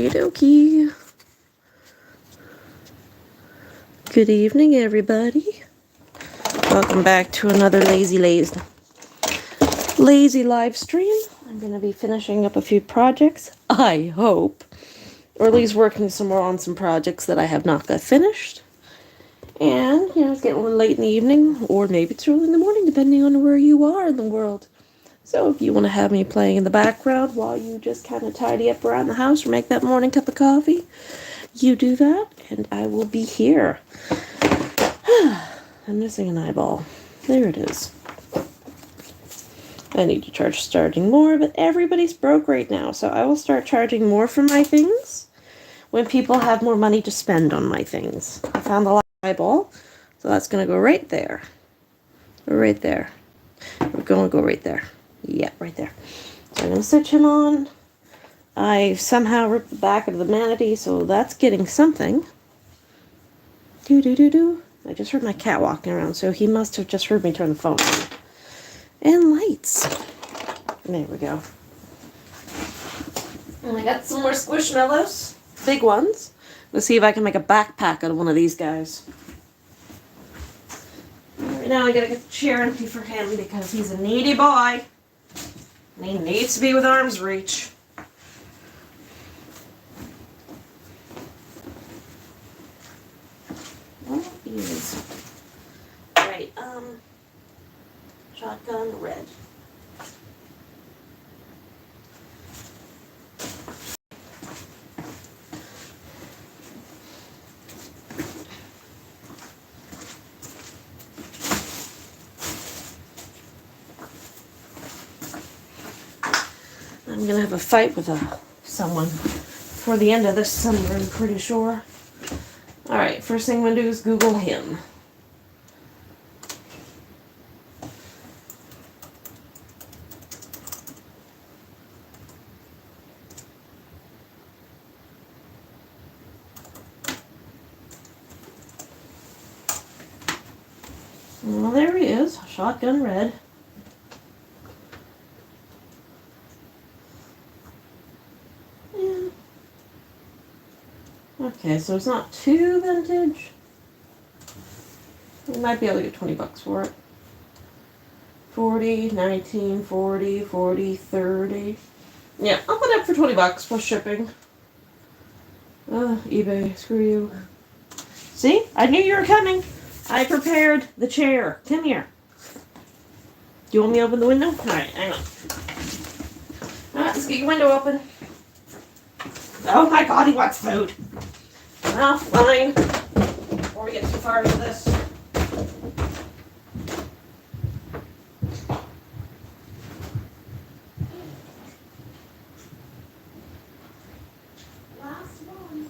Okie dokie. Good evening, everybody. Welcome back to another lazy live stream. I'm going to be finishing up a few projects, I hope. Or at least working some more on some projects that I have not got finished. And, it's getting a little late in the evening, or maybe it's early in the morning, depending on where you are in the world. So if you want to have me playing in the background while you just kind of tidy up around the house or make that morning cup of coffee, you do that, and I will be here. I'm missing an eyeball. There it is. I need to charge starting more, but everybody's broke right now, so I will start charging more for my things when people have more money to spend on my things. I found the last eyeball, so that's going to go right there. Right there. We're going to go right there. Yeah, right there. So I'm going to switch him on. I somehow ripped the back of the manatee, so that's getting something. Do. I just heard my cat walking around, so he must have just heard me turn the phone on. And lights. There we go. And I got some more squishmallows. Big ones. Let's see if I can make a backpack out of one of these guys. Right now I gotta get the chair empty for him because he's a needy boy. And he needs to be with arm's reach. What is... Right, shotgun red. I'm gonna have a fight with someone for the end of this summer, I'm pretty sure. Alright, first thing I'm gonna do is Google him. Well, there he is, shotgun red. Okay, so it's not too vintage. We might be able to get 20 bucks for it. 40, 19, 40, 40, 30. Yeah, I'll put it up for 20 bucks plus shipping. eBay, screw you. See? I knew you were coming. I prepared the chair. Come here. Do you want me to open the window? Alright, hang on. Alright, let's get your window open. Oh my god, he wants food. Well, fine. Before we get too far into this. Last one.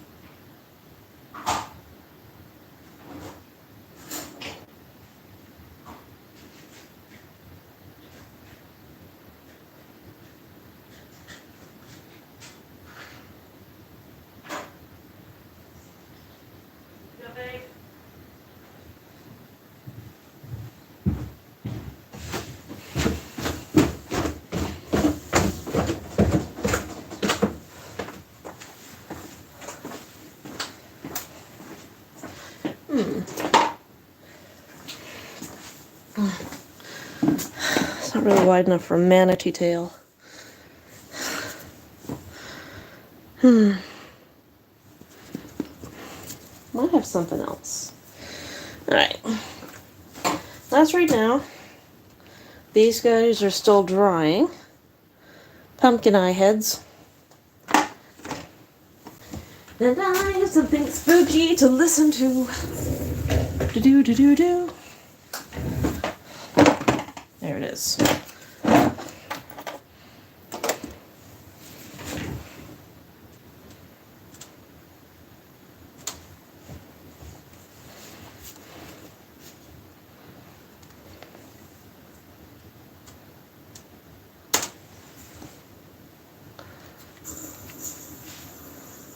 It's not really wide enough for a manatee tail. Might have something else. Alright. That's right now. These guys are still drying. Pumpkin eye heads. And I have something spooky to listen to. Do. There it is.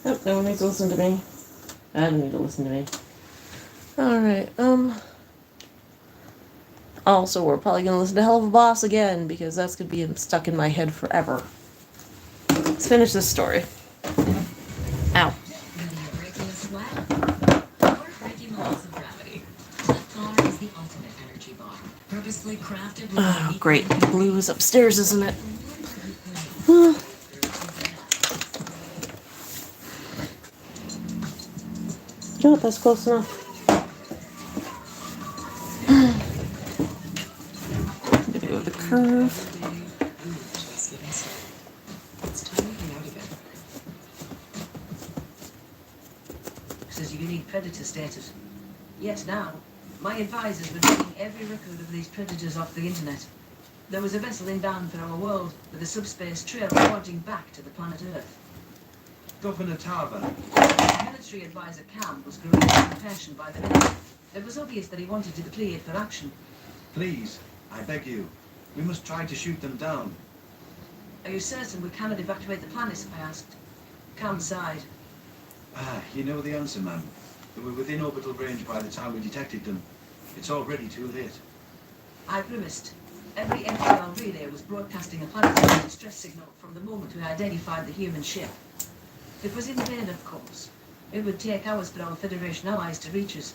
Oh, no one needs to listen to me. I don't need to listen to me. Alright, also, we're probably gonna listen to Helluva Boss again, because that's gonna be stuck in my head forever. Let's finish this story. Oh, great. The blue is upstairs, isn't it? Well, you know what? That's close enough. I'm gonna go to the curve. Says you need predator status. Yes, now. My advisors were taking every record of these predators off the internet. There was a vessel inbound for our world with a subspace trail pointing back to the planet Earth. Governor Tarver. Military advisor Cam was growing in compassion by the minute. It was obvious that he wanted to deploy it for action. Please, I beg you. We must try to shoot them down. Are you certain we cannot evacuate the planet? I asked. Cam sighed. You know the answer, ma'am. They were within orbital range by the time we detected them. It's already too late. I grimaced. Every NPL relay was broadcasting a planetary distress signal from the moment we identified the human ship. It was in vain, of course. It would take hours for our Federation allies to reach us.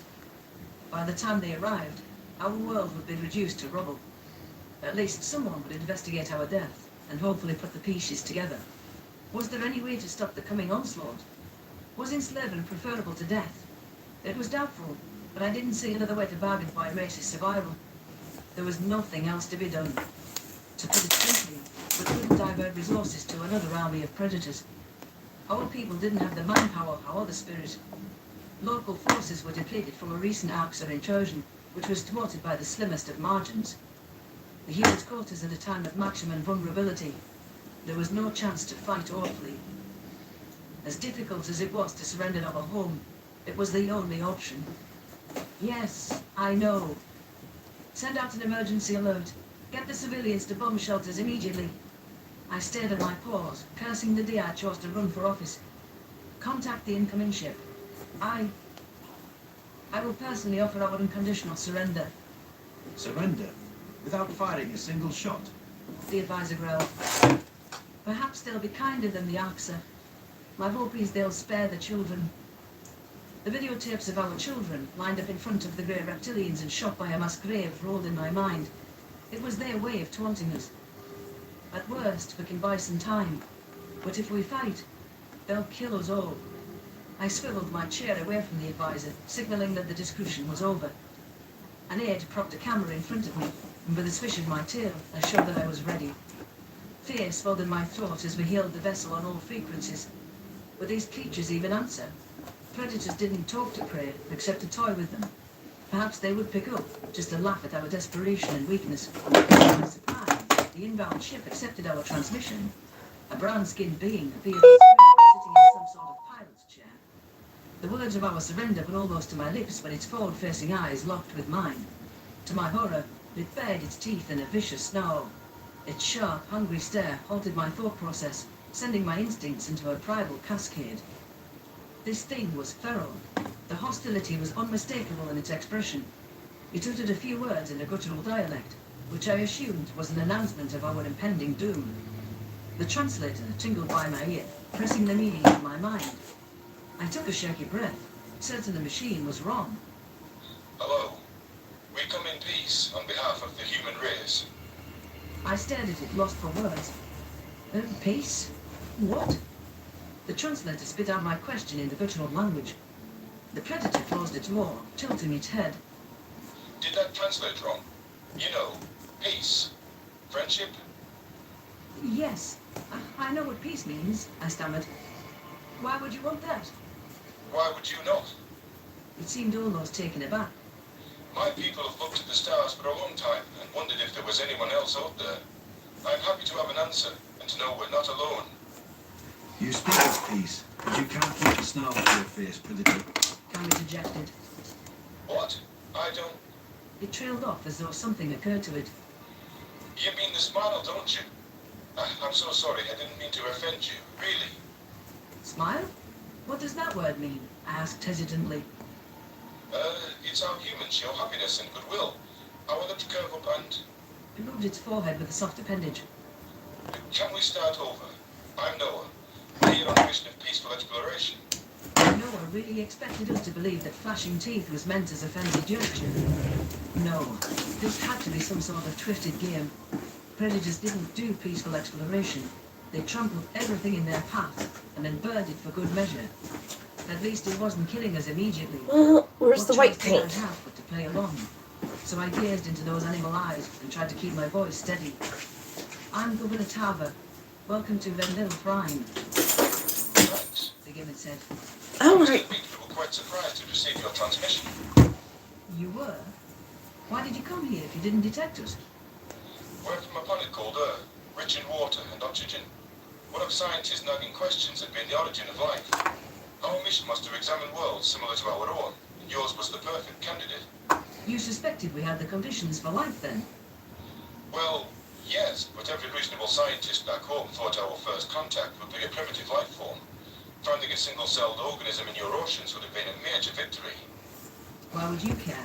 By the time they arrived, our world would be reduced to rubble. At least someone would investigate our death and hopefully put the pieces together. Was there any way to stop the coming onslaught? Was enslavement preferable to death? It was doubtful, but I didn't see another way to bargain for my race's survival. There was nothing else to be done. To put it simply, we couldn't divert resources to another army of predators. Our people didn't have the manpower or the spirit. Local forces were depleted from a recent Arxer intrusion, which was thwarted by the slimmest of margins. The humans caught us at a time of maximum vulnerability. There was no chance to fight or flee. As difficult as it was to surrender our home, it was the only option. Yes, I know. Send out an emergency alert. Get the civilians to bomb shelters immediately. I stared at my paws, cursing the day I chose to run for office. Contact the incoming ship. I will personally offer our unconditional surrender. Surrender? Without firing a single shot? The advisor growled. Perhaps they'll be kinder than the Arxer. My hope is they'll spare the children. The videotapes of our children, lined up in front of the grey reptilians and shot by a mass grave, rolled in my mind. It was their way of taunting us. At worst, we can buy some time. But if we fight, they'll kill us all. I swiveled my chair away from the advisor, signalling that the discussion was over. An aide propped a camera in front of me, and with a swish of my tail, I showed that I was ready. Fear swelled in my throat as we hailed the vessel on all frequencies. Would these creatures even answer? Predators didn't talk to prey, except to toy with them. Perhaps they would pick up, just to laugh at our desperation and weakness. To my surprise, the inbound ship accepted our transmission. A brown-skinned being appeared on screen, sitting in some sort of pilot's chair. The words of our surrender were almost to my lips when its forward-facing eyes locked with mine. To my horror, it bared its teeth in a vicious snarl. Its sharp, hungry stare halted my thought process, sending my instincts into a primal cascade. This thing was feral. The hostility was unmistakable in its expression. It uttered a few words in a guttural dialect, which I assumed was an announcement of our impending doom. The translator tingled by my ear, pressing the meaning into my mind. I took a shaky breath, certain the machine was wrong. Hello. We come in peace on behalf of the human race. I stared at it, lost for words. Peace? What? The translator spit out my question in the guttural language. The predator closed its maw, tilting its head. Did that translate wrong? You know, peace. Friendship? Yes, I know what peace means, I stammered. Why would you want that? Why would you not? It seemed almost taken aback. My people have looked at the stars for a long time and wondered if there was anyone else out there. I'm happy to have an answer and to know we're not alone. You speak of peace, but you can't keep a snarl off your face, Predator. Cam interjected. What? I don't... It trailed off as though something occurred to it. You mean the smile, don't you? I'm so sorry, I didn't mean to offend you, really. Smile? What does that word mean? I asked hesitantly. It's how humans show happiness and goodwill. Our lips curve up and... It rubbed its forehead with a soft appendage. Can we start over? I'm Noah. Here on a mission of peaceful exploration. No, Noah really expected us to believe that flashing teeth was meant as a friendly gesture. No, this had to be some sort of twisted game. Predators didn't do peaceful exploration. They trampled everything in their path and then burned it for good measure. At least it wasn't killing us immediately. Well, where's What the white choice did I paint? have but to play along? So I gazed into those animal eyes and tried to keep my voice steady. I'm Governor Tarver. Welcome to Vendel Prime, Thanks. the Gibbet said. Oh, Mr. right. Beak, we were quite surprised to receive your transmission. You were? Why did you come here if you didn't detect us? We're from a planet called Earth, rich in water and oxygen. One of scientists' nagging questions had been the origin of life. Our mission was to examine worlds similar to our own, and yours was the perfect candidate. You suspected we had the conditions for life then? Well, yes, but every reasonable scientist back home thought our first contact would be a primitive life form. Finding a single-celled organism in your oceans would have been a major victory. Why would you care?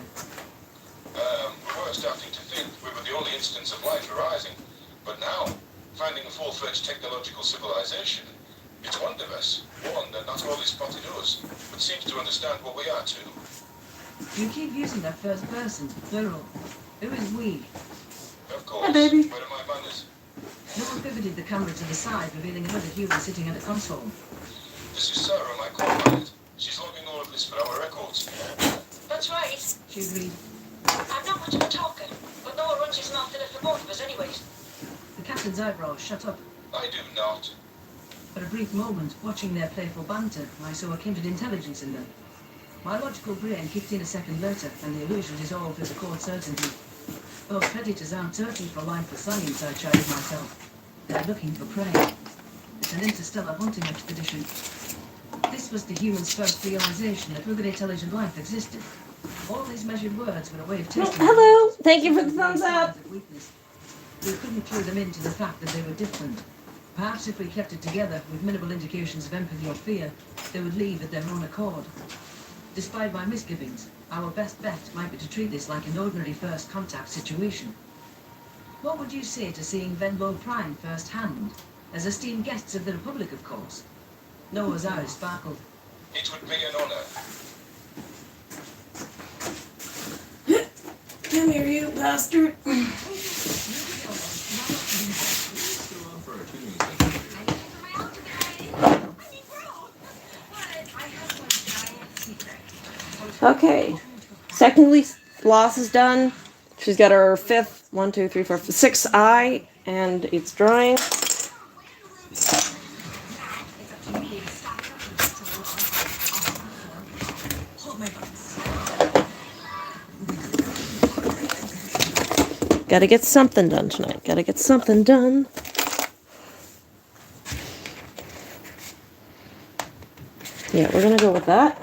We were starting to think we were the only instance of life arising, but now, finding a full-fledged technological civilization, it's wondrous. One that not only spotted us, but seems to understand what we are too. You keep using that first person, plural. Who is we? Of course, Hi, baby. where are my manners? Noah pivoted the camera to the side, revealing another human sitting at a console. This is Sarah, my co-pilot. She's logging all of this for our records. That's right. She agreed. I'm not much of a talker, but Noah runs his mouth in it for both of us anyways. The captain's eyebrows shut up. I do not. For a brief moment, watching their playful banter, I saw a kindred intelligence in them. My logical brain kicked in a second later, and the illusion dissolved with a cold certainty. Those predators aren't searching for life or science, I chided myself. They're looking for prey. It's an interstellar hunting expedition. This was the human's first realization that other intelligent life existed. All these measured words were a way of Well, testing. hello. Thank you for the thumbs up. Weakness. We couldn't clue them into the fact that they were different. Perhaps if we kept it together with minimal indications of empathy or fear, they would leave at their own accord. Despite my misgivings, our best bet might be to treat this like an ordinary first contact situation. What would you say to seeing Venlo Prime firsthand? As esteemed guests of the Republic, of course. Noah's eyes sparkled. It would be an honor. Come here, you bastard. Okay. Second loss is done. She's got her fifth, 1, 2, 3, 4, 6 eye, and it's drying. Gotta get something done tonight. Gotta get something done. Yeah, we're gonna go with that.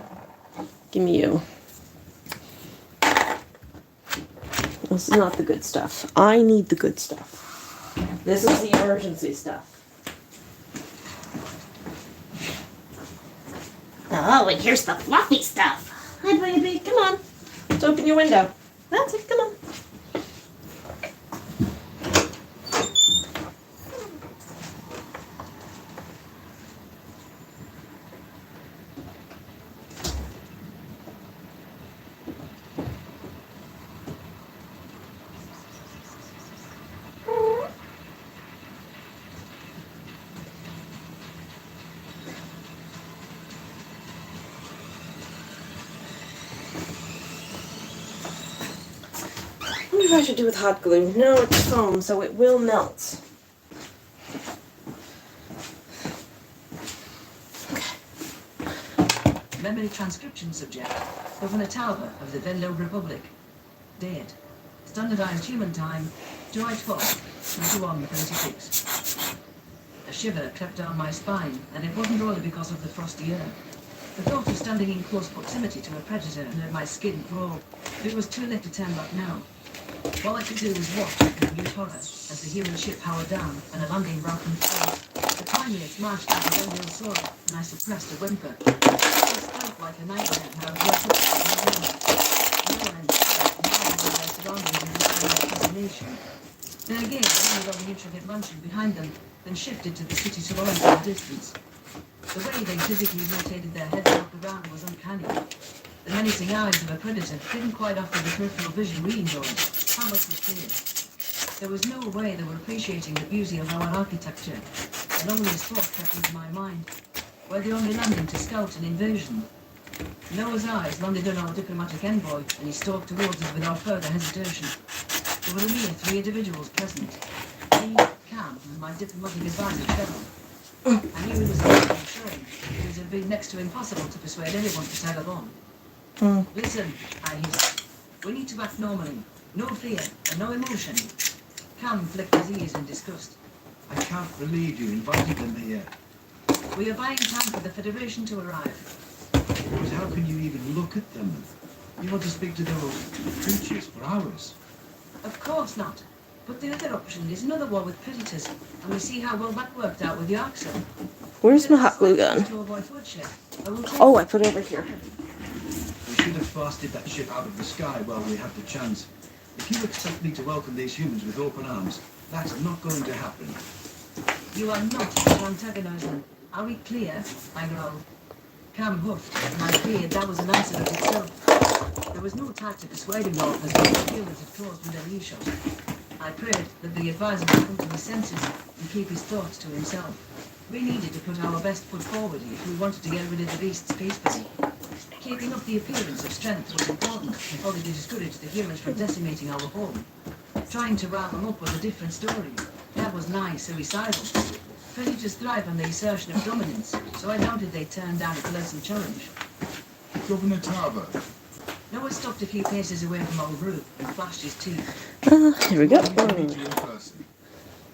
Give me you. This is not the good stuff. I need the good stuff. This is the emergency stuff. Oh, and here's the fluffy stuff. Hi, baby. Come on. Let's open your window. That's it. Come on. I wonder if I should do with hot glue. No, it's foam, so it will melt. Memory transcription subject, Governor Talbot of the Venlo Republic. Dead. Standardized human time, July 12th, 21:36. A shiver crept down my spine, and it wasn't only because of the frosty air. The thought of standing in close proximity to a predator made my skin crawl. It was too late to turn back now. All I could do was watch with mute horror as the human ship powered down and a landing ramp unfolded. The time minutes marched over Venlo soil, and I suppressed a whimper. This felt like a nightmare, and I was woke up by the room. No one now their surroundings and their fascination. Then again, I landed on the intricate mansion behind them, then shifted to the city silhouette in the distance. The way they physically rotated their heads out of around was uncanny. The menacing eyes of a predator didn't quite offer the peripheral vision we enjoyed. How much was clear? There was no way they were appreciating the beauty of our architecture, and only a thought crept into my mind. Were they only landing to scout an invasion? Noah's eyes landed on our diplomatic envoy, and he stalked towards us without further hesitation. There were a mere 3 individuals present. Me, Cam, and my diplomatic advisor, Trevor. I knew he was reassuring, because it had been next to impossible to persuade anyone to tag along. Listen, I hissed. We need to act normally. No fear and no emotion. Cam flicked his ears in disgust. I can't believe you invited them here. We are buying time for the Federation to arrive. But how can you even look at them? You want to speak to those creatures for hours? Of course not. But the other option is another war with predators, and we see how well that worked out with the Arxa. Where's my hot glue gun? To avoid bloodshed. I will take Oh, I put it over here. We should have blasted that ship out of the sky while we had the chance. If you expect me to welcome these humans with open arms, that's not going to happen. You are not to antagonize them. Are we clear? I growled. Cam huffed, and I feared that was an answer of itself. There was no time to persuade him of as the humans had caused with their e-shot. I prayed that the advisor would come to his senses and keep his thoughts to himself. We needed to put our best foot forward if we wanted to get rid of the beasts peacefully. Keeping up the appearance of strength was important if only to discourage the humans from decimating our home. Trying to rile them up was a different story. That was nigh suicidal. Predators thrive on the assertion of dominance, so I doubted they'd turn down a pleasant challenge. Governor Tarver, Noah stopped a few paces away from our group and flashed his teeth. Here we go. I need to meet you in person.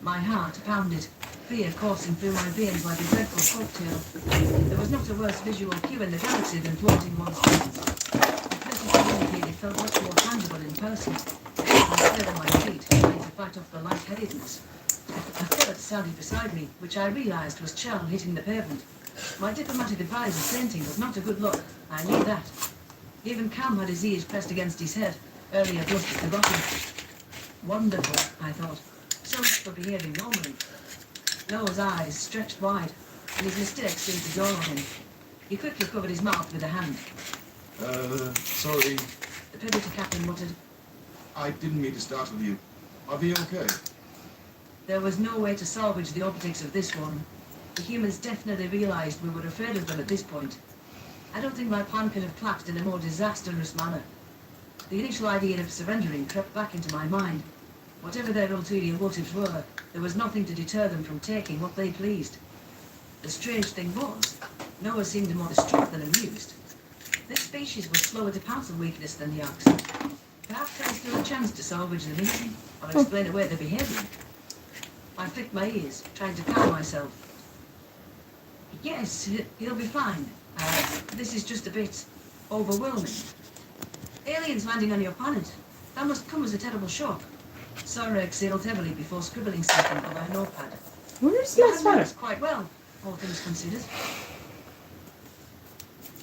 My heart pounded, fear coursing through my veins like a dreadful folktale. There was not a worse visual cue in the galaxy than floating monsters. The pleasant communicated felt much more tangible in person. I stood on my feet, trying to fight off the lightheadedness. A third sounded beside me, which I realized was Chell hitting the pavement. My diplomatic advisor fainting was not a good look. I knew that. Even Cam had his ears pressed against his head, earlier blushed at the bottom. Wonderful, I thought. So much for behaving normally. Noah's eyes stretched wide, and his mistake seemed to dawn on him. He quickly covered his mouth with a hand. Sorry, The predator captain muttered. I didn't mean to startle you. Are they okay? There was no way to salvage the optics of this one. The humans definitely realized we were afraid of them at this point. I don't think my plan could have collapsed in a more disastrous manner. The initial idea of surrendering crept back into my mind. Whatever their ulterior motives were, there was nothing to deter them from taking what they pleased. The strange thing was, Noah seemed more distraught than amused. This species was slower to pounce on weakness than the ox. Perhaps there was still a chance to salvage the meeting, or explain away their behavior. I flicked my ears, trying to calm myself. Yes, he'll be fine. This is just a bit overwhelming. Aliens landing on your planet. That must come as a terrible shock. Sora exhaled heavily before scribbling something on her notepad. Where's You my handled sweater? us quite well, all things considered.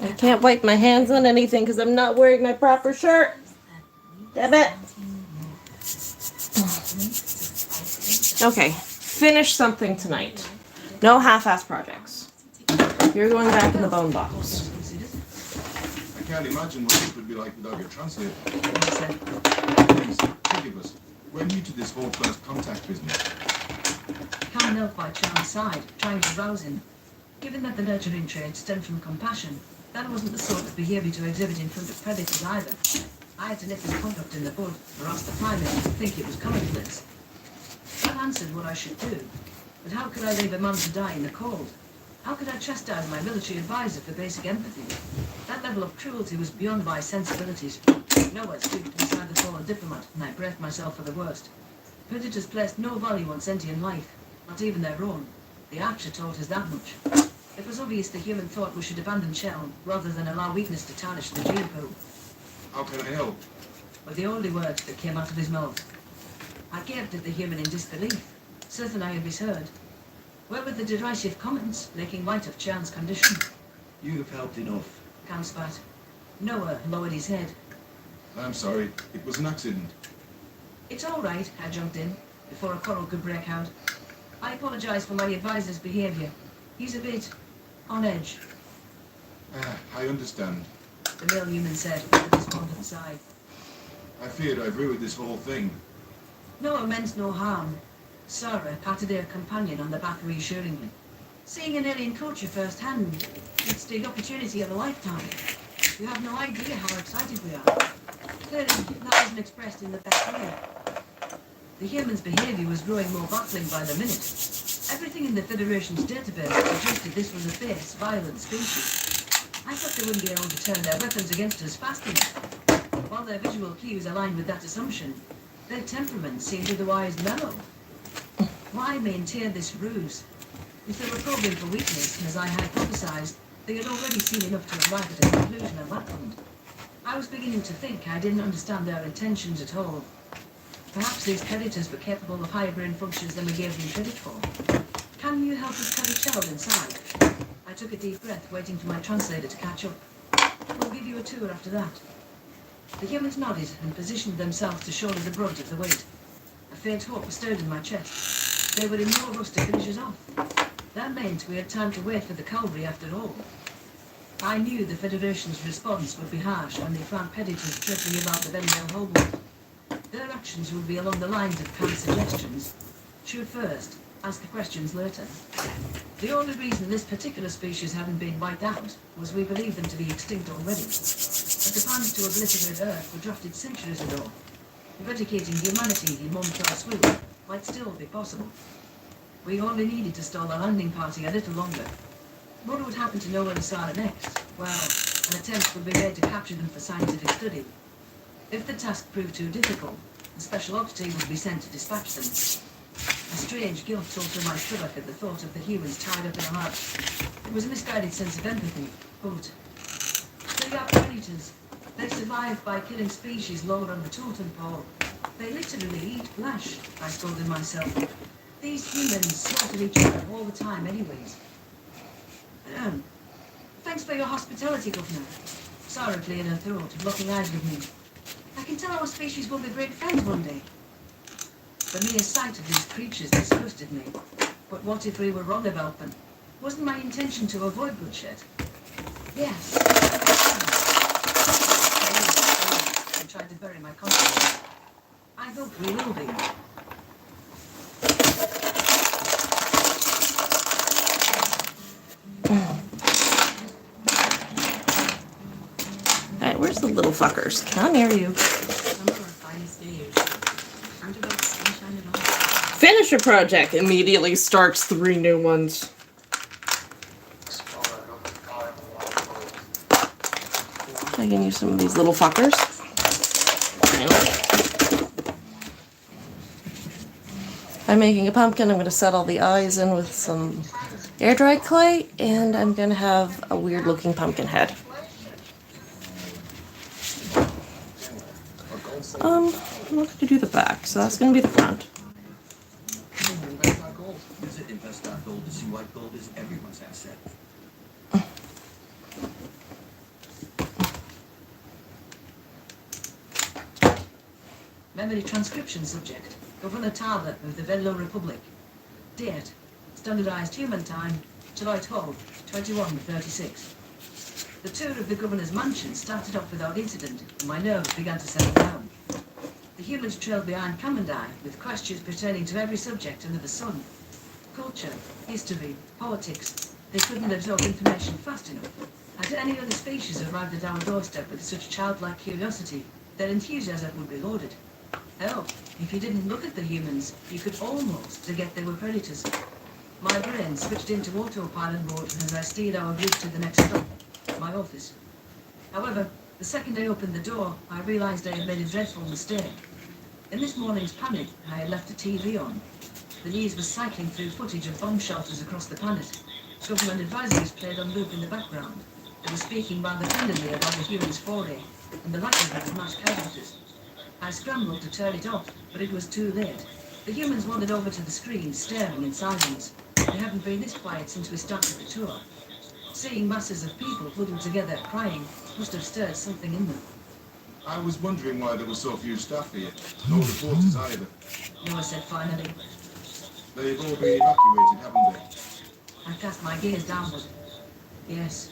I can't wipe my hands on anything because I'm not wearing my proper shirt. Damn it. Okay, finish something tonight. No half-ass projects. You're going back in the bone box. Considered, I can't imagine what this would be like without your translator. I said. Please, forgive us. We're new to this whole first contact business. Cam knelt by Charles' side, trying to rouse him. Given that the nurturing trait stemmed from compassion, that wasn't the sort of behavior to exhibit in front of predators either. I had to nip his conduct in the bud, or else the primate would think it was commonplace. That answered what I should do. But how could I leave a man to die in the cold? How could I chastise my military advisor for basic empathy? That level of cruelty was beyond my sensibilities. Noah stooped beside the fallen diplomat, and I braced myself for the worst. Predators placed no value on sentient life, not even their own. The Archer taught us that much. It was obvious the human thought we should abandon Shell, rather than allow weakness to tarnish the gene pool. How can I help? Were the only words that came out of his mouth. I gaped at the human in disbelief, certain I had misheard. Where were the derisive comments, making light of Chan's condition? You have helped enough. Cam spat. Noah lowered his head. I'm sorry. It was an accident. It's all right, I jumped in, before a quarrel could break out. I apologize for my advisor's behavior. He's a bit on edge. I I understand. the male human said with a despondent sigh. I feared I'd ruined this whole thing. Noah meant no harm. Sarah patted her companion on the back reassuringly. Seeing an alien culture firsthand, it's the opportunity of a lifetime. You have no idea how excited we are. Clearly, that wasn't expressed in the best way. The human's behavior was growing more baffling by the minute. Everything in the Federation's database suggested this was a fierce, violent species. I thought they wouldn't be able to turn their weapons against us fast enough. While their visual cues aligned with that assumption, their temperament seemed otherwise mellow. Why maintain this ruse? If they were probing for weakness, as I hypothesized, they had already seen enough to arrive at a conclusion on that point. I was beginning to think I didn't understand their intentions at all. Perhaps these predators were capable of higher brain functions than we gave them credit for. Can you help us cut a child inside? I took a deep breath, waiting for my translator to catch up. We'll give you a tour after that. The humans nodded and positioned themselves to shoulder the brunt of the weight. A faint hope stirred in my chest. They were in no rush to finish us off. That meant we had time to wait for the cavalry after all. I knew the Federation's response would be harsh when they found predators circling about the Benville homeworld. Their actions would be along the lines of Khan's suggestions. Shoot first, ask the questions later. The only reason this particular species hadn't been wiped out was we believed them to be extinct already. But the plans to obliterate Earth were drafted centuries ago. Eradicating humanity in one fell swoop might still be possible. We only needed to stall the landing party a little longer. What would happen to Noah and Sarah next? Well, an attempt would be made to capture them for scientific study. If the task proved too difficult, a special ops team would be sent to dispatch them. A strange guilt tore through my stomach at the thought of the humans tied up in a lodge. It was a misguided sense of empathy, but they are predators. They survive by killing species lower on the totem pole. They literally eat flesh, I scolded myself. These humans slaughtered each other all the time anyways. Thanks for your hospitality, Governor. Sarah cleared her throat, locking eyes with me. I can tell our species will be great friends one day. The mere sight of these creatures disgusted me. But what if we were wrong about them? Wasn't my intention to avoid bloodshed? Yes. I tried to bury my conscience. I hope we will be. Alright, where's the little fuckers? Not near you. Some of our finest days. Aren't about sunshine at all. Finish a project. Immediately starts 3 new ones. I can use some of these little fuckers. I'm making a pumpkin. I'm going to set all the eyes in with some air dry clay, and I'm going to have a weird looking pumpkin head. I'm not going to do the back, so that's going to be the front. Invest our gold. Use it, invest our gold to see why gold is everyone's asset. Memory transcription subject, Governor Talbot of the Venlo Republic. Date, standardized human time, July 12, 2136. The tour of the governor's mansion started off without incident, and my nerves began to settle down. The humans trailed behind Commandai with questions pertaining to every subject under the sun. Culture, history, politics. They couldn't absorb information fast enough. Had any other species arrived at our doorstep with such childlike curiosity, their enthusiasm would be lauded. Hell, if you didn't look at the humans, you could almost forget they were predators. My brain switched into autopilot mode as I steered our group to the next stop, my office. However, the second I opened the door, I realized I had made a dreadful mistake. In this morning's panic, I had left the TV on. The news was cycling through footage of bomb shelters across the planet. Government advisories played on loop in the background. They were speaking rather tenderly about the humans' foray and the likelihood of mass casualties. I scrambled to turn it off, but it was too late. The humans wandered over to the screen, staring in silence. They haven't been this quiet since we started the tour. Seeing masses of people huddled together, crying, must have stirred something in them. I was wondering why there were so few staff here. No reporters either. Noah said finally. They've all been evacuated, haven't they? I cast my gaze downward. Yes.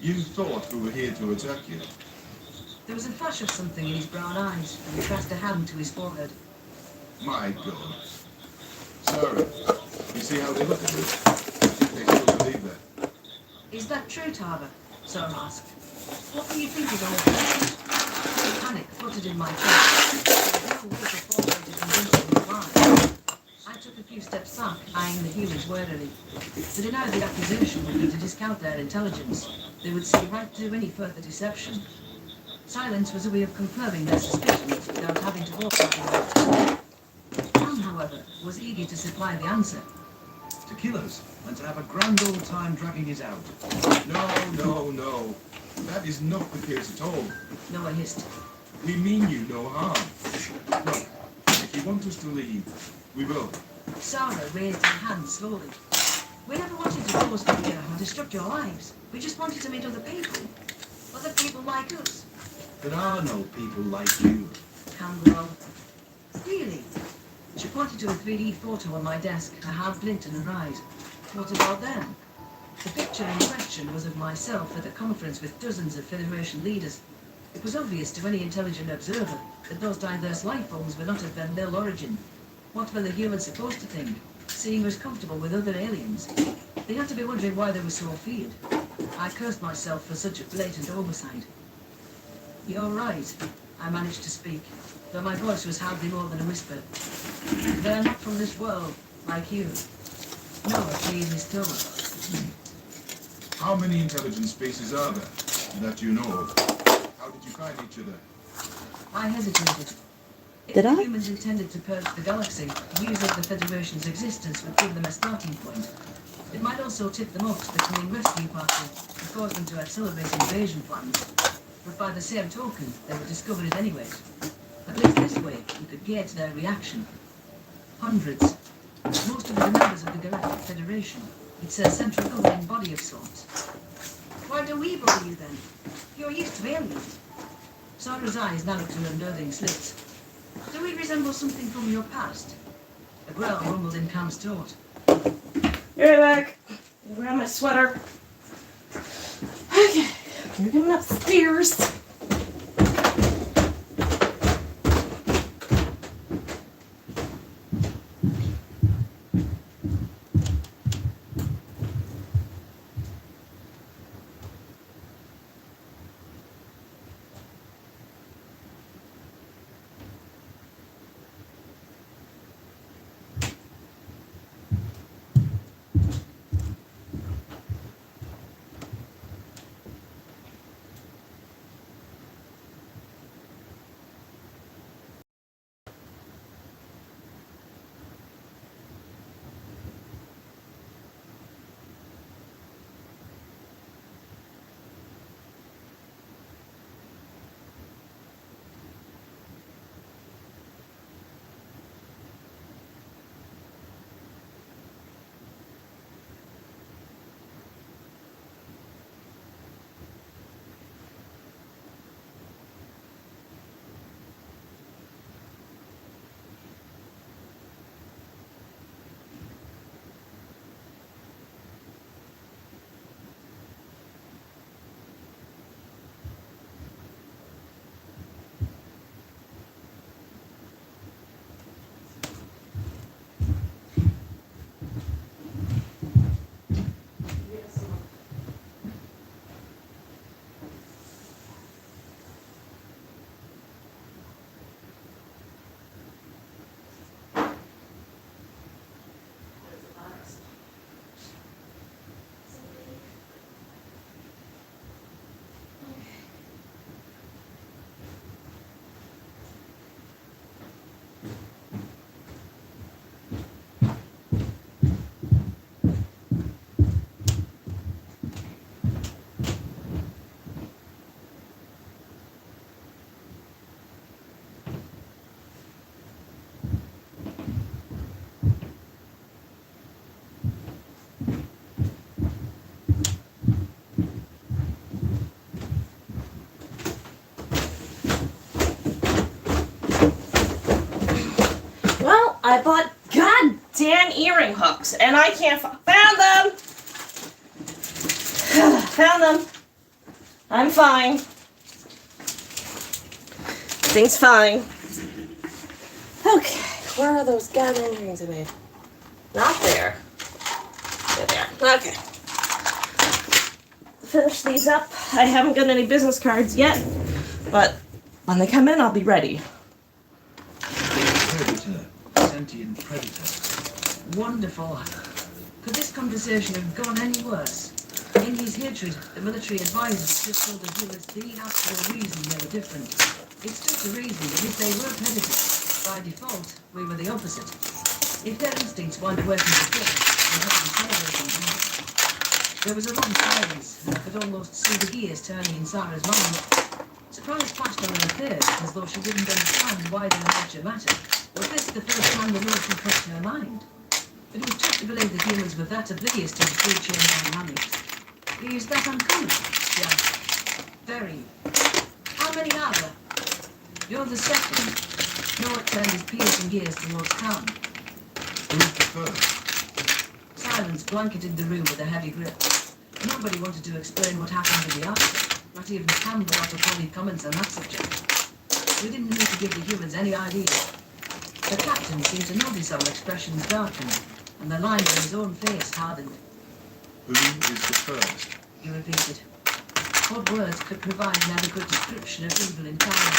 You thought we were here to attack you. There was a flash of something in his brown eyes, and he pressed a hand to his forehead. My God. Sarah, you see how they look at us? I think they still believe that. Is that true, Tarver? Soren asked. What do you think is all this? Panic fluttered in my chest. There was no way to formulate a convincing reply. I took a few steps back, eyeing the humans warily. To deny the accusation would be to discount their intelligence. They would see right through any further deception. Silence was a way of confirming their suspicions without having to walk them. Tom, however, was eager to supply the answer. To kill us, and to have a grand old time dragging us out. No. That is not the case at all. Noah hissed. We mean you no harm. Look, if you want us to leave, we will. Sarah raised her hand slowly. We never wanted to cause fear or disrupt your lives. We just wanted to meet other people. Other people like us. There are no people like you. Camberwell. Really? She pointed to a 3D photo on my desk, her hand glint in her eyes. What about them? The picture in question was of myself at a conference with dozens of Federation leaders. It was obvious to any intelligent observer that those diverse life forms were not of Vendel origin. What were the humans supposed to think, seeing us comfortable with other aliens? They had to be wondering why they were so feared. I cursed myself for such a blatant oversight. You're right, I managed to speak, though my voice was hardly more than a whisper. They're not from this world, like you. Noah cleared his tongue. How many intelligent species are there that you know of? How did you find each other? I hesitated. If Did the I? humans intended to purge the galaxy, news of the Federation's existence would give them a starting point. It might also tip them off to the coming rescue party and cause them to accelerate invasion plans. But by the same token, they would discover it anyways. At least this way, we could gauge their reaction. Hundreds. Most of the members of the Galactic Federation. It's a central governing body of sorts. Why do we bother you then? You're used to aliens. Sarah's eyes narrowed to unnerving slits. Do we resemble something from your past? A growl rumbled in Cam's throat. Be right back. Grab my sweater. Okay, we're getting upstairs. I bought goddamn earring hooks, and I can't found them. Found them. I'm fine. Everything's fine. Okay, where are those goddamn rings I made? Not there. They're there. Okay. Finish these up. I haven't got any business cards yet, but when they come in, I'll be ready. Predator. Sentient predator. Wonderful. Could this conversation have gone any worse? In his hatred, the military advisors just told the humans the actual reason they were different. It stood to reason that if they were predators, by default, we were the opposite. If their instincts weren't working together, we had to be celebrating them. There was a long silence, and I could almost see the gears turning in Sarah's mind. Surprise flashed on her face, as though she didn't understand why the nature mattered. Was this the first time the notion crossed her mind? It was tough to believe the humans were that oblivious to the food chain dynamics. Is that uncommon? She asked. Very. How many are there? You're the second. Noah turned his piercing gaze towards Cam. Who's the first? Silence blanketed the room with a heavy grip. Nobody wanted to explain what happened in the after. Not even Cam would offer funny comments on that subject. We didn't need to give the humans any idea. The captain seemed to notice our expressions darkened, and the lines on his own face hardened. Who is the first? He repeated. What words could provide an adequate description of evil in time?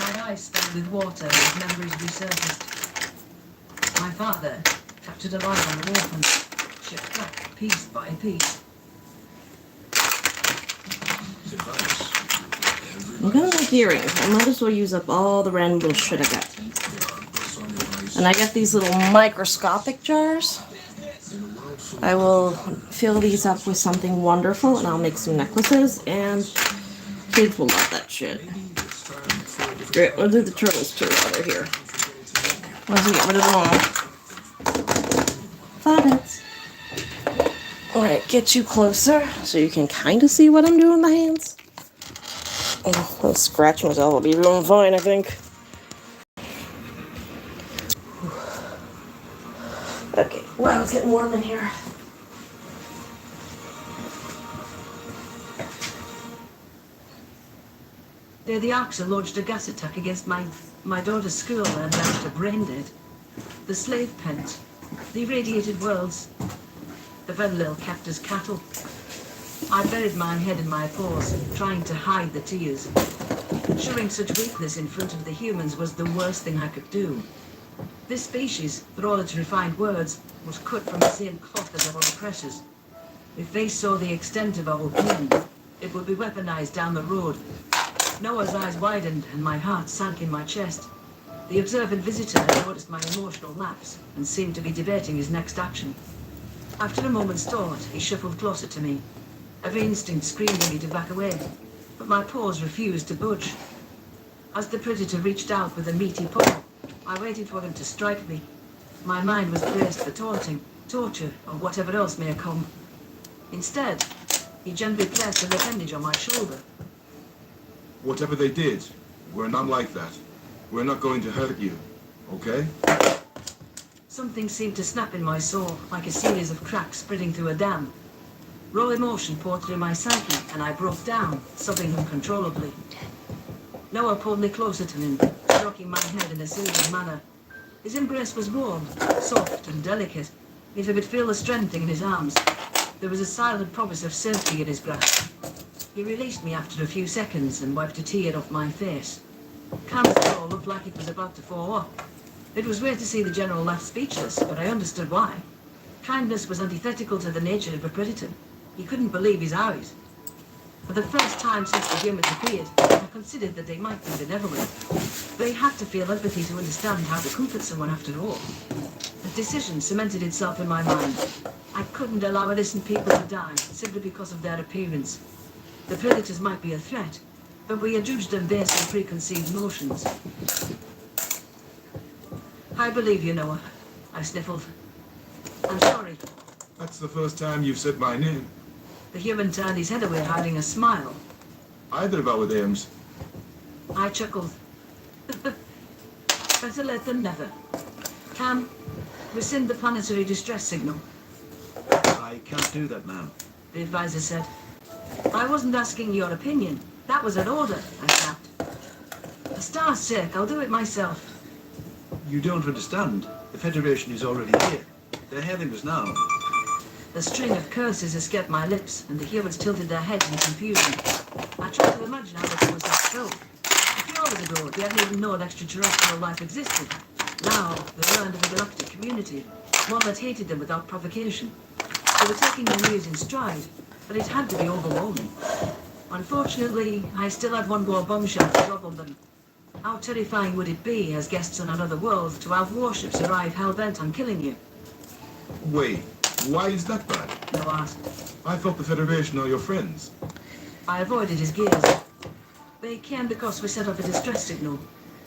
My eyes filled with water as memories resurfaced. My father, captured alive on the wharf, shipped back piece by piece. I'm gonna make earrings. I might as well use up all the random little shit I got. And I got these little microscopic jars. I will fill these up with something wonderful and I'll make some necklaces and kids will love that shit. Great, we'll do the turtles too while they're here. Let's get rid of them all. 5 minutes. Alright, get you closer so you can kind of see what I'm doing with my hands. Oh, I'll scratch myself. I'll be doing fine, I think. Okay, wow, it's getting warm in here. The Arxa launched a gas attack against my daughter's school and left her brain dead. The slave pens, the irradiated worlds, the Venlil kept as cattle. I buried my head in my paws, trying to hide the tears. Showing such weakness in front of the humans was the worst thing I could do. This species, for all its refined words, was cut from the same cloth as our oppressors. If they saw the extent of our pain, it would be weaponized down the road. Noah's eyes widened and my heart sank in my chest. The observant visitor had noticed my emotional lapse and seemed to be debating his next action. After a moment's thought, he shuffled closer to me. Every instinct screamed at me to back away, but my paws refused to budge. As the predator reached out with a meaty paw, I waited for him to strike me. My mind was braced for taunting, torture, or whatever else may come. Instead, he gently placed an appendage on my shoulder. Whatever they did, we're not like that. We're not going to hurt you, okay? Something seemed to snap in my soul, like a series of cracks spreading through a dam. Raw emotion poured through my psyche, and I broke down, sobbing uncontrollably. Noah pulled me closer to him, stroking my head in a soothing manner. His embrace was warm, soft and delicate, yet I could feel the strength in his arms. There was a silent promise of safety in his grasp. He released me after a few seconds and wiped a tear off my face. Cam's jaw looked like it was about to fall off. It was weird to see the general left speechless, but I understood why. Kindness was antithetical to the nature of a predator. He couldn't believe his eyes. For the first time since the humans appeared, I considered that they might be benevolent. They had to feel empathy to understand how to comfort someone after all. A decision cemented itself in my mind. I couldn't allow innocent people to die simply because of their appearance. The predators might be a threat, but we adjudged them based on preconceived notions. I believe you, Noah. I sniffled. I'm sorry. That's the first time you've said my name. The human turned his head away, hiding a smile. Either of our names. I chuckled. Better late than never. Cam, rescind the planetary distress signal. I can't do that now. The advisor said. I wasn't asking your opinion. That was an order, I snapped. For star's sake, I'll do it myself. You don't understand. The Federation is already here. They're hailing us now. The string of curses escaped my lips, and the humans tilted their heads in confusion. I tried to imagine how it was that so. A few hours ago, they hadn't even known extraterrestrial life existed. Now, they learned of a galactic community, one that hated them without provocation. They were taking their news in stride, but it had to be overwhelming. Unfortunately, I still had one more bombshell to drop on them. How terrifying would it be, as guests on another world, to have warships arrive hell-bent on killing you? Wait, why is that bad? No asked. I thought the Federation are your friends. I avoided his gaze. They came because we set up a distress signal.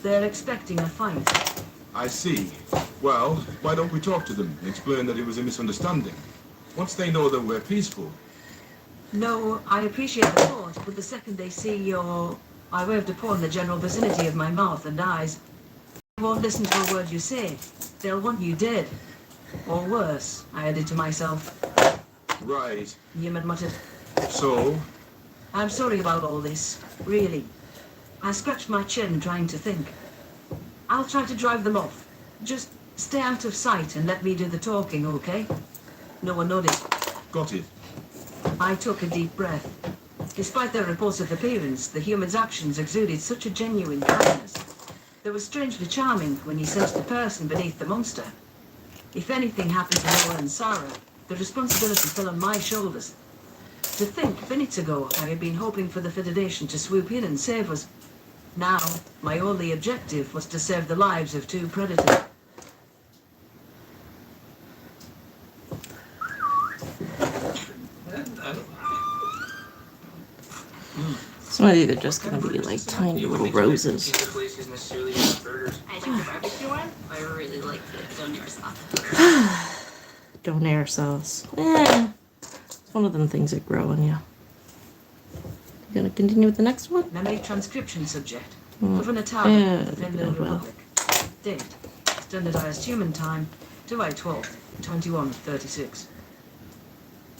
They're expecting a fight. I see. Well, why don't we talk to them and explain that it was a misunderstanding? Once they know that we're peaceful. No, I appreciate the thought, but the second they see your... I waved upon the general vicinity of my mouth and eyes. They won't listen to a word you say. They'll want you dead. Or worse, I added to myself. Right. Newman muttered. So, I'm sorry about all this. Really. I scratched my chin trying to think. I'll try to drive them off. Just stay out of sight and let me do the talking, okay? No one nodded. got it. I took a deep breath. Despite their repulsive appearance, the human's actions exuded such a genuine kindness. They were strangely charming when you sensed the person beneath the monster. If anything happened to Noah and Sarah, the responsibility fell on my shoulders. To think, minutes ago, I had been hoping for the Federation to swoop in and save us. Now, my only objective was to save the lives of two predators. Some of these are just gonna be like tiny little roses. I think the barbecue one. I really like the donair sauce. Donair sauce. Eh, it's one of them things that grow on you. You gonna continue with the next one? Memory transcription subject. Mm. Governor Talbot, Yeah, of the Federal did well. Republic. Date. Standardized human time. July 12th, 2136.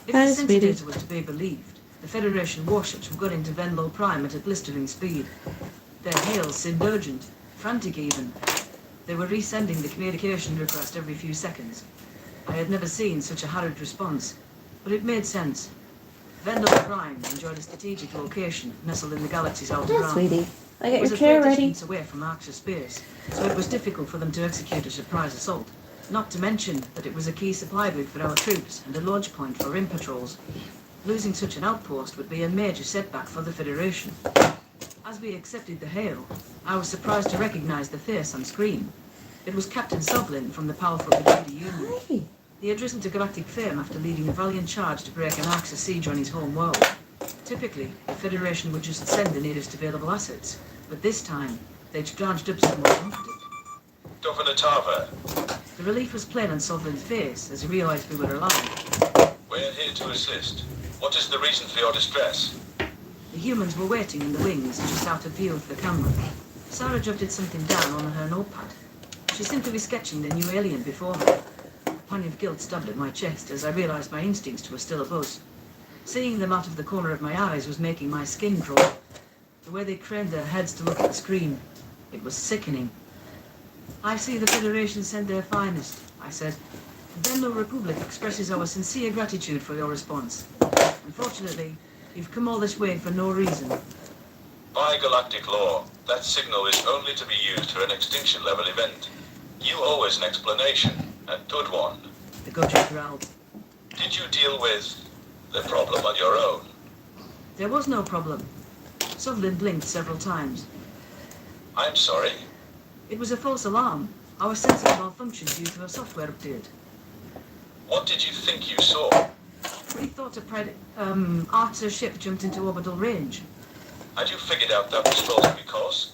If Hi, the sweetie. data was to be believed, the Federation warships were got into Venlo Prime at a blistering speed. Their hails seemed urgent, frantic even. They were resending the communication request every few seconds. I had never seen such a hurried response, but it made sense. Venlo Prime enjoyed a strategic location nestled in the galaxy's outer Yeah, rim. sweetie. I It got was your a chair great ready. distance away from Arx's space, so it was difficult for them to execute a surprise assault. Not to mention that it was a key supply route for our troops and a launch point for rim patrols. Losing such an outpost would be a major setback for the Federation. As we accepted the hail, I was surprised to recognize the face on screen. It was Captain Soglin from the powerful Brigadier Union. Hi. He had risen to galactic fame after leading a valiant charge to break an Arx's siege on his home world. Typically, the Federation would just send the nearest available assets, but this time, they'd scrounged up someone competent. Governor Tarver, The relief was plain on Soglin's face as he realized we were alive. we're here to assist. What is the reason for your distress? The humans were waiting in the wings, just out of view of the camera. Sarah jotted something down on her notepad. She seemed to be sketching the new alien before her. A pang of guilt stabbed at my chest as I realized my instincts were still abuzz. Seeing them out of the corner of my eyes was making my skin crawl. The way they craned their heads to look at the screen, it was sickening. I see the Federation send their finest, I said. The Venlo Republic expresses our sincere gratitude for your response. Unfortunately, you've come all this way for no reason. By galactic law, that signal is only to be used for an extinction-level event. You owe us an explanation, a good one. The Gudger growled. Did you deal with the problem on your own? There was no problem. Sutherland blinked several times. I'm sorry. It was a false alarm. Our sensors malfunctioned due to a software update. What did you think you saw? We thought a Arxer ship jumped into orbital range. Had you figured out that was thought to be cause?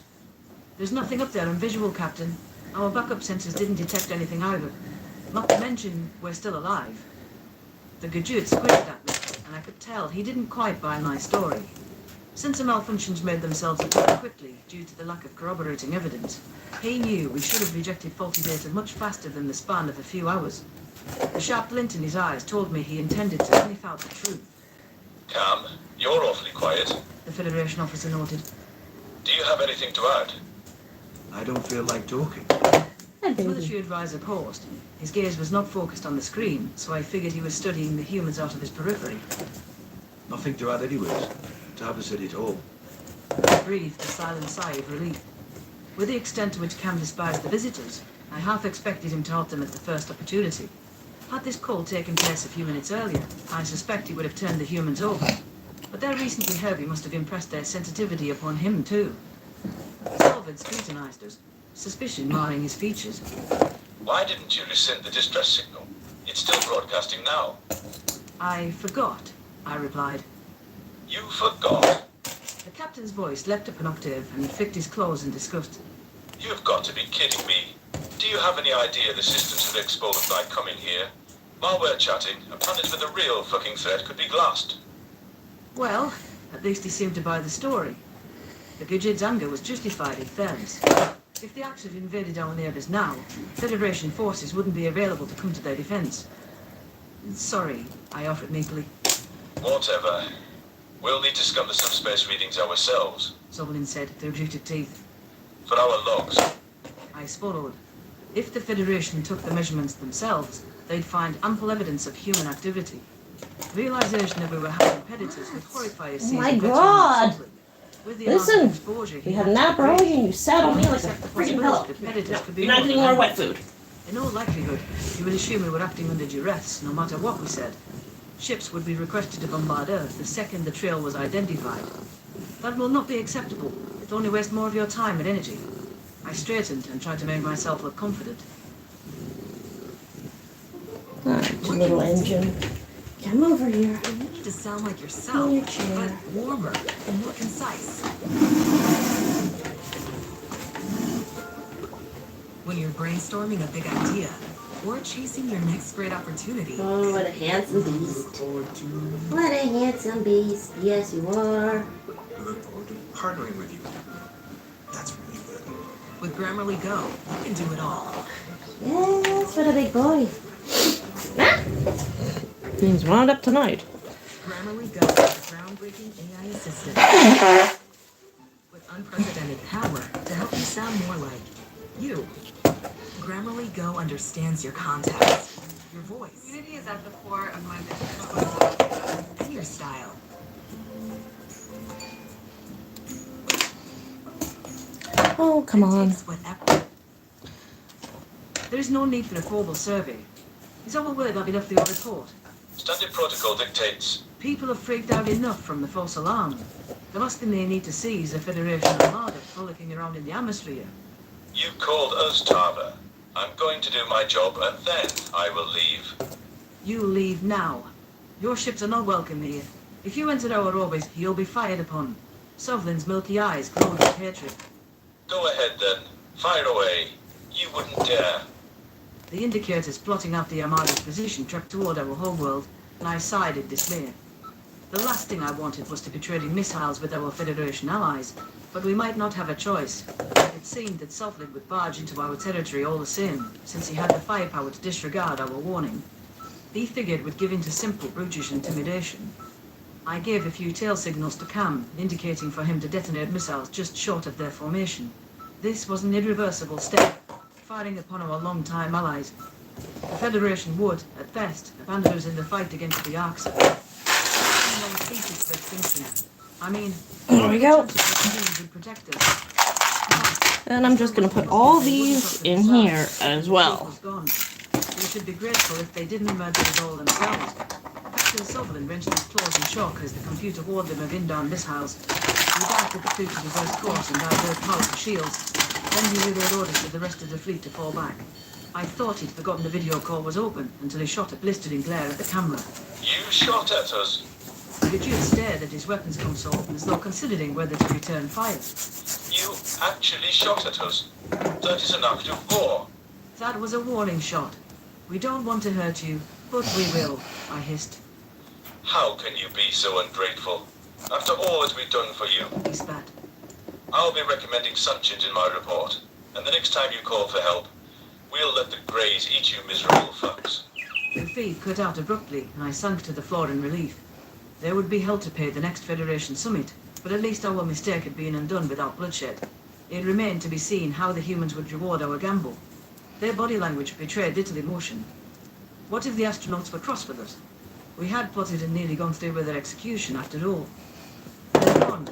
There's nothing up there on visual, Captain. Our backup sensors didn't detect anything either. Not to mention, we're still alive. The Gajut squinted at me, and I could tell he didn't quite buy my story. Sensor malfunctions made themselves apparent quickly due to the lack of corroborating evidence. He knew we should have rejected faulty data much faster than the span of a few hours. The sharp glint in his eyes told me he intended to sniff out the truth. Cam, You're awfully quiet. the Federation officer noted. Do you have anything to add? I don't feel like talking. Hi, The baby. military advisor paused. His gaze was not focused on the screen, so I figured he was studying the humans out of his periphery. Nothing to add anyways. Tava said it all. I breathed a silent sigh of relief. With the extent to which Cam despised the visitors, I half expected him to halt them at the first opportunity. Had this call taken place a few minutes earlier, I suspect he would have turned the humans over. But their recent behavior must have impressed their sensitivity upon him too. Solvid scrutinized us, suspicion marring his features. Why didn't you rescind the distress signal? It's still broadcasting now. I forgot, I replied. You forgot. The captain's voice leapt up an octave, and he flicked his claws in disgust. You've got to be kidding me. Do you have any idea the systems have exposed by coming here? While we're chatting, a planet with a real fucking threat could be glassed. Well, at least he seemed to buy the story. The Gijid's anger was justified in fairness. If the Axe had invaded our neighbors now, Federation forces wouldn't be available to come to their defense. Sorry, I offered meekly. Whatever. We'll need to scum the subspace readings ourselves. Zoblin said through gritted teeth. For our logs. I swallowed. If the Federation took the measurements themselves, they'd find ample evidence of human activity. The realization that we were having predators would horrify us. Oh my God. With the Listen, amount of exposure he We had had an to nap the breach, early and you sat on me like a accept the freaking possibility pillow. that predators could be You're not more getting more than- wet food. In all likelihood, you would assume we were acting under duress, no matter what we said. Ships would be requested to bombard Earth the second the trail was identified. That will not be acceptable. It'll only waste more of your time and energy. I straightened and tried to make myself look confident. Alright, little engine. Come over here. You need to sound like In yourself, your chair. but warmer and more concise. When you're brainstorming a big idea or chasing your next great opportunity, Oh, what a handsome beast. What a handsome beast. Yes, you are. We look forward to partnering with you. That's really good. with Grammarly Go, you can do it all. Yes, what a big boy. Ah! Things wound up tonight. Grammarly Go is a groundbreaking AI assistant with unprecedented power to help you sound more like you. Grammarly Go understands your context, your voice, Unity is at the core of my business. and your style. Oh, come on. Takes whatever. There's no need for a formal survey. Is all worried I've enough for your report? Standard protocol dictates. People have freaked out enough from the false alarm. The last thing they need to see is a Federation armada frolicking around in the atmosphere. You called us, Tava. I'm going to do my job and then I will leave. You leave now. Your ships are not welcome here. If you enter our orbit, you'll be fired upon. Sovlin's milky eyes glowed with hatred. Go ahead then. Fire away. You wouldn't dare. The indicators plotting out the armada's position tracked toward our homeworld, and I sighed in dismay. The last thing I wanted was to be trading missiles with our Federation allies, but we might not have a choice. It seemed that Sovlin would barge into our territory all the same, since he had the firepower to disregard our warning. He figured we'd give in to simple, brutish intimidation. I gave a few tail signals to Cam, indicating for him to detonate missiles just short of their formation. This was an irreversible step, firing upon our long-time allies. The Federation would, at best, abandon us in the fight against the Arcs. No species for extinction. I mean, There we go. chances would protect us. And I'm just gonna put all these in here as well. Was gone. We should be grateful if they didn't murder us all themselves. Captain Sutherland wrenched his claws in shock as the computer warned them of inbound missiles. He directed the fleet to reverse course and divert powerful shields. Then he relayed orders to the rest of the fleet to fall back. I thought he'd forgotten the video call was open until he shot a blistering glare at the camera. You shot at us. Gijid stared at his weapons console as though considering whether to return fire. You actually shot at us. That is an act of war. That was a warning shot. We don't want to hurt you, but we will, I hissed. How can you be so ungrateful? After all that we've done for you. He spat. I'll be recommending Sunshine in my report. And the next time you call for help, we'll let the Greys eat you miserable fucks. The feed cut out abruptly, and I sunk to the floor in relief. They would be held to pay at the next Federation summit, but at least our mistake had been undone without bloodshed. It remained to be seen how the humans would reward our gamble. Their body language betrayed little emotion. What if the astronauts were cross with us? We had plotted and nearly gone through with their execution after all. Then on.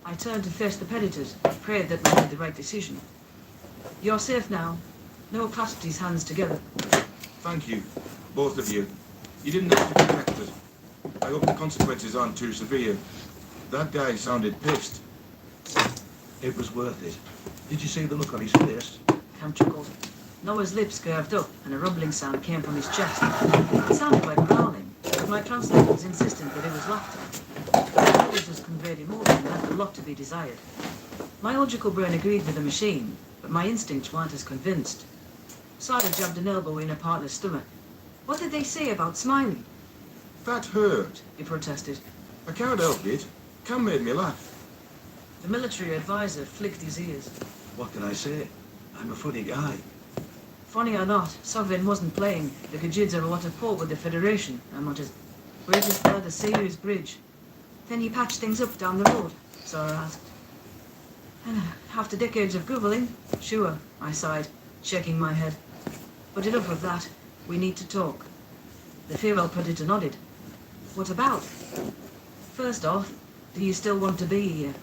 I turned to face the predators, prayed that we made the right decision. You're safe now. Noah clasped his hands together. Thank you, both of you. You didn't have to be connected. I hope the consequences aren't too severe. That guy sounded pissed. It was worth it. Did you see the look on his face? Cam chuckled. Noah's lips curved up and a rumbling sound came from his chest. It sounded like growling, but my translator was insistent that it was laughter. The predators conveyed emotion and left a lot to be desired. My logical brain agreed with the machine, but my instincts weren't as convinced. Sada jabbed an elbow in her partner's stomach. What did they say about Smiley? That hurt. He protested. I can't help it. Cam made me laugh. The military advisor flicked his ears. What can I say? I'm a funny guy. Funny or not, Sogvin wasn't playing. The Gajids are a lot of port with the Federation, I muttered. Where's his brother Sayru's bridge? Then you patch things up down the road? Zara asked. After decades of groveling? Sure, I sighed, shaking my head. But enough of that. We need to talk. The farewell predator nodded. What about? First off, do you still want to be here?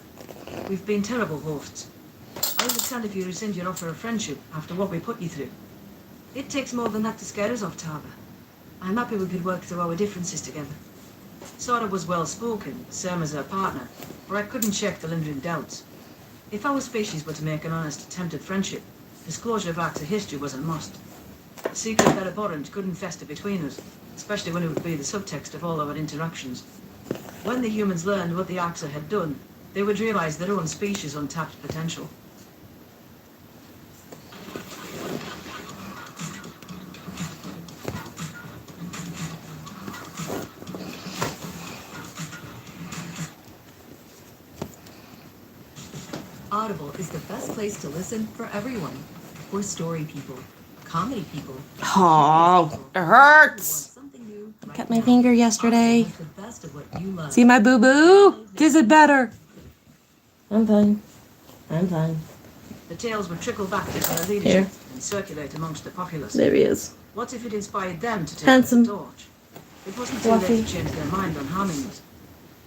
We've been terrible hosts. I understand if you rescind your offer of friendship after what we put you through. It takes more than that to scare us off, Tava. I'm happy we could work through our differences together. Sora was well-spoken, same as her partner, but I couldn't shake the lingering doubts. If our species were to make an honest attempt at friendship, disclosure of acts of history was a must. A secret that abhorrent couldn't fester between us, especially when it would be the subtext of all our interactions. When the humans learned what the Axa had done, they would realize their own species' untapped potential. Audible is the best place to listen for everyone. We're story people, comedy people. Oh, it hurts. Something new. Cut my finger yesterday. The best of what you love. See my boo-boo? Is it better? I'm fine. I'm fine. The tales would trickle back to their leadership Here. and circulate amongst the populace. There he is. What if it inspired them to take Handsome. the torch? It wasn't too late Fluffy. to change their mind on harming us.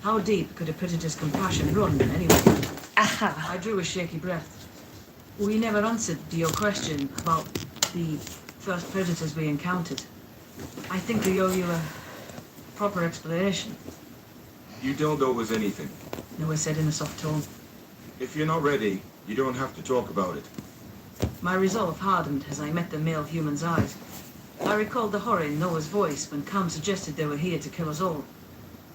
How deep could a predator's compassion run anyway? Aha. I drew a shaky breath. We never answered your question about the first predators we encountered. I think we owe you a proper explanation, You don't owe us anything. Noah said in a soft tone. If you're not ready, you don't have to talk about it. My resolve hardened as I met the male human's eyes. I recalled the horror in Noah's voice when Cam suggested they were here to kill us all.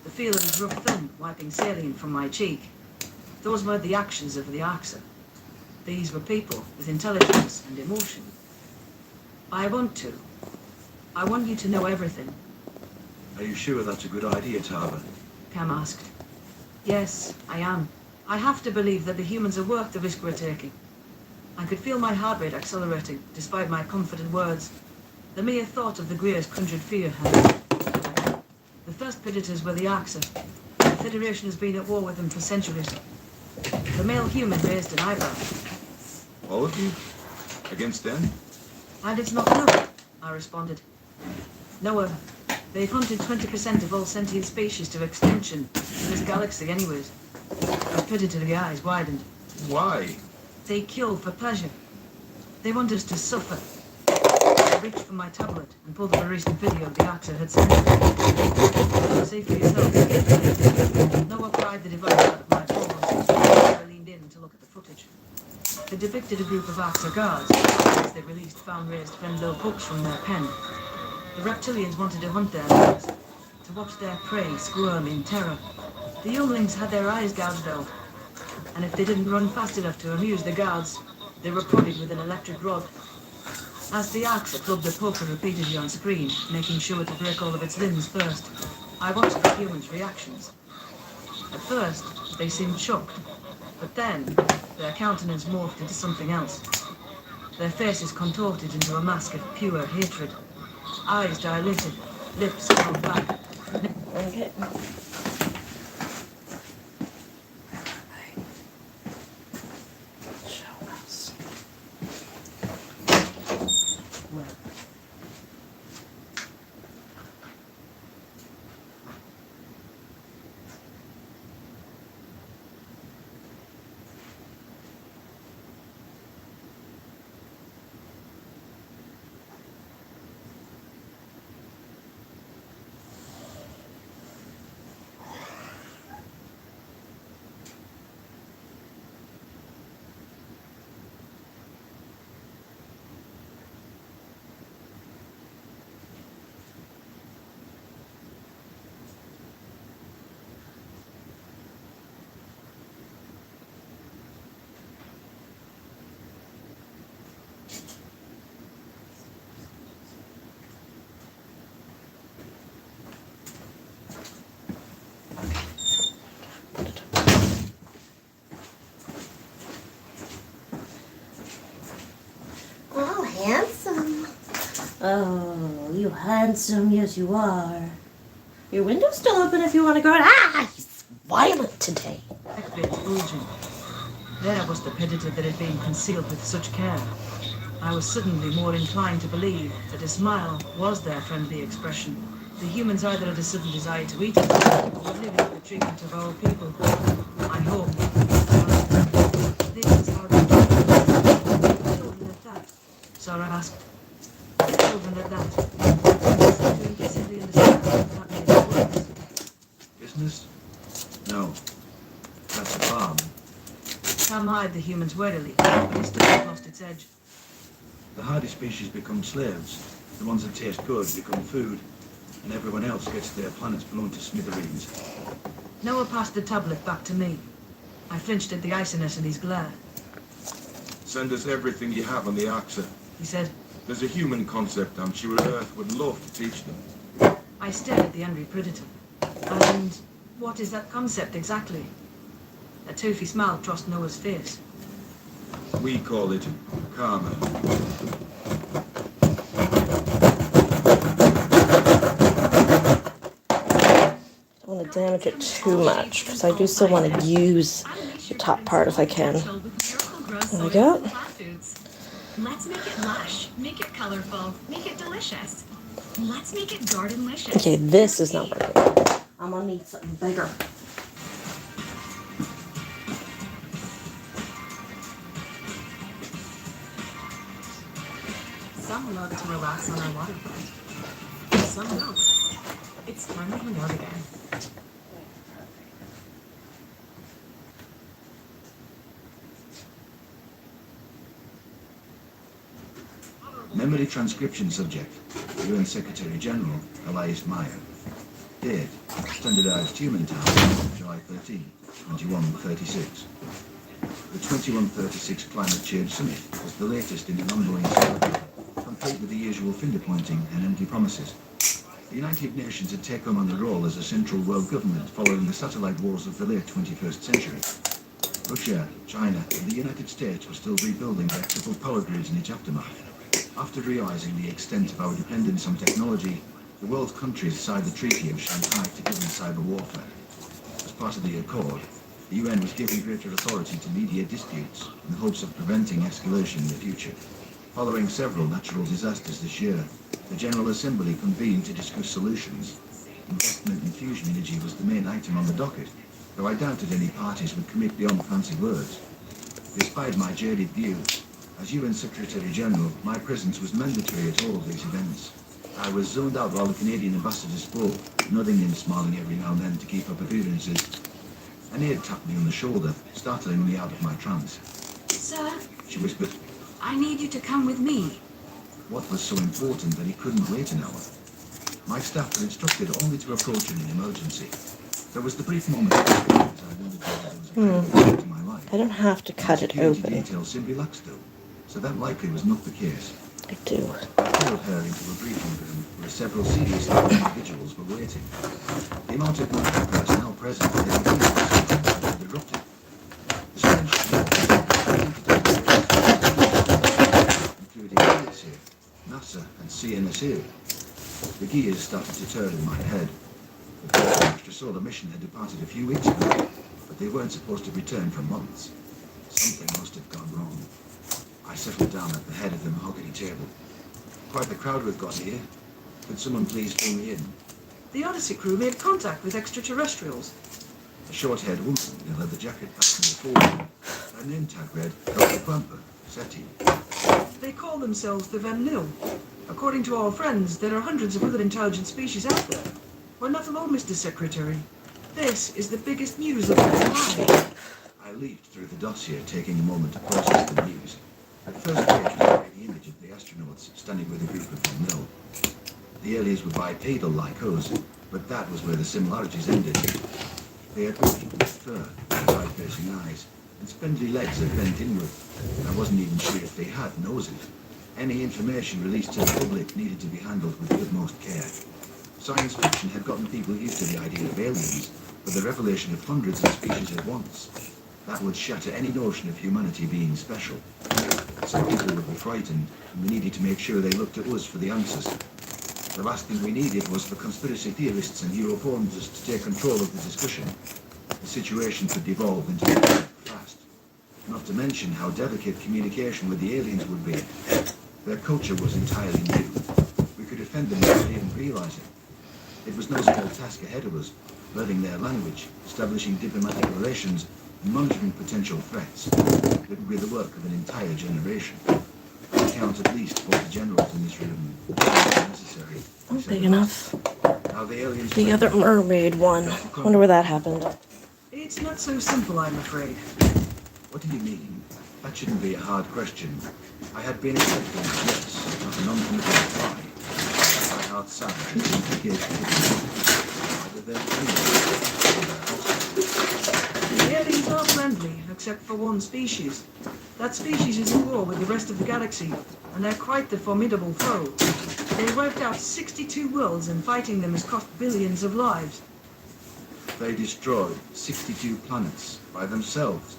The feel of his rough thumb wiping saline from my cheek. Those were the actions of the Axa. These were people with intelligence and emotion. I want you to know everything, Are you sure that's a good idea, Tava? Cam asked. Yes, I am. I have to believe that the humans are worth the risk we're taking. I could feel my heart rate accelerating, despite my confident words. The mere thought of the Greers conjured fear. The first predators were the Axa. The Federation has been at war with them for centuries. The male human raised an eyebrow. All of you? Against them? And it's not enough, I responded. Noah, they've hunted 20% of all sentient species to extinction in this galaxy anyways. The predatory eyes widened. Why? They kill for pleasure. They want us to suffer. I reached for my tablet and pulled up a recent video the actor had sent me. See for yourself. Noah pried the device out of my paws. I leaned in to look at the footage. It depicted a group of Axa guards as they released found-raised Fenlo pups from their pen. The reptilians wanted to hunt their mares, to watch their prey squirm in terror. The younglings had their eyes gouged out, and if they didn't run fast enough to amuse the guards, they were prodded with an electric rod. As the Axa clubbed the poker repeatedly on screen, making sure to break all of its limbs first, I watched the humans' reactions. At first, they seemed shocked, but then their countenance morphed into something else. Their faces contorted into a mask of pure hatred. Eyes dilated, lips curled back. Okay. Show us. Oh, handsome. Oh, you handsome. Yes, you are. Your window's still open if you want to go out. Ah, he's violent today. That bit bulging. There was the predator that had been concealed with such care. I was suddenly more inclined to believe that a smile was their friendly expression. The humans either had a sudden desire to eat it, or living with the treatment of our people. I hope. This is how they do it. Children at that. Sarah asked. Children at that. I seem to implicitly understand that made it worse. Business? No. That's a farm. Sam eyed the humans warily, but it still had lost its edge. The hardy species become slaves. The ones that taste good become food. And everyone else gets their planets blown to smithereens. Noah passed the tablet back to me. I flinched at the iciness in his glare. Send us everything you have on the Axa. He said. There's a human concept I'm sure Earth would love to teach them. I stared at the angry predator. And what is that concept exactly? A toothy smile crossed Noah's face. We call it karma. I don't want to damage it too much because I do still want to use the top part if I can. There we go. Let's make it lush, make it colorful, make it delicious. Let's make it gardenlicious. Okay, this is not working. I'm gonna need something bigger. Some love to relax on our waterfront. Some don't. It's time to hang out again. Memory transcription subject, UN Secretary General Elias Meyer. Date, Standardized Human Time, July 13, 2136. The 2136 Climate Change Summit was the latest in an ongoing struggle, complete with the usual finger pointing and empty promises. The United Nations had taken on the role as a central world government following the satellite wars of the late 21st century. Russia, China, and the United States were still rebuilding electrical power grids in its aftermath. After realizing the extent of our dependence on technology, the world's countries signed the Treaty of Shanghai to govern cyber warfare. As part of the accord, the UN was given greater authority to mediate disputes in the hopes of preventing escalation in the future. Following several natural disasters this year, the General Assembly convened to discuss solutions. Investment in fusion energy was the main item on the docket, though I doubted any parties would commit beyond fancy words. Despite my jaded view, as UN Secretary General, my presence was mandatory at all of these events. I was zoned out while the Canadian ambassador spoke, nodding and smiling every now and then to keep up appearances. An aide tapped me on the shoulder, startling me out of my trance. Sir, She whispered, I need you to come with me. what was so important that he couldn't wait an hour? My staff were instructed only to approach in an emergency. There was the brief moment as I wondered whether there was a threat to my life. I don't have to cut it Security open. details simply lacked still, so that likely was not the case. I do. I followed her into a briefing room where several seriously ill individuals were waiting. The amount of military personnel present had erupted. The strange including CSA, NASA, and CNSA. The gears started to turn in my head. The Solar mission had departed a few weeks ago, but they weren't supposed to return for months. Something must have gone wrong. I settled down at the head of the mahogany table. Quite the crowd we've got here. Could someone please fill me in? The Odyssey crew made contact with extraterrestrials. A short-haired woman in a leather jacket fastened the forward. Her name tag read Dr. Crumper, SETI. They call themselves the Van Lil. According to our friends, there are hundreds of other intelligent species out there. We're not alone, Mr. Secretary. This is the biggest news of all time. I leafed through the dossier, taking a moment to process the news. The first page was showing the image of the astronauts standing with a group of Van Lil. The aliens were bipedal like us, but that was where the similarities ended. They had working fur, side-facing eyes, and spindly legs that bent inward. I wasn't even sure if they had noses. Any information released to the public needed to be handled with the utmost care. Science fiction had gotten people used to the idea of aliens, but the revelation of hundreds of species at once, that would shatter any notion of humanity being special. Some people would be frightened, and we needed to make sure they looked at us for the answers. The last thing we needed was for conspiracy theorists and Europornists to take control of the discussion. The situation could devolve into something fast. Not to mention how delicate communication with the aliens would be. Their culture was entirely new. We could offend them without even realizing. It was no small task ahead of us, learning their language, establishing diplomatic relations, and monitoring potential threats. It would be the work of an entire generation. I count at least 40 generals in this room. Necessary. Not big enough. How the aliens The other mermaid one. Wonder where that happened. It's not so simple, I'm afraid. What do you mean? That shouldn't be a hard question. I had been expecting a yes, not a non-committal reply. My heart sank as the implication either they're friendly or they're hostile. The aliens are friendly, except for one species. That species is at war with the rest of the galaxy, and they're quite the formidable foe. They wiped out 62 worlds, and fighting them has cost billions of lives. They destroyed 62 planets by themselves.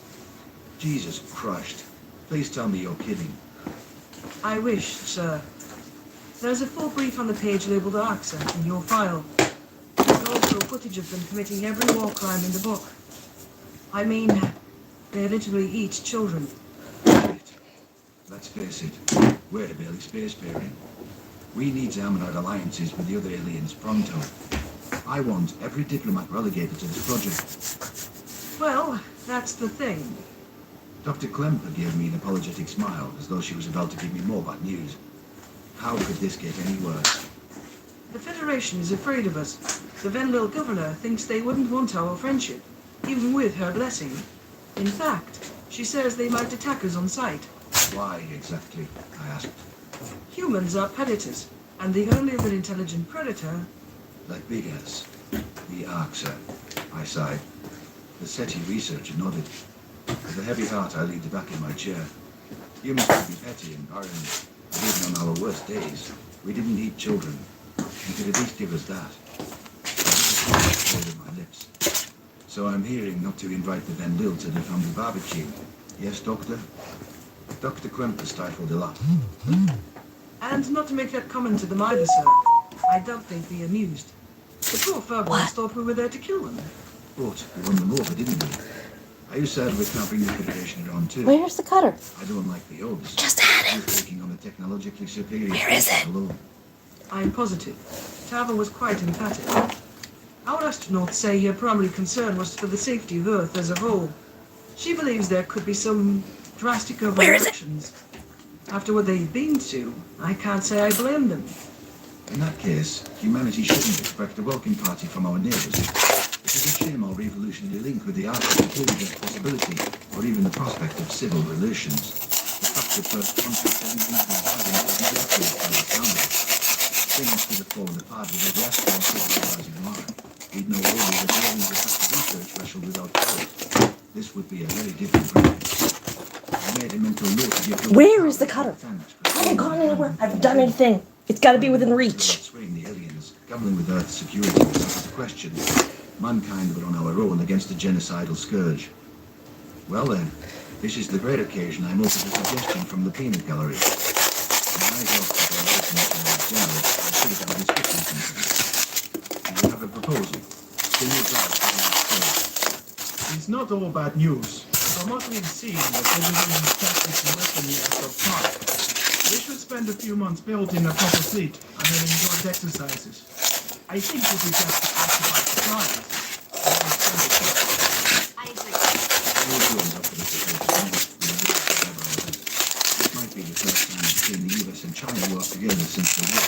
Jesus Christ. Please tell me you're kidding. I wish, sir. There's a full brief on the page labeled AXA in your file. There's also footage of them committing every war crime in the book. I mean, they literally eat children. Let's face it, we're barely spacefaring. We need to hammer out alliances with the other aliens pronto. I want every diplomat relegated to this project. Well, that's the thing. Dr. Klemper gave me an apologetic smile, as though she was about to give me more bad news. How could this get any worse? The Federation is afraid of us. The Venlil governor thinks they wouldn't want our friendship, even with her blessing. In fact, she says they might attack us on sight. Why exactly? I asked. Humans are predators, and the only other intelligent predator... Like big ass. The AXA. I sighed. The SETI researcher nodded. With a heavy heart, I leaned back in my chair. Humans could be petty and violent, but even on our worst days, we didn't eat children. You could at least give us that. I just my lips. So I'm hearing not to invite the Van Lil to the family barbecue. Yes, Doctor? Dr. Kremper stifled a laugh. And not to make that comment to them either, sir. I doubt they'd be amused. The poor Fabians thought we were there to kill them. But we won them over, didn't we? Are you sad we can't bring the Federation around too? Where's the cutter? I don't like the odds. Just had it. You're taking on a technologically superior Where is it? alone. I'm positive. Tava was quite emphatic. Our astronauts say her primary concern was for the safety of Earth as a whole. She believes there could be some drastic overreactions. After what they've been to, I can't say I blame them. In that case, humanity shouldn't expect a welcome party from our neighbours. It is a shame our revolutionary link with the Arctic included the possibility, or even the prospect of civil relations. The fact that first contact hasn't been having is not accurate by the sound of it. Things could have fallen apart without the astronauts civilizing life. We'd know only that the aliens attacked the research vessel without fault. This would be a very different practice. I made a mental note of your... Where is the cutter? I haven't gone anywhere. I haven't done anything. It's got to be within reach. Swaying the aliens, gambling with Earth's security was out of the question. Mankind were on our own against a genocidal scourge. Well then, this is the great occasion I'm open to suggestion from the peanut gallery. My eyes off the donation general and see if I'll discuss something. Do you have a proposal? The new drive for the next day. It's not all bad news. From what we've seen, the President is tactics and weaponry are subpar. We should spend a few months building a proper fleet and having joint exercises. I think it would be best to occupy supplies. I agree. All goes up for the situation. This might be the first time we've seen the US and China work together since the war.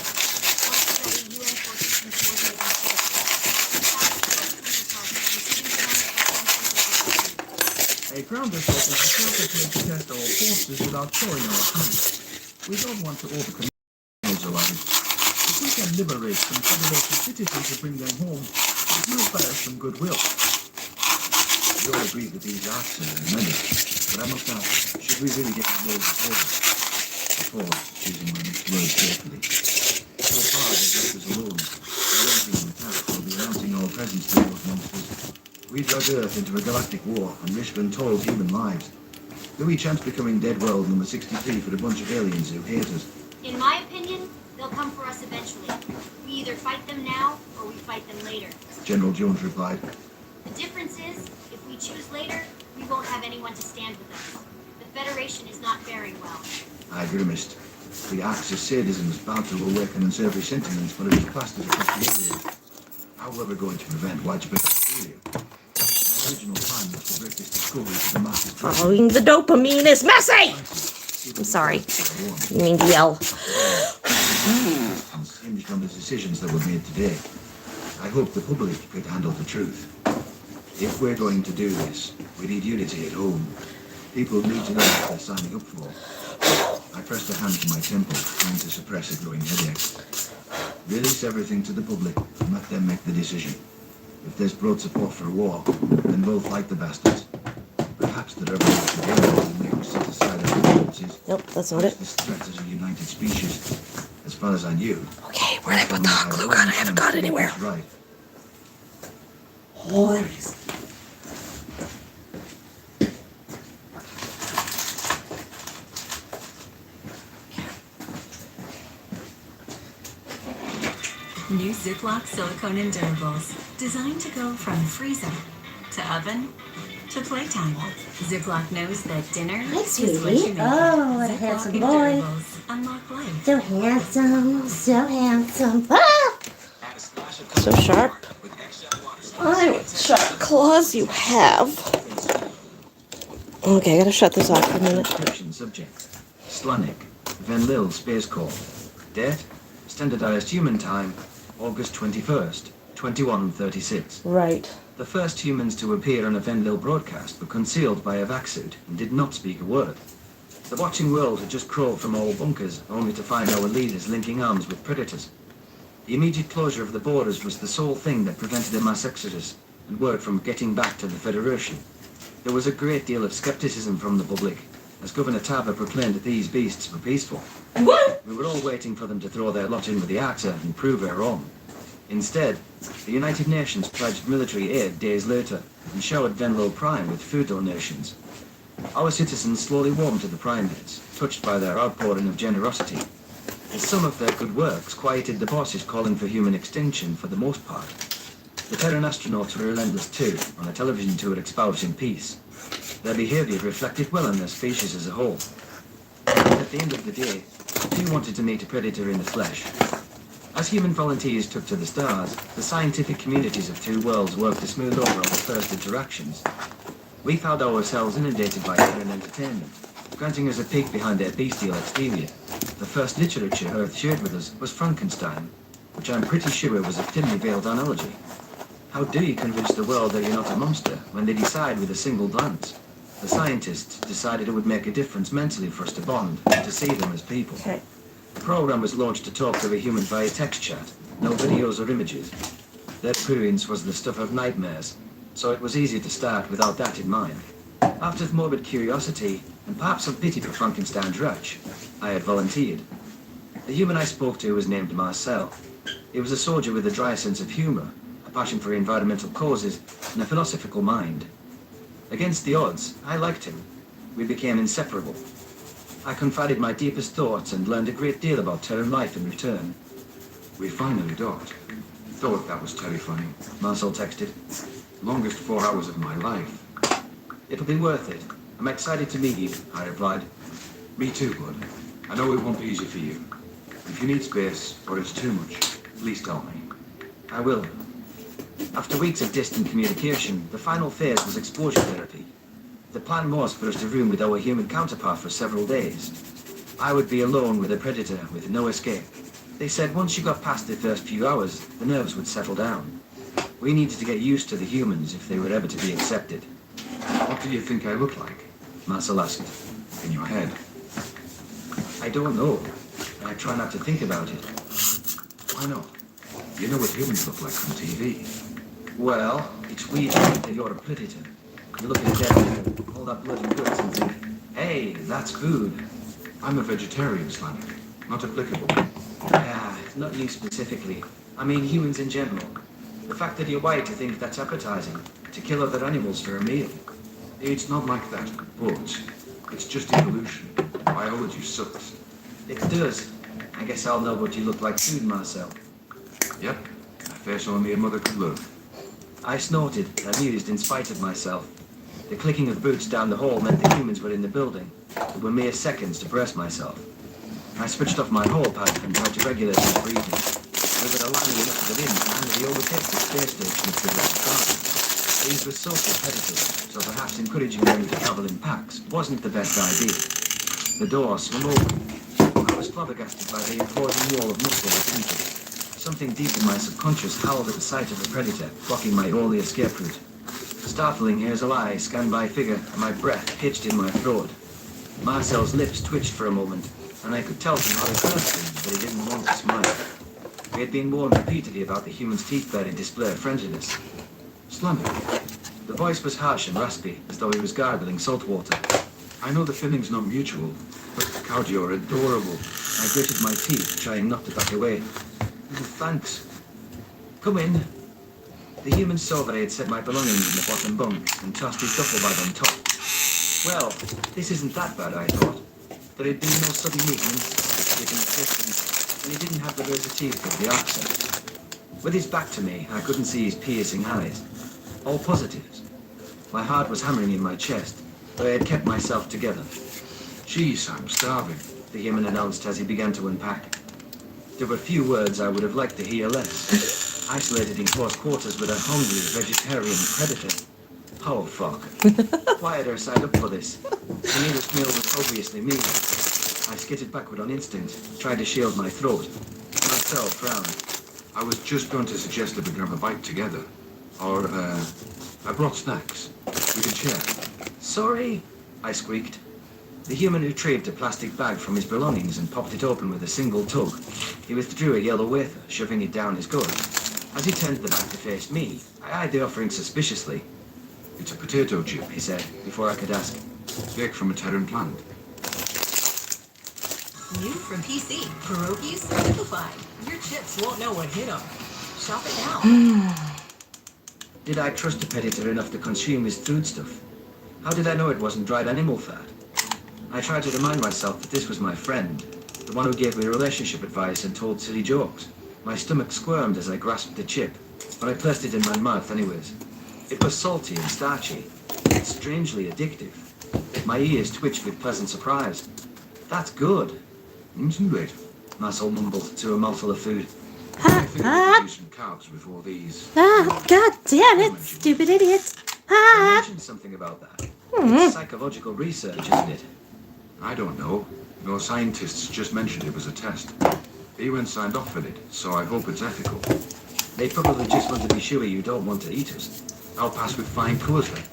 Ultimately, UN forces can coordinate on A ground assault is the perfect way to test our forces without showing our hands. We don't want to overcommit. Also added, If we can liberate some Federation citizens and bring them home, it might buy us some goodwill. we all agree that these acts are many, but I must ask, should we really get involved with all before choosing my next words carefully? So far, they've left us alone. Launching an attack will be announcing our presence to those monsters. We drug Earth into a galactic war and risk untold human lives. Do we chance becoming Dead World number 63 for a bunch of aliens who hate us? In my opinion, they'll come for us eventually. We either fight them now, or we fight them later. General Jones replied. The difference is, if we choose later, we won't have anyone to stand with us. The Federation is not faring well. I grimaced. The acts of sadism is bound to awaken unsavory sentiments when it is plastered across the area. How were we going to prevent widespread hysteria? My original plan was to break this discovery to the masses. Following the dopamine is messy! I'm sorry. You mean to yell. Hinged on the decisions that were made today. I hope the public could handle the truth. If we're going to do this, we need unity at home. People need to know what they're signing up for. I pressed a hand to my temple, trying to suppress a growing headache. Release everything to the public and let them make the decision. If there's broad support for a war, then we'll fight the bastards. Perhaps the revolution will make us set aside our differences. Nope, that's not it. This threat as a united species. As far as I knew. Okay, where'd I put the hot glue gun? I haven't got it anywhere. That's right. Oh, there it is. New Ziploc silicone endowables, designed to go from freezer to oven to playtime. Ziploc knows that dinner Hi, is what sweetie. you make. Oh, what a Ziploc handsome boy. endowables unlock life. So handsome, so handsome. Ah! So sharp. Oh, what sharp claws you have. Okay, I gotta shut this off for a minute. Description subject. Slanik, Venlil Space Corps. Date, standardized human time, August 21st, 2136. Right. The first humans to appear on a Venlil broadcast were concealed by a vac suit and did not speak a word. The watching world had just crawled from our bunkers, only to find our leaders linking arms with predators. The immediate closure of the borders was the sole thing that prevented a mass exodus and word from getting back to the Federation. There was a great deal of skepticism from the public, as Governor Tava proclaimed that these beasts were peaceful. What? We were all waiting for them to throw their lot in with the AXA and prove our own. Instead, the United Nations pledged military aid days later and showered Venlo Prime with food donations. Our citizens slowly warmed to the Prime heads, touched by their outpouring of generosity. And some of their good works quieted the bosses calling for human extinction for the most part. The Terran astronauts were relentless too, on a television tour espousing peace. Their behavior reflected well on their species as a whole. At the end of the day, few wanted to meet a predator in the flesh. As human volunteers took to the stars, the scientific communities of two worlds worked to smooth over our first interactions. We found ourselves inundated by Terran entertainment, granting us a peek behind their bestial exterior. The first literature Earth shared with us was Frankenstein, which I'm pretty sure was a thinly veiled analogy. How do you convince the world that you're not a monster when they decide with a single glance? The scientists decided it would make a difference mentally for us to bond and to see them as people. Okay. The program was launched to talk to a human via text chat, no videos or images. Their experience was the stuff of nightmares, so it was easy to start without that in mind. Out of morbid curiosity, and perhaps some pity for Frankenstein's wretch, I had volunteered. The human I spoke to was named Marcel. He was a soldier with a dry sense of humor, a passion for environmental causes, and a philosophical mind. Against the odds, I liked him. We became inseparable. I confided my deepest thoughts and learned a great deal about Terran life in return. We finally docked. thought that was terrifying. Marcel texted. Longest 4 hours of my life. It'll be worth it. I'm excited to meet you, I replied. Me too, bud. I know it won't be easy for you. If you need space, or it's too much, please tell me. I will. After weeks of distant communication, the final phase was exposure therapy. The plan was for us to room with our human counterpart for several days. I would be alone with a predator with no escape. They said once you got past the first few hours, the nerves would settle down. We needed to get used to the humans if they were ever to be accepted. What do you think I look like? Marcel asked. In your head? I don't know. I try not to think about it. Why not? You know what humans look like on TV. Well, it's weird that you're a predator. You look at a dead man, all that blood and guts and think, hey, that's food. I'm a vegetarian, Slank. Not applicable. Yeah, not you specifically. I mean humans in general. The fact that you're wired to think that's appetizing, to kill other animals for a meal. It's not like that, but it's just evolution. Biology sucks. It does. I guess I'll know what you look like soon, Marcel. Yep, a face only a mother could love. I snorted, amused in spite of myself. The clicking of boots down the hall meant the humans were in the building. It were mere seconds to brace myself. I switched off my hall pipe and tried to regulate my breathing. We were alarming enough within to handle the overtake the space station if they were started. These were social predators, so perhaps encouraging them to travel in packs wasn't the best idea. The door swung open. I was flabbergasted by the imposing wall of muscle that entered. Something deep in my subconscious howled at the sight of a predator, blocking my only escape route. Startling hazel eye scanned my figure, and my breath hitched in my throat. Marcel's lips twitched for a moment, and I could tell from how he cursed him that he didn't want to smile. We had been warned repeatedly about the human's teeth-bearing display of friendliness. Slank. The voice was harsh and raspy, as though he was gargling salt water. I know the feeling's not mutual, but Count, you're adorable. I gritted my teeth, trying not to back away. Oh, thanks. Come in. The human saw that I had set my belongings in the bottom bunk and tossed his duffel bag on top. Well, this isn't that bad, I thought. There had been no sudden weakness, stricken assistance, and he didn't have the razor teeth of the accent. With his back to me, I couldn't see his piercing eyes. All positives. My heart was hammering in my chest, but I had kept myself together. Jeez, I'm starving. The human announced as he began to unpack. There were few words I would have liked to hear less. Isolated in close quarters with a hungry vegetarian predator. Oh, fuck. Why had I signed up for this? The nearest meal was obviously me. I skittered backward on instinct, tried to shield my throat. Marcel frowned. I was just going to suggest that we grab a bite together. Or, I brought snacks. We can share. Sorry, I squeaked. The human retrieved a plastic bag from his belongings and popped it open with a single tug. He withdrew a yellow wafer, shoving it down his gullet. As he turned the back to face me, I eyed the offering suspiciously. It's a potato chip, He said, before I could ask. baked from a Terran plant. New from PC, pierogies simplified. Your chips won't know what hit them. Shop it now. Did I trust the predator enough to consume his foodstuff? How did I know it wasn't dried animal fat? I tried to remind myself that this was my friend, the one who gave me relationship advice and told silly jokes. My stomach squirmed as I grasped the chip, but I placed it in my mouth anyways. It was salty and starchy, yet strangely addictive. My ears twitched with pleasant surprise. That's good, Isn't it? Marcel mumbled to a mouthful of food. I think I could do some carbs with all these. Ah, god damn it, stupid idiot. You Ah. mentioned something about that. It's psychological research, isn't it? I don't know. No scientists just mentioned it was a test. The UN signed off on it, so I hope it's ethical. They probably just want to be sure you don't want to eat us. I'll pass with flying colours then.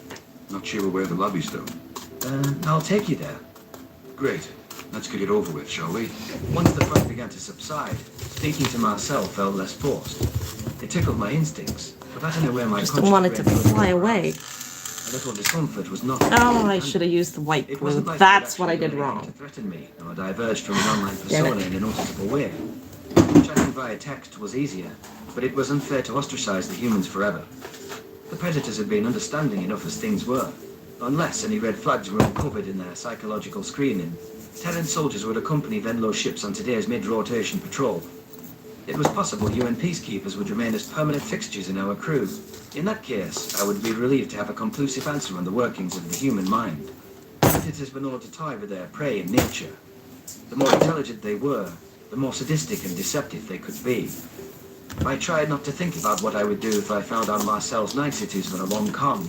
Not sure where the lobby's though. I'll take you there. Great. Let's get it over with, shall we? Once the fun began to subside, speaking to Marcel felt less forced. It tickled my instincts, but that in a way my Just conscience wanted to grained fly little away. A little discomfort was not. Oh, I should have used the white It glue. wasn't like That's it what I actually did did anything wrong. to threaten me, or diverged from an online Damn it. persona in a noticeable way. Chatting via text was easier, but it was unfair to ostracize the humans forever. The predators had been understanding enough as things were, unless any red flags were uncovered in their psychological screening. Terran soldiers would accompany Venlo ships on today's mid-rotation patrol. It was possible UN peacekeepers would remain as permanent fixtures in our crew. In that case, I would be relieved to have a conclusive answer on the workings of the human mind. Predators were known to toy with their prey in nature. The more intelligent they were, the more sadistic and deceptive they could be. I tried not to think about what I would do if I found out Marcel's niceties were a long con.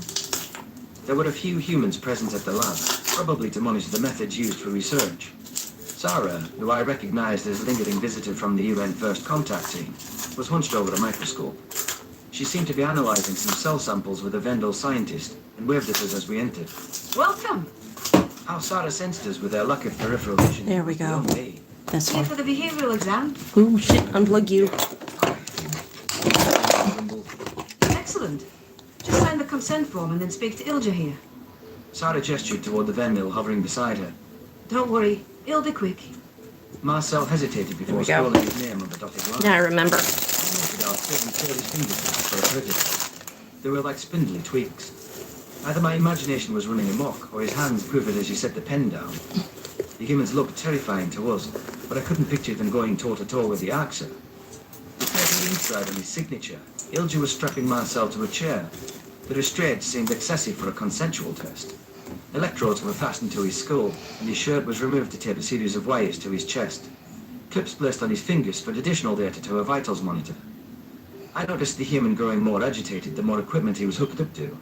There were a few humans present at the lab, probably to monitor the methods used for research. Sarah, who I recognized as a lingering visitor from the UN First Contact team, was hunched over a microscope. She seemed to be analyzing some cell samples with a Vendel scientist and waved at us as we entered. Welcome. How Sarah sensed us with her lack of peripheral vision. There we was go. beyond me. This Here one. for the behavioural exam. Ooh, shit, unplug you. Excellent. Just sign the consent form and then speak to Ilja here. Sarah gestured toward the Ven mill hovering beside her. Don't worry, it'll be quick. Marcel hesitated before There we go. scrolling his name on the dotted line. Now I remember. I noted our thin, curly fingertips for a predator. They were like spindly twigs. Either my imagination was running amok, or his hands quivered as he set the pen down. The humans looked terrifying to us, but I couldn't picture them going toe-to-toe with the Arxa. The careful inside on his signature, Ilja was strapping Marcel to a chair. The restraint seemed excessive for a consensual test. Electrodes were fastened to his skull, and his shirt was removed to tape a series of wires to his chest. Clips placed on his fingers fed additional data to a vitals monitor. I noticed the human growing more agitated the more equipment he was hooked up to.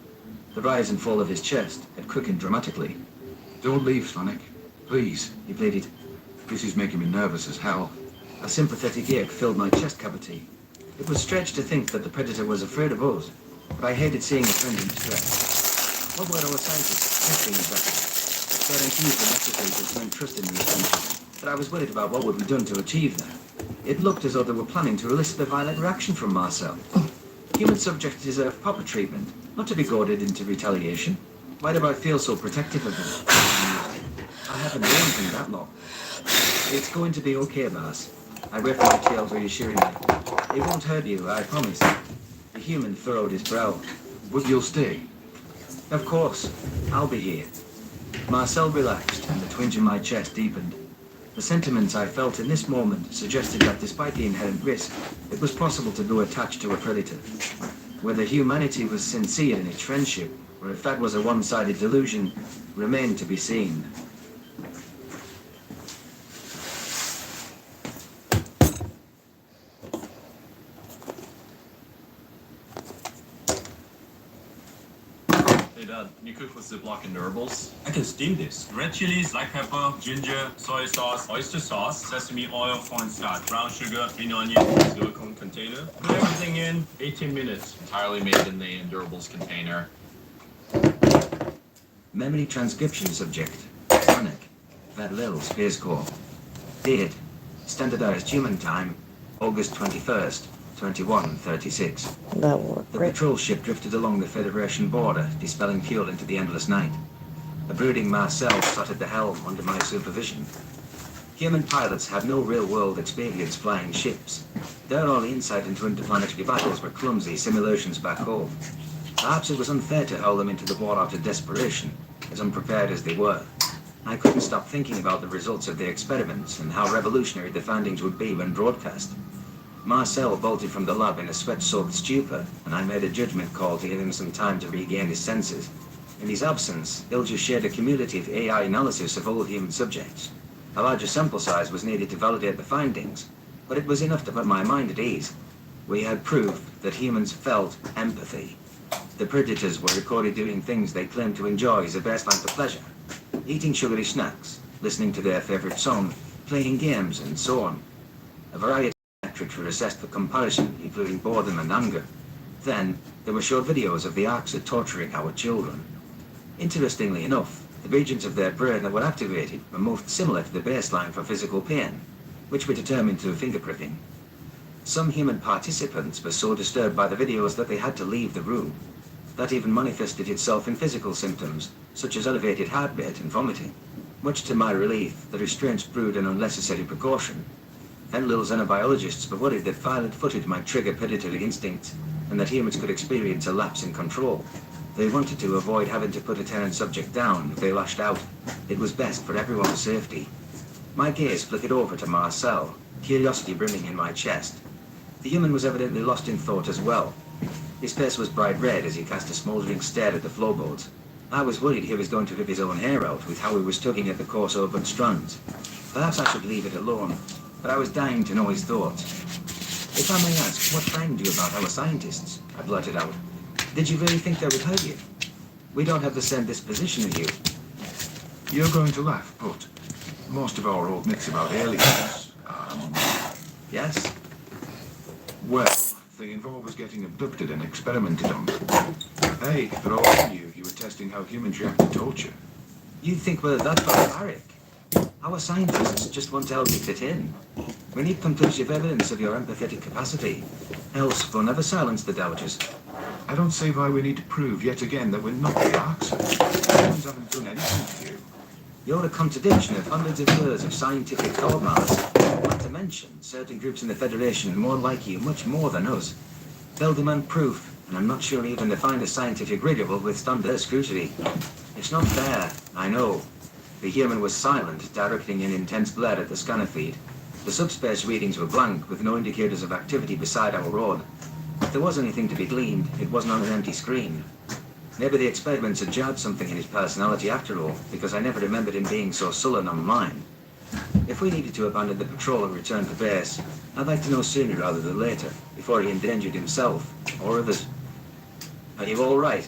The rise and fall of his chest had quickened dramatically. Don't leave, Sonic. Please. He pleaded. This is making me nervous as hell. A sympathetic ache filled my chest cavity. It was strange to think that the Predator was afraid of us, but I hated seeing a friend in distress. What were our scientists testing exactly? Their enthusiasm necessary to earn trust in these countries, but I was worried about what would be done to achieve that. It looked as though they were planning to elicit a violent reaction from Marcel. Human subjects deserve proper treatment, not to be goaded into retaliation. Why do I feel so protective of them? I haven't known them that long. It's going to be okay, Mars. I waved my tail reassuringly. It won't hurt you, I promise. The human furrowed his brow. But you'll stay. Of course. I'll be here. Marcel relaxed, and the twinge in my chest deepened. The sentiments I felt in this moment suggested that despite the inherent risk, it was possible to grow attached to a predator. Whether humanity was sincere in its friendship, or if that was a one-sided delusion, remained to be seen. Hey Dad, can you cook with Ziploc endurables? I can steam this. Red chilies, black pepper, ginger, soy sauce, oyster sauce, sesame oil, cornstarch, brown sugar, green onion, silicone container. Put everything in, 18 minutes. Entirely made in the endurables container. Memory transcription subject. Sonic. Vadlil, Space Corps. Date. Standardized human time. August 21st, 2136. That will work The great. patrol ship drifted along the Federation border, dispelling fuel into the endless night. A brooding Marcel sat at the helm under my supervision. Human pilots had no real-world experience flying ships. Their only insight into interplanetary battles were clumsy simulations back home. Perhaps it was unfair to hurl them into the war out of desperation, as unprepared as they were. I couldn't stop thinking about the results of the experiments and how revolutionary the findings would be when broadcast. Marcel bolted from the lab in a sweat-soaked stupor, and I made a judgment call to give him some time to regain his senses. In his absence, Ilja shared a cumulative AI analysis of all human subjects. A larger sample size was needed to validate the findings, but it was enough to put my mind at ease. We had proof that humans felt empathy. The predators were recorded doing things they claimed to enjoy as a baseline for pleasure. Eating sugary snacks, listening to their favorite song, playing games, and so on. A variety of metrics were assessed for comparison, including boredom and anger. Then, there were short videos of the Arxa torturing our children. Interestingly enough, the regions of their brain that were activated were most similar to the baseline for physical pain, which we determined through fingerprinting. Some human participants were so disturbed by the videos that they had to leave the room. That even manifested itself in physical symptoms, such as elevated heart rate and vomiting. Much to my relief, the restraints proved an unnecessary precaution. Enlil's xenobiologists were worried that violent footage might trigger predatory instincts, and that humans could experience a lapse in control. They wanted to avoid having to put a tenant subject down if they lashed out. It was best for everyone's safety. My gaze flickered over to Marcel, curiosity brimming in my chest. The human was evidently lost in thought as well. His face was bright red as he cast a smouldering stare at the floorboards. I was worried he was going to rip his own hair out with how he was tugging at the coarse open strands. Perhaps I should leave it alone, but I was dying to know his thoughts. If I may ask, what frightened you about our scientists? I blurted out. Did you really think they would hurt you? We don't have the same disposition as you. You're going to laugh, but most of our old myths about aliens, Yes? well, they involve us getting abducted and experimented on. Hey, for all I knew, you were testing how humans react to torture. You think we're that barbaric? Our scientists just want to help you fit in. We need conclusive evidence of your empathetic capacity. Else, we'll never silence the doubters. I don't see why we need to prove yet again that we're not the Arcs. Humans haven't done anything to you. You're a contradiction of hundreds of years of scientific dogmas. Not to mention, certain groups in the Federation are more like you, much more than us. They'll demand proof, and I'm not sure even the finest scientific rigor will withstand their scrutiny. It's not fair, I know. The human was silent, directing an intense glare at the scanner feed. The subspace readings were blank, with no indicators of activity beside our rod. If there was anything to be gleaned, it wasn't on an empty screen. Maybe the experiments had jarred something in his personality after all, because I never remembered him being so sullen on mine. If we needed to abandon the patrol and return to base, I'd like to know sooner rather than later, before he endangered himself, or others. Are you all right?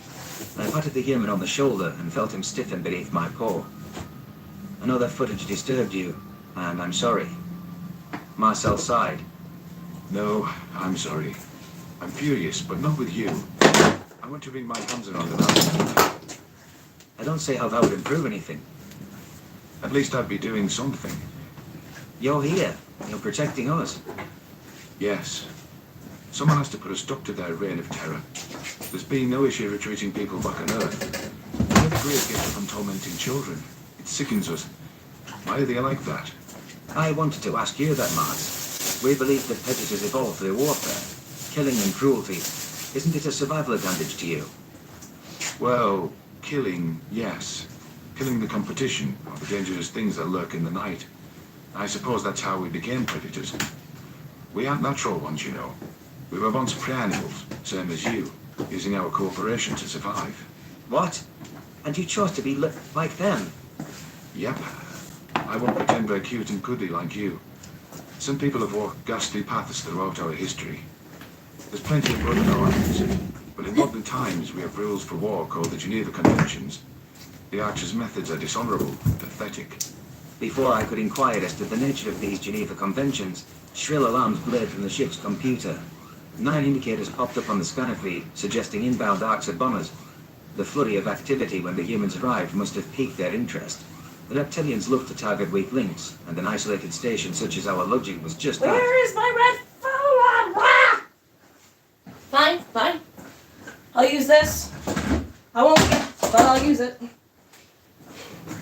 I patted the human on the shoulder and felt him stiffen beneath my paw. I know that footage disturbed you, and I'm sorry. Marcel sighed. No, I'm sorry. I'm furious, but not with you. I want to wring my hands around the matter. I don't see how that would improve anything. At least I'd be doing something. You're here. You're protecting us. Yes. Someone has to put a stop to their reign of terror. There's been no issue retreating people back on Earth. We have a great gift from tormenting children. It sickens us. Why are they like that? I wanted to ask you that, Mars. We believe that predators evolve through warfare. Killing and cruelty. Isn't it a survival advantage to you? Well, killing, yes. Killing the competition, or the dangerous things that lurk in the night. I suppose that's how we became predators. We aren't natural ones, you know. We were once prey animals, same as you, using our cooperation to survive. What? And you chose to be like them? Yep. I won't pretend we're cute and goody like you. Some people have walked ghastly paths throughout our history. There's plenty of blood in our hands, but in modern times we have rules for war called the Geneva Conventions. The Archer's methods are dishonorable and pathetic. Before I could inquire as to the nature of these Geneva Conventions, shrill alarms blared from the ship's computer. 9 indicators popped up on the scanner feed, suggesting inbound Arcs had bombers. The flurry of activity when the humans arrived must have piqued their interest. The reptilians loved to target weak links, and an isolated station such as our lodging was just that. Where is my red phone? Ah! Fine, fine. I'll use this. I won't, but I'll use it.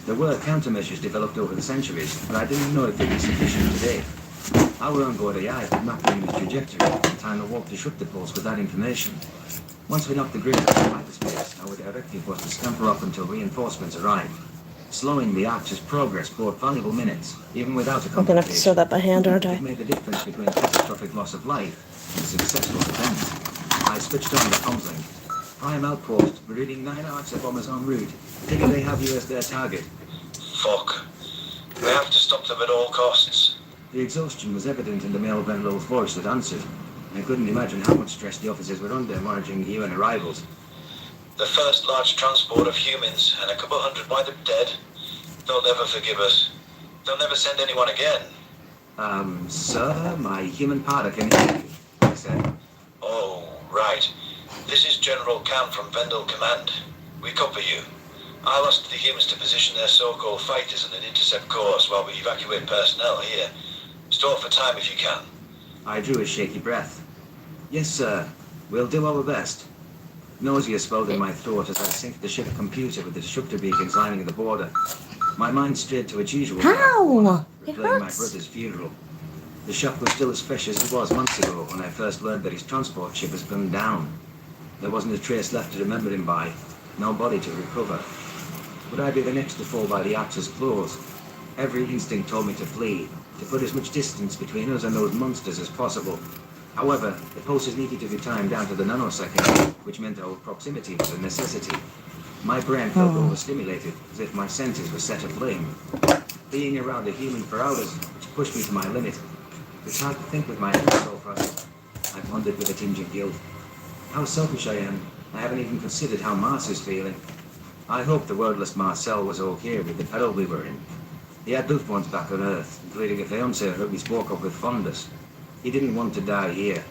There were countermeasures developed over the centuries, but I didn't know if they'd be sufficient today. Our onboard AI could map the enemy's trajectory and time the warp disruptor pulse with that information. Once we knocked the grid out of hyperspace, our directive was to scamper off until reinforcements arrived. Slowing the Archer's progress brought valuable minutes, even without a I'm gonna have to sew that by hand, aren't I? It made the difference between catastrophic loss of life and successful defense. I switched on the comms link. Prime outpost, we're reading 9 Archer bombers en route. Figure they have you as their target. Fuck. We have to stop them at all costs. The exhaustion was evident in the male Venlow's voice that answered. I couldn't imagine how much stress the officers were under monitoring UN arrivals. The first large transport of humans, and a couple hundred wind up dead. They'll never forgive us. They'll never send anyone again. Sir, my human partner can hear you, I said. Oh, right. This is General Khan from Vendel Command. We copy you. I'll ask the humans to position their so-called fighters in an intercept course while we evacuate personnel here. Store for time if you can. I drew a shaky breath. Yes, sir. We'll do our best. Nausea swelled in my throat as I synced the ship computer with the disruptor beacons lining the border. My mind strayed to its usual Ow! It replaying my hurts. brother's funeral. The shock was still as fresh as it was months ago when I first learned that his transport ship has burned down. There wasn't a trace left to remember him by, no body to recover. Would I be the next to fall by the Archer's claws? Every instinct told me to flee, to put as much distance between us and those monsters as possible. However, the pulses needed to be timed down to the nanosecond, which meant our proximity was a necessity. My brain felt overstimulated, as if my senses were set aflame. Being around a human for hours, which pushed me to my limit. It's hard to think with my hands so frozen. I pondered with a tinge of guilt. How selfish I am. I haven't even considered how Mars is feeling. I hope the wordless Marcel was okay with the peril we were in. He had loved ones back on Earth, including a fiancée who he spoke of with fondness. He didn't want to die here.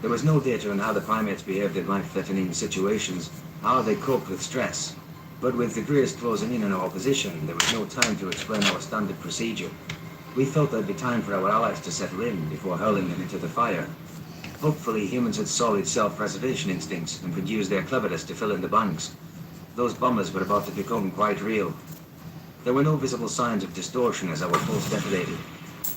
There was no data on how the primates behaved in life-threatening situations, how they coped with stress. But with the Greers closing in on our position, there was no time to explain our standard procedure. We thought there'd be time for our allies to settle in before hurling them into the fire. Hopefully humans had solid self-preservation instincts and could use their cleverness to fill in the blanks. Those bombers were about to become quite real. There were no visible signs of distortion as our pulse detonated.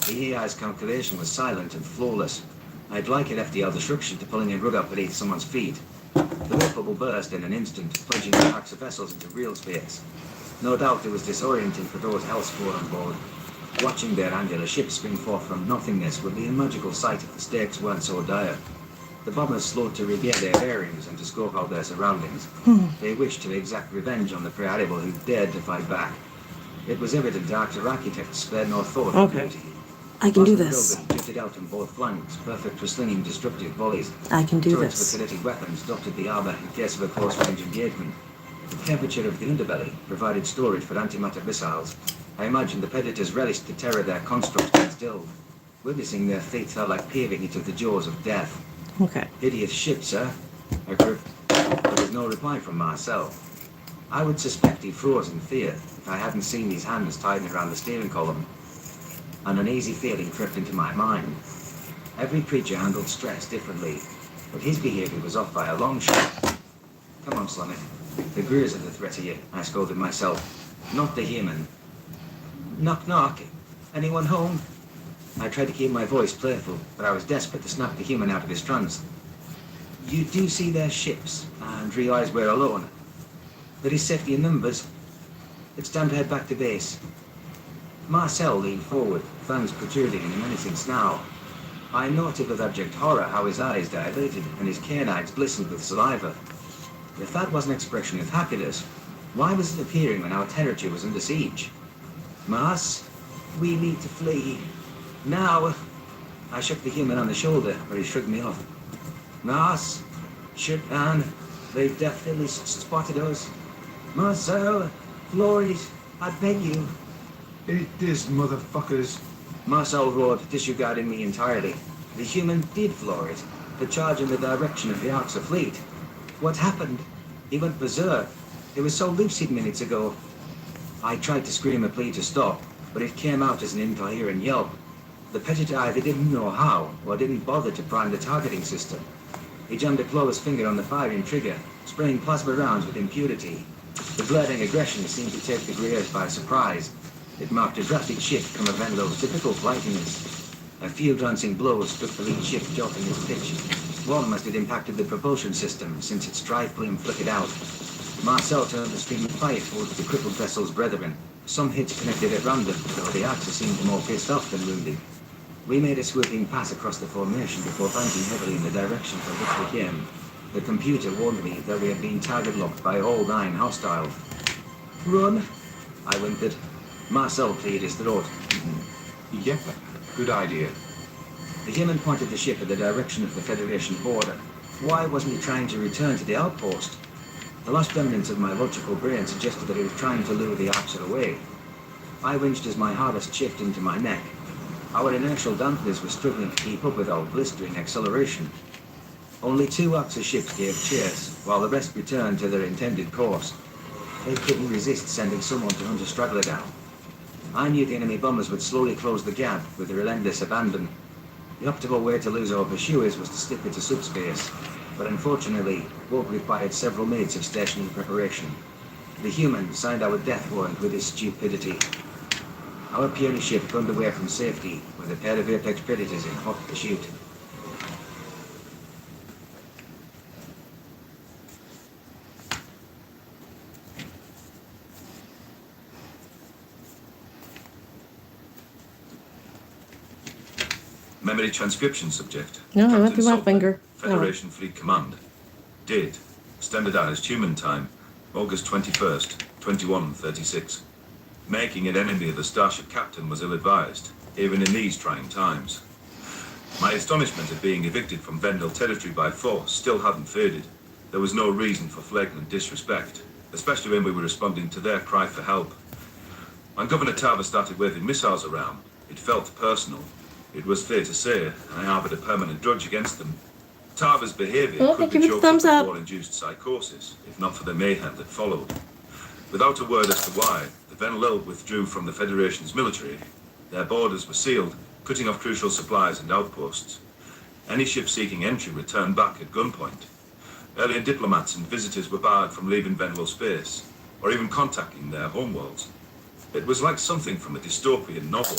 The AI's calculation was silent and flawless. I'd liken FDL disruption to pulling a rug up beneath someone's feet. The warp bubble burst in an instant, plunging the packs of vessels into real space. No doubt it was disorienting for those Hellspawn on board. Watching their angular ship spring forth from nothingness would be a magical sight if the stakes weren't so dire. The bombers slowed to regain their bearings and to scope out their surroundings. They wished to exact revenge on the prey-animal who dared to fight back. It was evident our architects spared no thought of beauty. I can do this. Jutted out on both flanks, perfect for slinging destructive volleys. I can do Turrets this. for kinetic weapons dotted the armor in case of a close-range engagement. The temperature of the underbelly provided storage for antimatter missiles. I imagine the predators relished the terror their constructs instilled. Witnessing their fate felt like paving into the jaws of death. Okay. Hideous ship, sir. I gripped. There was no reply from Marcel. I would suspect he froze in fear if I hadn't seen his hands tighten around the steering column. An uneasy feeling crept into my mind. Every creature handled stress differently, but his behavior was off by a long shot. Come on, Slummy. The Greers are the threat here, I scolded myself. Not the human. Knock, knock. Anyone home? I tried to keep my voice playful, but I was desperate to snap the human out of his trance. You do see their ships, and realize we're alone. There is safety in numbers. It's time to head back to base. Marcel leaned forward, fangs protruding in a menacing snarl. I noted with abject horror how his eyes dilated and his canines glistened with saliva. If that was an expression of happiness, why was it appearing when our territory was under siege? Mars, we need to flee. Now! I shook the human on the shoulder, but he shrugged me off. Mars, ship on. They've definitely spotted us. Marcel, Flores, I beg you. Eat this, motherfuckers. Marcel roared, disregarding me entirely. The human did floor it, the charge in the direction of the Arxa fleet. What happened? He went berserk. It was so lucid minutes ago. I tried to scream a plea to stop, but it came out as an incoherent yelp. The Predator either didn't know how, or didn't bother to prime the targeting system. He jammed a clawless finger on the firing trigger, spraying plasma rounds with impunity. The blurting aggression seemed to take the Greers by surprise. It marked a drastic shift from Avenlo's typical flightiness. A few glancing blows struck the lead ship, jolting its pitch. One must have impacted the propulsion system, since its drive plume flickered out. Marcel turned the stream of fire towards the crippled vessel's brethren. Some hits connected at random, though the Arxa seemed more pissed off than wounded. We made a swooping pass across the formation before banking heavily in the direction from which we came. The computer warned me that we had been target locked by all 9 hostiles. Run! I whimpered. Marcel cleared his throat. Yep, good idea. The human pointed the ship in the direction of the Federation border. Why wasn't he trying to return to the outpost? The last remnants of my logical brain suggested that he was trying to lure the Arxa away. I winched as my harvest shifted into my neck. Our inertial dampeners were struggling to keep up with our blistering acceleration. Only 2 Arxa ships gave chase, while the rest returned to their intended course. They couldn't resist sending someone to hunt a straggler down. I knew the enemy bombers would slowly close the gap with relentless abandon. The optimal way to lose our pursuers was to slip into subspace, but unfortunately, work required several minutes of stationary preparation. The human signed our death warrant with his stupidity. Our puny ship gunned away from safety with a pair of apex predators in hot pursuit. Memory transcription subject. No, I might Captain be my Sullivan, finger. Federation Fleet Command. Date. Standardized human time. August 21st, 2136. Making an enemy of the starship captain was ill-advised, even in these trying times. My astonishment at being evicted from Vendel territory by force still hadn't faded. There was no reason for flagrant disrespect, especially when we were responding to their cry for help. When Governor Tarver started waving missiles around, it felt personal. It was fair to say I harbored a permanent grudge against them. Tarver's behavior Oh, could give be it a chalked thumbs up up. to war-induced psychosis, if not for the mayhem that followed. Without a word as to why, the Venlil withdrew from the Federation's military. Their borders were sealed, cutting off crucial supplies and outposts. Any ship seeking entry returned back at gunpoint. Alien diplomats and visitors were barred from leaving Venlo space, or even contacting their homeworlds. It was like something from a dystopian novel.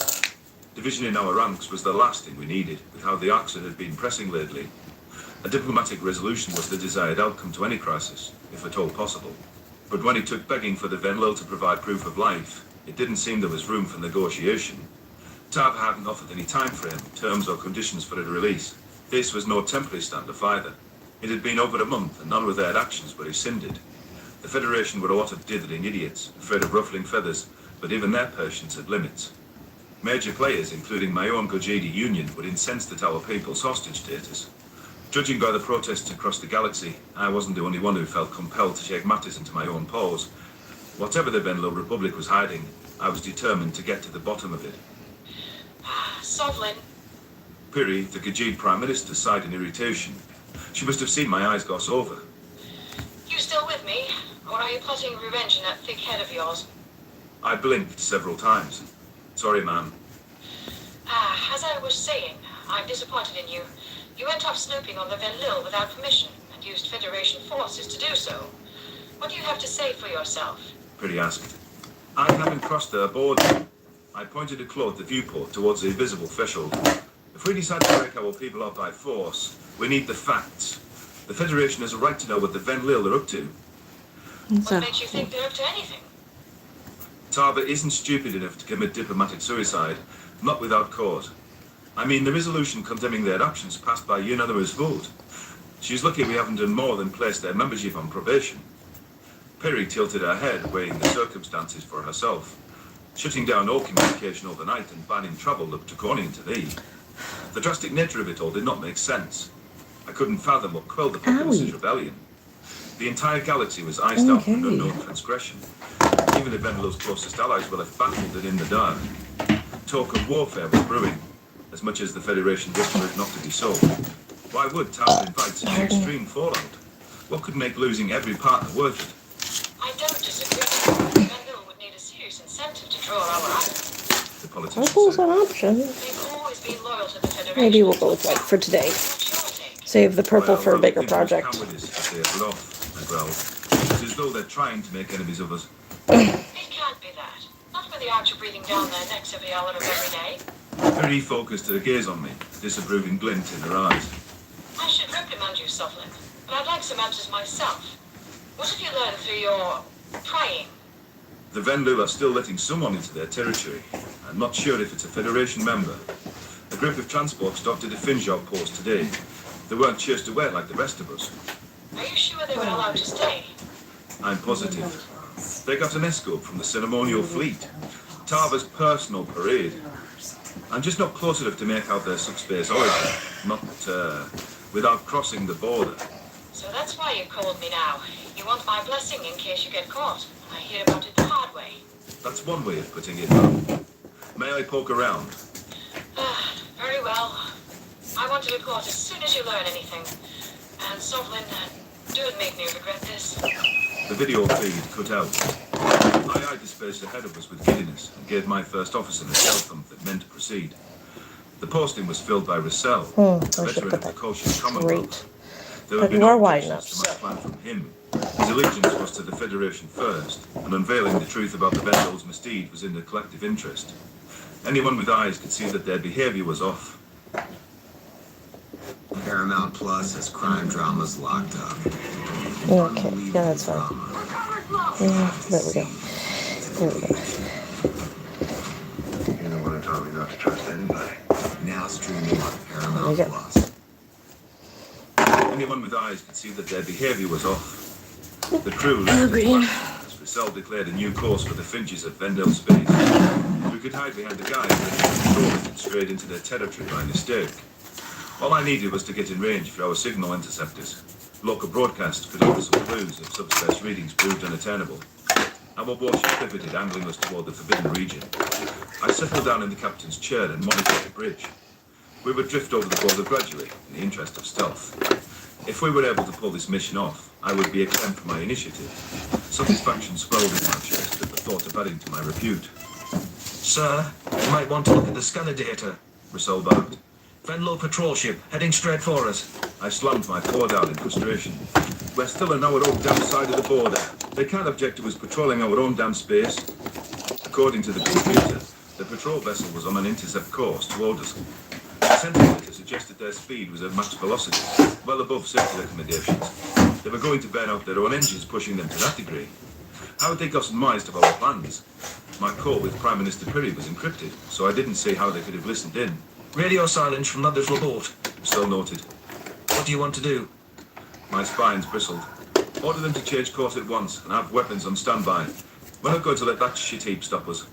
Division in our ranks was the last thing we needed, with how the Oxford had been pressing lately. A diplomatic resolution was the desired outcome to any crisis, if at all possible. But when it took begging for the Venlil to provide proof of life, it didn't seem there was room for negotiation. Tarver hadn't offered any time frame, terms or conditions for a release. This was no temporary standoff either. It had been over a month and none of their actions were rescinded. The Federation were a lot of dithering idiots, afraid of ruffling feathers, but even their patience had limits. Major players, including my own Gojedi Union, were incensed at our people's hostage status. Judging by the protests across the galaxy, I wasn't the only one who felt compelled to take matters into my own paws. Whatever the Venlo Republic was hiding, I was determined to get to the bottom of it. Sovlin, Piri, the Gajid Prime Minister, sighed in irritation. She must have seen my eyes gloss over. you still with me? Or are you plotting revenge in that thick head of yours? I blinked several times. Sorry, ma'am. As I was saying, I'm disappointed in you. You went off snooping on the Venlil without permission, and used Federation forces to do so. What do you have to say for yourself? Piri asked. I haven't crossed their border. I pointed a claw at the viewport towards the invisible threshold. If we decide to break our people up by force, we need the facts. The Federation has a right to know what the Venlil are up to. What makes you think they're up to anything? Tarver isn't stupid enough to commit diplomatic suicide, not without cause. I mean, the resolution condemning their actions passed by unanimous vote. She's lucky we haven't done more than place their membership on probation. Piri tilted her head, weighing the circumstances for herself. Shutting down all communication overnight and banning travel looked draconian to me. The drastic nature of it all did not make sense. I couldn't fathom what quelled the populace's rebellion. The entire galaxy was iced out for an unknown transgression. Even the Venlo's closest allies were left baffled and in the dark. Talk of warfare was brewing, as much as the Federation wished for it not to be so. Why would Tarver invite such extreme fallout? What could make losing every partner worth it? I don't disagree. Venlil would need a serious incentive to draw our ire. The politician Purple's said. an option. They've always been loyal to the Federation. Maybe we'll go with white for today. Save the purple for a bigger project. Cowardice, they have lost, I growled. It's as though they're trying to make enemies of us. It can't be that. Not when the Archer breathing down their necks every hour of every day. Piri focused her gaze on me, a disapproving glint in her eyes. I should reprimand you, Sovlin, but I'd like some answers myself. What have you learned through your prying? The Venlil are still letting someone into their territory. I'm not sure if it's a Federation member. A group of transports docked at a Finj outpost today. They weren't chased away like the rest of us. Are you sure they were allowed to stay? I'm positive. They got an escort from the ceremonial fleet. Tarver's personal parade. I'm just not close enough to make out their subspace origin. Not, without crossing the border. So that's why you called me now. You want my blessing in case you get caught. I hear about it the hard way. That's one way of putting it, ma'am. May I poke around? Very well. I want to report as soon as you learn anything. And Sovlin, don't make me regret this. The video feed cut out. I eyed the space ahead of us with giddiness and gave my first officer a shell thump that meant to proceed. The posting was filled by Russell, I veteran should put of the that cautious Commonwealth. There But had been you are wide enough, objections to my plan from him. His allegiance was to the Federation first, and unveiling the truth about the Vendel's misdeed was in the collective interest. Anyone with eyes could see that their behavior was off. Paramount Plus has crime dramas locked up. Okay, yeah, that's fine. Yeah, there we go. There we go. You're the one who told me not to trust anybody. Now streaming on There you go. Plus. Anyone with eyes could see that their behaviour was off. The crew Oh, left green. as Brissell declared a new course for the Finches at Vendale Space. We could hide behind the guys that controlled it straight into their territory by mistake. All I needed was to get in range for our signal interceptors. Local broadcast could offer some clues if subspace readings proved unattainable. Our warship pivoted, angling us toward the forbidden region. I settled down in the captain's chair and monitored the bridge. We would drift over the border gradually, in the interest of stealth. If we were able to pull this mission off, I would be exempt from my initiative. Satisfaction swelled in my chest at the thought of adding to my repute. Sir, you might want to look at the scanner data. Brissell barked. Venlo patrol ship, heading straight for us. I slammed my paw down in frustration. We're still on our own damn side of the border. They can't object to us patrolling our own damn space. According to the computer, the patrol vessel was on an intercept course toward us. The centimeter suggested their speed was at max velocity, well above safety recommendations. They were going to burn out their own engines, pushing them to that degree. How had they gotten minds of our plans? My call with Prime Minister Pirrie was encrypted, so I didn't see how they could have listened in. Radio silence from London's boat. Still noted. What do you want to do? My spines bristled. Order them to change course at once and have weapons on standby. We're not going to let that shit heap stop us.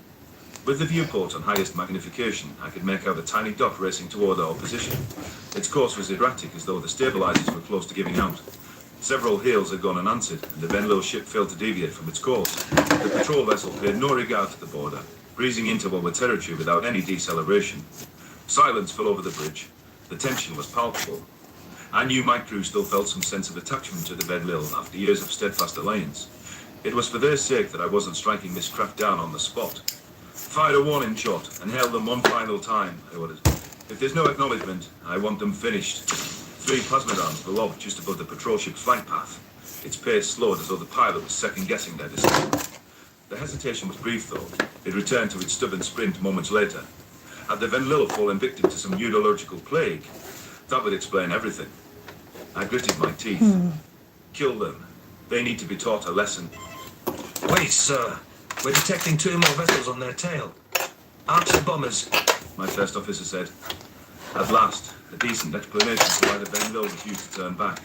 With the viewport on highest magnification, I could make out a tiny dot racing toward our position. Its course was erratic, as though the stabilizers were close to giving out. Several hails had gone unanswered, and the Venlo ship failed to deviate from its course. The patrol vessel paid no regard to the border, breezing into our territory without any deceleration. Silence fell over the bridge. The tension was palpable. I knew my crew still felt some sense of attachment to the Venlo after years of steadfast alliance. It was for their sake that I wasn't striking this craft down on the spot. Fired a warning shot and hailed them one final time, I ordered. If there's no acknowledgement, I want them finished. 3 plasmodons were lobbed just above the patrol ship's flight path. Its pace slowed as though the pilot was second-guessing their descent. The hesitation was brief, though. It returned to its stubborn sprint moments later. Had the Venlo fallen victim to some neurological plague? That would explain everything. I gritted my teeth. Kill them. They need to be taught a lesson. Wait, sir. We're detecting 2 more vessels on their tail. Archer bombers. My first officer said. At last, a decent explanation for why the Venlo refused to turn back.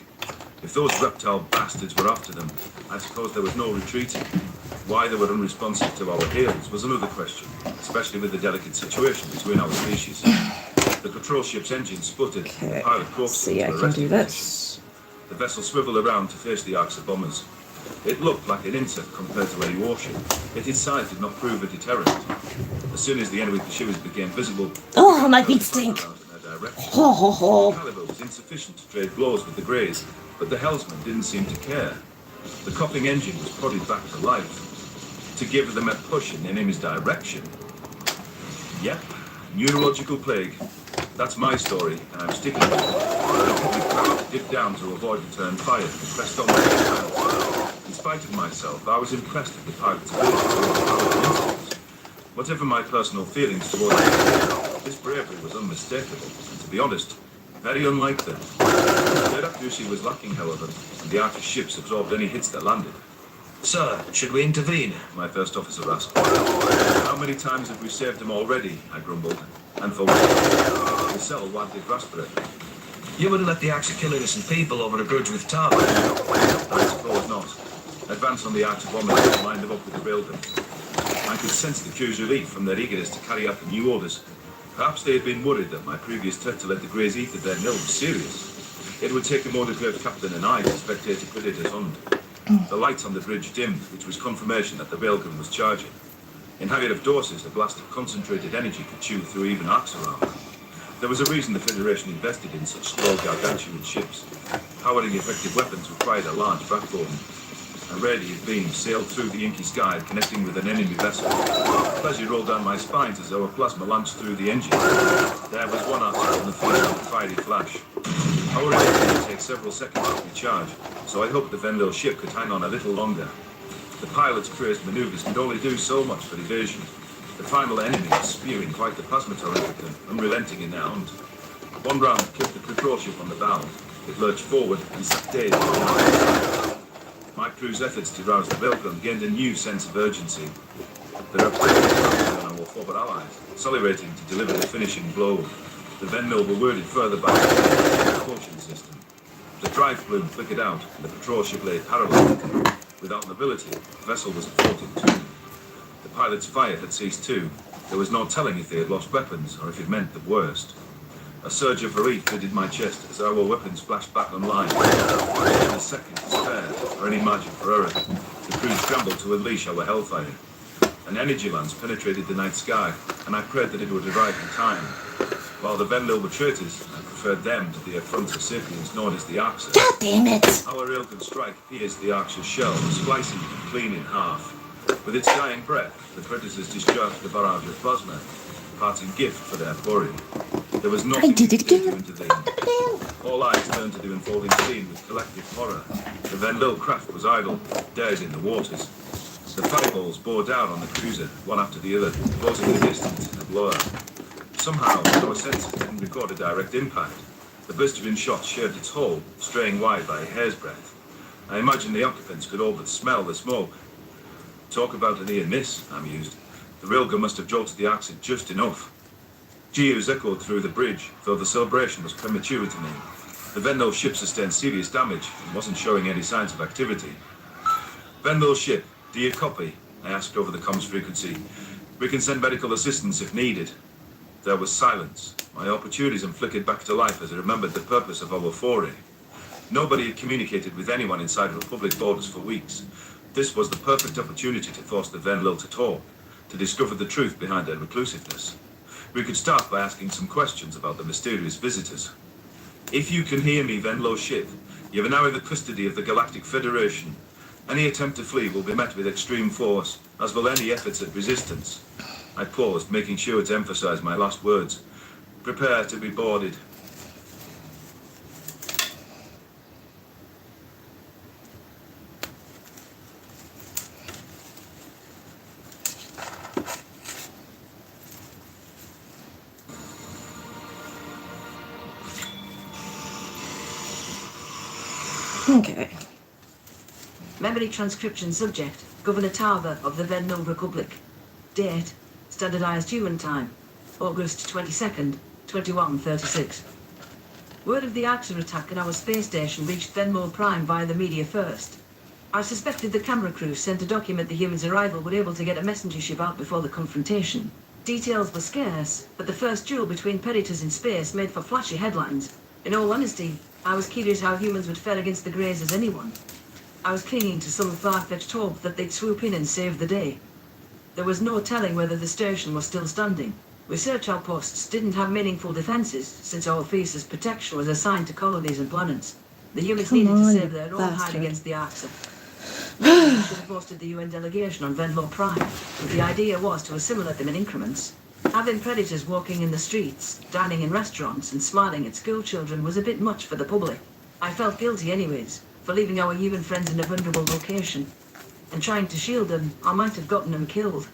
If those reptile bastards were after them, I suppose there was no retreating. Why they were unresponsive to our hails was another question, especially with the delicate situation between our species. The patrol ship's engine sputtered, and the pilot coaxed them See, I to a can resting do position. this. The vessel swiveled around to face the Archer bombers. It looked like an insect compared to any warship, yet its size did not prove a deterrent. As soon as the enemy pursuers became visible, Oh, my feet stink. Ho, ho, the ho. caliber was insufficient to trade blows with the Greys, but the helmsman didn't seem to care. The coughing engine was prodded back to life, to give them a push in the enemy's direction. Yep, neurological plague. That's my story, and I'm sticking with it. I probably dipped down to avoid return fire and pressed on with the hands. In spite of myself, I was impressed with the pilot's ability to overpower the instincts. Whatever my personal feelings towards this bravery was unmistakable, and to be honest, very unlike them. Their accuracy was lacking, however, and the Archer ships absorbed any hits that landed. Sir, should we intervene? My first officer asked. How many times have we saved them already? I grumbled. And for what? The cell wagged his raspberry. You wouldn't let the Archer kill innocent people over a grudge with Tar. I suppose not. Advance on the Archer bombers and line them up with the railgun. I could sense the crew's relief from their eagerness to carry out the new orders. Perhaps they had been worried that my previous threat to let the Greys eat at their mill was serious. It would take a more declared captain and I to spectate a predator's hunt. The lights on the bridge dimmed, which was confirmation that the railgun was charging. In Harriet of Dorset, a blast of concentrated energy could chew through even arcs around. There was a reason the Federation invested in such slow gargantuan ships. Powering effective weapons required a large backbone. A radiant beam sailed through the inky sky, connecting with an enemy vessel. Pleasure rolled down my spines as our plasma launched through the engine. There was one archer on the field with a fiery flash. Our engine would take several seconds to recharge, so I hoped the Venlo ship could hang on a little longer. The pilot's crazed maneuvers could only do so much for evasion. The final enemy was spewing quite the plasma torrent at them, unrelenting in their hunt. One round clipped the patrol ship on the bow. It lurched forward and sat dazed. My crew's efforts to rouse the railgun gained a new sense of urgency. The reptiles on our forward allies, salerating to deliver the finishing blow. The Venville were worded further by the propulsion system. The drive flume flickered out, and the patrol ship lay parallel. Without mobility, the vessel was a floating tomb. The pilot's fire had ceased too. There was no telling if they had lost weapons, or if it meant the worst. A surge of relief flooded my chest as our weapons flashed back online. In a second to spare, or any margin for error, the crew scrambled to unleash our hellfire. An energy lance penetrated the night sky, and I prayed that it would arrive in time. While the Venville were traitors, I preferred them to the effronter sapiens known as the Arxer. God damn it! Our railgun strike pierced the Arxer's shell, splicing it clean in half. With its dying breath, the predators discharged a barrage of plasma, parting gift for their quarry. There was nothing to intervene. All eyes turned to the unfolding scene with collective horror. The Venville craft was idle, dead in the waters. The fireballs bore down on the cruiser, one after the other, closing the distance in a blur. Somehow, our sensors didn't record a direct impact. The blistering shot shared its hull, straying wide by a hair's breadth. I imagine the occupants could all but smell the smoke. Talk about a near miss, I mused. The railgun must have jolted the Arxer just enough. GUs echoed through the bridge, though the celebration was premature to me. The Venville ship sustained serious damage and wasn't showing any signs of activity. Venville ship, do you copy? I asked over the comms frequency. We can send medical assistance if needed. There was silence. My opportunism flickered back to life as I remembered the purpose of our foray. Nobody had communicated with anyone inside Republic borders for weeks. This was the perfect opportunity to force the Venville to talk, to discover the truth behind their reclusiveness. We could start by asking some questions about the mysterious visitors. If you can hear me, Venville ship, you are now in the custody of the Galactic Federation. Any attempt to flee will be met with extreme force, as will any efforts at resistance. I paused, making sure to emphasize my last words. Prepare to be boarded. Okay. Memory transcription subject, Governor Tarver of the Venville Republic. Date, standardized human time, August 22nd, 2136. Word of the Arxer attack on our space station reached Venmore Prime via the media first. I suspected the camera crew sent to document the humans' arrival were able to get a messenger ship out before the confrontation. Details were scarce, but the first duel between predators in space made for flashy headlines. In all honesty, I was curious how humans would fare against the Greys as anyone. I was clinging to some far-fetched hope that they'd swoop in and save the day. There was no telling whether the station was still standing. Research outposts didn't have meaningful defenses, since our thesis protection was assigned to colonies and planets. The humans needed to save their own hide against the Arxer. I should have hosted the UN delegation on Venville Prime, but the idea was to assimilate them in increments. Having predators walking in the streets, dining in restaurants, and smiling at school children was a bit much for the public. I felt guilty anyways, for leaving our human friends in a vulnerable location. And trying to shield them, I might have gotten them killed.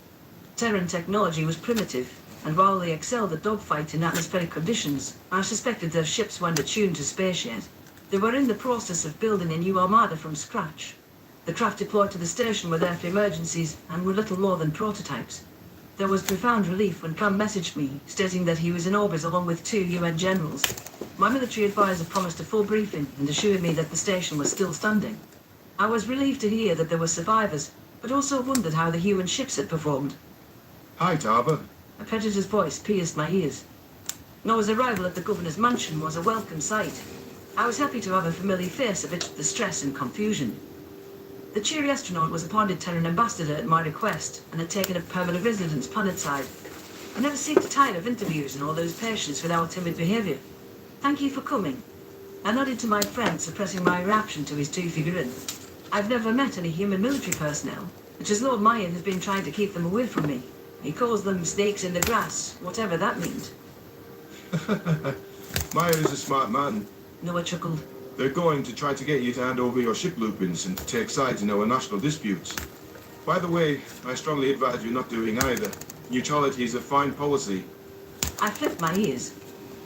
Terran technology was primitive, and while they excelled at dogfight in atmospheric conditions, I suspected their ships weren't attuned to space yet. They were in the process of building a new armada from scratch. The craft deployed to the station were there for emergencies and were little more than prototypes. There was profound relief when Cam messaged me, stating that he was in orbit along with 2 UN generals. My military advisor promised a full briefing and assured me that the station was still standing. I was relieved to hear that there were survivors, but also wondered how the human ships had performed. Hi, Tarver. A predator's voice pierced my ears. Noah's arrival at the governor's mansion was a welcome sight. I was happy to have a familiar face amidst the stress and confusion. The cheery astronaut was appointed Terran ambassador at my request and had taken up permanent residence planetside. I never seemed tired of interviews and all those patients with our timid behavior. Thank you for coming. I nodded to my friend, suppressing my reaction to his toothy grin. I've never met any human military personnel, which as Lord Mayan has been trying to keep them away from me. He calls them snakes in the grass, whatever that means. Maya is a smart man. Noah chuckled. They're going to try to get you to hand over your ship blueprints and take sides in our national disputes. By the way, I strongly advise you not doing either. Neutrality is a fine policy. I flipped my ears.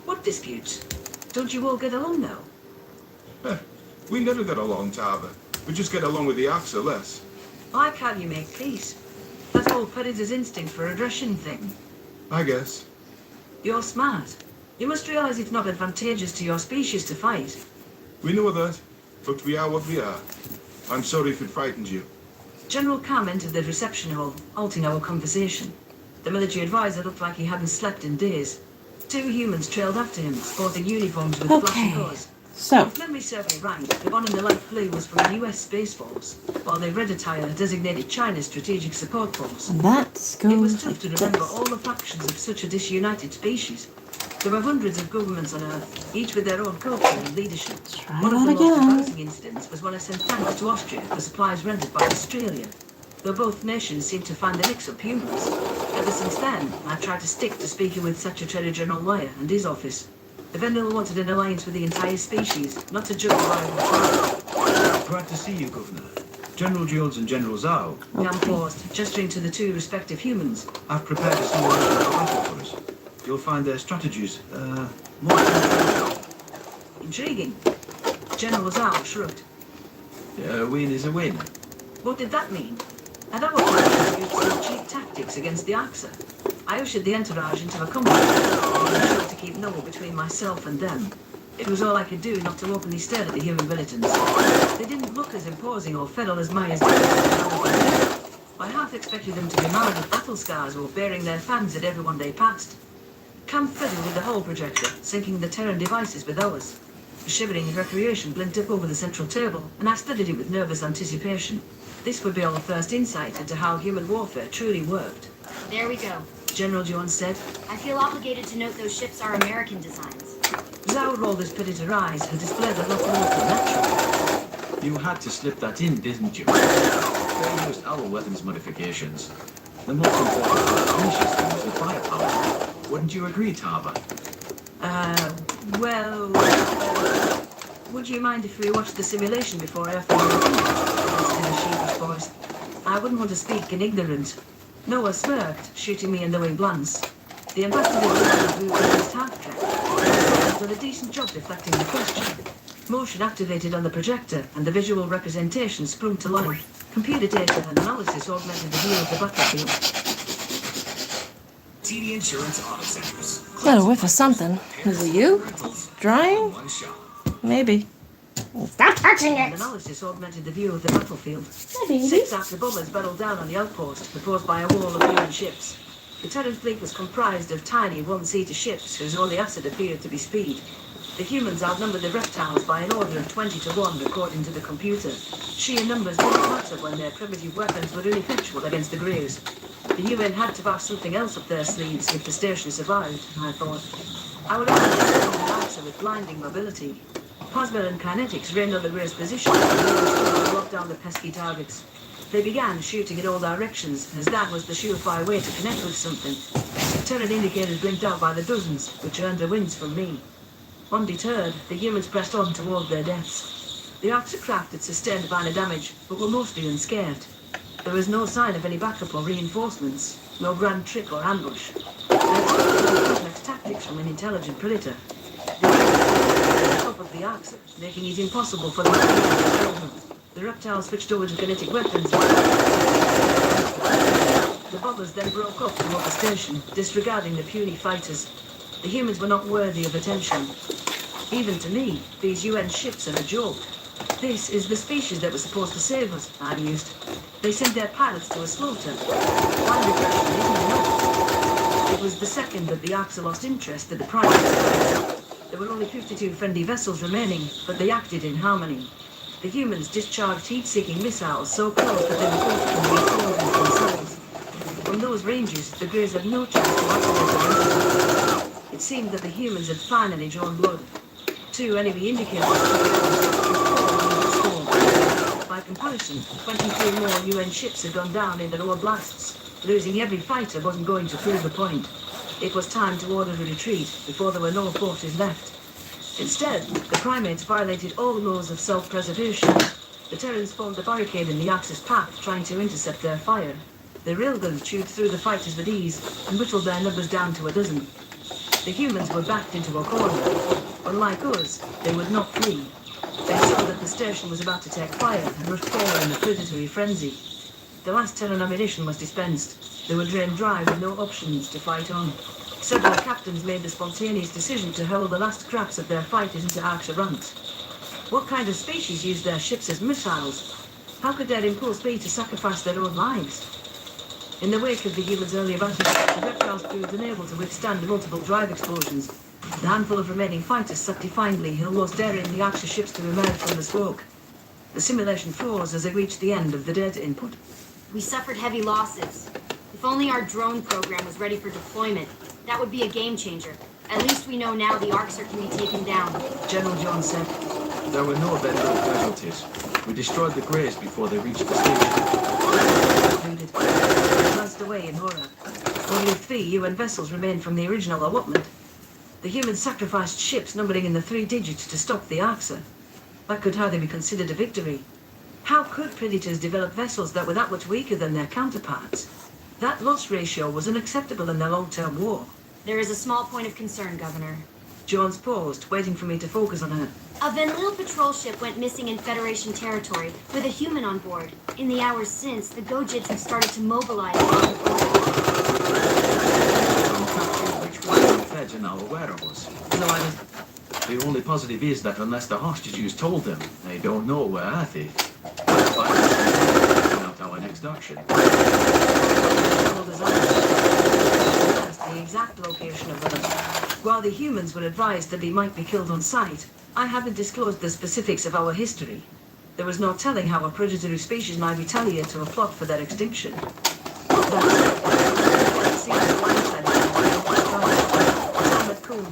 What disputes? Don't you all get along now? We never get along, Tarver. We just get along with the Arxer less. Why can't you make peace? That whole predator's instinct for aggression thing. I guess. You're smart. You must realize it's not advantageous to your species to fight. We know that, but we are what we are. I'm sorry if it frightened you. General Cam entered the reception hall, halting our conversation. The military advisor looked like he hadn't slept in days. 2 humans trailed after him, sporting uniforms with flashing colours. So, If memory serves me right, the one in the light blue was from the US Space Force, while the red attire designated China's Strategic Support Force. that It was goes tough to like remember this. all the factions of such a disunited species. There were hundreds of governments on Earth, each with their own culture and leadership. One of that the most again. embarrassing incidents was when I sent thanks to Austria for supplies rendered by Australia. Though both nations seemed to find the mix-up humorous. Ever since then, I tried to stick to speaking with Secretary General Wire and his office. The Vendel wanted an alliance with the entire species, not to juggle rival. Glad to see you, Governor. General Jones and General Zhao. Jan paused, gesturing to the 2 respective humans. I've prepared a small battle for us. You'll find their strategies, more Intriguing. General Zhao shrugged. A win is a win. What did that mean? At our time, we used some cheap tactics against the Axa. I ushered the entourage into a company, and sure to keep Noah between myself and them. It was all I could do not to openly stare at the human militants. They didn't look as imposing or federal as Maya's did. I half expected them to be marred with battle scars or bearing their fans at everyone they passed. Cam fiddled with the hull projector, syncing the Terran devices with ours. The shivering and recreation blinked up over the central table, and I studied it with nervous anticipation. This would be our first insight into how human warfare truly worked. There we go. General Jones said. I feel obligated to note those ships are American designs. Zhao rolled his pitted eyes and displayed a lot more than natural. You had to slip that in, didn't you? They used our weapons modifications. The most important part of any system is the firepower. Wouldn't you agree, Tava? Would you mind if we watched the simulation before I offer my opinion? In a sheepish voice. I wouldn't want to speak in ignorance. Noah smirked, shooting me a knowing glance. The ambassador moved to his half-track. Did a decent job deflecting the question. Motion activated on the projector, and the visual representation sprung to life. Computer data and analysis augmented the view of the battlefield. TD Insurance Auto Centers. Got a whiff of something. Is it you? Drying? One shot. Maybe. Stop touching And it! analysis augmented the view of the battlefield. Maybe. 6 after bombers battled down on the outpost, opposed by a wall of human ships. The Terran fleet was comprised of tiny one-seater ships whose only asset appeared to be speed. The humans outnumbered the reptiles by an order of 20 to 1, according to the computer. Sheer numbers didn't matter when their primitive weapons were ineffectual against the Greys. The UN had to have something else up their sleeves if the station survived, I thought. I would also with blinding mobility. Plasma and kinetics reigned on the Greys' position and locked down the pesky targets. They began shooting in all directions, as that was the surefire way to connect with something. Terran indicators blinked out by the dozens, which earned the wins from me. Undeterred, the humans pressed on toward their deaths. The Arctic craft had sustained minor damage, but were mostly unscathed. There was no sign of any backup or reinforcements, no grand trick or ambush. They expected complex tactics from an intelligent predator. They were on top of the Arctic, making it impossible for them to control them. The reptiles switched over to kinetic weapons. The bombers then broke up toward the station, disregarding the puny fighters. The humans were not worthy of attention. Even to me, these UN ships are a joke. This is the species that was supposed to save us, I mused. They sent their pilots to a slaughter. Blind aggression isn't enough. It was the second that the Arcs lost interest at the primary. There were only 52 friendly vessels remaining, but they acted in harmony. The humans discharged heat-seeking missiles so close that they were forced to be explosions themselves. From those ranges, the Greys had no chance to activate them. It seemed that the humans had finally drawn blood. 2 enemy indicators. By comparison, 23 more UN ships had gone down in the lower blasts. Losing every fighter wasn't going to prove the point. It was time to order a retreat before there were no forces left. Instead, the primates violated all laws of self-preservation. The Terrans formed a barricade in the Axis path, trying to intercept their fire. The railguns chewed through the fighters with ease and whittled their numbers down to a dozen. The humans were backed into a corner. Unlike us, they would not flee. They saw that the station was about to take fire and rushed forward in a predatory frenzy. The last Terran ammunition was dispensed. They were drained dry with no options to fight on. Several captains made the spontaneous decision to hurl the last scraps of their fighters into Archer ranks. What kind of species used their ships as missiles? How could their impulse be to sacrifice their own lives? In the wake of the humans' early battle, the reptiles proved unable to withstand multiple drive explosions. The handful of remaining fighters sat defiantly, almost daring the Archer ships to emerge from the smoke. The simulation froze as they reached the end of the data input. We suffered heavy losses. If only our drone program was ready for deployment, that would be a game changer. At least we know now the Arxer can be taken down. General John said. There were no Vendel casualties. We destroyed the Greys before they reached the station. They glanced away in horror. Only 3 UN vessels remained from the original allotment. The humans sacrificed ships numbering in the 3 digits to stop the Arxer. That could hardly be considered a victory. How could predators develop vessels that were that much weaker than their counterparts? That loss ratio was unacceptable in their long-term war. There is a small point of concern, Governor. Jones paused, waiting for me to focus on her. A Venlil patrol ship went missing in Federation territory, with a human on board. In the hours since, the Gojits have started to mobilize. Which one of the feds are now aware of us? No, I don't. The only positive is that unless the hostages told them, they don't know we're at it. Not our next action. The exact location of them. While the humans were advised that they might be killed on sight, I haven't disclosed the specifics of our history. There was no telling how a predatory species might retaliate to a plot for their extinction.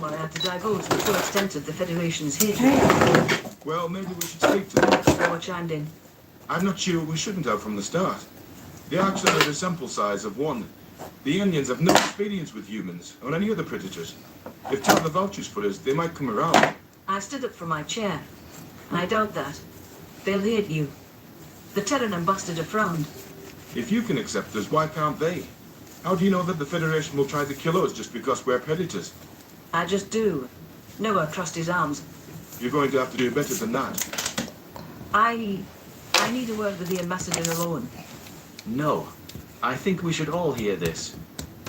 I had to divulge the full extent of the Federation's hatred. Well, maybe we should speak to them. Noah chimed in. I'm not sure we shouldn't have from the start. The Arxer had a sample size of 1. The Indians have no experience with humans or any other predators. If Tarva vouches for us, they might come around. I stood up from my chair. I doubt that. They'll hate you. The Terran ambassador frowned. If you can accept us, why can't they? How do you know that the Federation will try to kill us just because we're predators? I just do. Noah crossed his arms. You're going to have to do better than that. I need a word with the ambassador alone. No. I think we should all hear this.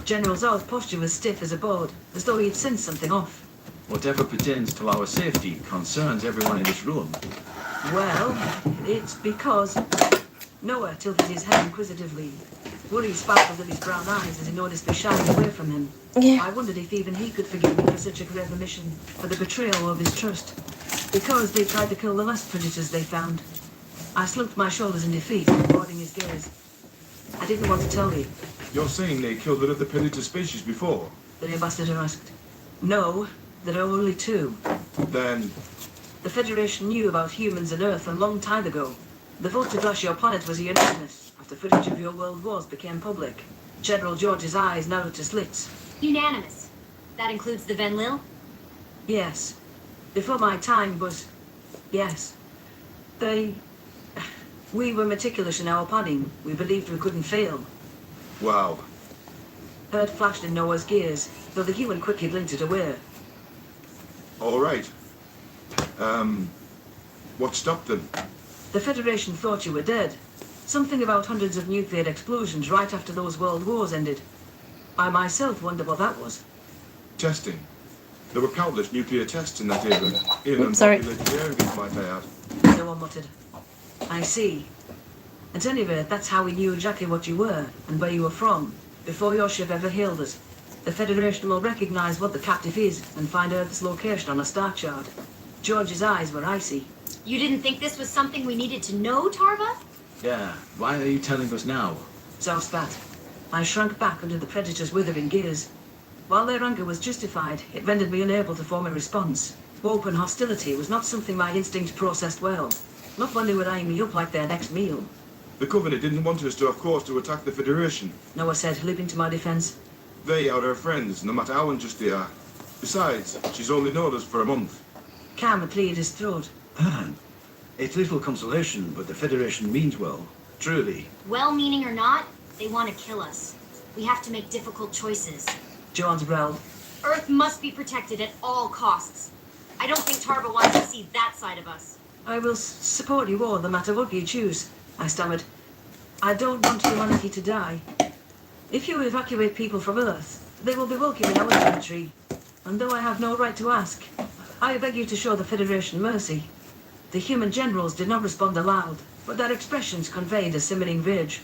General Zal's posture was stiff as a board, as though he'd sensed something off. Whatever pertains to our safety concerns everyone in this room. Well, it's because... Noah tilted his head inquisitively. Worry sparkled in his brown eyes as he noticed me shining away from him. Yeah. I wondered if even he could forgive me for such a great omission, for the betrayal of his trust. Because they tried to kill the last predators they found. I slumped my shoulders in defeat, avoiding his gaze. I didn't want to tell you. You're saying they killed another predator species before? The ambassador asked. No, there are only 2. Then... The Federation knew about humans and Earth a long time ago. The vote to flush your planet was unanimous after footage of your world wars became public. General George's eyes narrowed to slits. Unanimous. That includes the Venlil? Yes. Before my time was... Yes. We were meticulous in our planning. We believed we couldn't fail. Wow. Hurt flashed in Noah's gears, though the human quickly blinked it away. All right. What stopped them? The Federation thought you were dead. Something about hundreds of nuclear explosions right after those world wars ended. I myself wonder what that was. Testing. There were countless nuclear tests in that era. In Oops, sorry. unpopulated areas, might I add. No one muttered. I see. At any rate, that's how we knew exactly what you were and where you were from, before your ship ever hailed us. The Federation will recognize what the captive is and find Earth's location on a star chart. George's eyes were icy. You didn't think this was something we needed to know, Tarva? Yeah, why are you telling us now? Zhao spat. I shrank back under the Predator's withering gears. While their anger was justified, it rendered me unable to form a response. Open hostility was not something my instinct processed well. Not when they were eyeing me up like their next meal. The Covenant didn't want us to have cause to attack the Federation. Noah said, leaping to my defense. They are our friends, no matter how unjust they are. Besides, she's only known us for a month. Cam cleared his throat. It's little consolation, but the Federation means well. Truly. Well-meaning or not, they want to kill us. We have to make difficult choices. Jones growled. Earth must be protected at all costs. I don't think Tarva wants to see that side of us. I will support you all, no matter what you choose, I stammered. I don't want humanity to die. If you evacuate people from Earth, They will be welcome in our territory, and though I have no right to ask, I beg you to show the Federation mercy. The human generals did not respond aloud, but their expressions conveyed a simmering rage.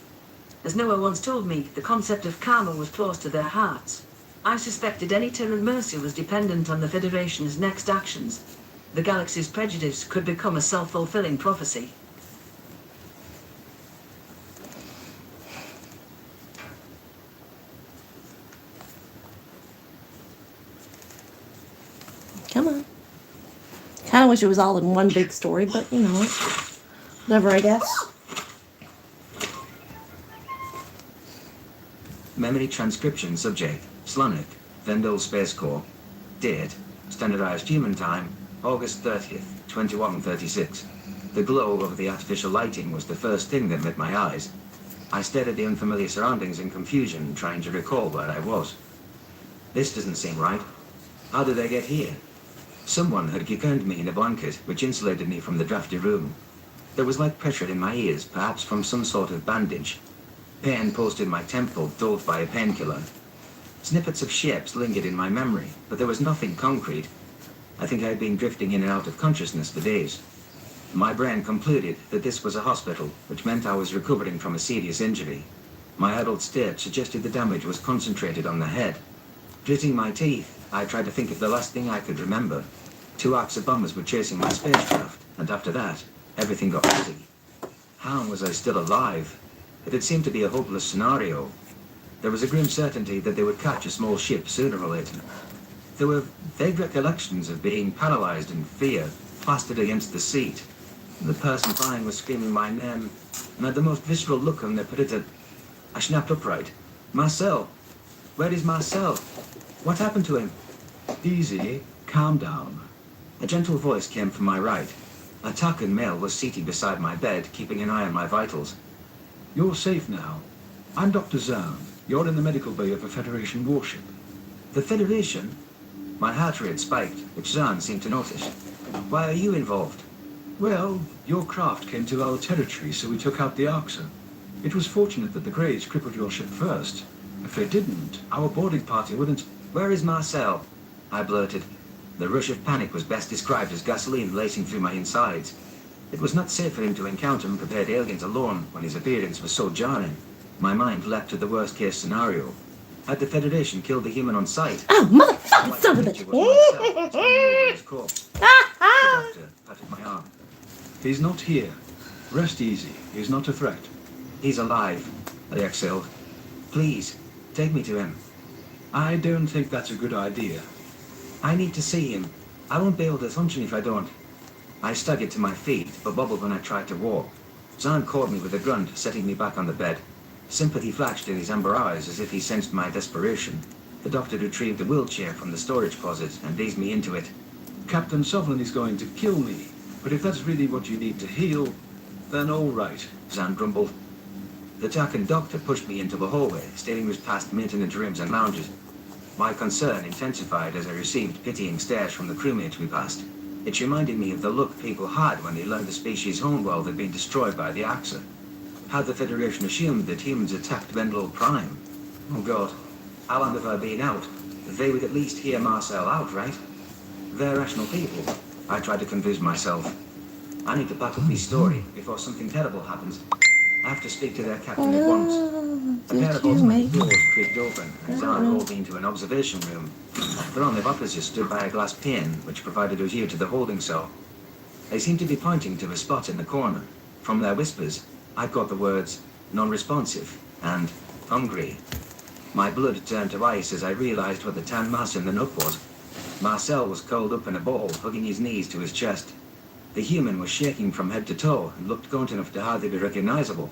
As Noah once told me, the concept of karma was close to their hearts. I suspected any Terran mercy was dependent on the Federation's next actions. The galaxy's prejudice could become a self-fulfilling prophecy. Come on. Kind of wish it was all in one big story, but you know, whatever, I guess. Memory transcription subject, Slonic, Vendel Space Corps. Date, standardized human time, August 30th, 2136. The glow of the artificial lighting was the first thing that met my eyes. I stared at the unfamiliar surroundings in confusion, trying to recall where I was. This doesn't seem right. How did I get here? Someone had cocooned me in a blanket, which insulated me from the drafty room. There was light pressure in my ears, perhaps from some sort of bandage. Pain pulsed in my temple, dulled by a painkiller. Snippets of shapes lingered in my memory, but there was nothing concrete. I think I had been drifting in and out of consciousness for days. My brain concluded that this was a hospital, which meant I was recovering from a serious injury. My adult state suggested the damage was concentrated on the head. Gritting my teeth, I tried to think of the last thing I could remember. 2 Arxer bombers were chasing my spacecraft, and after that, everything got busy. How was I still alive? It had seemed to be a hopeless scenario. There was a grim certainty that they would catch a small ship sooner or later. There were vague recollections of being paralyzed in fear, plastered against the seat. The person flying was screaming my name, and had the most visceral look on their pallid. I snapped upright. Marcel! Where is Marcel? What happened to him? Easy, calm down. A gentle voice came from my right. A Takan male was seated beside my bed, keeping an eye on my vitals. You're safe now. I'm Dr. Zahn. You're in the medical bay of a Federation warship. The Federation? My heart rate spiked, which Zahn seemed to notice. Why are you involved? Well, your craft came to our territory, so we took out the Arxer. It was fortunate that the Greys crippled your ship first. If they didn't, our boarding party wouldn't... Where is Marcel? I blurted. The rush of panic was best described as gasoline racing through my insides. It was not safe for him to encounter unprepared aliens alone when his appearance was so jarring. My mind leapt to the worst-case scenario. Had the Federation killed the human on sight? Oh, motherfucker, son of a bitch! The doctor patted my arm. He's not here. Rest easy. He's not a threat. He's alive, I exhaled. Please, take me to him. I don't think that's a good idea. I need to see him. I won't be able to function if I don't. I staggered to my feet, but bubbled when I tried to walk. Zahn caught me with a grunt, setting me back on the bed. Sympathy flashed in his amber eyes as if he sensed my desperation. The doctor retrieved a wheelchair from the storage closet and eased me into it. Captain Sovlin is going to kill me, but if that's really what you need to heal, then all right, Zahn grumbled. The Takan doctor pushed me into the hallway, steering us past maintenance rooms and lounges. My concern intensified as I received pitying stares from the crewmates we passed. It reminded me of the look people had when they learned the species' homeworld had been destroyed by the Arxer. Had the Federation assumed that humans attacked Vendel Prime? Oh God, how long have I been out? They would at least hear Marcel out, right? They're rational people. I tried to convince myself. I need to back up this story before something terrible happens. I have to speak to their captain at once. A pair of automatic doors creaked open, and Zahn rolled me into an observation room. The room of opposite stood by a glass pane, which provided a view to the holding cell. They seemed to be pointing to a spot in the corner. From their whispers, I caught the words, non-responsive, and hungry. My blood turned to ice as I realized what the tan mass in the nook was. Marcel was curled up in a ball, hugging his knees to his chest. The human was shaking from head to toe and looked gaunt enough to hardly be recognizable.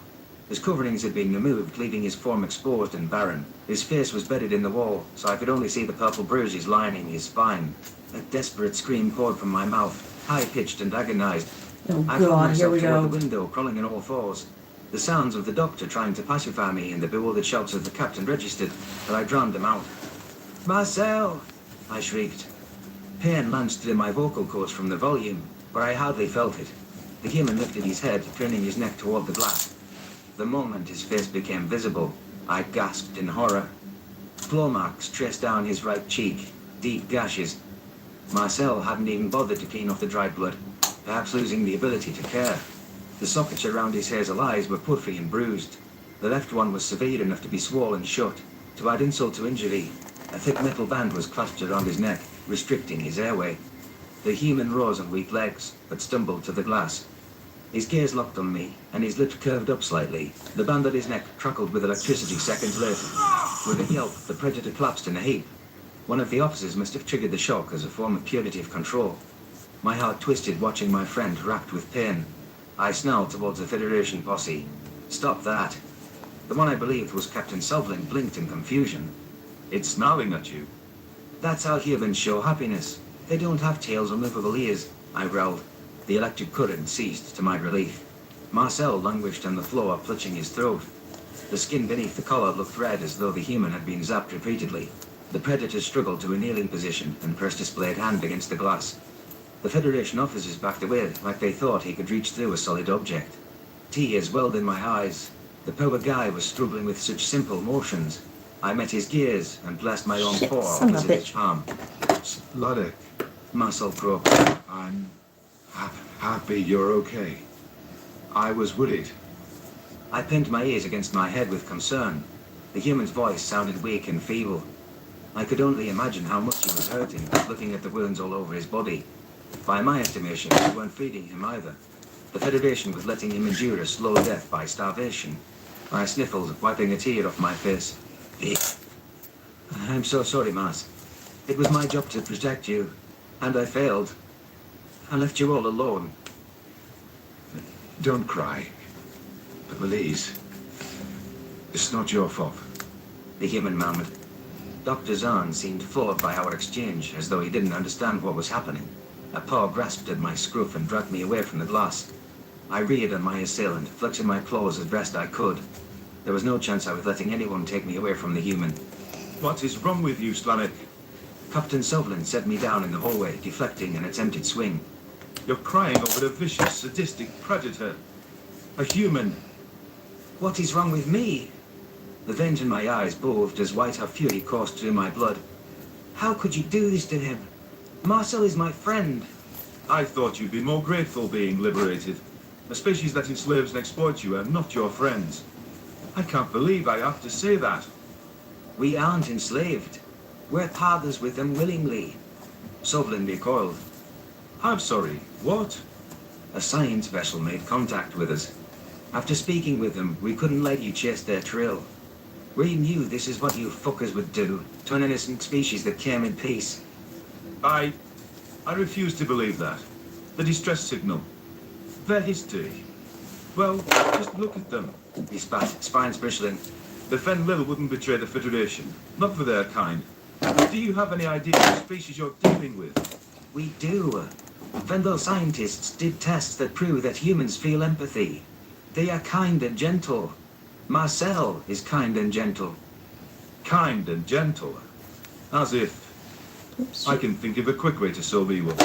His coverings had been removed, leaving his form exposed and barren. His face was bedded in the wall, so I could only see the purple bruises lining his spine. A desperate scream poured from my mouth, high-pitched and agonized. Oh I found God, here myself we toward go. the window, crawling on all fours. The sounds of the doctor trying to pacify me and the bewildered shouts of the captain registered, but I drowned them out. Marcel! I shrieked. Pain lanced through my vocal cords from the volume, but I hardly felt it. The human lifted his head, turning his neck toward the glass. The moment his face became visible, I gasped in horror. Claw marks traced down his right cheek, deep gashes. Marcel hadn't even bothered to clean off the dried blood, perhaps losing the ability to care. The sockets around his hazel eyes were puffy and bruised. The left one was severe enough to be swollen shut. To add insult to injury, a thick metal band was clasped around his neck, restricting his airway. The human rose on weak legs, but stumbled to the glass. His gaze locked on me, and his lips curved up slightly. The band at his neck crackled with electricity seconds later. With a yelp, the predator collapsed in a heap. One of the officers must have triggered the shock as a form of punitive control. My heart twisted watching my friend racked with pain. I snarled towards the Federation posse. Stop that. The one I believed was Captain Selvlin blinked in confusion. It's snarling at you. That's how humans show happiness. They don't have tails or movable ears, I growled. The electric current ceased to my relief. Marcel languished on the floor, clutching his throat. The skin beneath the collar looked red as though the human had been zapped repeatedly. The predator struggled to a kneeling position and pressed his blade hand against the glass. The Federation officers backed away like they thought he could reach through a solid object. Tears welled in my eyes. The poor guy was struggling with such simple motions. I met his gaze and blessed my own paw opposite his palm. Sladek, Marcel croaked. I'm happy you're okay. I was worried. I pinned my ears against my head with concern. The human's voice sounded weak and feeble. I could only imagine how much he was hurting, looking at the wounds all over his body. By my estimation, we weren't feeding him either. The Federation was letting him endure a slow death by starvation. I sniffled, wiping a tear off my face. I'm so sorry, Mars. It was my job to protect you, and I failed. I left you all alone. Don't cry. But please, it's not your fault. The human murmured. Dr. Zahn seemed floored by our exchange, as though he didn't understand what was happening. A paw grasped at my scruff and dragged me away from the glass. I reared on my assailant, flexing my claws as best I could. There was no chance I was letting anyone take me away from the human. What is wrong with you, Slanek? Captain Selvlin set me down in the hallway, deflecting an attempted swing. You're crying over a vicious, sadistic predator. A human. What is wrong with me? The veins in my eyes bulged as white hot fury coursed through my blood. How could you do this to him? Marcel is my friend. I thought you'd be more grateful being liberated. A species that enslaves and exploits you are not your friends. I can't believe I have to say that. We aren't enslaved. We're partners with them willingly. Selvlin recoiled. I'm sorry, what? A science vessel made contact with us. After speaking with them, we couldn't let you chase their trail. We knew this is what you fuckers would do to an innocent species that came in peace. I refuse to believe that. The distress signal. Their history. Well, just look at them. He spat, spines bristling. The Fen-Lil wouldn't betray the Federation. Not for their kind. Do you have any idea what species you're dealing with? We do. Vendel scientists did tests that prove that humans feel empathy. They are kind and gentle. Marcel is kind and gentle. Kind and gentle? As if. Oops. I can think of a quick way to solve evil.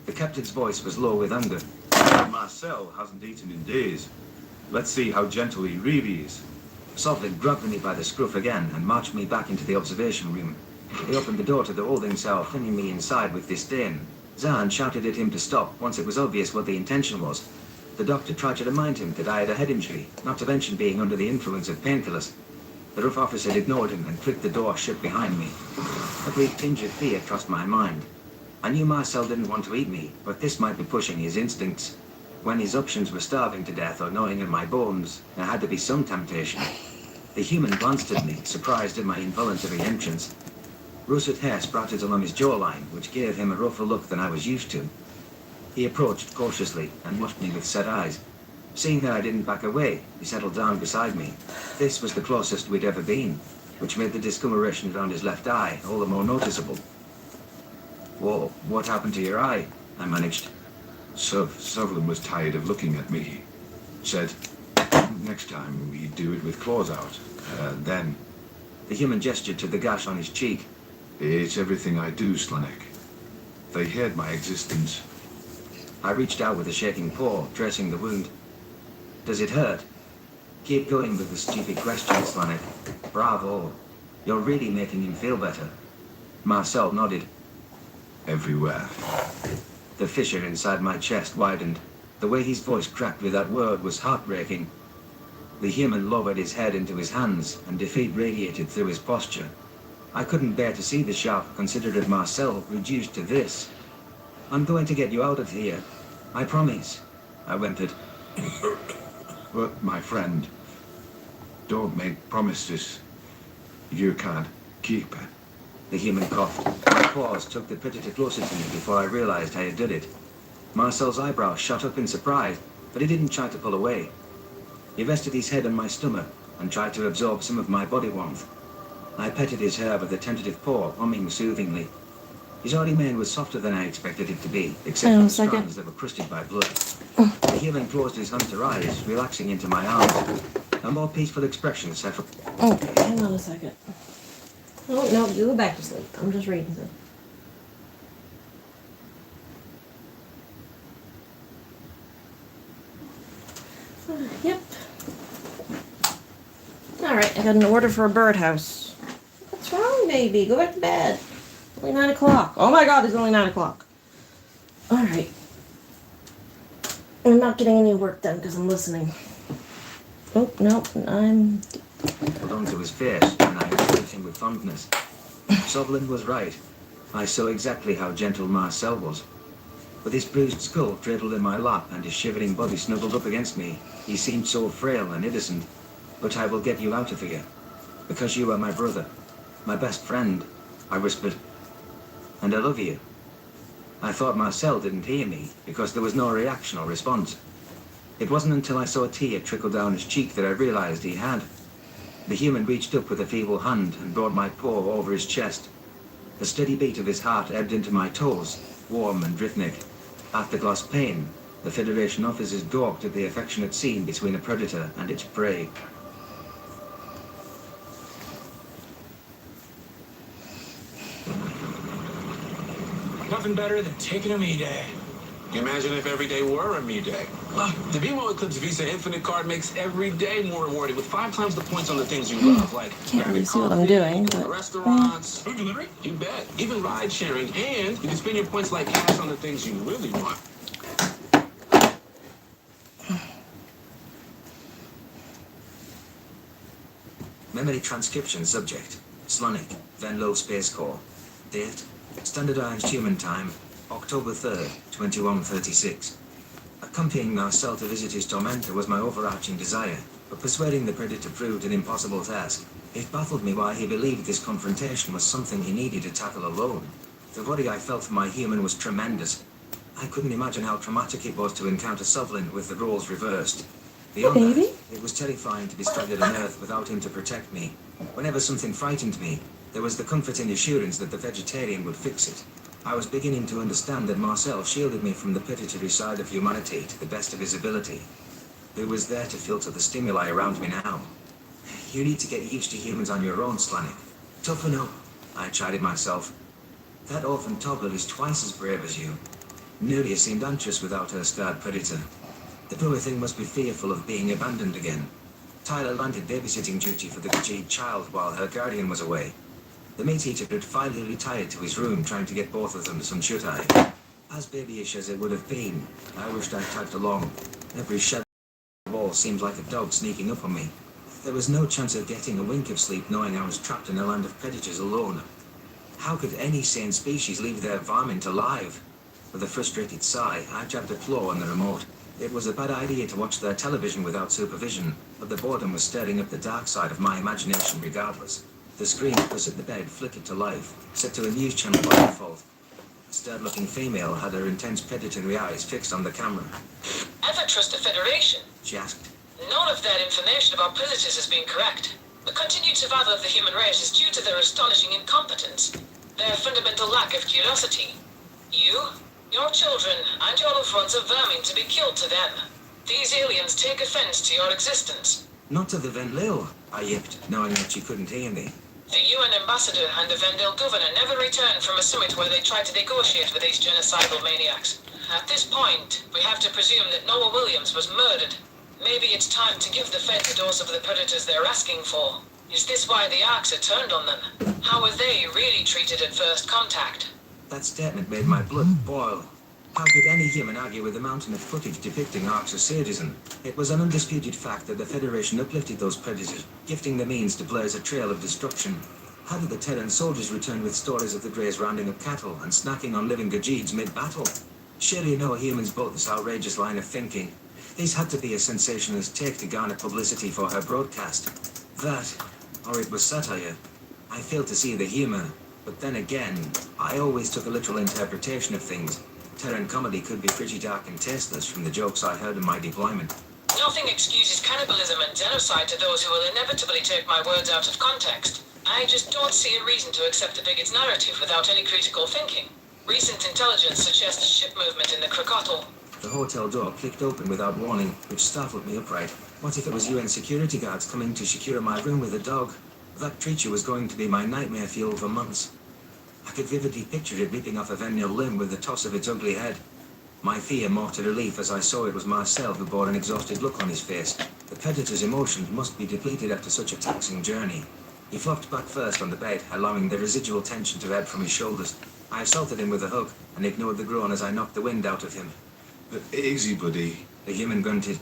The captain's voice was low with anger. Marcel hasn't eaten in days. Let's see how gentle he really is. Selvlin grabbed me by the scruff again and marched me back into the observation room. He opened the door to the holding cell, flinging me inside with disdain. Zahn shouted at him to stop once it was obvious what the intention was. The doctor tried to remind him that I had a head injury, not to mention being under the influence of painkillers. The rough officer ignored him and clicked the door shut behind me. A brief tinge of fear crossed my mind. I knew Marcel didn't want to eat me, but this might be pushing his instincts. When his options were starving to death or gnawing at my bones, there had to be some temptation. The human glanced at me, surprised at my involuntary entrance. Russet hair sprouted along his jawline, which gave him a rougher look than I was used to. He approached cautiously and watched me with set eyes. Seeing that I didn't back away, he settled down beside me. This was the closest we'd ever been, which made the discoloration around his left eye all the more noticeable. Whoa, what happened to your eye? I managed. Sutherland was tired of looking at me. Said, next time we do it with claws out. Then. The human gestured to the gash on his cheek. It's everything I do, Slanek. They hid my existence. I reached out with a shaking paw, tracing the wound. Does it hurt? Keep going with the stupid questions, Slanek. Bravo. You're really making him feel better. Marcel nodded. Everywhere. The fissure inside my chest widened. The way his voice cracked with that word was heartbreaking. The human lowered his head into his hands, and defeat radiated through his posture. I couldn't bear to see the sharp, considerate Marcel reduced to this. I'm going to get you out of here. I promise, I whimpered. But, my friend, don't make promises you can't keep. The human coughed. My claws took the predator closer to me before I realized I had done it. Marcel's eyebrows shot up in surprise, but he didn't try to pull away. He rested his head on my stomach and tried to absorb some of my body warmth. I petted his hair with a tentative paw, humming soothingly. His oily mane was softer than I expected it to be, except for the strands that were crusted by blood. The human closed his hunter eyes, relaxing into my arms. A more peaceful expression set for... Okay, hang on a second. Oh, no, you go back to sleep. I'm just reading them. Yep. Alright, I got an order for a birdhouse. What's wrong, baby? Go back to bed. Only 9 o'clock. Oh my god, it's only 9 o'clock. Alright. I'm not getting any work done because I'm listening. Oh, no, I'm... held on to his face, and I embraced him with fondness. Sovlin was right. I saw exactly how gentle Marcel was. With his bruised skull cradled in my lap and his shivering body snuggled up against me, he seemed so frail and innocent. But I will get you out of here. Because you are my brother. My best friend, I whispered. And I love you. I thought Marcel didn't hear me, because there was no reaction or response. It wasn't until I saw a tear trickle down his cheek that I realized he had. The human reached up with a feeble hand and brought my paw over his chest. The steady beat of his heart ebbed into my toes, warm and rhythmic. After glass pain, the Federation officers gawked at the affectionate scene between a predator and its prey. Nothing better than taking a me day. Imagine if every day were a me day. The BMO Eclipse Visa Infinite card makes every day more rewarding with 5 times the points on the things you love, like can't really see what I'm doing, but restaurants, food delivery, you bet, even ride sharing, and you can spend your points like cash on the things you really want. Memory transcription subject. Slonic, Venlo Space Corps. Date, Standardized Human Time, October 3rd, 2136. Accompanying Marcel to visit his tormentor was my overarching desire, but persuading the predator proved an impossible task. It baffled me why he believed this confrontation was something he needed to tackle alone. The worry I felt for my human was tremendous. I couldn't imagine how traumatic it was to encounter Sovlin with the roles reversed. Beyond that, it was terrifying to be stranded on Earth without him to protect me. Whenever something frightened me, there was the comforting assurance that the vegetarian would fix it. I was beginning to understand that Marcel shielded me from the predatory side of humanity to the best of his ability. Who was there to filter the stimuli around me now? You need to get used to humans on your own, Slanik. Toughen up, I chided myself. That orphan toddler is twice as brave as you. Nuria seemed anxious without her scarred predator. The poor thing must be fearful of being abandoned again. Tyler landed babysitting duty for the Khajiit child while her guardian was away. The meat-eater had finally retired to his room, trying to get both of them some shut-eye. As babyish as it would have been, I wished I'd tagged along. Every shadow wall seemed like a dog sneaking up on me. There was no chance of getting a wink of sleep knowing I was trapped in a land of predators alone. How could any sane species leave their varmint alive? With a frustrated sigh, I jabbed a claw on the remote. It was a bad idea to watch their television without supervision, but the boredom was stirring up the dark side of my imagination regardless. The screen opposite the bed flickered to life, set to a news channel by default. A scared-looking female had her intense predatory eyes fixed on the camera. Ever trust the Federation? She asked. None of that information about predators has been correct. The continued survival of the human race is due to their astonishing incompetence, their fundamental lack of curiosity. You, your children, and your loved ones are vermin to be killed to them. These aliens take offense to your existence. Not to the Venlil, I yipped, knowing that she couldn't hear me. The UN ambassador and the Vendel governor never returned from a summit where they tried to negotiate with these genocidal maniacs. At this point, we have to presume that Noah Williams was murdered. Maybe it's time to give the Fed the dose of the predators they're asking for. Is this why the Arcs had turned on them? How were they really treated at first contact? That statement made my blood boil. How could any human argue with a mountain of footage depicting Arcs as sadism? It was an undisputed fact that the Federation uplifted those predators, gifting the means to blaze a trail of destruction. How did the Terran soldiers return with stories of the Greys rounding up cattle and snacking on living Gajeeds mid-battle? Surely no humans bought this outrageous line of thinking. These had to be a sensationalist take to garner publicity for her broadcast. That, or it was satire. I failed to see the humor, but then again, I always took a literal interpretation of things. Terran comedy could be pretty dark and tasteless from the jokes I heard in my deployment. Nothing excuses cannibalism and genocide to those who will inevitably take my words out of context. I just don't see a reason to accept a bigot's narrative without any critical thinking. Recent intelligence suggests ship movement in the Krakatau. The hotel door clicked open without warning, which startled me upright. What if it was UN security guards coming to secure my room with a dog? That creature was going to be my nightmare fuel for months. I could vividly picture it ripping off a venial limb with the toss of its ugly head. My fear morphed to relief as I saw it was Marcel who bore an exhausted look on his face. The predator's emotions must be depleted after such a taxing journey. He flopped back first on the bed, allowing the residual tension to ebb from his shoulders. I assaulted him with a hug and ignored the groan as I knocked the wind out of him. But easy, buddy. The human grunted.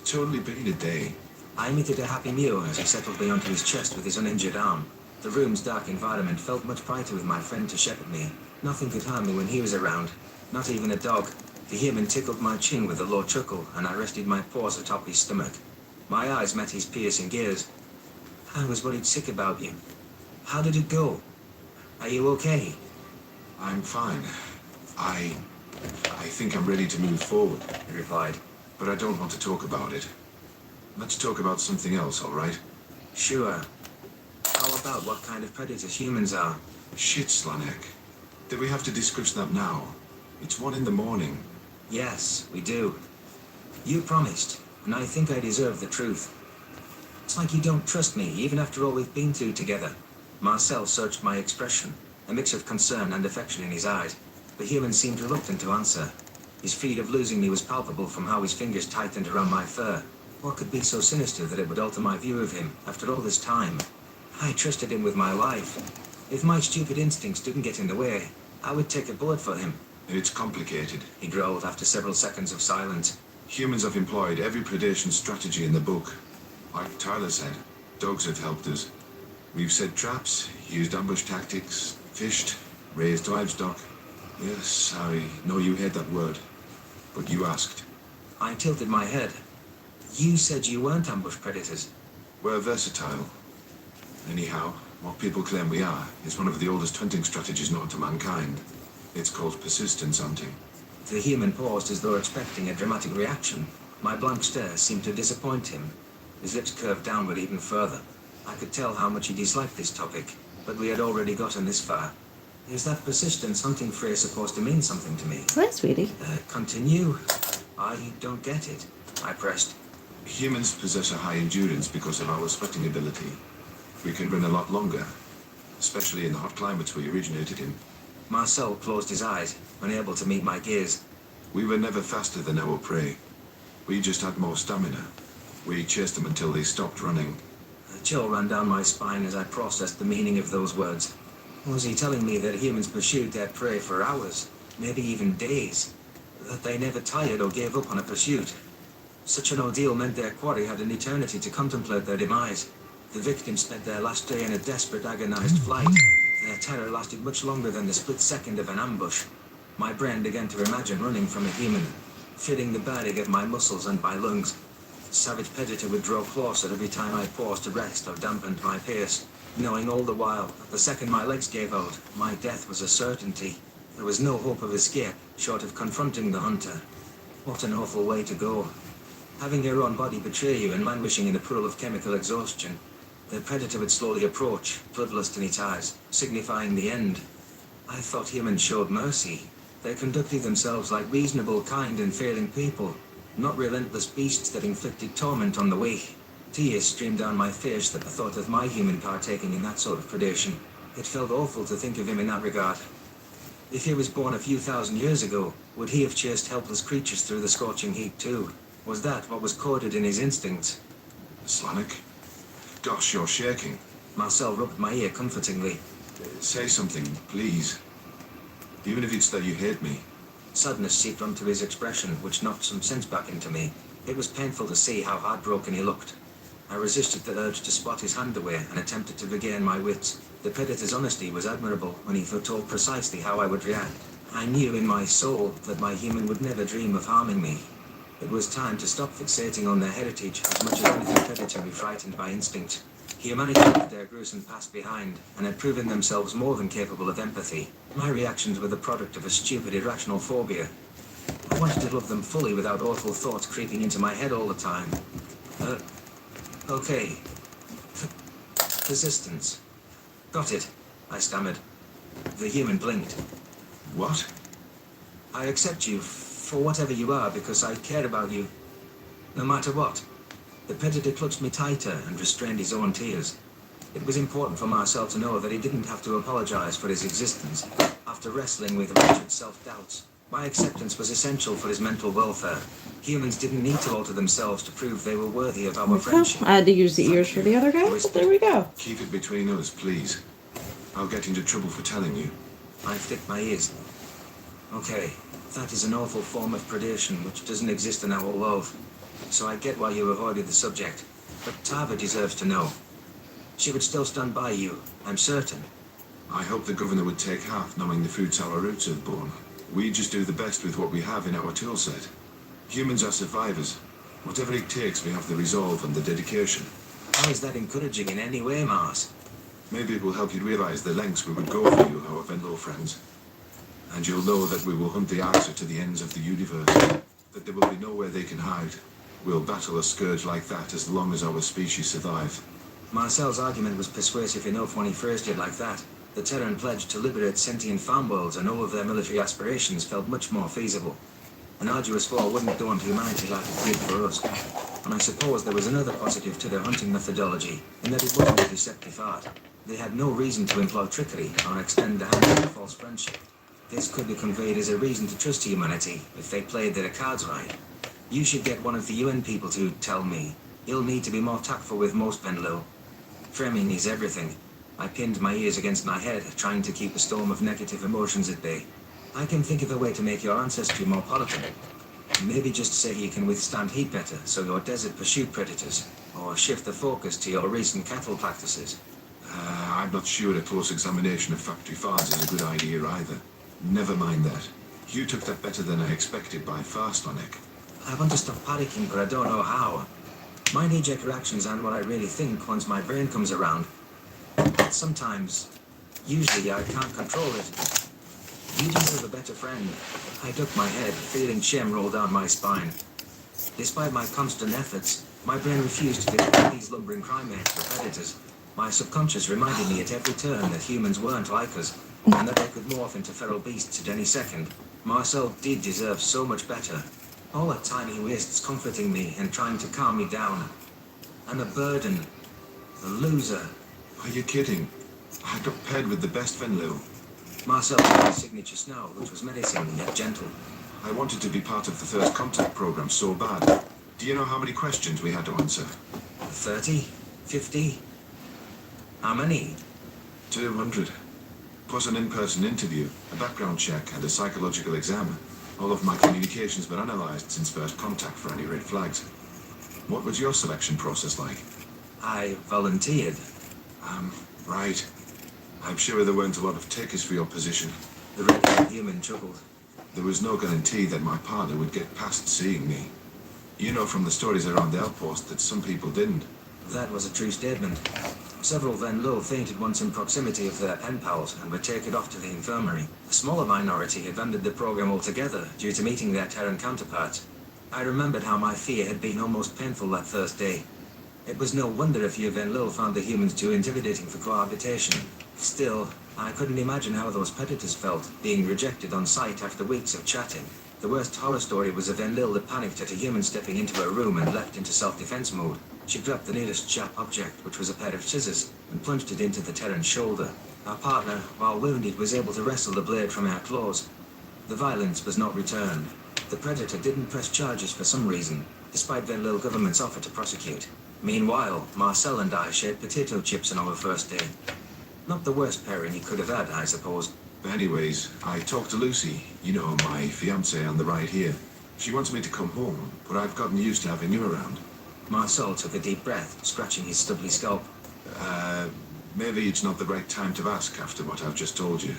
Totally been a day. I emitted a happy mew as he settled me onto his chest with his uninjured arm. The room's dark environment felt much brighter with my friend to shepherd me. Nothing could harm me when he was around, not even a dog. The human tickled my chin with a low chuckle, and I rested my paws atop his stomach. My eyes met his piercing gaze. I was worried sick about you. How did it go? Are you okay? I'm fine. I think I'm ready to move forward, he replied. But I don't want to talk about it. Let's talk about something else, all right? Sure. How about what kind of predators humans are? Shit, Slanek. Do we have to discuss that now? It's 1 a.m. Yes, we do. You promised, and I think I deserve the truth. It's like you don't trust me, even after all we've been through together. Marcel searched my expression, a mix of concern and affection in his eyes. The human seemed reluctant to answer. His fear of losing me was palpable from how his fingers tightened around my fur. What could be so sinister that it would alter my view of him after all this time? I trusted him with my life. If my stupid instincts didn't get in the way, I would take a bullet for him. It's complicated, he growled after several seconds of silence. Humans have employed every predation strategy in the book. Like Tyler said, dogs have helped us. We've set traps, used ambush tactics, fished, raised livestock. Yes, I know you hate that word, but you asked. I tilted my head. You said you weren't ambush predators. We're versatile. Anyhow, what people claim we are is one of the oldest hunting strategies known to mankind. It's called persistence hunting. The human paused as though expecting a dramatic reaction. My blank stare seemed to disappoint him. His lips curved downward even further. I could tell how much he disliked this topic, but we had already gotten this far. Is that persistence hunting phrase supposed to mean something to me? Hi, sweetie. Continue. I don't get it, I pressed. Humans possess a high endurance because of our sweating ability. We can run a lot longer, especially in the hot climates we originated in. Marcel closed his eyes, unable to meet my gaze. We were never faster than our prey. We just had more stamina. We chased them until they stopped running. A chill ran down my spine as I processed the meaning of those words. Was he telling me that humans pursued their prey for hours, maybe even days? That they never tired or gave up on a pursuit? Such an ordeal meant their quarry had an eternity to contemplate their demise. The victims spent their last day in a desperate, agonized flight. Their terror lasted much longer than the split second of an ambush. My brain began to imagine running from a human, feeling the burning of my muscles and my lungs. The savage predator would draw closer every time I paused to rest or dampened my pace, knowing all the while that the second my legs gave out, my death was a certainty. There was no hope of escape, short of confronting the hunter. What an awful way to go. Having your own body betray you and languishing in a pool of chemical exhaustion. The predator would slowly approach, bloodlust in its eyes, signifying the end. I thought humans showed mercy. They conducted themselves like reasonable, kind, and failing people, not relentless beasts that inflicted torment on the weak. Tears streamed down my face at the thought of my human partaking in that sort of predation. It felt awful to think of him in that regard. If he was born a few thousand years ago, would he have chased helpless creatures through the scorching heat too? Was that what was coded in his instincts? Slanek? Gosh, you're shaking. Marcel rubbed my ear comfortingly. Say something, please. Even if it's that you hate me. Sadness seeped onto his expression, which knocked some sense back into me. It was painful to see how heartbroken he looked. I resisted the urge to swat his hand away and attempted to regain my wits. The Predator's honesty was admirable when he foretold precisely how I would react. I knew in my soul that my human would never dream of harming me. It was time to stop fixating on their heritage as much as anything predatory frightened by instinct. Humanity left their gruesome past behind and had proven themselves more than capable of empathy. My reactions were the product of a stupid, irrational phobia. I wanted to love them fully without awful thoughts creeping into my head all the time. Okay. Persistence. Got it, I stammered. The human blinked. What? I accept you for whatever you are because I care about you, no matter what. The Predator clutched me tighter and restrained his own tears. It was important for Marcel to know that he didn't have to apologize for his existence. After wrestling with wretched self-doubts, my acceptance was essential for his mental welfare. Humans didn't need to alter themselves to prove they were worthy of our friendship. I had to use the ears for the other guy, but there we go. Keep it between us, please. I'll get into trouble for telling you. I flicked my ears. Okay, that is an awful form of predation which doesn't exist in our world. So I get why you avoided the subject. But Tava deserves to know. She would still stand by you, I'm certain. I hope the governor would take heart knowing the fruits our roots have borne. We just do the best with what we have in our toolset. Humans are survivors. Whatever it takes, we have the resolve and the dedication. How is that encouraging in any way, Mars? Maybe it will help you realize the lengths we would go for you, our Venlo friends. And you'll know that we will hunt the answer to the ends of the universe. That there will be nowhere they can hide. We'll battle a scourge like that as long as our species survive. Marcel's argument was persuasive enough when he phrased it like that. The Terran pledge to liberate sentient farm worlds and all of their military aspirations felt much more feasible. An arduous foe wouldn't daunt humanity like it did for us. And I suppose there was another positive to their hunting methodology, in that it wasn't a deceptive art. They had no reason to employ trickery or extend the hand of false friendship. This could be conveyed as a reason to trust humanity if they played their cards right. You should get one of the UN people to tell me. You'll need to be more tactful with most Venlo. Framing is everything. I pinned my ears against my head, trying to keep a storm of negative emotions at bay. I can think of a way to make your ancestry more palatable. Maybe just say you can withstand heat better, so your desert pursuit predators, or shift the focus to your recent cattle practices. I'm not sure a close examination of factory farms is a good idea either. Never mind that. You took that better than I expected by far, Stonek. I want to stop panicking, but I don't know how. My knee-jerk reactions aren't what I really think once my brain comes around. Sometimes, usually I can't control it. You deserve a better friend. I ducked my head, feeling shame roll down my spine. Despite my constant efforts, my brain refused to detect these lumbering crime-mates were predators. My subconscious reminded me at every turn that humans weren't like us, and that they could morph into feral beasts at any second. Marcel did deserve so much better. All that time he wastes comforting me and trying to calm me down. I'm a burden. A loser. Are you kidding? I got paired with the best Venlo. Marcel had his signature snow, which was menacing yet gentle. I wanted to be part of the First Contact program so bad. Do you know how many questions we had to answer? 30? 50? How many? 200. Plus an in-person interview, a background check, and a psychological exam. All of my communications were analysed since First Contact for any red flags. What was your selection process like? I volunteered. Right. I'm sure there weren't a lot of takers for your position. The red-haired human chuckled. There was no guarantee that my partner would get past seeing me. You know from the stories around the outpost that some people didn't. That was a true statement. Several Venlo fainted once in proximity of their pen pals and were taken off to the infirmary. A smaller minority abandoned the program altogether due to meeting their Terran counterparts. I remembered how my fear had been almost painful that first day. It was no wonder a few Venlo found the humans too intimidating for cohabitation. Still, I couldn't imagine how those predators felt, being rejected on sight after weeks of chatting. The worst horror story was of Venlil that panicked at a human stepping into her room and leapt into self-defense mode. She grabbed the nearest sharp object, which was a pair of scissors, and plunged it into the Terran's shoulder. Our partner, while wounded, was able to wrestle the blade from our claws. The violence was not returned. The predator didn't press charges for some reason, despite Venlil government's offer to prosecute. Meanwhile, Marcel and I shared potato chips on our first day. Not the worst pairing he could have had, I suppose. Anyways, I talked to Lucy, you know, my fiancée on the right here. She wants me to come home, but I've gotten used to having you around. Marcel took a deep breath, scratching his stubbly scalp. Maybe it's not the right time to ask after what I've just told you.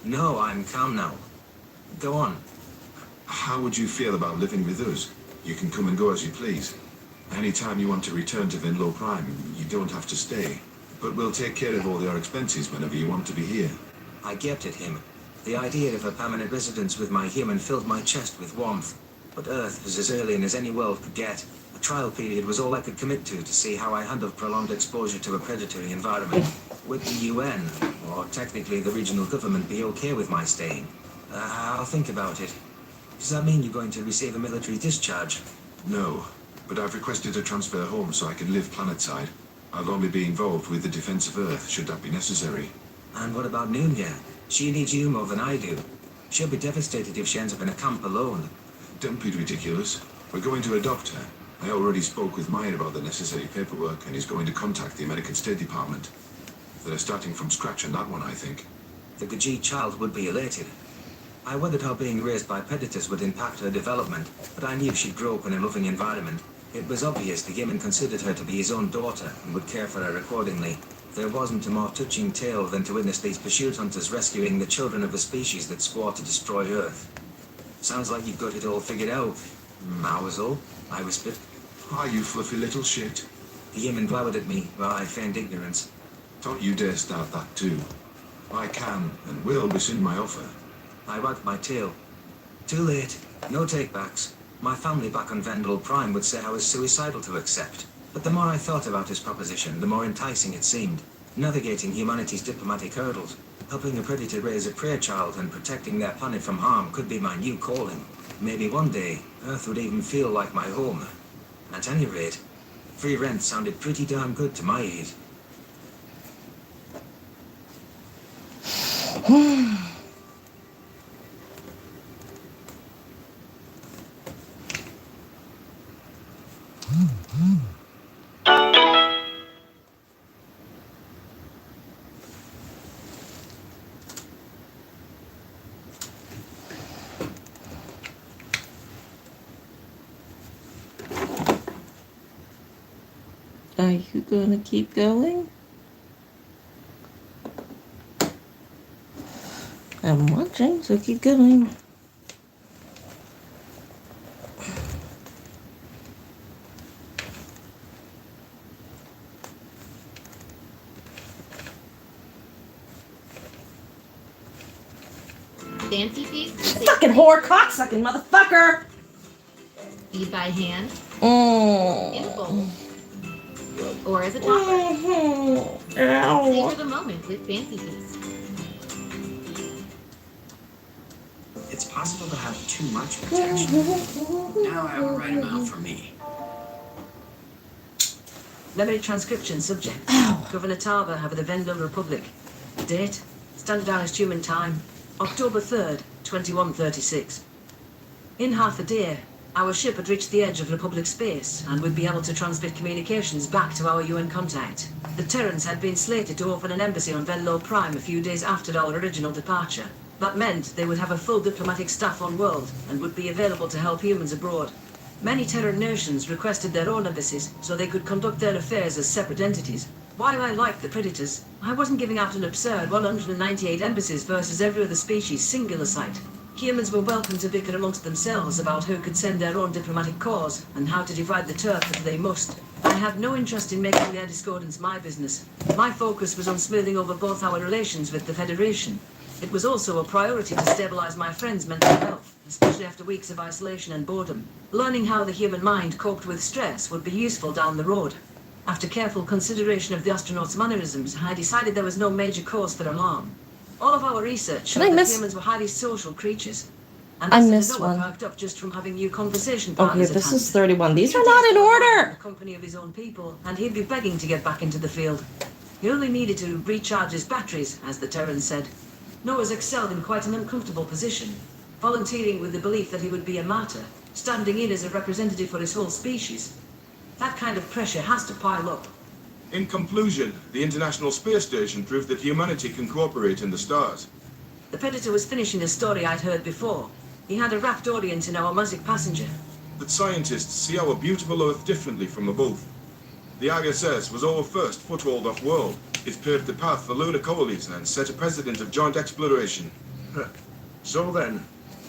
No, I'm calm now. Go on. How would you feel about living with us? You can come and go as you please. Anytime you want to return to Venlo Prime, you don't have to stay. But we'll take care of all your expenses whenever you want to be here. I gaped at him. The idea of a permanent residence with my human filled my chest with warmth. But Earth was as alien as any world could get. A trial period was all I could commit to see how I handled prolonged exposure to a predatory environment. Would the UN, or technically the regional government, be okay with my staying? I'll think about it. Does that mean you're going to receive a military discharge? No, but I've requested a transfer home so I can live planetside. I'll only be involved with the defense of Earth, should that be necessary. And what about Nunya? She needs you more than I do. She'll be devastated if she ends up in a camp alone. Don't be ridiculous. We're going to adopt her. I already spoke with Meyer about the necessary paperwork, and he's going to contact the American State Department. They're starting from scratch on that one, I think. The Gajee child would be elated. I wondered how being raised by predators would impact her development, but I knew she'd grow up in a loving environment. It was obvious the Yemen considered her to be his own daughter and would care for her accordingly. There wasn't a more touching tale than to witness these pursuit hunters rescuing the children of a species that swore to destroy Earth. Sounds like you've got it all figured out, Maozel, I whispered. Ah, you fluffy little shit. The Yemen glowered at me while I feigned ignorance. Don't you dare start that too. I can and will rescind my offer. I wagged my tail. Too late. No takebacks. My family back on Vendel Prime would say I was suicidal to accept. But the more I thought about his proposition, the more enticing it seemed. Navigating humanity's diplomatic hurdles, helping a predator raise a prey child and protecting their planet from harm could be my new calling. Maybe one day, Earth would even feel like my home. At any rate, free rent sounded pretty darn good to my ears. Are you gonna keep going? I'm watching, so keep going. Fancy feast? Fucking whore, cocksucking motherfucker! Feed by hand? Mm. In a bowl. Or as a topper. Savor the moment with Fancy Feast. It's possible to have too much protection. Now I have a right amount for me. Memory transcription subject. Governor Tarver of the Vendel Republic. Date, standardized human time, October 3rd, 2136. In half a day, our ship had reached the edge of Republic space and would be able to transmit communications back to our UN contact. The Terrans had been slated to open an embassy on Venlo Prime a few days after our original departure. That meant they would have a full diplomatic staff on world and would be available to help humans abroad. Many Terran nations requested their own embassies so they could conduct their affairs as separate entities. While I liked the Predators, I wasn't giving out an absurd 198 embassies versus every other species singular site. Humans were welcome to bicker amongst themselves about who could send their own diplomatic corps and how to divide the turf if they must. I had no interest in making their discordance my business. My focus was on smoothing over both our relations with the Federation. It was also a priority to stabilize my friends' mental health, especially after weeks of isolation and boredom. Learning how the human mind coped with stress would be useful down the road. After careful consideration of the astronauts' mannerisms, I decided there was no major cause for alarm. All of our research showed that humans were highly social creatures. And I Mr. missed Noah one. perked up just from having new conversation Okay, partners this at is hand. 31. These are He not did in so well order. in the company of his own people, and he'd be begging to get back into the field. He only needed to recharge his batteries, as the Terrans said. Noah's excelled in quite an uncomfortable position, volunteering with the belief that he would be a martyr, standing in as a representative for his whole species. That kind of pressure has to pile up. In conclusion, the International Space Station proved that humanity can cooperate in the stars. The Predator was finishing a story I'd heard before. He had a rapt audience in our Mazik passenger. That scientists see our beautiful Earth differently from above. The ISS was our first foothold off-world. It paved the path for lunar colonies and set a precedent of joint exploration. So then,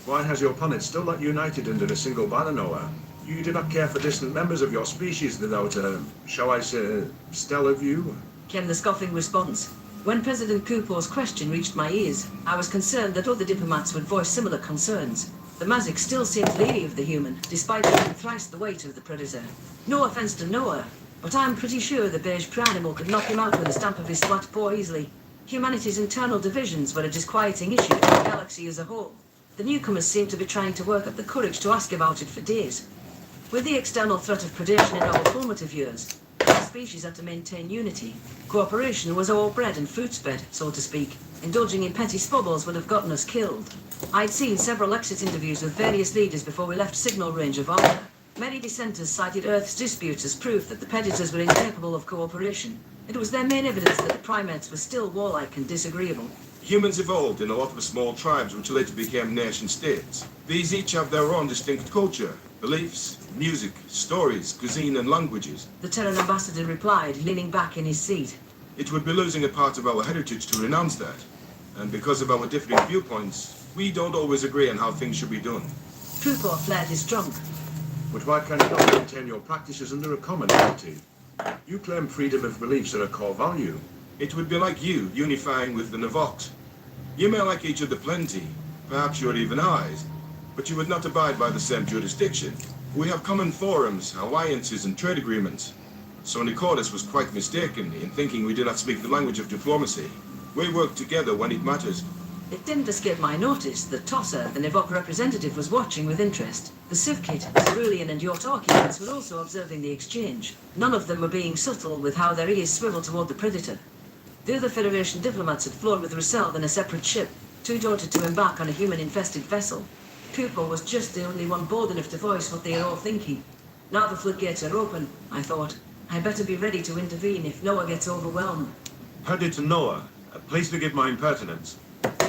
why has your planet still not united under a single banner, Noah? You do not care for distant members of your species without a, shall I say, stellar view? Came the scoffing response. When President Kupor's question reached my ears, I was concerned that other diplomats would voice similar concerns. The Mazik still seemed leery of the human, despite being thrice the weight of the Predator. No offense to Noah, but I'm pretty sure the beige pranimal could knock him out with a stamp of his flat paw easily. Humanity's internal divisions were a disquieting issue to the galaxy as a whole. The newcomers seemed to be trying to work up the courage to ask about it for days. With the external threat of predation in our formative years, our species had to maintain unity. Cooperation was our bread and fruits bed, so to speak. Indulging in petty squabbles would have gotten us killed. I'd seen several exit interviews with various leaders before we left signal range of Arthur. Many dissenters cited Earth's disputes as proof that the Predators were incapable of cooperation. It was their main evidence that the primates were still warlike and disagreeable. Humans evolved in a lot of small tribes which later became nation-states. These each have their own distinct culture, beliefs, music, stories, cuisine and languages. The Terran ambassador replied, leaning back in his seat. It would be losing a part of our heritage to renounce that. And because of our differing viewpoints, we don't always agree on how things should be done. Kupor flared his trunk. But why can you not maintain your practices under a common entity? You claim freedom of beliefs are a core value. It would be like you unifying with the Navox. You may like each other plenty, perhaps your even eyes, but you would not abide by the same jurisdiction. We have common forums, alliances and trade agreements. So Nicordus was quite mistaken in thinking we do not speak the language of diplomacy. We work together when it matters. It didn't escape my notice that Tosser, the Nivok representative, was watching with interest. The Sivkit, Cerulean and Yortorkians were also observing the exchange. None of them were being subtle with how their ears swiveled toward the Predator. The other Federation diplomats had flown with Russell in a separate ship, too daunted to embark on a human-infested vessel. Cooper was just the only one bold enough to voice what they are all thinking. Now the floodgates are open, I thought. I better be ready to intervene if Noah gets overwhelmed. Predator Noah, please forgive my impertinence.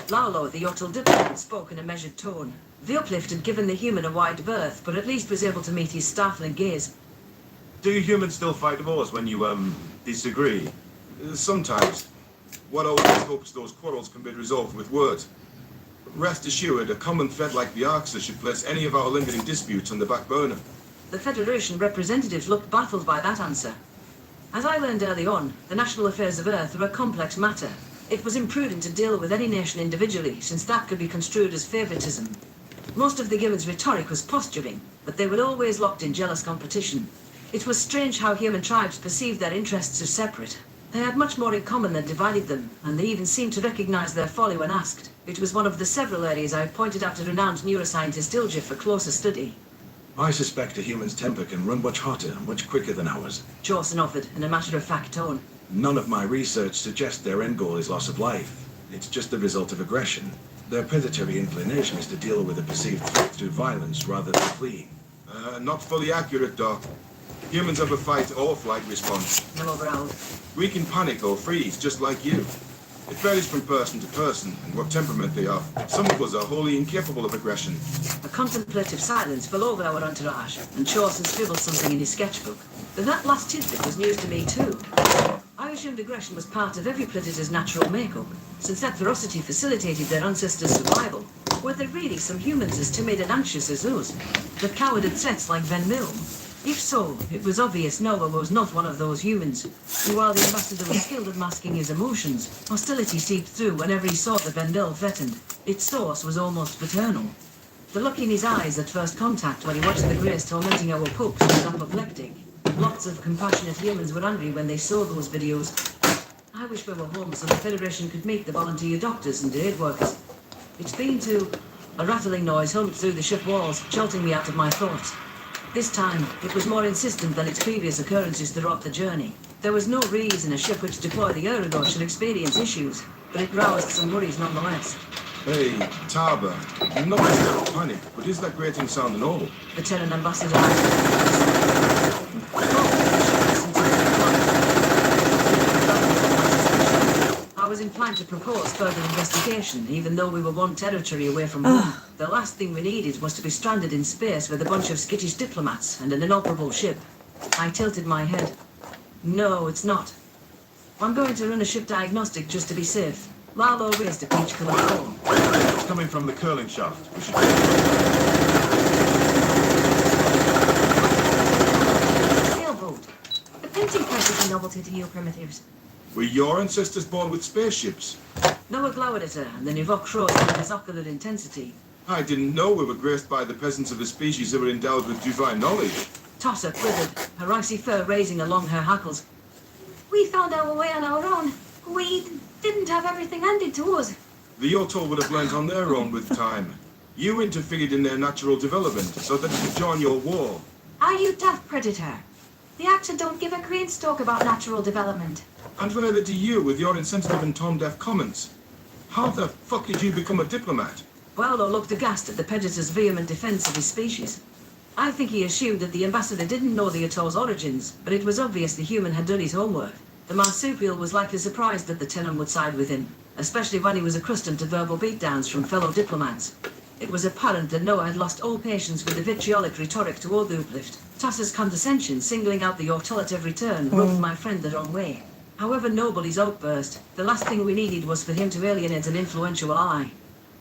Laulo, the Yotl diplomat, spoke in a measured tone. The uplift had given the human a wide berth, but at least was able to meet his startling gaze. Do you humans still fight wars when you, disagree? Sometimes. What always hopes those quarrels can be resolved with words. Rest assured, a common thread like the Arxa should place any of our lingering disputes on the back burner. The Federation representatives looked baffled by that answer. As I learned early on, the national affairs of Earth are a complex matter. It was imprudent to deal with any nation individually, since that could be construed as favoritism. Most of the Gimmon's rhetoric was posturing, but they were always locked in jealous competition. It was strange how human tribes perceived their interests as separate. They had much more in common than divided them, and they even seemed to recognize their folly when asked. It was one of the several areas I pointed out to renowned neuroscientist Ilja for closer study. I suspect a human's temper can run much hotter, much quicker than ours. Chaucer offered, in a matter-of-fact tone. None of my research suggests their end goal is loss of life. It's just the result of aggression. Their predatory inclination is to deal with a perceived threat through violence rather than fleeing. Not fully accurate, Doc. Humans have a fight or flight response. Hello, growled. We can panic or freeze, just like you. It varies from person to person and what temperament they have. Some of us are wholly incapable of aggression. A contemplative silence fell over our entourage, and Chaucer scribbled something in his sketchbook. But that last tidbit was news to me too. I assumed aggression was part of every predator's natural makeup, since that ferocity facilitated their ancestors' survival. Were there really some humans as timid and anxious as us, that cowered at threats like Van Milne? If so, it was obvious Noah was not one of those humans. And while the ambassador was skilled at masking his emotions, hostility seeped through whenever he saw the Vendel threatened. Its source was almost paternal. The look in his eyes at first contact when he watched the Greys tormenting our pups was apoplectic. Lots of compassionate humans were angry when they saw those videos. I wish we were home so the Federation could meet the volunteer doctors and aid workers. It's been too... A rattling noise hummed through the ship walls, jolting me out of my thoughts. This time, it was more insistent than its previous occurrences throughout the journey. There was no reason a ship which deployed a year ago should experience issues, but it roused some worries nonetheless. Hey, Taba, you're not going to panic, but is that grating sound an all? The Terran ambassador... time to propose further investigation, even though we were one territory away from home. The last thing we needed was to be stranded in space with a bunch of skittish diplomats and an inoperable ship. I tilted my head. No, it's not. I'm going to run a ship diagnostic just to be safe. Lalo raised a peach-colored phone. It's coming from the curling shaft. We should... Sailboat. The printing press is a novelty to you primitives. Were your ancestors born with spaceships? Noah glowered at her, and then evoked Cross with his ocular intensity. I didn't know we were graced by the presence of a species that were endowed with divine knowledge. Tosser quivered, her icy fur raising along her hackles. We found our way on our own. We didn't have everything handed to us. The Yotol would have learnt on their own with time. You interfered in their natural development so that it could join your war. Are you daft, Predator? The Axa don't give a green stalk about natural development. And further to you with your insensitive and tone-deaf comments. How the fuck did you become a diplomat? Paolo looked aghast at the Predator's vehement defense of his species. I think he assumed that the ambassador didn't know the Atol's origins, but it was obvious the human had done his homework. The marsupial was likely surprised that the Tenor would side with him, especially when he was accustomed to verbal beatdowns from fellow diplomats. It was apparent that Noah had lost all patience with the vitriolic rhetoric toward the uplift. Tassa's condescension, singling out the Yotol at every turn, rubbed my friend the wrong way. However noble his outburst, the last thing we needed was for him to alienate an influential ally.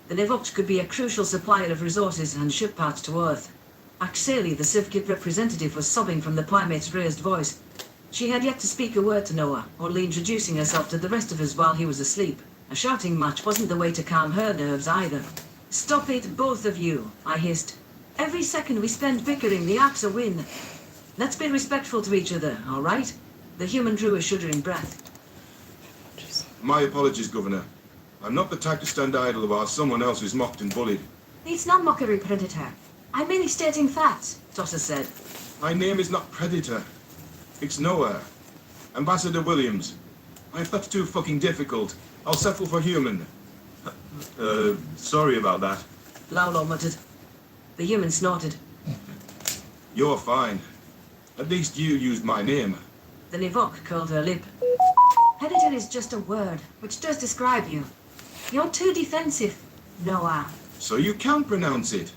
The Nivox could be a crucial supplier of resources and ship parts to Earth. Axeli, the Sivkit representative, was sobbing from the primate's raised voice. She had yet to speak a word to Noah, only introducing herself to the rest of us while he was asleep. A shouting match wasn't the way to calm her nerves either. Stop it, both of you, I hissed. Every second we spend bickering, the Axa win. Let's be respectful to each other, all right? The human drew a shuddering breath. My apologies, Governor. I'm not the type to stand idle while someone else is mocked and bullied. It's not mockery, Predator. I'm merely stating facts, Tosser said. My name is not Predator. It's Noah. Ambassador Williams. If that's too fucking difficult, I'll settle for human. Sorry about that. Laulo muttered. The human snorted. You're fine. At least you used my name. The Nivok curled her lip. Predator is just a word, which does describe you. You're too defensive, Noah. So you can pronounce it.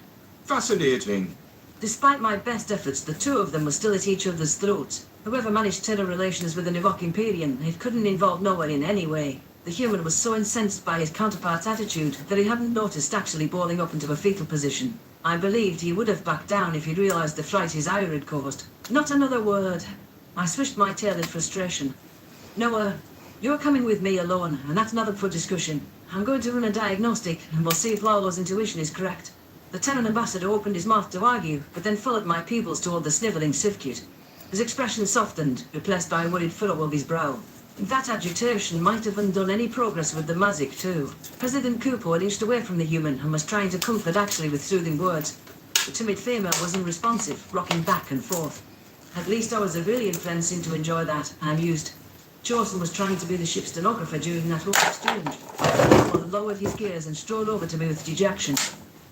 Fascinating. Despite my best efforts, the two of them were still at each other's throats. Whoever managed terror relations with the Nivok Imperium, it couldn't involve Noah in any way. The human was so incensed by his counterpart's attitude that he hadn't noticed actually balling up into a fetal position. I believed he would have backed down if he'd realized the fright his ire had caused. Not another word. I swished my tail in frustration. Noah, you're coming with me alone, and that's not up for discussion. I'm going to run a diagnostic, and we'll see if Lalo's intuition is correct. The Tenant Ambassador opened his mouth to argue, but then followed my pupils toward the snivelling Sivkit. His expression softened, replaced by a worried furrow of his brow. That agitation might have undone any progress with the Mazik, too. President Kupo had inched away from the human and was trying to comfort Axley with soothing words. The timid female was unresponsive, rocking back and forth. At least our Zavilian friends seemed to enjoy that, I mused. Chorson was trying to be the ship's stenographer during that whole exchange. Kupo lowered his gears and strode over to me with dejection.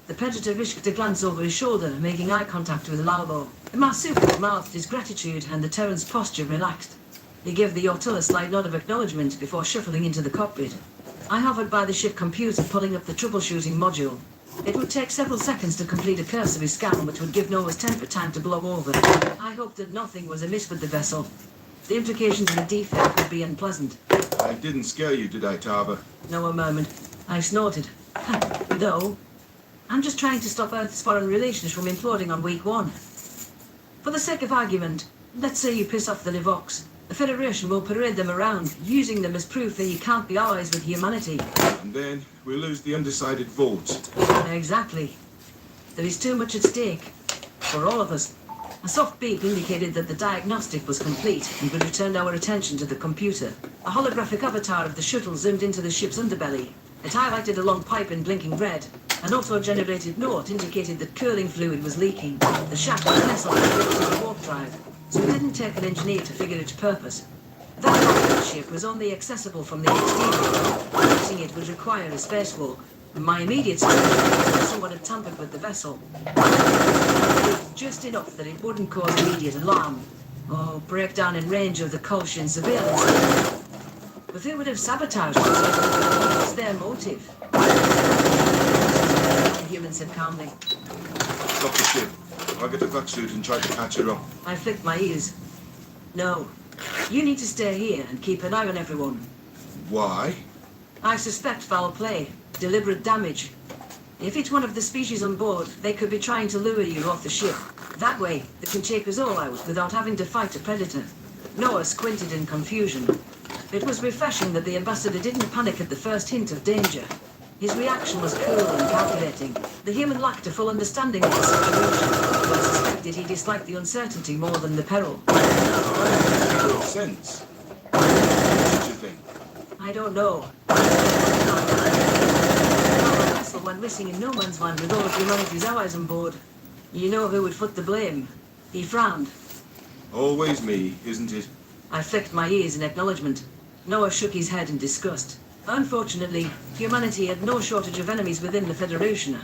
The Predator risked a glance over his shoulder, making eye contact with Laulo. The marsupial mouthed his gratitude, and the Terran's posture relaxed. He gave the Yotol a slight nod of acknowledgement before shuffling into the cockpit. I hovered by the ship computer, pulling up the troubleshooting module. It would take several seconds to complete a cursory scan, which would give Noah's temper time to blow over. I hoped that nothing was amiss with the vessel. The implications of the defect would be unpleasant. I didn't scare you, did I, Tava? Noah murmured. I snorted. No. I'm just trying to stop Earth's foreign relations from imploding on week one. For the sake of argument, let's say you piss off the Nivox. The Federation will parade them around, using them as proof that you can't be allies with humanity. And then we lose the undecided votes. Exactly. There is too much at stake. For all of us. A soft beep indicated that the diagnostic was complete, and we returned our attention to the computer. A holographic avatar of the shuttle zoomed into the ship's underbelly. It highlighted a long pipe in blinking red. An auto-generated note indicated that cooling fluid was leaking. The shaft was nestled into the warp drive, so it didn't take an engineer to figure its purpose. That rocket ship was only accessible from the exterior. Using it would require a spacewalk. My immediate suspicion was someone had tampered with the vessel. Just enough that it wouldn't cause immediate alarm, or break down in range of the Kolshian surveillance. But who would have sabotaged it? What's their motive? The human said calmly. Stop the ship. I'll get a vac suit and try to catch her up. I flicked my ears. No. You need to stay here and keep an eye on everyone. Why? I suspect foul play. Deliberate damage. If it's one of the species on board, they could be trying to lure you off the ship. That way, they can take us all out without having to fight a predator. Noah squinted in confusion. It was refreshing that the ambassador didn't panic at the first hint of danger. His reaction was cool and calculating. The human lacked a full understanding of the situation, but I suspected he disliked the uncertainty more than the peril. Makes sense. What did you think? I don't know. Our vessel went missing in no man's land with all of humanity's allies on board. You know who would foot the blame. He frowned. Always me, isn't it? I flicked my ears in acknowledgement. Noah shook his head in disgust. Unfortunately, humanity had no shortage of enemies within the Federation.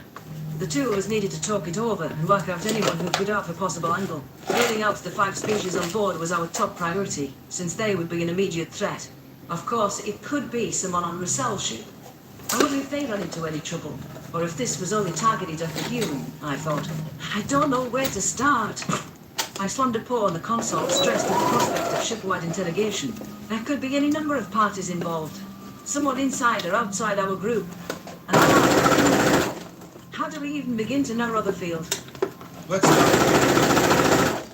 The two of us needed to talk it over and work out anyone who could offer a possible angle. Ruling out the 5 species on board was our top priority, since they would be an immediate threat. Of course, it could be someone on Russell's ship. I wonder if they ran into any trouble, or if this was only targeted at the human, I thought. I don't know where to start. I slammed a paw on the console, stressed at the prospect of shipwide interrogation. There could be any number of parties involved. Someone inside or outside our group. And how do we even begin to narrow the field? Let's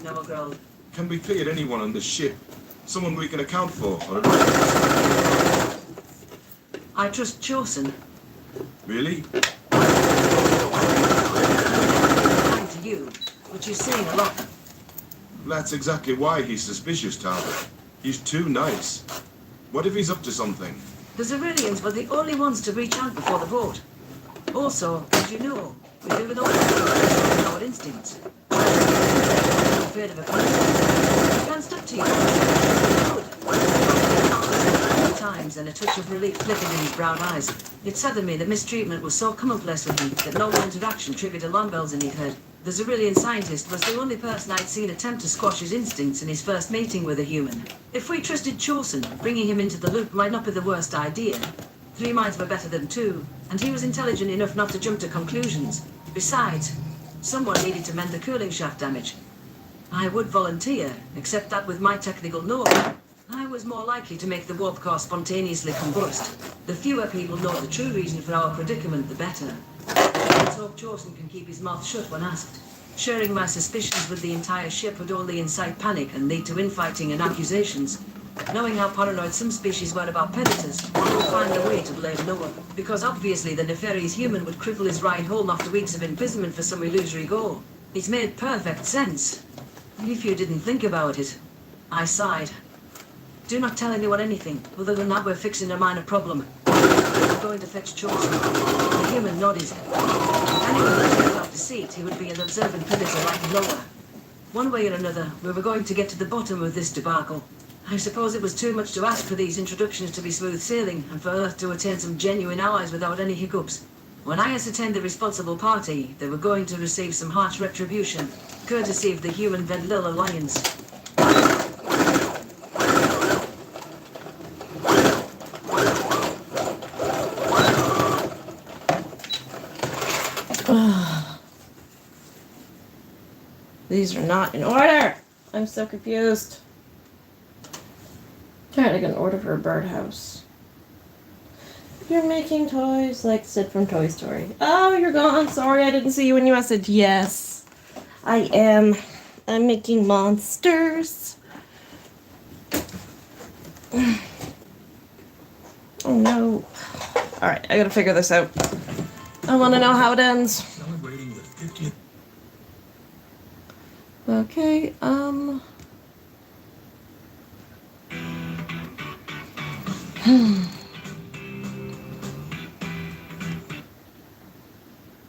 Noah growled. Can we clear anyone on the ship? Someone we can account for, or... I trust Chosen. Really? Kind to you, which you're seeing a lot. That's exactly why he's suspicious, Talbot. He's too nice. What if he's up to something? The Zerilians were the only ones to reach out before the vote. Also, as you know, we do with all our instincts. Afraid of a punishment. Glanced up to you. Good. Times and a touch of relief flickered in his brown eyes. It saddened me that mistreatment was so commonplace with him that no interaction triggered alarm bells in his head. The Zerilian scientist was the only person I'd seen attempt to squash his instincts in his first meeting with a human. If we trusted Chosen, bringing him into the loop might not be the worst idea. 3 minds were better than 2, and he was intelligent enough not to jump to conclusions. Besides, someone needed to mend the cooling shaft damage. I would volunteer, except that with my technical know-how, I was more likely to make the warp core spontaneously combust. The fewer people know the true reason for our predicament, the better. Let's hope Chosen can keep his mouth shut when asked. Sharing my suspicions with the entire ship would only incite panic and lead to infighting and accusations. Knowing how paranoid some species were about predators, we'll find a way to blame Noah. Because obviously the nefarious human would cripple his ride home after weeks of imprisonment for some illusory goal. It made perfect sense. If you didn't think about it. I sighed. Do not tell anyone anything, other than that we're fixing a minor problem. We're going to fetch Chosen. The human nodded. Anyone who took out the seat, he would be an observant predator like Noah. One way or another, we were going to get to the bottom of this debacle. I suppose it was too much to ask for these introductions to be smooth sailing, and for Earth to attain some genuine allies without any hiccups. When I ascertained the responsible party, they were going to receive some harsh retribution, courtesy of the human Vendlil Alliance. These are not in order. I'm so confused. Trying to get an order for a birdhouse. You're making toys like Sid from Toy Story. Oh, you're gone. Sorry, I didn't see you when you messaged. Yes, I am. I'm making monsters. Oh no. Alright, I gotta figure this out. I wanna know how it ends. Celebrating the 50th. Okay,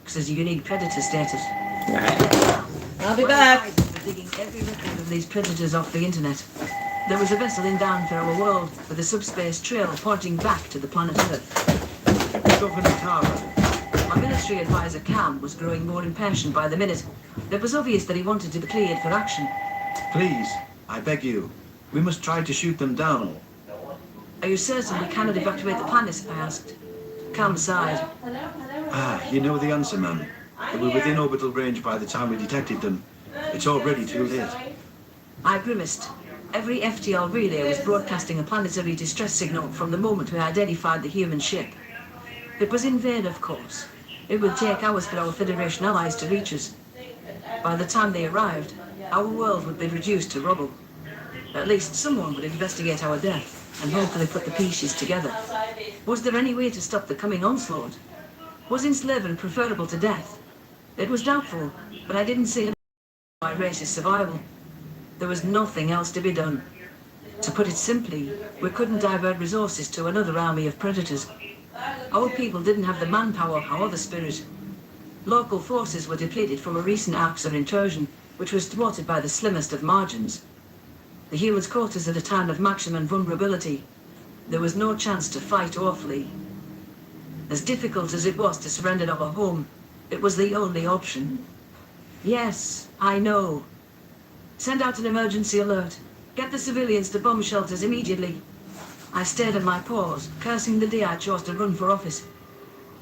Says unique predator status. Alright. I'll be back. We're digging every record of these predators off the internet. There was a vessel inbound for our world with a subspace trail pointing back to the planet Earth. Governor Tarver. My military advisor Cam was growing more impatient by the minute. It was obvious that he wanted to be cleared for action. Please, I beg you. We must try to shoot them down. Are you certain we cannot evacuate the planet? I asked. Cam sighed. You know the answer, ma'am. They were within orbital range by the time we detected them. It's already too late. I grimaced. Every FTL relay was broadcasting a planetary distress signal from the moment we identified the human ship. It was in vain, of course. It would take hours for our Federation allies to reach us. By the time they arrived, our world would be reduced to rubble. At least someone would investigate our death and hopefully put the pieces together. Was there any way to stop the coming onslaught? Was enslavement preferable to death? It was doubtful, but I didn't see my race's survival. There was nothing else to be done. To put it simply, we couldn't divert resources to another army of predators. Our people didn't have the manpower or the spirit. Local forces were depleted from a recent Arxer incursion, which was thwarted by the slimmest of margins. The humans caught us at a time of maximum vulnerability. There was no chance to fight or flee. As difficult as it was to surrender our home, it was the only option. Yes, I know. Send out an emergency alert. Get the civilians to bomb shelters immediately. I stared at my paws, cursing the day I chose to run for office.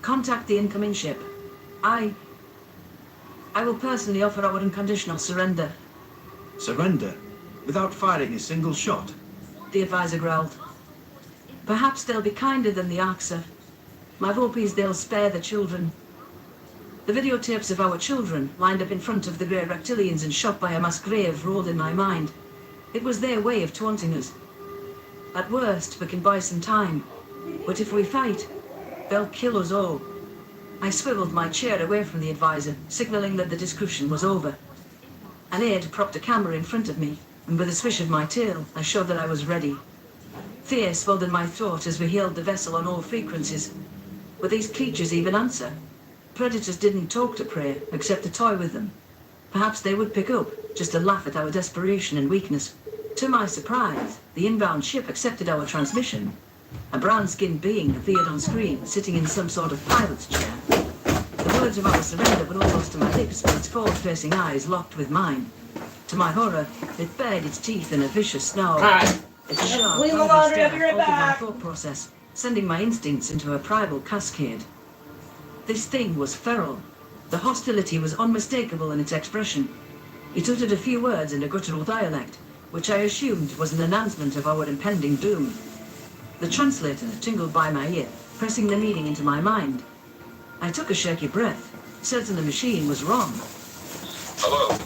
Contact the incoming ship. I will personally offer our unconditional surrender. Surrender? Without firing a single shot? The advisor growled. Perhaps they'll be kinder than the Arxer. My hope is they'll spare the children. The videotapes of our children, lined up in front of the grey reptilians and shot by a mass grave, rolled in my mind. It was their way of taunting us. At worst, we can buy some time. But if we fight, they'll kill us all. I swiveled my chair away from the advisor, signaling that the discussion was over. An aide propped a camera in front of me, and with a swish of my tail, I showed that I was ready. Fear swelled in my throat as we hailed the vessel on all frequencies. Would these creatures even answer? Predators didn't talk to prey, except to toy with them. Perhaps they would pick up, just to laugh at our desperation and weakness. To my surprise, the inbound ship accepted our transmission. A brown-skinned being appeared on screen, sitting in some sort of pilot's chair. The words of our surrender were almost to my lips, with its forward-facing eyes locked with mine. To my horror, it bared its teeth in a vicious snarl. Its sharp, Clean the laundry, I'll be right altered my back. thought process, sending my instincts into a primal cascade. This thing was feral. The hostility was unmistakable in its expression. It uttered a few words in a guttural dialect, which I assumed was an announcement of our impending doom. The translator tingled by my ear, pressing the meaning into my mind. I took a shaky breath, certain the machine was wrong. Hello.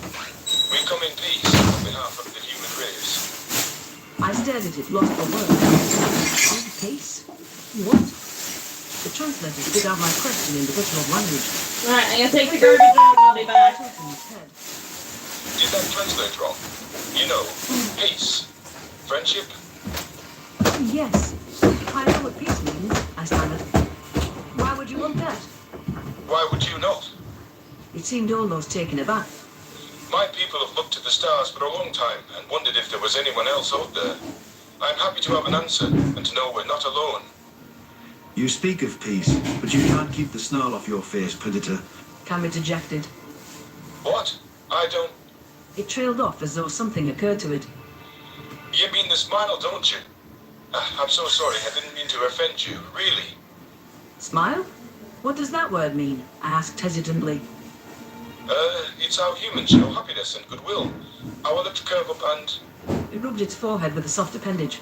We come in peace on behalf of the human race. I stared at it, lost for words. In peace? What? The translator spit out my question in the guttural language. Alright, I'm gonna take the garbage out and I'll be back. Did that translate wrong? You know, peace. Friendship? Yes. I know what peace means, I stammered. Why would you want that? Why would you not? It seemed almost taken aback. My people have looked at the stars for a long time and wondered if there was anyone else out there. I'm happy to have an answer and to know we're not alone. You speak of peace, but you can't keep the snarl off your face, Predator. Cam interjected. What? I don't... It trailed off as though something occurred to it. You mean the smile, don't you? I'm so sorry, I didn't mean to offend you, really. Smile? What does that word mean? I asked hesitantly. It's how humans show happiness and goodwill. Our lips curve up and... It rubbed its forehead with a soft appendage.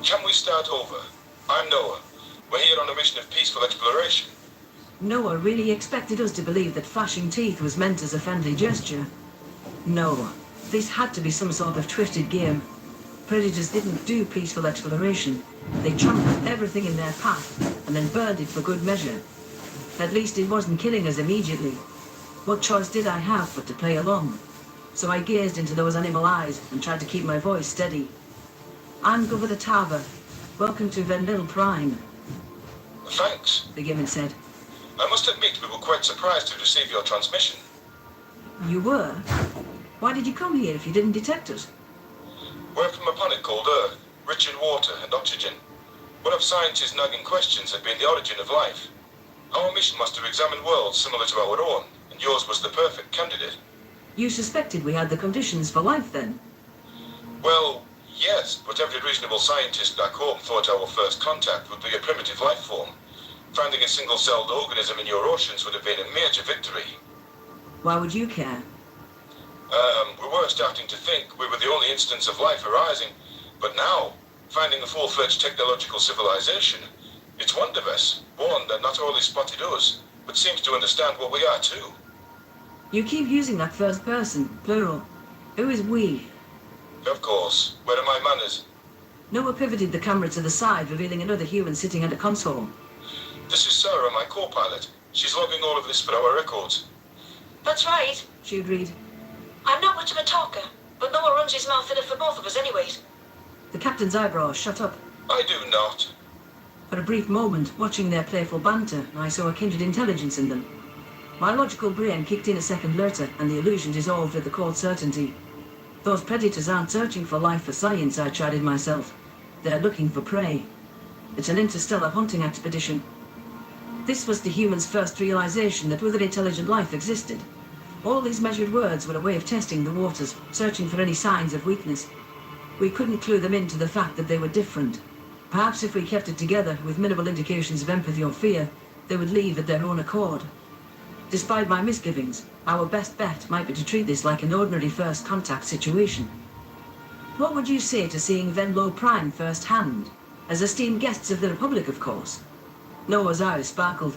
Can we start over? I'm Noah. We're here on a mission of peaceful exploration. Noah really expected us to believe that flashing teeth was meant as a friendly gesture. No, this had to be some sort of twisted game. Predators didn't do peaceful exploration. They trampled everything in their path and then burned it for good measure. At least it wasn't killing us immediately. What choice did I have but to play along? So I gazed into those animal eyes and tried to keep my voice steady. I'm Governor Tava. Welcome to Vendel Prime. Thanks, the Gimmon said. I must admit we were quite surprised to receive your transmission. You were? Why did you come here if you didn't detect us? We're from a planet called Earth, rich in water and oxygen. One of scientists' nagging questions had been the origin of life. Our mission was to examine worlds similar to our own, and yours was the perfect candidate. You suspected we had the conditions for life then? Well, Yes, but every reasonable scientist back home thought our first contact would be a primitive life form. Finding a single-celled organism in your oceans would have been a major victory. Why would you care? We were starting to think we were the only instance of life arising, but now, finding a full-fledged technological civilization, it's wonderous, one that not only spotted us, but seems to understand what we are too. You keep using that first person, plural. Who is we? Of course. Where are my manners? Noah pivoted the camera to the side, revealing another human sitting at a console. This is Sarah, my co-pilot. She's logging all of this for our records. That's right. She agreed. I'm not much of a talker, but Noah runs his mouth enough for both of us anyways. The captain's eyebrows shut up. I do not. For a brief moment, watching their playful banter, I saw a kindred intelligence in them. My logical brain kicked in a second later, and the illusion dissolved with the cold certainty. Those predators aren't searching for life for science, I chided myself. They're looking for prey. It's an interstellar hunting expedition. This was the humans' first realization that other intelligent life existed. All these measured words were a way of testing the waters, searching for any signs of weakness. We couldn't clue them into the fact that they were different. Perhaps if we kept it together, with minimal indications of empathy or fear, they would leave at their own accord. Despite my misgivings, our best bet might be to treat this like an ordinary first contact situation. What would you say to seeing Venlo Prime firsthand? As esteemed guests of the Republic, of course. Noah's eyes sparkled.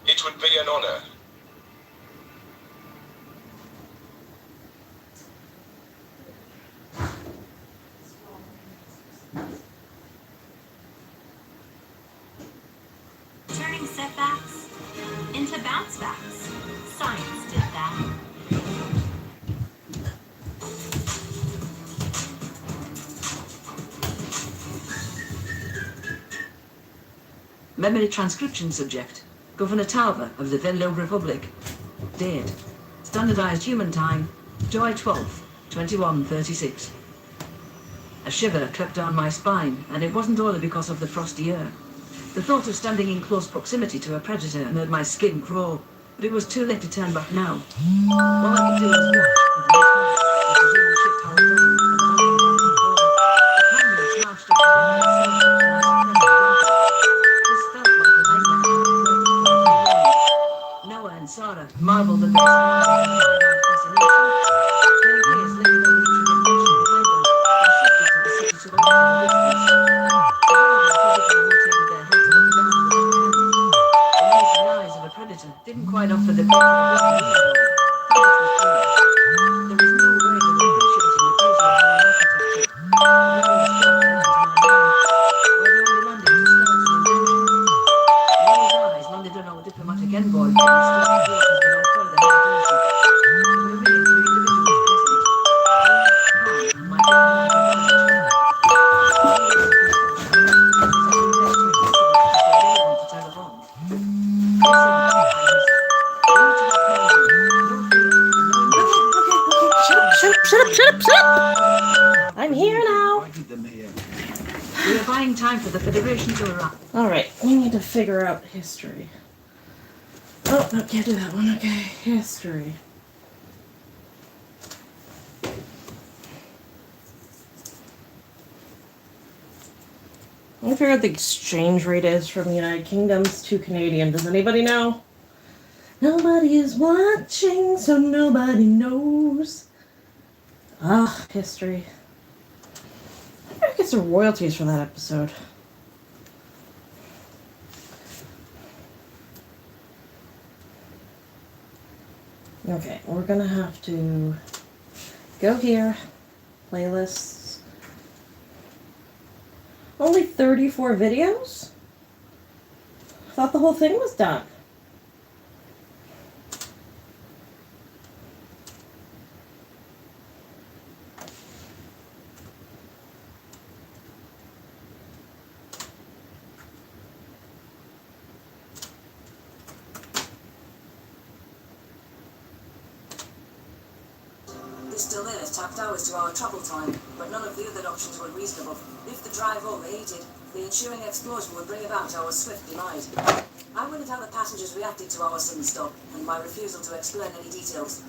It would be an honor. Turning setbacks into bounce backs. Science did that. Memory transcription subject, Governor Talbot of the Venlo Republic. Date, standardized human time, July 12th, 2136. A shiver crept down my spine, and it wasn't only because of the frosty air. The thought of standing in close proximity to a predator made my skin crawl, but it was too late to turn back now. All I could do was watch, with my eyes, as the human ship powered down, and landing back and forth. The camera smashed over the myself, and I suppressed the whimper. This felt like a nightmare I had averted for a few moments. Noah and Sarah marveled at their surroundings in wide-eyed fascination. Their gaze lingered on the intricate mansion behind them, and shifted to the city surrounding the distance. The harder physically rotated their heads to look around was uncanny. The menacing eyes of a predator didn't quite offer the cover of what we needed. How much was clear? There was no way of appreciating the beauty of our architecture. Memories dropped into my mind, where they only landed to start an invention. Noah's eyes landed on our diplomatic envoy, and his stern gaze has been on further hesitation. There were really three individuals present. Me, Han, and my diplomatic advisor, Chad. Shut up! I'm here now. We are buying time for the Federation to arrive. Alright, we need to figure out history. Oh, no, can't do that one. Okay, history. I figure out what the exchange rate is from the United Kingdoms to Canadian. Does anybody know? Nobody is watching, so nobody knows. Ah, history. I gotta get some royalties for that episode. Okay, we're gonna have to go here, playlists. Only 34 videos? I thought the whole thing was done. This delay tapped hours to our travel time, but none of the other options were reasonable. If the drive overheated, The ensuing explosion would bring about our swift demise. I wondered how the passengers reacted to our sudden stop and my refusal to explain any details.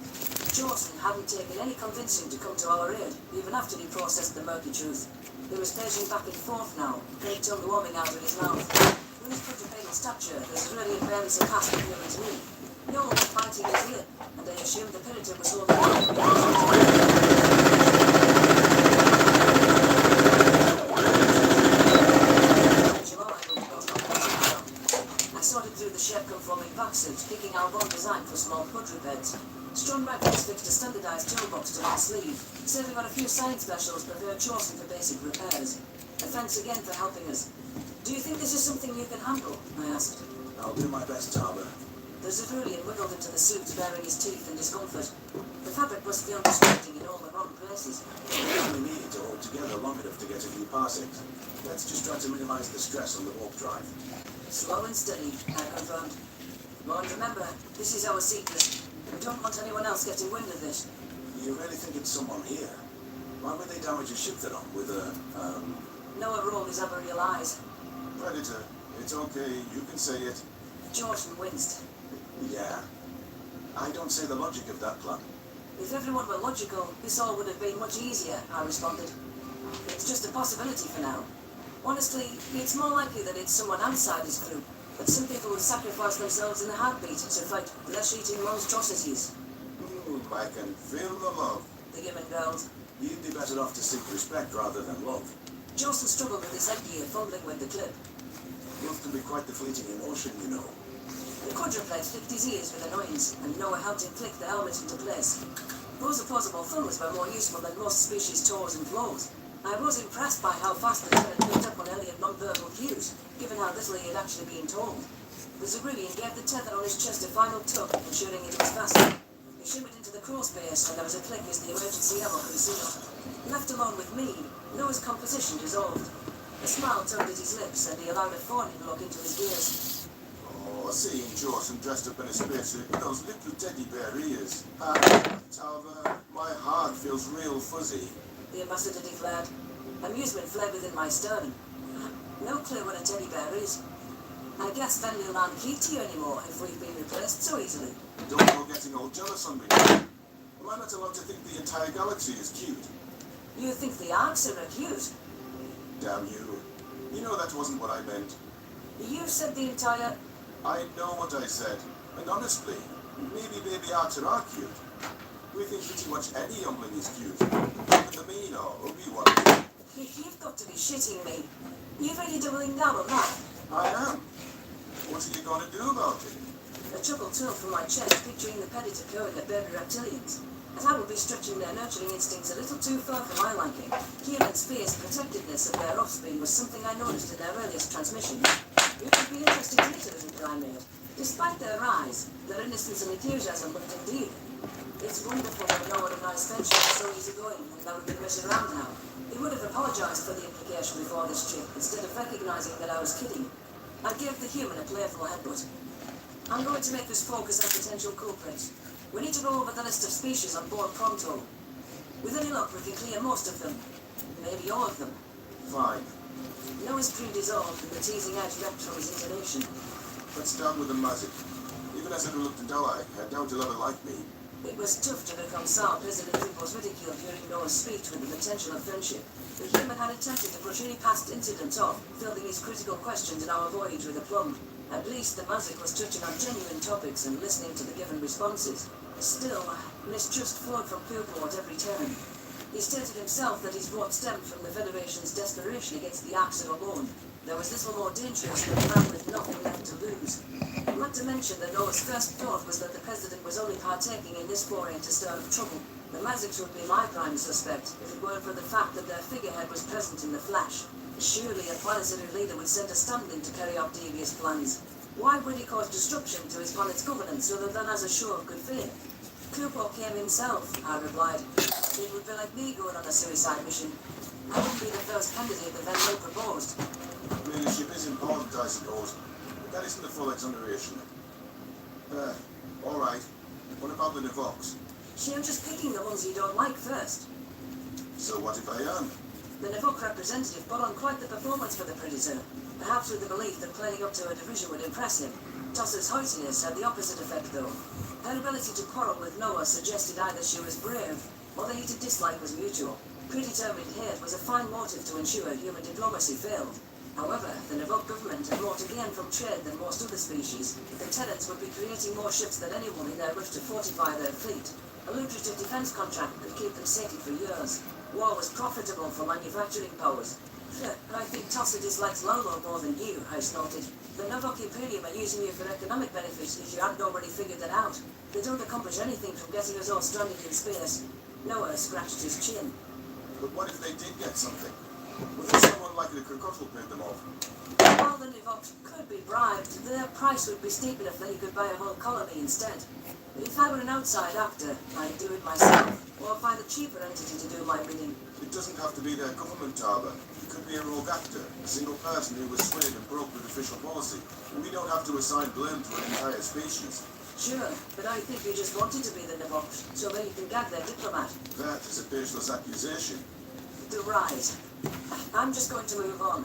Jawson hadn't taken any convincing to come to our aid, even after he processed the murky truth. He was paging back and forth now, great tongue warming out of his mouth. With his quadrupedal stature, his really barely surpassed the human's knee. No one was biting his ear, and I assumed the predator was holding on. I sorted through the shape-conforming vac-suits, picking out one designed for small quadrupeds. Strong Rabbits fixed a standardized toolbox to my sleeve, serving on a few science specials preferred Jawson for basic repairs. Thanks again for helping us. Do you think this is something you can handle? I asked. I'll do my best, Taba. The Zephyrian wiggled into the suit, baring his teeth in discomfort. The fabric must feel distracting in all the wrong places. We only need it to hold together long enough to get a few parsecs. Let's just try to minimize the stress on the warp drive. Slow and steady, I confirmed. Well, remember, this is our secret. We don't want anyone else getting wind of this. You really think it's someone here? Why would they damage a ship they're on with a, Noah Rome is ever realized. Predator? It's okay, you can say it. Jawson winced. Yeah. I don't see the logic of that plan. If everyone were logical, this all would have been much easier, I responded. It's just a possibility for now. Honestly, it's more likely that it's someone outside his crew, but some people would sacrifice themselves in a heartbeat to fight flesh-eating monstrosities. I can feel the love. The human growled. You'd be better off to seek respect rather than love. Jawson struggled with his headgear, fumbling with the clip. Love can be quite the fleeting emotion, you know. The quadruped flicked his ears with annoyance, and Noah helped him click the helmet into place. Those opposable thumbs were more useful than most species' toes and claws. I was impressed by how fast the lieutenant picked up on Elliot non-verbal cues, given how little he had actually been told. The Zephyrian gave the tether on his chest a final tug, ensuring it was fastened. He shimmered into the crawl space, and there was a click as the emergency ammo concealed. Left alone with me, Noah's composition dissolved. A smile tugged at his lips, and he allowed a fawning look into his ears. Oh, seeing Jawson dressed up in a spacesuit with those little teddy bear ears. Tava, my heart feels real fuzzy. The ambassador declared. Amusement fled within my sternum. No clue what a teddy bear is. I guess Venlil aren't key to you anymore if we've been replaced so easily. Don't go getting all jealous on me. Am I not allowed to think the entire galaxy is cute? You think the Arcs are cute? Damn you. You know that wasn't what I meant. You said the entire... I know what I said. And honestly, maybe baby Arcs are cute. We think pretty much any youngling is cute. Even the mean or Obi-Wan. You've got to be shitting me. You're really doubling down on that? I am. What are you going to do about it? A chuckle twirled from my chest, picturing the predator going at baby reptilians. As I would be stretching their nurturing instincts a little too far for my liking, humans' fierce protectiveness of their offspring was something I noticed in their earliest transmissions. It would be interesting to listen to the primate. Despite their rise, their innocence and enthusiasm looked endearing. It's wonderful that Noah and I's friendship was so easygoing, and that we've been messing around now. He would have apologized for the implication before this trip, instead of recognizing that I was kidding. I gave the human a playful headbutt. I'm going to make this focus on potential culprits. We need to go over the list of species on board pronto. With any luck, we can clear most of them. Maybe all of them. Fine. Noah's crew dissolved, and the teasing edge wrecked from his intonation. Let's start with the Mazik. Even as a reluctant ally, I doubt he'll ever like me. It was tough to reconcile President Tripo's ridicule during Noah's speech with the potential of friendship. The human had attempted to brush any past incidents off, fielding his critical questions in our voyage with aplomb. At least the Mazik was touching on genuine topics and listening to the given responses. Still, mistrust flowed from Purport every turn. He stated himself that his vote stemmed from the Federation's desperation against the Arcs alone. There was little more dangerous than a man with nothing left to lose. Not to mention that Noah's first thought was that the President was only partaking in this foray to stir up trouble. The Maziks would be my prime suspect, if it weren't for the fact that their figurehead was present in the flesh. Surely a planetary leader would send a stand-in to carry out devious plans. Why would he cause destruction to his planet's governance other than as a show of good faith? Kupo came himself, I replied. It would be like me going on a suicide mission. I wouldn't be the first candidate that Venlil proposed. Leadership is important, I suppose, but that isn't the full exoneration. All right. What about the Nivox? See, I'm just picking the ones you don't like first. So what if I am? The Navok representative put on quite the performance for the Predator, perhaps with the belief that playing up to a division would impress him. Tossa's haughtiness had the opposite effect, though. Her ability to quarrel with Noah suggested either she was brave, or the heated dislike was mutual. Predetermined hate was a fine motive to ensure human diplomacy failed. However, the Navok government had more to gain from trade than most other species. The Terrans would be creating more ships than anyone in their wish to fortify their fleet. A lucrative defense contract could keep them sated for years. War was profitable for manufacturing powers. I think Tossa dislikes Lolo more than you, I snorted. The Navok Imperium are using you for economic benefits if you hadn't already figured that out. They don't accomplish anything from getting us all stranded in space. Noah scratched his chin. But what if they did get something? Was there someone like the Kirkut will pay them off? While the Navoks could be bribed, their price would be steep enough that you could buy a whole colony instead. But if I were an outside actor, I'd do it myself, or find a cheaper entity to do my bidding. It doesn't have to be their government, Taba. It could be a rogue actor, a single person who was swayed and broke with official policy. And we don't have to assign blame to an entire species. Sure, but I think you just wanted to be the Navoks, so that you can gag their diplomat. That is a baseless accusation. Right. I'm just going to move on.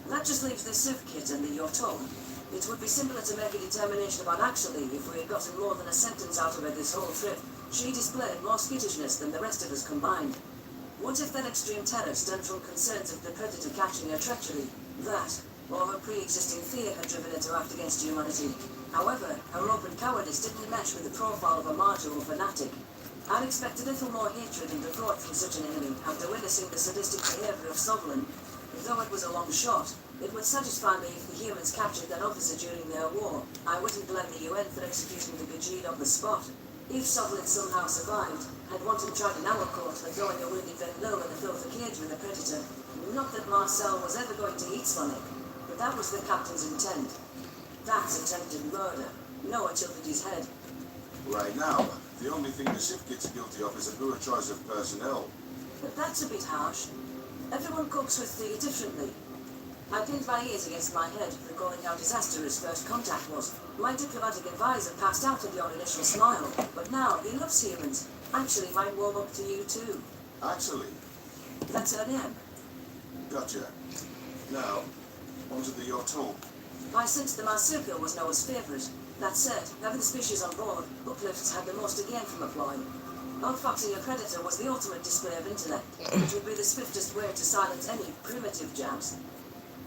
That just leaves the Civ Kit and the Yotol. It would be simpler to make a determination about actually if we had gotten more than a sentence out of her this whole trip. She displayed more skittishness than the rest of us combined. What if that extreme terror stemmed from concerns of the Predator catching her treachery? That, or her pre-existing fear had driven her to act against humanity. However, her open cowardice didn't match with the profile of a martyr or fanatic. I'd expect a little more hatred and regret from such an enemy after witnessing the sadistic behavior of Sovlin. Though it was a long shot, it would satisfy me if the humans captured that officer during their war. I wouldn't blame the UN for executing the Gajid on the spot. If Sovlin somehow survived, I'd want him tried in our court for throwing a wounded Venlo in a filthy cage with a Predator. Not that Marcel was ever going to eat Sonic, but that was the captain's intent. That's attempted murder. Noah tilted his head. Right now, the only thing the Civ Kit's guilty of is a poor choice of personnel. But that's a bit harsh. Everyone copes with fear differently. I pinned my ears against my head, recalling how disastrous first contact was. My diplomatic advisor passed out at your initial smile, but now he loves humans. Actually, might warm up to you too. Actually? That's her name. Gotcha. Now, onto the Yotol. I sensed the Marsupial was Noah's favourite. That said, having the species on board, Uplifts had the most to gain from a ploy. Outfoxing a predator was the ultimate display of intellect, which would be the swiftest way to silence any primitive jabs.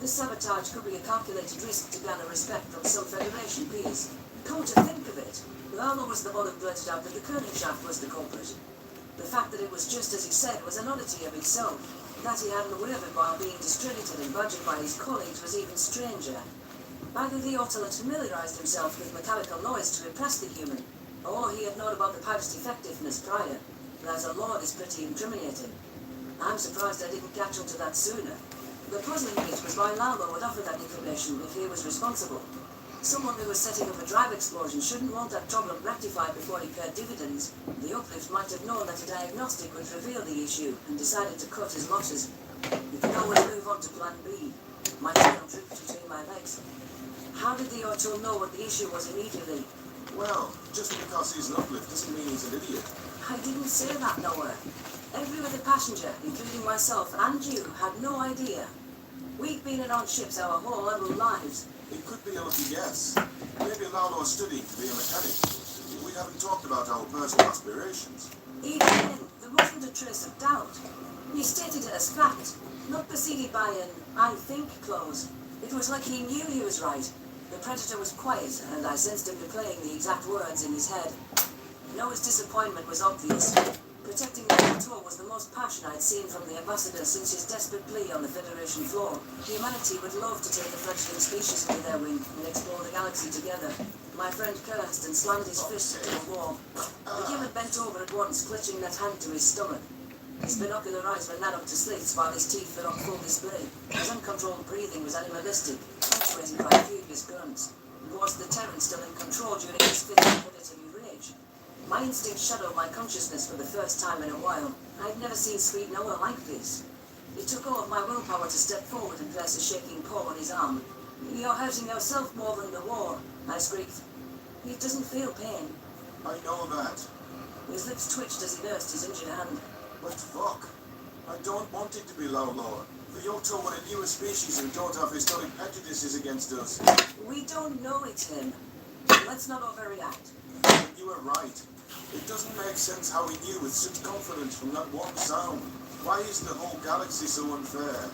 This sabotage could be a calculated risk to garner respect from some Federation peers. Come to think of it, Lalo was the one who blurted out that the Königschaft was the culprit. The fact that it was just as he said was an oddity of itself. That he hadn't wavered while being discredited and badgered by his colleagues was even stranger. Either the Yotl had familiarized himself with mechanical noise to impress the human, or he had known about the pipe's effectiveness prior. That alone is pretty incriminating. I'm surprised I didn't catch on to that sooner. The puzzling bit was why Lalo would offer that information if he was responsible. Someone who was setting up a drive explosion shouldn't want that problem rectified before he paid dividends. The Uplift might have known that a diagnostic would reveal the issue and decided to cut his losses. You can always move on to plan B. My tail dripped between my legs. How did the Yotl know what the issue was immediately? Well, just because he's an Uplift doesn't mean he's an idiot. I didn't say that, Noah. Every other passenger, including myself and you, had no idea. We've been on ships our whole lives. It could be a lucky guess. Maybe Lalo's studying to be a mechanic. We haven't talked about our personal aspirations. Even then, there wasn't a trace of doubt. He stated it as fact, not preceded by an "I think" clause. It was like he knew he was right. The Predator was quiet, and I sensed him replaying the exact words in his head. Noah's disappointment was obvious. Protecting the Yotl was the most passion I'd seen from the ambassador since his desperate plea on the Federation floor. Humanity would love to take the fledgling species under their wing and explore the galaxy together. My friend cursed and slammed his fist into the wall. The human bent over at once, clutching that hand to his stomach. His binocular eyes were narrowed to slits while his teeth were on full display. His uncontrolled breathing was animalistic, punctuated by furious grunts. Was the Terran still in control during his fit of predatory rage? My instincts shadowed my consciousness for the first time in a while. I'd never seen sweet Noah like this. It took all of my willpower to step forward and place a shaking paw on his arm. "You're hurting yourself more than the war," I squeaked. "He doesn't feel pain." I know that. His lips twitched as he nursed his injured hand. But fuck. I don't want it to be Laolo. For you're talking a newer species who don't have historic prejudices against us. We don't know it's him. Let's not overreact. You were right. It doesn't make sense how he knew with such confidence from that one sound. Why is the whole galaxy so unfair?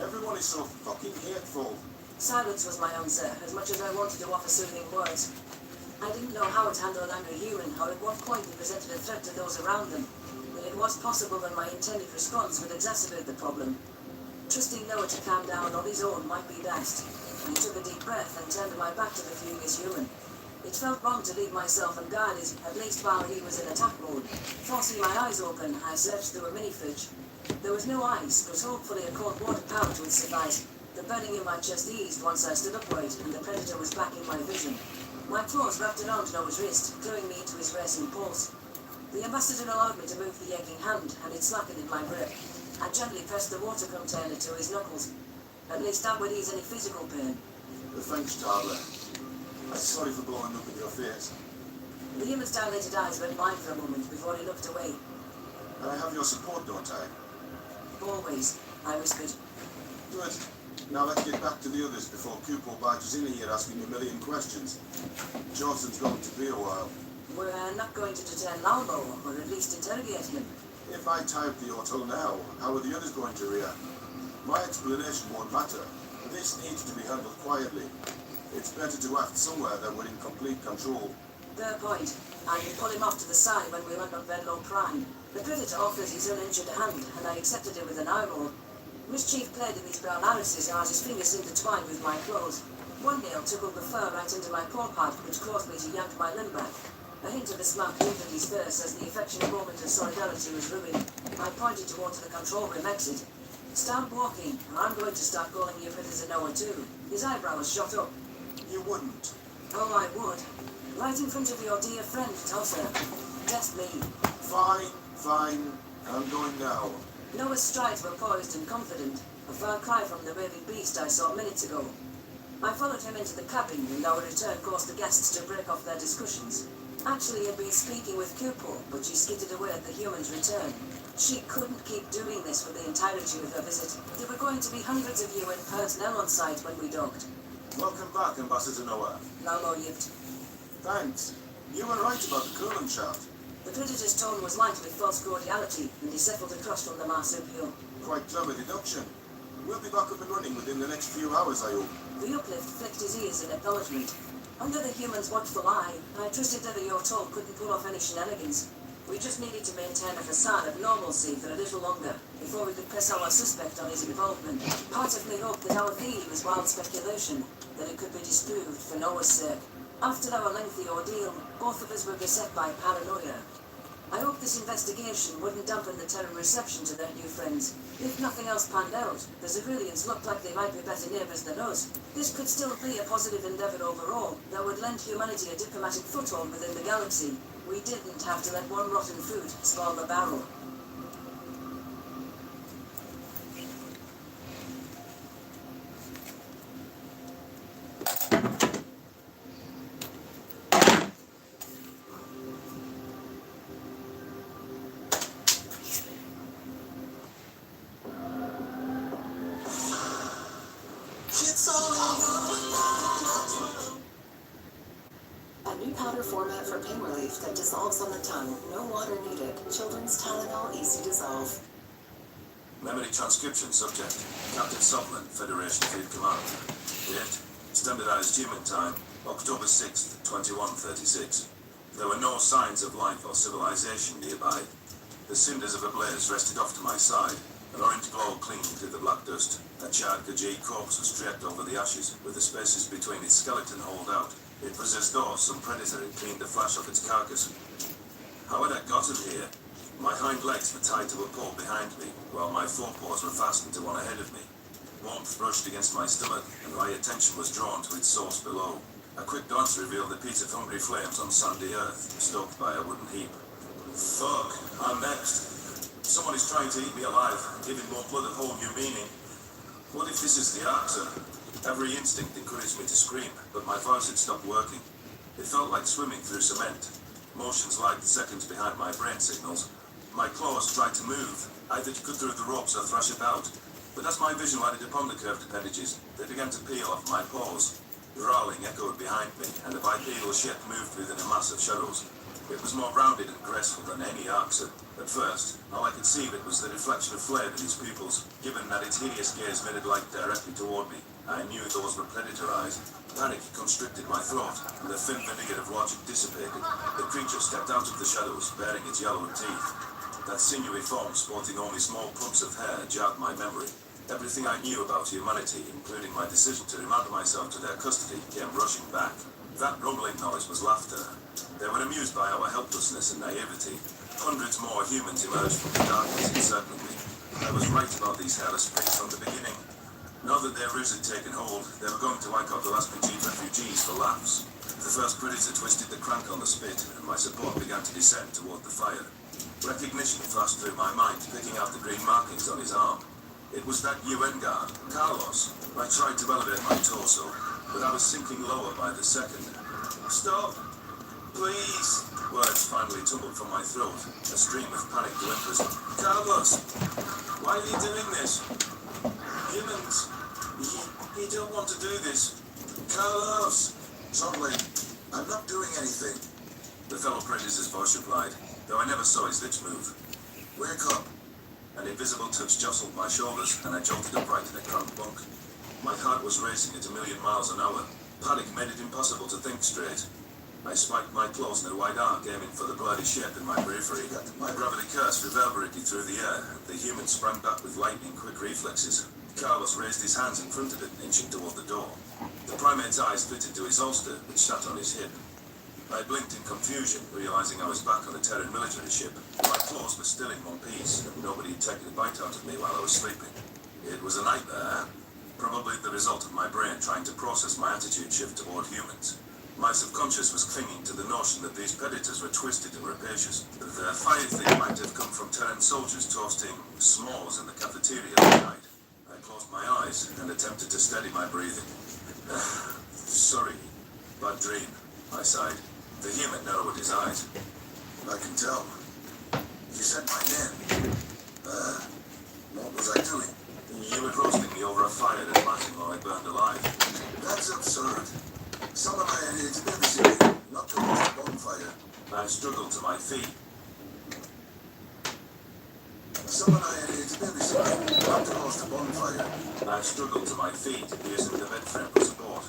Everyone is so fucking hateful. Silence was my answer, as much as I wanted to offer soothing words. I didn't know how it handled angry human, or at what point it presented a threat to those around them. But it was possible that my intended response would exacerbate the problem. Trusting Noah to calm down on his own might be best. I took a deep breath and turned my back to the furious human. It felt wrong to leave myself unguarded, at least while he was in attack mode. Forcing my eyes open, I searched through a mini-fridge. There was no ice, but hopefully a cold water pouch would suffice. The burning in my chest eased once I stood upright, and the predator was back in my vision. My claws wrapped around Noah's wrist, gluing me to his racing pulse. The ambassador allowed me to move the aching hand, and it slackened in my grip. I gently pressed the water container to his knuckles. At least that would ease any physical pain. Thanks, Tadler. I'm sorry for blowing up in your face. The human's dilated eyes went wide for a moment before he looked away. I have your support, don't I? Always, I whispered. Good. Now let's get back to the others before Kupo barges in here asking a million questions. Johnson's going to be a while. We're not going to detain Lalmo, or at least interrogate him. If I type the auto now, how are the others going to react? My explanation won't matter. This needs to be handled quietly. It's better to act somewhere than we're in complete control. Fair point. I can pull him off to the side when we land on Venlo Prime. The predator offers his uninjured hand, and I accepted it with an eye roll. Mischief played in his brown irises as his fingers intertwined with my clothes. One nail took up the fur right into my paw pad, which caused me to yank my limb back. A hint of a smack deepened his face as the affectionate moment of solidarity was ruined. I pointed towards the control room exit. Start walking, or I'm going to start calling you Prisoner Noah too. His eyebrows shot up. You wouldn't. Oh, I would. Right in front of your dear friend, Tosser. Test me. Fine, fine. I'm going now. Noah's strides were poised and confident, a far cry from the raving beast I saw minutes ago. I followed him into the cabin, and our return caused the guests to break off their discussions. Actually, he had been speaking with Kupo, but she skidded away at the human's return. She couldn't keep doing this for the entirety of her visit. There were going to be hundreds of UN personnel on site when we docked. Welcome back, Ambassador Noah. Lalo yipped. Thanks. You were right about the coolant chart. The predator's tone was light with false cordiality, and he settled across from the marsupial. Quite clever deduction. We'll be back up and running within the next few hours, I hope. The uplift flicked his ears in acknowledgement. Under the human's watchful eye, I trusted that your toll couldn't pull off any shenanigans. We just needed to maintain a facade of normalcy for a little longer, before we could press our suspect on his involvement. Part of me hoped that our theory was wild speculation, that it could be disproved for Noah's sake. After our lengthy ordeal, both of us were beset by paranoia. I hoped this investigation wouldn't dampen the terror reception to their new friends. If nothing else panned out, the civilians looked like they might be better neighbours than us. This could still be a positive endeavour overall, that would lend humanity a diplomatic foothold within the galaxy. We didn't have to let one rotten fruit spoil the barrel. A new powder format for pain relief that dissolves on the tongue. No water needed. Children's Tylenol Easy Dissolve. Memory transcription subject. Captain Sutherland, Federation Field Command. Date. Standardized human time. October 6th, 2136. There were no signs of life or civilization nearby. The cinders of a blaze rested off to my side. An orange glow clinging through the black dust. A charred Gajee corpse was draped over the ashes, with the spaces between its skeleton hauled out. It was as though some predator had cleaned the flesh off its carcass. How had I gotten here? My hind legs were tied to a pole behind me, while my forepaws were fastened to one ahead of me. Warmth brushed against my stomach, and my attention was drawn to its source below. A quick glance revealed a piece of hungry flames on sandy earth, stoked by a wooden heap. Fuck, I'm next. Someone is trying to eat me alive, giving more blood a whole new meaning. What if this is the answer? Every instinct encouraged me to scream, but my voice had stopped working. It felt like swimming through cement. Motions lagged seconds behind my brain signals. My claws tried to move, Either to cut through the ropes or thrash about. But as my vision lighted upon the curved appendages, they began to peel off my paws. Growling echoed behind me, and the bipedal shape moved within a mass of shadows. It was more rounded and graceful than any Arxer. At first, all I could see of it was the reflection of flame in its pupils. Given that its hideous gaze made it light directly toward me, I knew those were predator eyes. Panic constricted my throat, and the thin vinegar of logic dissipated. The creature stepped out of the shadows, bearing its yellowed teeth. That sinewy form, sporting only small clumps of hair, jarred my memory. Everything I knew about humanity, including my decision to remand myself to their custody, came rushing back. That rumbling noise was laughter. They were amused by our helplessness and naivety. Hundreds more humans emerged from the darkness encircling me. I was right about these hairless pigs from the beginning. Now that their ruse had taken hold, they were going to wipe out the last Pidgey refugees for laughs. The first predator twisted the crank on the spit, and my support began to descend toward the fire. Recognition flashed through my mind, picking out the green markings on his arm. It was that UN guard, Carlos. I tried to elevate my torso, but I was sinking lower by the second. Stop! Please! Words finally tumbled from my throat, a stream of panicked whimpers. Carlos! Why are you doing this? Humans! You don't want to do this. Carlos! Suddenly, I'm not doing anything. The fellow predator's voice replied, though I never saw his lips move. Wake up! An invisible touch jostled my shoulders, and I jolted upright in a cramped bunk. My heart was racing at 1,000,000 miles an hour. Panic made it impossible to think straight. I spiked my claws in a wide arc, aiming for the bloody shape in my periphery. My gravity curse reverberated through the air, and the human sprang back with lightning-quick reflexes. Carlos raised his hands in front of it, inching toward the door. The primate's eyes fitted to his holster, which sat on his hip. I blinked in confusion, realizing I was back on the Terran military ship. My claws were still in one piece, and nobody had taken a bite out of me while I was sleeping. It was a nightmare, probably the result of my brain trying to process my attitude shift toward humans. My subconscious was clinging to the notion that these predators were twisted and rapacious. The fire thing might have come from Terran soldiers toasting s'mores in the cafeteria that night. I closed my eyes and attempted to steady my breathing. Sorry, bad dream, I sighed. The human narrowed his eyes. I can tell. You said my name. What was I doing? You were roasting me over a fire and imagine while I burned alive. That's absurd. Someone I had here to babysit me, not towards the bonfire. I struggled to my feet. Someone I had here to babysit me, not towards the bonfire. I struggled to my feet, using the bed frame for support.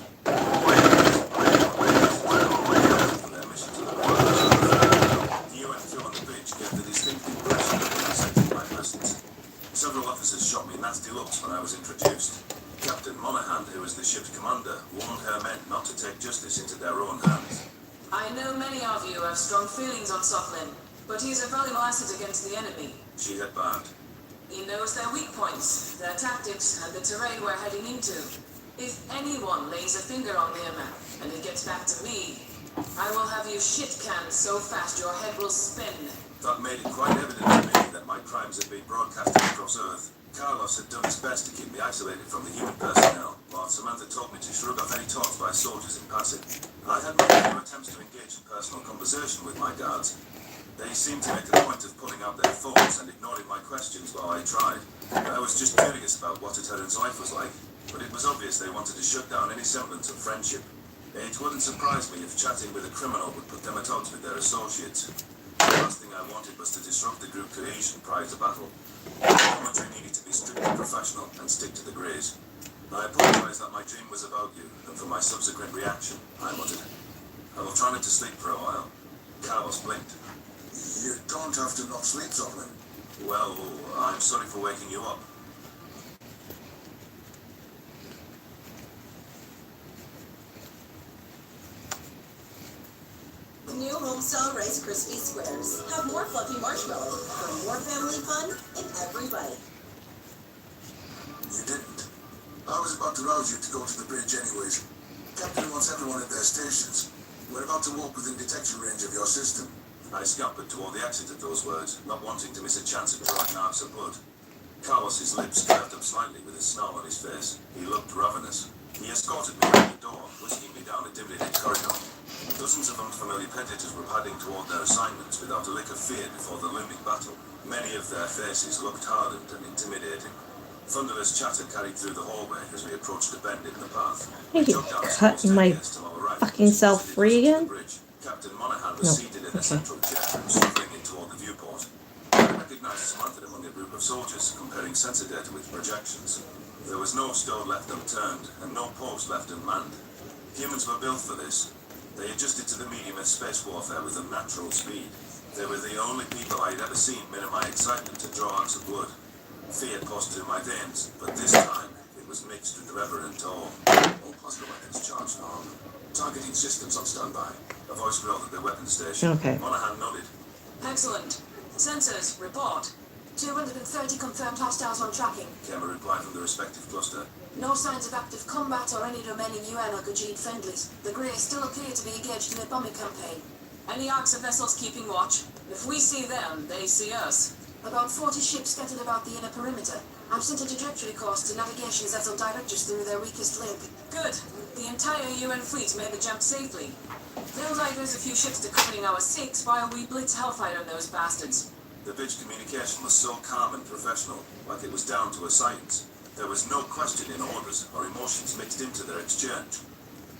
Several officers shot me nasty looks when I was introduced. Captain Monaghan, who was the ship's commander, warned her men not to take justice into their own hands. I know many of you have strong feelings on Sotlin, but he's a valuable asset against the enemy. She had banned. He knows their weak points, their tactics, and the terrain we're heading into. If anyone lays a finger on him, and he gets back to me, I will have you shit-canned so fast your head will spin. That made it quite evident to me that my crimes had been broadcasted across Earth. Carlos had done his best to keep me isolated from the human personnel, while Samantha told me to shrug off any taunts by soldiers in passing. I had made a few attempts to engage in personal conversation with my guards. They seemed to make a point of pulling out their phones and ignoring my questions while I tried. I was just curious about what a Terran's life was like, but it was obvious they wanted to shut down any semblance of friendship. It wouldn't surprise me if chatting with a criminal would put them at odds with their associates. The last thing I wanted was to disrupt the group cohesion prior to battle. The commentary needed to be strictly professional and stick to the grays. I apologize that my dream was about you, and for my subsequent reaction, I muttered. I will try not to sleep for a while. Carlos blinked. You don't have to not sleep, Sotlin. Well, I'm sorry for waking you up. New Homestyle Rice Krispie Squares have more fluffy marshmallows for more family fun in every bite. You didn't. I was about to rouse you to go to the bridge anyways. Captain wants everyone at their stations. We're about to walk within detection range of your system. I scampered toward the exit at those words, not wanting to miss a chance of drawing knives of blood. Carlos's lips curved up slightly with a snarl on his face. He looked ravenous. He escorted me out the door, whisking me down a dimly lit corridor. Dozens of unfamiliar predators were padding toward their assignments without a lick of fear before the looming battle. Many of their faces looked hardened and intimidating. Thunderous chatter carried through the hallway as we approached a bend in the path. I need to cut my fucking self free again. Captain Monaghan was No. seated in a Okay. central chair, scribbling in toward the viewport. I recognized Samantha among a group of soldiers comparing sensor data with projections. There was no stone left unturned, and no post left unmanned. Humans were built for this. They adjusted to the medium of space warfare with unnatural speed. They were the only people I had ever seen mirror my excitement to draw arcs of blood. Fear coursed through my veins, but this time it was mixed with reverent awe. All plasma weapons charged on. Targeting systems on standby. A voice growled at the weapons station. Okay. Monaghan nodded. Excellent. Sensors, report. 230 confirmed hostiles on tracking. Came a reply from the respective cluster. No signs of active combat or any remaining UN or Ghajiit friendlies. The Grey still appear to be engaged in a bombing campaign. Any Arxa vessels keeping watch? If we see them, they see us. About 40 ships scattered about the inner perimeter. I've sent a trajectory course to navigations that'll direct us through their weakest link. Good. The entire UN fleet made the jump safely. They'll divert a few ships to covering our 6 while we blitz Hellfire on those bastards. The bitch communication was so calm and professional, like it was down to a science. There was no question in orders or emotions mixed into their exchange.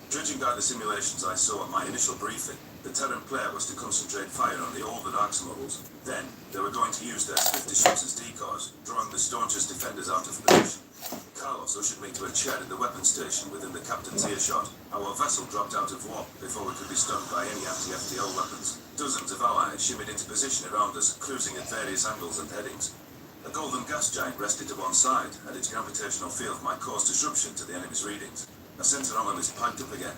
Judging by the simulations I saw at my initial briefing, the Terran player was to concentrate fire on the older Arxa models. Then, they were going to use their swifter ships as decoys, drawing the staunchest defenders out of position. Carlos ushered me to a chair in the weapons station within the captain's earshot. Our vessel dropped out of warp before we could be stunned by any anti-FTL weapons. Dozens of allies shimmied into position around us, cruising at various angles and headings. A golden gas giant rested to one side, and its gravitational field might cause disruption to the enemy's readings. A sensor anomaly piped up again.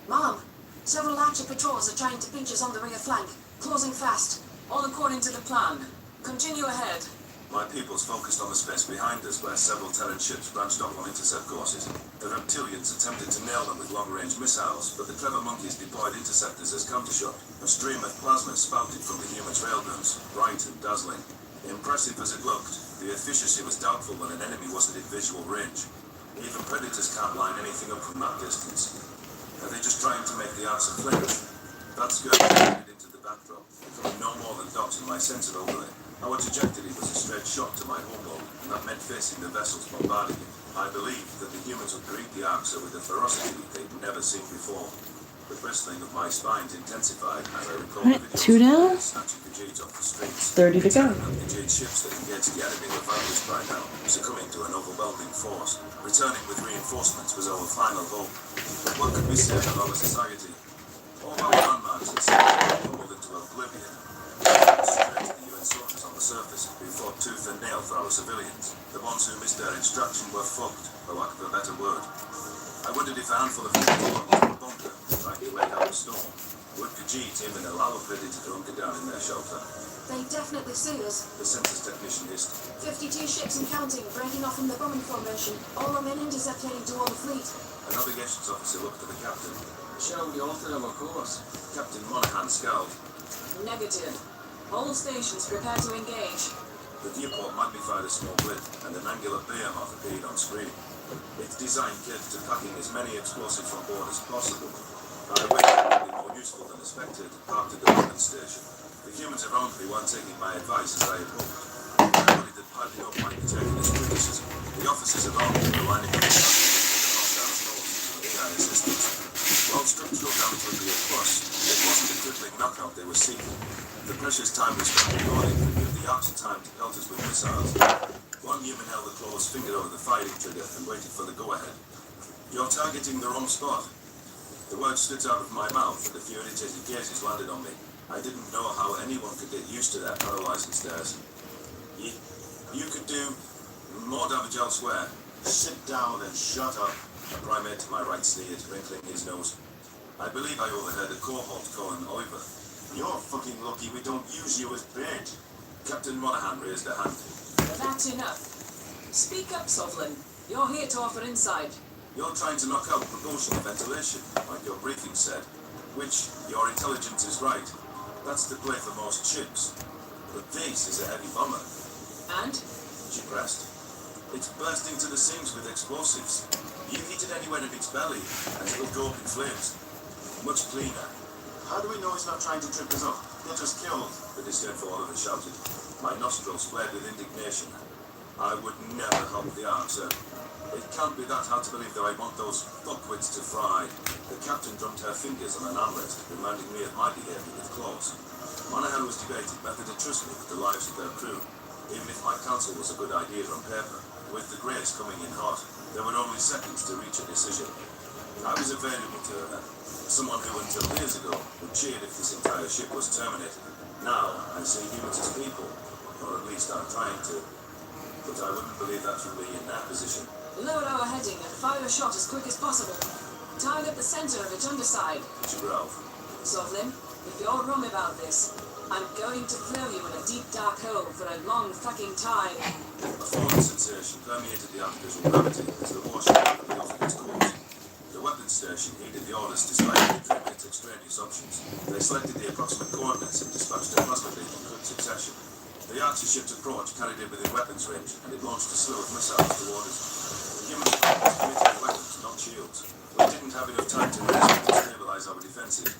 Mom, several Archer patrols are trying to pinch us on the rear flank. Closing fast. All according to the plan. Continue ahead. My peoples focused on the space behind us, where several Terran ships branched off on intercept courses. The reptilians attempted to nail them with long-range missiles, but the clever monkeys deployed interceptors as countershot. A stream of plasma spouted from the humans' railguns, bright and dazzling. Impressive as it looked, the efficiency was doubtful when an enemy wasn't in visual range. Even predators can't line anything up from that distance. Are they just trying to make the Arxa flinch? That skirt faded into the backdrop, becoming no more than dots in my sensor overlay. Our trajectory was a straight shot to my homeworld, and that meant facing the vessels bombarding it. I believed that the humans would greet the Arxa with a ferocity they'd never seen before. The bristling of my spines intensified as I recalled the Alright, 2 down. snatching the G's off the streets. 30 to go. The G's ships that engaged the enemy were vanquished by now, succumbing to an overwhelming force. Returning with reinforcements was our final hope. But what could we say about our society? All our landmarks had seemed crumbled into oblivion. Straight to the UN soldiers on the surface, who fought tooth and nail for our civilians. The ones who missed their instruction were fucked, for lack of a better word. I wondered if a handful of people belonged to a bunker, trying to wait out a storm. Would Ghajiit even allow a predator to hunker down in their shelter? They definitely see us. The census technician hissed. 52 ships and counting, breaking off in the bombing formation. All remain intercept heading toward the fleet. A navigations officer looked at the captain. Shall we alter our course? Captain Monaghan scowled. Negative. All stations prepare to engage. The viewport magnified a small blip, and an angular behemoth appeared on screen. Its design catered to packing as many explosives on board as possible. I waited to be more useful than a spectator parked at the weapons station. The humans around me weren't taking my advice as I had hoped. I worried that piling up might be taken as criticism. The officers around me were lining up the hostiles north to AI assistance. While structural damage would be a plus, it wasn't a crippling knockout they were seeking. The precious time we spent reloading could give the Archer time to pelt us with missiles. One human held a closed finger over the firing trigger and waited for the go-ahead. You're targeting the wrong spot. The words slipped out of my mouth and a few irritated gazes landed on me. I didn't know how anyone could get used to that paralyzing stares. You could do more damage elsewhere. Sit down and shut up. A primate to my right sneered, wrinkling his nose. I believe I overheard a cohort calling Oiver. You're fucking lucky we don't use you as bait. Captain Monaghan raised a hand. That's enough. Speak up, Sovlin. You're here to offer insight. You're trying to knock out propulsion and ventilation, like your briefing said. Which, your intelligence is right. That's the play for most ships. But this is a heavy bomber. And? She pressed. It's bursting to the seams with explosives. You hit it anywhere in its belly, and it'll go up in flames. Much cleaner. How do we know it's not trying to trip us up? just killed, the disdainful Oliver shouted. My nostrils flared with indignation. I would never help the answer. It can't be that hard to believe that I want those fuckwits to fry. The captain drummed her fingers on an armrest, reminding me of my behaviour with claws. Monaghan was debating whether to trust me with the lives of their crew, even if my counsel was a good idea on paper. With the Greys coming in hot, there were only seconds to reach a decision. I was available to her, someone who until years ago would cheered if this entire ship was terminated. Now I see humans as people, or at least I'm trying to. But I wouldn't believe that from me in that position. Lower our heading and fire a shot as quick as possible. Target the centre of its underside. Gibraltar. Sovlin, if you're wrong about this, I'm going to throw you in a deep dark hole for a long fucking time. A falling sensation permeated the artificial gravity as the warship rapidly off its course. The weapons station heeded the orders despite the intricate extraneous options. They selected the approximate coordinates and dispatched a plasma beam in quick succession. The Archer ship's approach carried it within weapons range, and it launched a slew of missiles toward us. The human was committed weapons, not shields. We didn't have enough time to raise them to stabilize our defensive.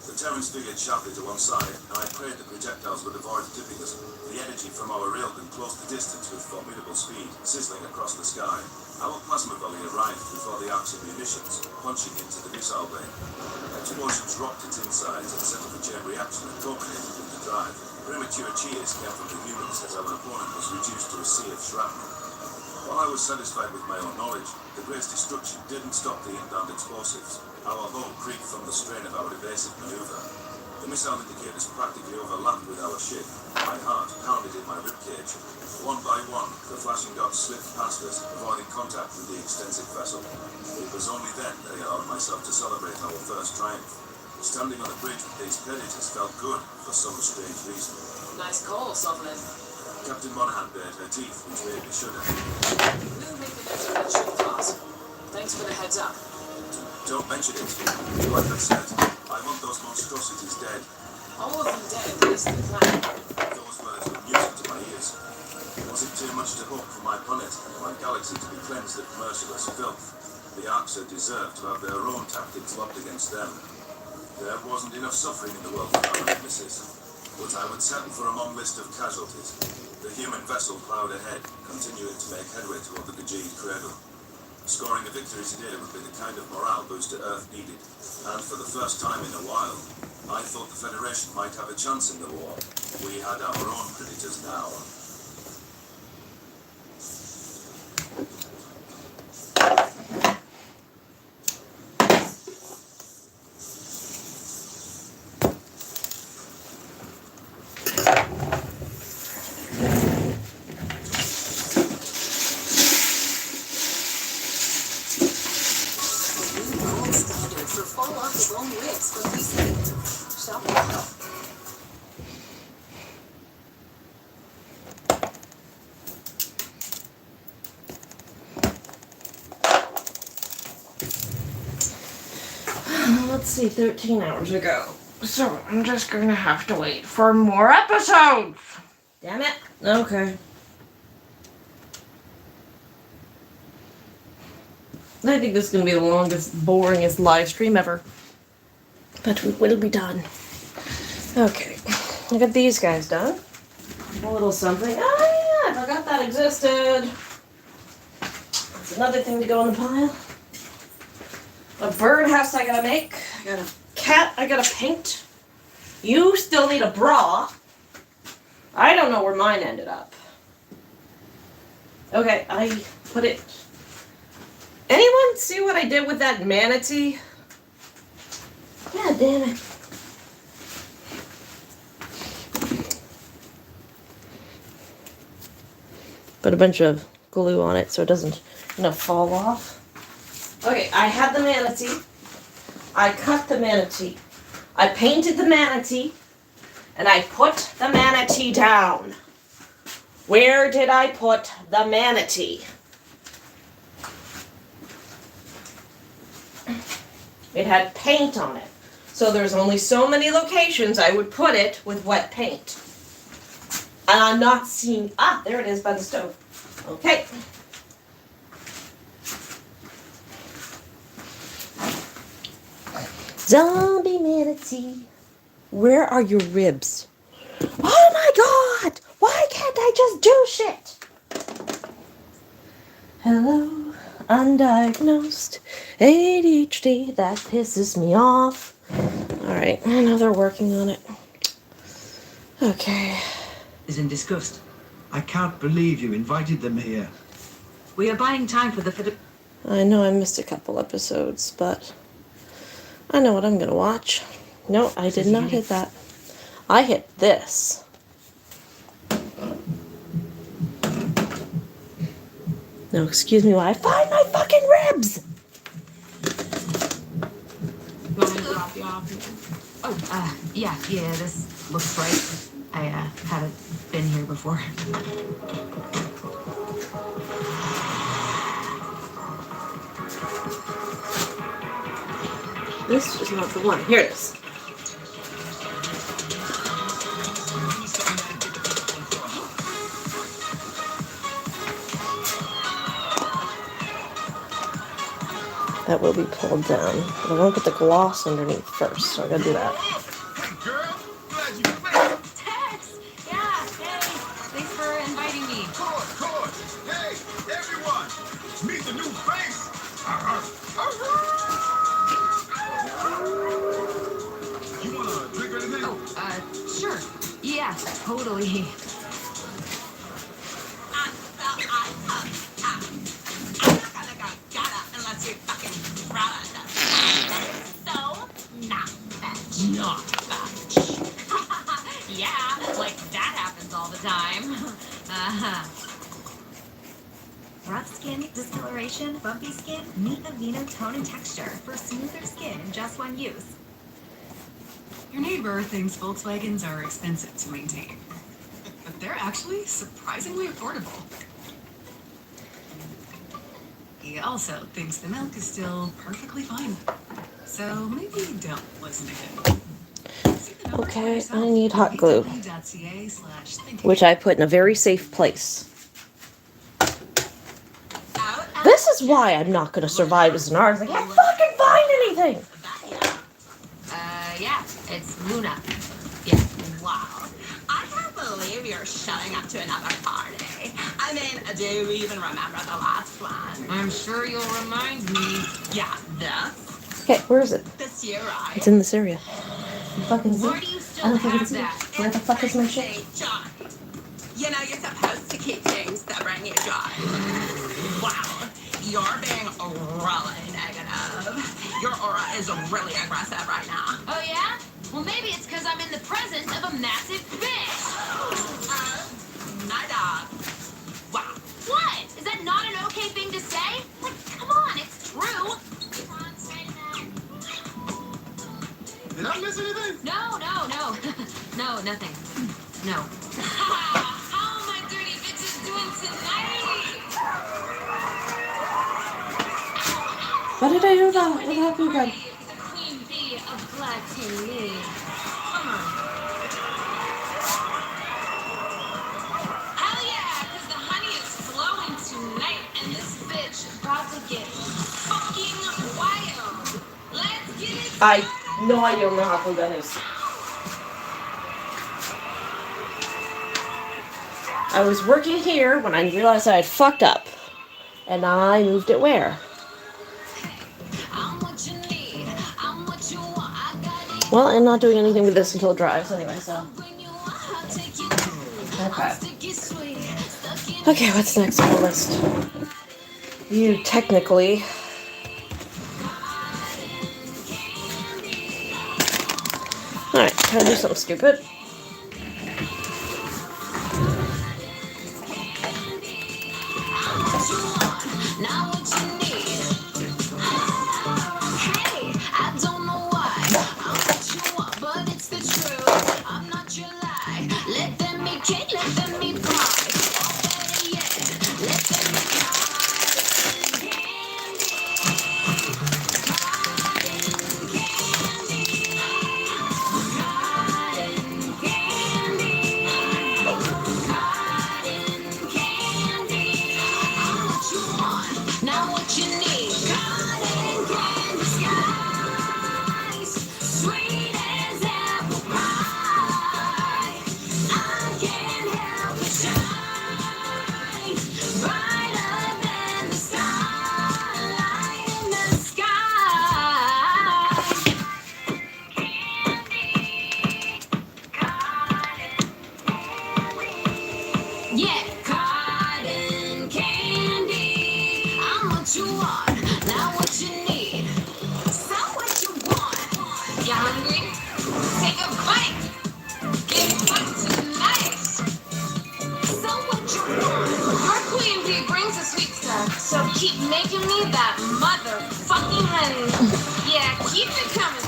The Terrans figured sharply to one side, and I prayed the projectiles would avoid tipping us. The energy from our railgun closed the distance with formidable speed, sizzling across the sky. Our plasma volley arrived before the arcs of munitions, punching into the missile bay. Explosions rocked its insides and set off a chain reaction that culminated with the drive. Premature cheers came from the humans as our opponent was reduced to a sea of shrapnel. While I was satisfied with my own knowledge, the Grey's destruction didn't stop the inbound explosives. Our hull creaked from the strain of our evasive maneuver. The missile indicators practically overlapped with our ship. My heart pounded in my ribcage. One by one, the flashing dots slipped past us, avoiding contact with the extensive vessel. It was only then that I allowed myself to celebrate our first triumph. Standing on the bridge with these predators felt good for some strange reason. Nice call, Sovlin. Captain Monaghan bared her teeth, which made me shudder. We'll make the next adventure fast. Thanks for the heads up. Don't mention it. Like I said, I want those monstrosities dead. All of them dead is the plan. Those words were music to my ears. Was it too much to hope for my planet and my galaxy to be cleansed of merciless filth? The Archer deserved to have their own tactics lobbed against them. There wasn't enough suffering in the world for our witnesses, but I would settle for a long list of casualties. The human vessel plowed ahead, continuing to make headway toward the Gajid cradle. Scoring a victory today would be the kind of morale booster Earth needed, and for the first time in a while, I thought the Federation might have a chance in the war. We had our own predators now. Let's see, 13 hours ago. So I'm just gonna have to wait for more episodes. Damn it. Okay. I think this is gonna be the longest, boringest live stream ever. But it'll be done. Okay. I got these guys done. A little something. Oh yeah, I forgot that existed. That's another thing to go in the pile. A birdhouse I gotta make. I got a cat I gotta paint. You still need a bra. I don't know where mine ended up. Okay, I put it. Anyone see what I did with that manatee? God damn it. Put a bunch of glue on it so it doesn't, fall off. Okay, I had the manatee. I cut the manatee. I painted the manatee. And I put the manatee down. Where did I put the manatee? It had paint on it. So there's only so many locations I would put it with wet paint. And I'm not seeing... Ah, there it is by the stove. Okay. Zombie manatee. Where are your ribs? Oh my god! Why can't I just do shit? Hello, undiagnosed ADHD. That pisses me off. Alright, I know they're working on it. Okay. Is in disgust. I can't believe you invited them here. We are buying time for the I know I missed a couple episodes, but I know what I'm gonna watch. No, I did not hit that. I hit this. No, excuse me while I find my fucking ribs! You want me to drop you off? Oh, yeah, this looks right. I haven't been here before. This is not the one. Here it is. That will be pulled down. But I want to put the gloss underneath first, so I gotta do that. Tex! Yeah, hey, thanks for inviting me. Of course. Hey, everyone, meet the new face. You want to drink or anything? Oh, sure. Yeah, totally. Unless you fucking run. That is so not fetch. Not fetch. Yeah, like that happens all the time. Rough skin, discoloration, bumpy skin, meet Aveeno tone and texture for smoother skin in just one use. Your neighbor thinks Volkswagens are expensive to maintain, but they're actually surprisingly affordable. He also thinks the milk is still perfectly fine, so maybe don't listen to him. Okay, I need hot glue, which I put in a very safe place. This is why I'm not gonna survive as an artist. I can't fucking find anything! Yeah, it's Luna. Wow. I can't believe you're showing up to another party. I mean, do you even remember the last one? I'm sure you'll remind me. Yeah, this. Okay, where is it? This year, right? It's in this area. You fucking see? Why do you I still don't think have it's it. that? Where the fuck is my shit? John, you know you're supposed to keep things that bring you joy. Wow, you're being really negative. Your aura is really aggressive right now. Oh yeah? Well, maybe it's because I'm in the presence of a massive fish. My dog. Wow. What? Is that not an okay thing to say? Like, come on, it's true. Did I miss anything? No. No, nothing. No. How are my dirty bitches doing tonight? What did I do that? What happened again? The queen bee of gluttony. Come on. Hell yeah, because the honey is flowing tonight, and this bitch is about to get fucking wild. Let's get it. I no idea where hot glue gun is. I was working here when I realized I had fucked up. And I moved it where? Well, I'm not doing anything with this until it dries anyway, so. Okay. Okay, what's next on the list? You technically. Alright, try to do something stupid. Now what on! Yeah, keep it coming.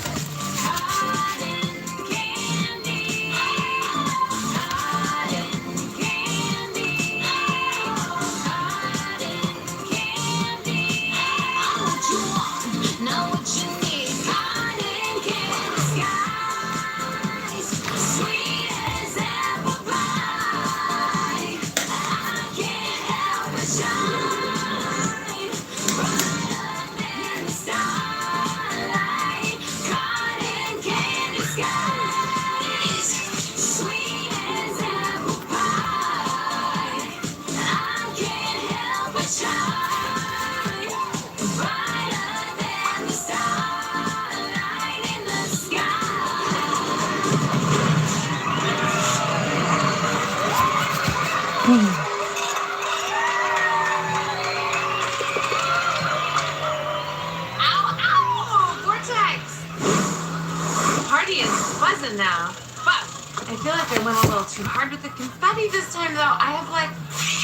Now. But I feel like I went a little too hard with the confetti this time, though. I have like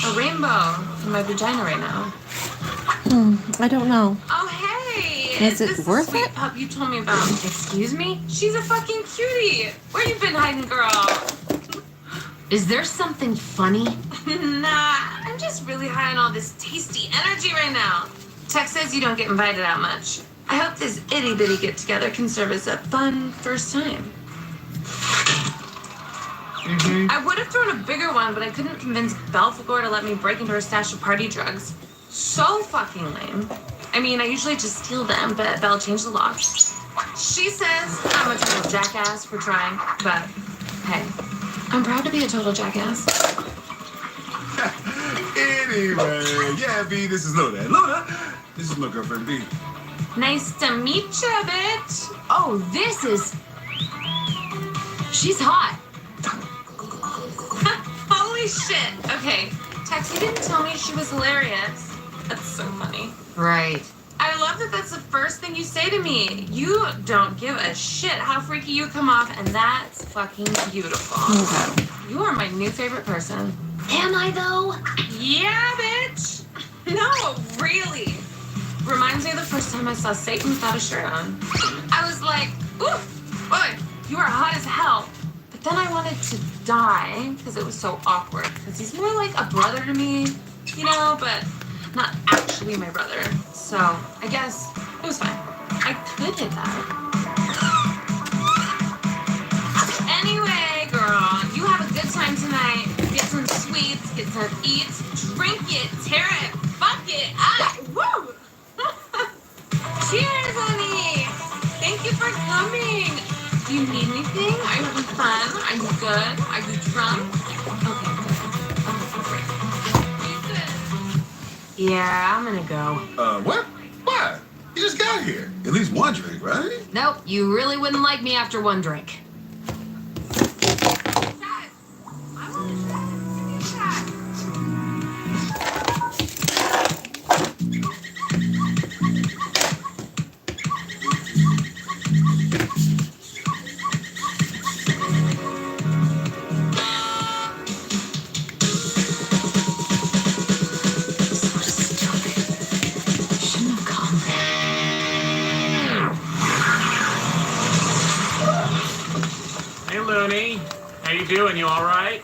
a rainbow in my vagina right now. I don't know. Oh, hey! Is it this worth sweet it? pup you told me about. Excuse me? She's a fucking cutie. Where you been hiding, girl? Is there something funny? Nah, I'm just really high on all this tasty energy right now. Tech says you don't get invited out much. I hope this itty-bitty get-together can serve as a fun first time. I would have thrown a bigger one, but I couldn't convince Belphegor to let me break into her stash of party drugs. So fucking lame. I mean, I usually just steal them, but Belle changed the law. She says I'm a total jackass for trying, but hey, I'm proud to be a total jackass. Anyway, yeah, B, this is Luna. Luna, this is my girlfriend, B. Nice to meet ya, bitch. Oh, this is... She's hot. Holy shit. Okay, Tex, you didn't tell me she was hilarious. That's so funny. Right. I love that that's the first thing you say to me. You don't give a shit how freaky you come off, and that's fucking beautiful. Okay. You are my new favorite person. Am I, though? Yeah, bitch. No, really. Reminds me of the first time I saw Satan without a shirt on. I was like, oof, boy, you are hot as hell. But then I wanted to die because it was so awkward. Because he's more like a brother to me, you know, but not actually my brother. So I guess it was fine. I could hit that. Anyway, girl, you have a good time tonight. Get some sweets, get some eats, drink it, tear it, fuck it. Ah, woo! Cheers, honey! Thank you for coming. Do you need anything? Are you having fun? Are you good? Are you drunk? Okay, good. Are you good? Yeah, I'm gonna go. What? Why? You just got here. At least one drink, right? Nope, you really wouldn't like me after one drink. Hey, Looney. How you doing? You all right?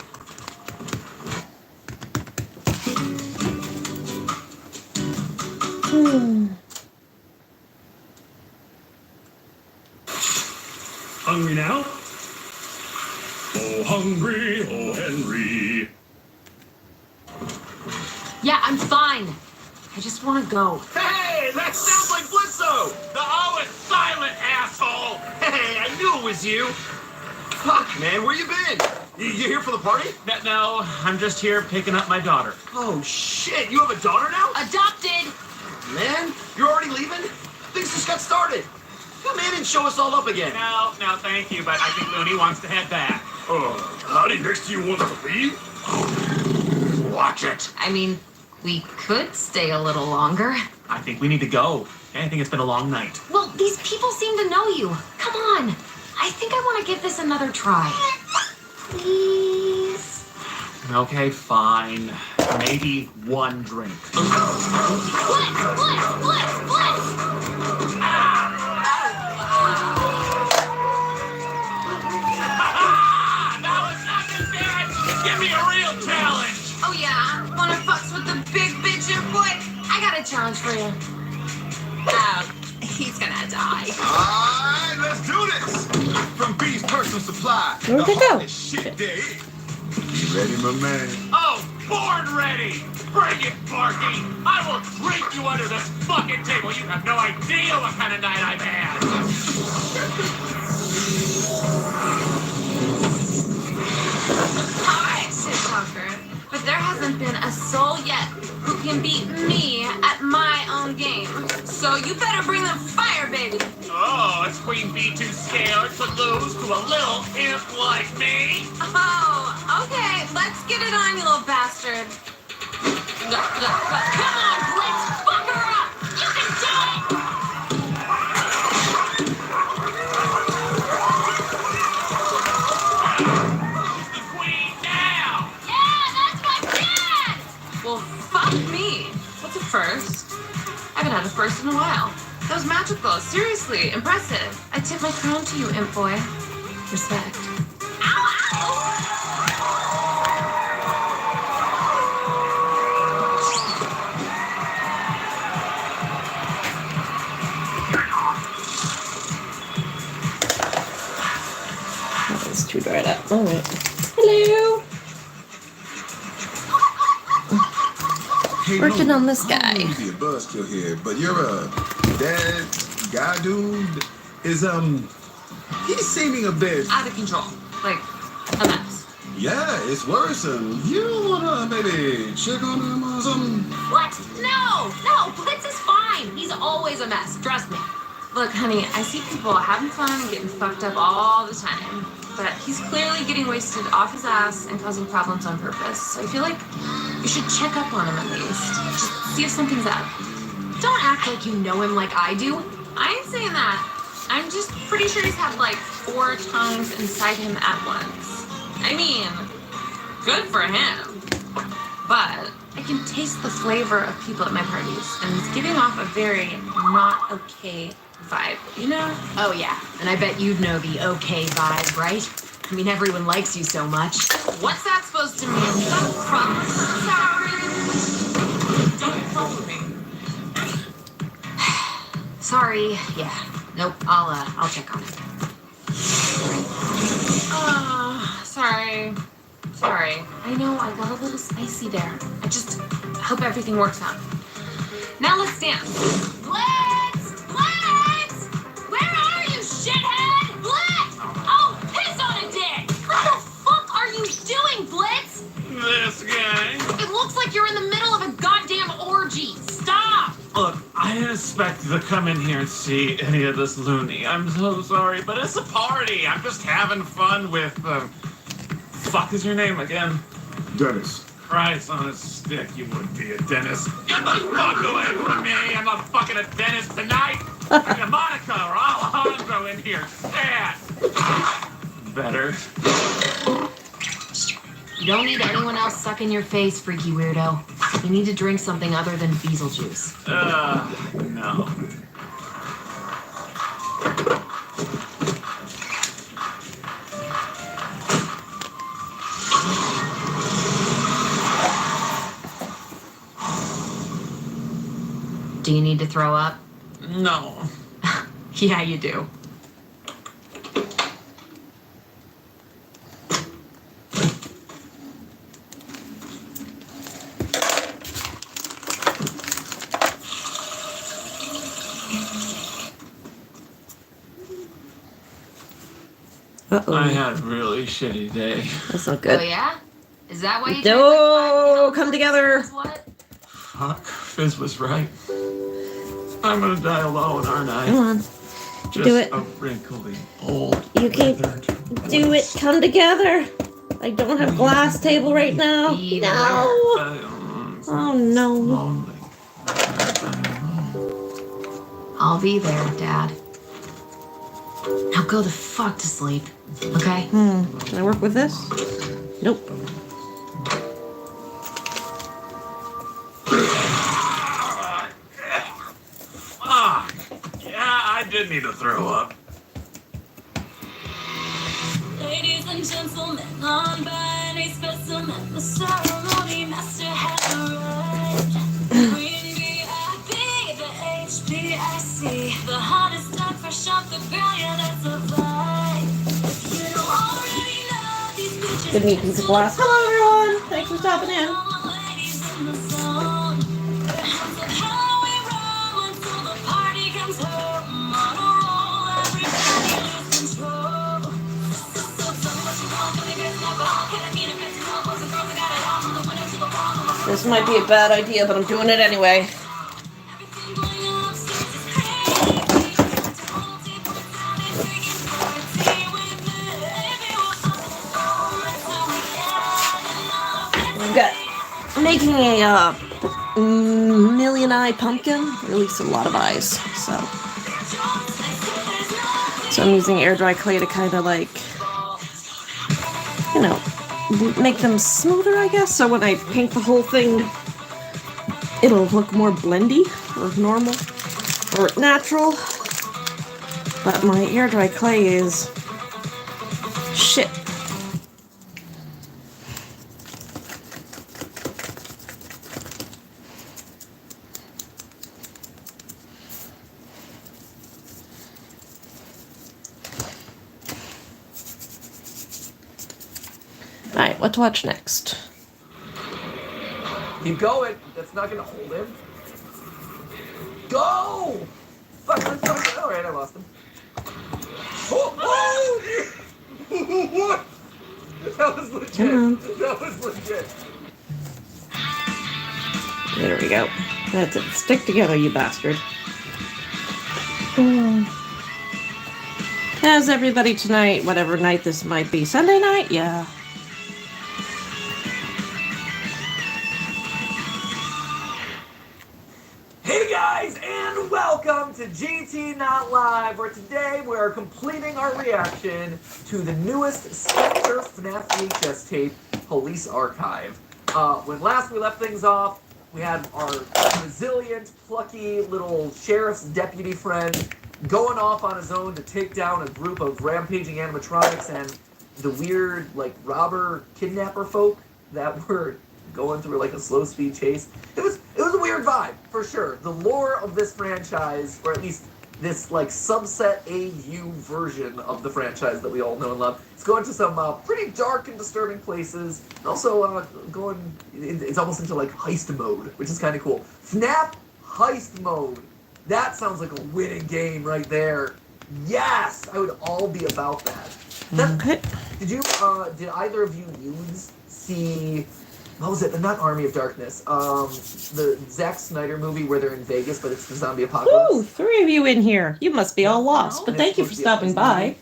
Hungry now? Oh, hungry, oh, Henry. Yeah, I'm fine. I just want to go. Hey, that sounds like Blitzo! The always silent asshole! Hey, I knew it was you! Fuck, man, where you been? You here for the party? No, I'm just here picking up my daughter. Oh, shit, you have a daughter now? Adopted! Man, you're already leaving? Things just got started. Come in and show us all up again. No, thank you, but I think Looney wants to head back. Howdy, next to you want to leave? Watch it! I mean, we could stay a little longer. I think we need to go. I think it's been a long night. Well, these people seem to know you. Come on. I think I want to give this another try. Please? Okay, fine. Maybe one drink. What? Ah! Give me a real challenge! Oh yeah? Wanna fucks with the big bitch boy? I got a challenge for you. He's gonna die. Alright, let's do this! From B's Personal Supply. Where'd they go? Shit there is. You ready, my man? Oh, born ready! Bring it, Barky! I will drink you under this fucking table. You have no idea what kind of night I've had. Alright, shit talker. But there hasn't been a soul yet who can beat me at my own game. So you better bring the fire, baby. Oh, is Queen Bee too scared to lose to a little imp like me? Oh, okay. Let's get it on, you little bastard. Come on, Blitz! Fuck her up! You can do it! Who's the queen now? Yeah, that's my dad! Well, fuck me. What's a first? I haven't had a first in a while. That was magical. Seriously, impressive. I tip my crown to you, imp boy. Respect. That was too dried up. All right. Hello. Hey, Working on this I guy. don't want to be a buzzkill here, but you're that guy dude is he's seeming a bit. Out of control. Like, a mess. Yeah, it's worrisome. You don't wanna maybe check on him or something? What? No! No, Blitz is fine. He's always a mess. Trust me. Look, honey, I see people having fun and getting fucked up all the time. But he's clearly getting wasted off his ass and causing problems on purpose. So I feel like you should check up on him at least. Just see if something's up. Don't act like you know him like I do. I ain't saying that. I'm just pretty sure he's had like 4 tongues inside him at once. I mean, good for him. But I can taste the flavor of people at my parties, and it's giving off a very not okay vibe, you know? Oh yeah, and I bet you'd know the okay vibe, right? I mean, everyone likes you so much. What's that supposed to mean? Some crumbs? Sorry. Don't follow me. Sorry. Yeah. Nope. I'll check on it. Sorry. Sorry. I know I got a little spicy there. I just hope everything works out. Now let's dance. Blitz! Blitz! Where are you, shithead? Blitz! Oh, piss on a dick! What the fuck are you doing, Blitz? This guy. It looks like you're in the middle of a goddamn orgy. Stop! Look, I didn't expect to come in here and see any of this loony. I'm so sorry, but it's a party. I'm just having fun with, fuck is your name again? Dennis. Christ on a stick, you would be a dentist. Get the fuck away from me! I'm not fucking a dentist tonight! There's a Monica or Alejandro in here. Sad! Better. You don't need anyone else sucking your face, freaky weirdo. You need to drink something other than Beetlejuice. No. Do you need to throw up? No. Yeah, you do. Uh-oh. I had a really shitty day. That's not good. Oh yeah? Is that why you No, come together. What? Fuck, Fizz was right. I'm gonna die alone, aren't I? Come on. Just Do it. a wrinkly old. You can do it. Come together. I don't have glass table right now. No. Oh no. I'll be there, Dad. Now go the fuck to sleep, okay? Can I work with this? Nope. Fuck. Yeah, I did need to throw up. Ladies and gentlemen, non-binary special The ceremony master has arrived. Queen VIP, the HPIC, the hottest stuff fresh off the grill, that's a vibe. If you don't already know these bitches, Give me a piece of glass. Hello, everyone. Thanks for stopping in. ladies in the zone. The hands of how we roll until the party comes home. On a roll, everybody lose control. So tell me what you want, can I get to alcohol? Can I get a bit to help? Boys and girls, I got it all from the window to the wall. This might be a bad idea, but I'm doing it anyway. We've got making a million eye pumpkin, release a lot of eyes, so I'm using air dry clay to kind of like, you know, make them smoother, I guess, so when I paint the whole thing it'll look more blendy or normal or natural. But my air dry clay is shit. Alright, what to watch next? Keep going. That's not gonna hold him. Go! Fuck, let's go. Alright, I lost him. Oh! What? That was legit. That was legit. There we go. That's it. Stick together, you bastard. How's everybody tonight? Whatever night this might be. Sunday night? Yeah. Hey guys, and welcome to GT Not Live, where today we are completing our reaction to the newest Spectre FNAF VHS tape, Police Archive. When last we left things off, we had our resilient, plucky little sheriff's deputy friend going off on his own to take down a group of rampaging animatronics and the weird, like, robber kidnapper folk that were going through like a slow speed chase. It was a weird vibe, for sure. The lore of this franchise, or at least this like subset AU version of the franchise that we all know and love, it's going to some pretty dark and disturbing places. And also it's almost into like heist mode, which is kind of cool. FNAF heist mode. That sounds like a winning game right there. Yes, I would all be about that. Okay. Did either of you youths see? What was it? Not Army of Darkness. The Zack Snyder movie where they're in Vegas, but it's the zombie apocalypse. Ooh, 3 of you in here. You must be all lost, but thank you for stopping by.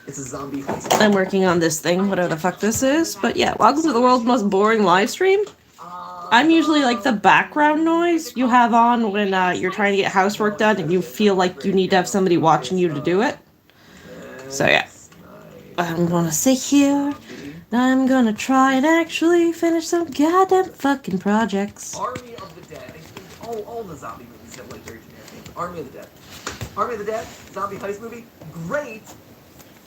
It's a zombie heist. I'm working on this thing, whatever the fuck this is. But yeah, welcome to the world's most boring live stream. I'm usually like the background noise you have on when you're trying to get housework done and you feel like you need to have somebody watching you to do it. So yeah. I'm gonna sit here. I'm gonna try and actually finish some goddamn fucking projects. Army of the Dead. All the zombie movies have like very generic names. Army of the Dead. Army of the Dead, zombie heist movie, great.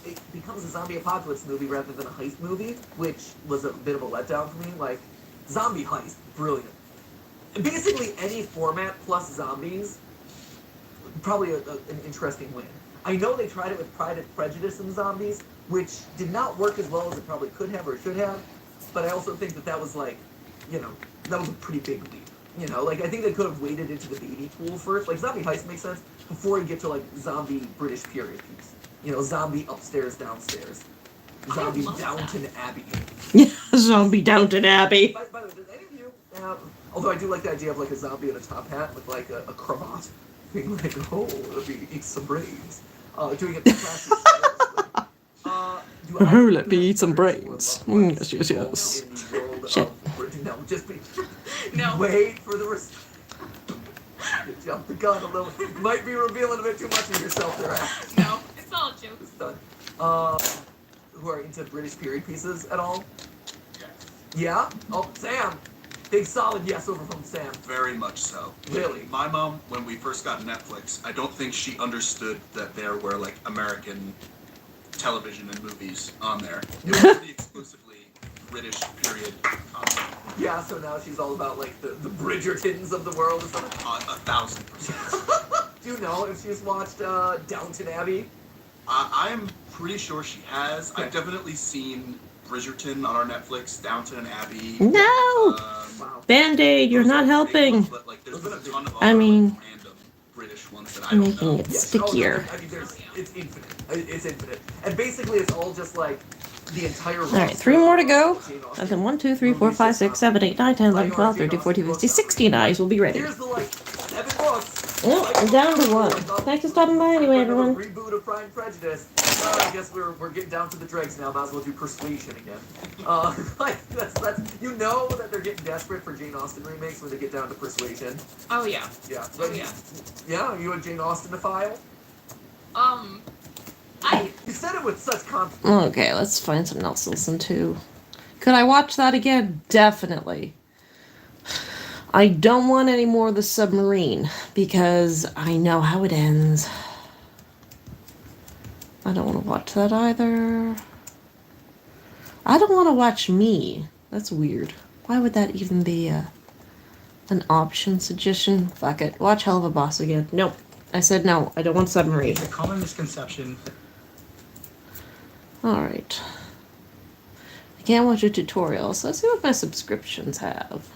It becomes a zombie apocalypse movie rather than a heist movie, which was a bit of a letdown for me. Like, zombie heist, brilliant. Basically any format plus zombies, probably an interesting win. I know they tried it with Pride and Prejudice and zombies, which did not work as well as it probably could have or should have, but I also think that was like, you know, that was a pretty big leap. You know, like, I think they could have waded into the baby pool first. Like, zombie heist makes sense before you get to, like, zombie British period piece. You know, zombie upstairs, downstairs. Zombie Downton Abbey. Yeah, zombie Downton Abbey. By the way, did any of you, although I do like the idea of, like, a zombie in a top hat with, like, a cravat, being like, oh, let me eat some brains. Doing it classic. Oh, let me eat some brains. Yes, yes, yes. Shit. No, just be. No. Wait for the. You jumped the gun a little. You might be revealing a bit too much of yourself there. No, it's all a joke. It's done. Who are into British period pieces at all? Yeah. Oh, Sam. Big solid yes over from Sam. Very much so. Really? My mom, when we first got Netflix, I don't think she understood that there were like American television and movies on there. It was pretty exclusively British period concept. Yeah, so now she's all about like the Bridgertons of the world or something. 1,000%. Do you know if she's watched Downton Abbey? I'm pretty sure she has. I've definitely seen Bridgerton on our Netflix, Downton Abbey. No! Band-Aid, you're not helping. But like, there's been a ton of I mean, random British ones that I I'm don't making know. it stickier. I mean, it's infinite. It's infinite. And basically, it's all just like the entire. Alright, 3 more to go. And then 1, 2, 3, 4, 5, 6, 7, 8, 9, 10, 11, 12, 13, 14, 15, 16 eyes will be ready. Here's the like 7 books. Oh, I'm down to 1. Thanks for stopping by anyway, everyone. Reboot of Pride and Prejudice. I guess we're getting down to the dregs now. Might as well do Persuasion again. Like that's you know that they're getting desperate for Jane Austen remakes when they get down to Persuasion. Oh yeah. Yeah. Oh yeah. Yeah. Are you a Jane Austen-ophile? You said it with such confidence. Okay, let's find something else to listen to. Could I watch that again? Definitely. I don't want any more of The Submarine because I know how it ends. I don't want to watch that either. I don't want to watch Me. That's weird. Why would that even be an option suggestion? Fuck it. Watch Hell of a Boss again. Nope. I said no. I don't want Submarine. It's a common misconception. Alright. I can't watch a tutorial, so let's see what my subscriptions have.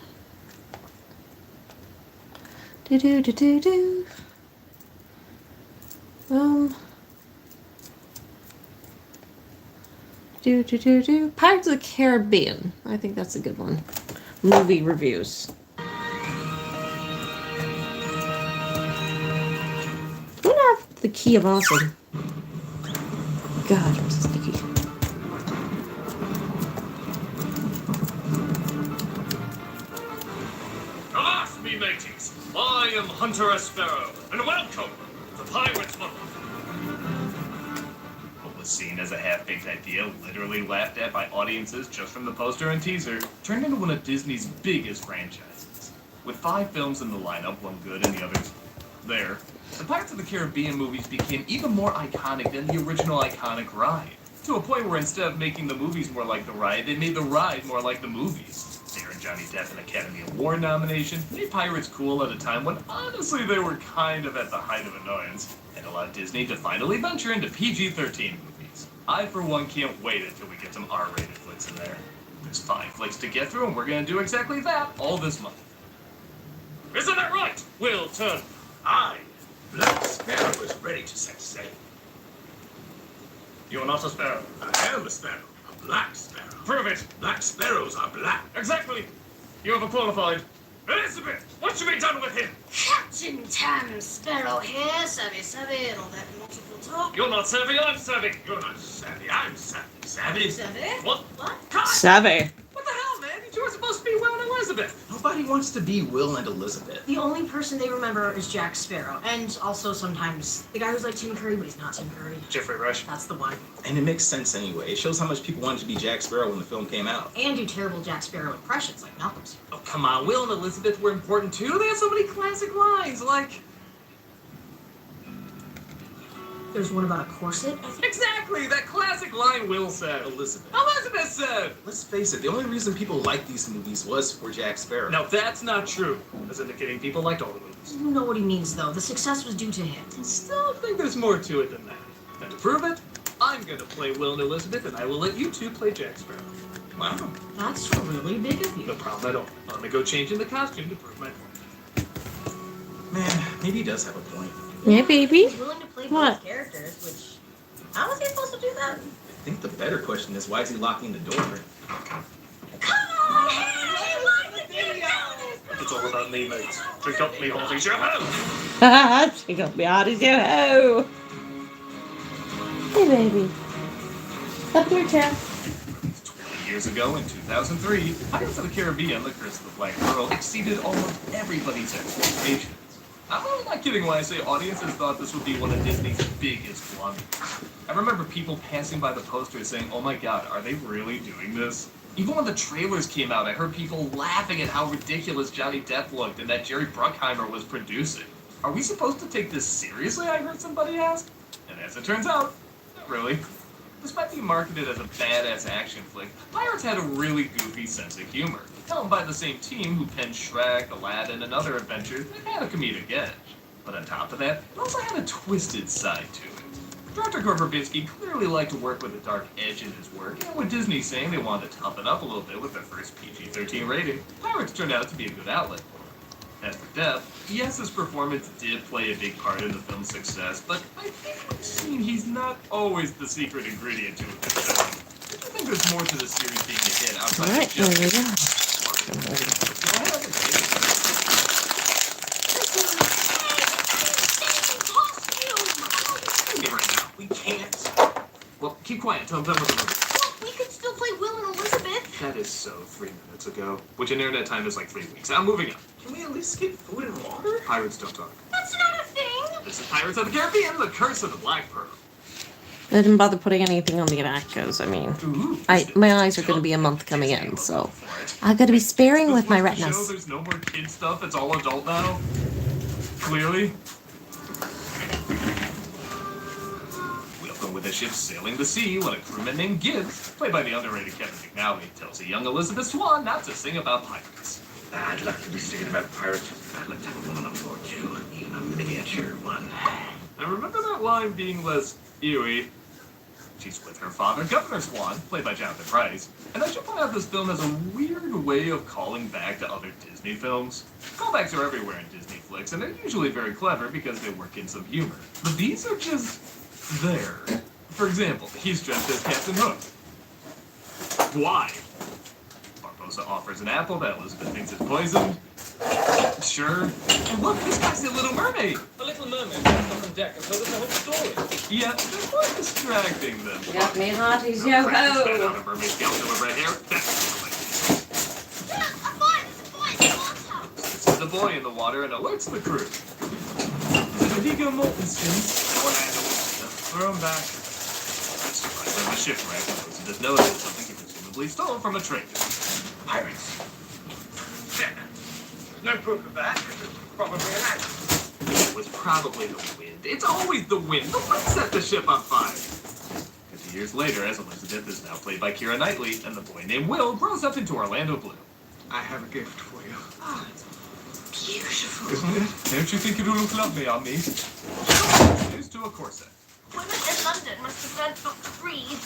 Do. Do. Pirates of the Caribbean. I think that's a good one. Movie reviews. I'm gonna have the Key of Awesome. God, I'm so sticky. Avast, me mateys! I am Hunter S. Sparrow, and welcome to Pirates Month. What was seen as a half-baked idea, literally laughed at by audiences just from the poster and teaser, turned into one of Disney's biggest franchises. With 5 films in the lineup, one good and the others there, the Pirates of the Caribbean movies became even more iconic than the original iconic ride. To a point where instead of making the movies more like the ride, they made the ride more like the movies. They earned Johnny Depp an Academy Award nomination, made pirates cool at a time when honestly they were kind of at the height of annoyance, and allowed Disney to finally venture into PG-13 movies. I, for one, can't wait until we get some R-rated flicks in there. There's 5 flicks to get through, and we're gonna do exactly that all this month. Isn't that right, Will Turner? Aye. Black Sparrow is ready to set sail. You're not a sparrow. I am a sparrow. A black sparrow. Prove it. Black sparrows are black. Exactly. You have qualified. Elizabeth, what should be done with him? Captain Tam Sparrow here, savvy, and all that multiple talk. You're not savvy, I'm savvy. You're not savvy, I'm savvy. Savvy? Savvy? What? What? Savvy. What the hell, man? You two are supposed to be Will and Elizabeth. Nobody wants to be Will and Elizabeth. The only person they remember is Jack Sparrow, and also sometimes the guy who's like Tim Curry, but he's not Tim Curry. Jeffrey Rush. That's the one. And it makes sense anyway. It shows how much people wanted to be Jack Sparrow when the film came out. And do terrible Jack Sparrow impressions like Malcolm's. Oh, come on. Will and Elizabeth were important too. They had so many classic lines, like... There's one about a corset, I think. Exactly! That classic line Will said. Elizabeth. Elizabeth said! Let's face it, the only reason people liked these movies was for Jack Sparrow. Now that's not true. That's indicating people liked all the movies. You know what he means, though. The success was due to him. I still think there's more to it than that. And to prove it, I'm gonna play Will and Elizabeth, and I will let you two play Jack Sparrow. Wow. That's really big of you. No problem at all. I'm gonna go change in the costume to prove my point. Man, maybe he does have a point. Yeah, baby. He's willing to play What? both characters, which... How was he supposed to do that? I think the better question is, why is he locking the door? It's all about me, mates. Drink up me, hearties, yo-ho! She got me hearties, yo-ho! Hey, baby. Up your chair. 20 years ago, in 2003, Pirates of the Caribbean, The Curse of the Black Pearl, exceeded almost everybody's expectations. I'm not kidding when I say audiences thought this would be one of Disney's biggest blunders. I remember people passing by the poster saying, oh my god, are they really doing this? Even when the trailers came out, I heard people laughing at how ridiculous Johnny Depp looked and that Jerry Bruckheimer was producing. Are we supposed to take this seriously, I heard somebody ask? And as it turns out, not really. Despite being marketed as a badass action flick, Pirates had a really goofy sense of humor. Helmed by the same team who penned Shrek, Aladdin, and other adventures, it had a comedic edge. But on top of that, it also had a twisted side to it. Director Gore Verbinski clearly liked to work with a dark edge in his work, and with Disney saying they wanted to toughen up a little bit with their first PG-13 rating, Pirates turned out to be a good outlet. As for Depp, yes, his performance did play a big part in the film's success, but I think we've seen he's not always the secret ingredient to it. I think there's more to the series being a hit outside Alright, of there we just... go. Right now, we can't. Well, keep quiet until I'm done with the movie. We could still play Will and Elizabeth. That is so 3 minutes ago, which in internet time is like 3 weeks. I'm moving on. Can we at least get food and water? Pirates don't talk. That's not a thing. This is Pirates of the Caribbean, The Curse of the Black Pearl. I didn't bother putting anything on the back because, I mean, my eyes are going to be a month coming in, so I got to be sparing with my retinas. There's no more kid stuff. It's all adult now. Clearly. We open with a ship sailing the sea when a crewman named Gibbs, played by the underrated Kevin McNally, tells a young Elizabeth Swann not to sing about pirates. I'd like to be singing about pirates. I'd like to have a woman on board too, even a miniature one. I remember that line being less eerie. She's with her father, Governor Swan, played by Jonathan Pryce. And I should point out this film has a weird way of calling back to other Disney films. Callbacks are everywhere in Disney flicks, and they're usually very clever because they work in some humor. But these are just there. For example, he's dressed as Captain Hook. Why? Barbossa offers an apple that Elizabeth thinks is poisoned. Sure. And look, this guy's the Little Mermaid. The Little Mermaid jumped up on deck and told us the whole story. Yeah, they're more distracting than Got me hotties, Spat yo-ho! out a mermaid skeleton with red hair. That's This is the boy in the water and alerts the crew. The Viggo Mortensen, Orlando, throw him back. Surprised by the shipwreck, Elizabeth notices something he presumably stole from a trader. Pirates. No proof of that. Probably an accident. It was probably the wind. It's always the wind. The wind set the ship on fire. 50 years later, as Elizabeth is now played by Keira Knightley, and the boy named Will grows up into Orlando Bloom. I have a gift for you. Ah, it's beautiful. Isn't it? Don't you think it will look lovely on me? Introduced to a corset. Women in London must have read book 3.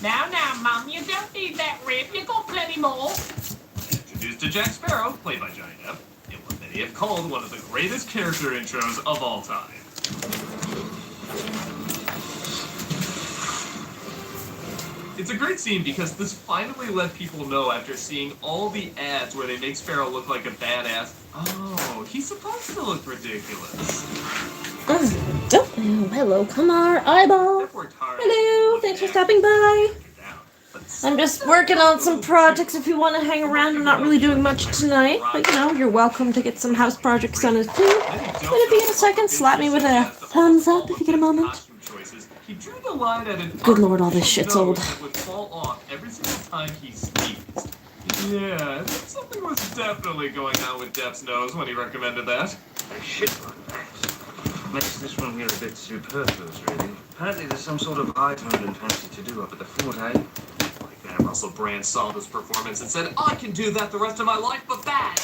Now, Mum, you don't need that rib. You got plenty more. Introduced to Jack Sparrow, played by Johnny Depp, in what many have called one of the greatest character intros of all time. It's a great scene because this finally let people know after seeing all the ads where they make Sparrow look like a badass. Oh, he's supposed to look ridiculous. Oh, hello, Kamar Eyeball. Hello, thanks for stopping by. I'm just working on some projects if you want to hang around. I'm not really doing much tonight, but you know, you're welcome to get some house projects done as too. And if you get a second, slap me with a thumbs up if you get a moment. He drew the line at an Good lord, all this shit's old. that would fall off every single time he sneezed. Yeah, something was definitely going on with Depp's nose when he recommended that. Shit like that. Makes this one here a bit superfluous, really. Apparently there's some sort of high-toned fancy to do up at the fort, eh? Like that, Russell Brand saw this performance and said, I can do that the rest of my life, but bad.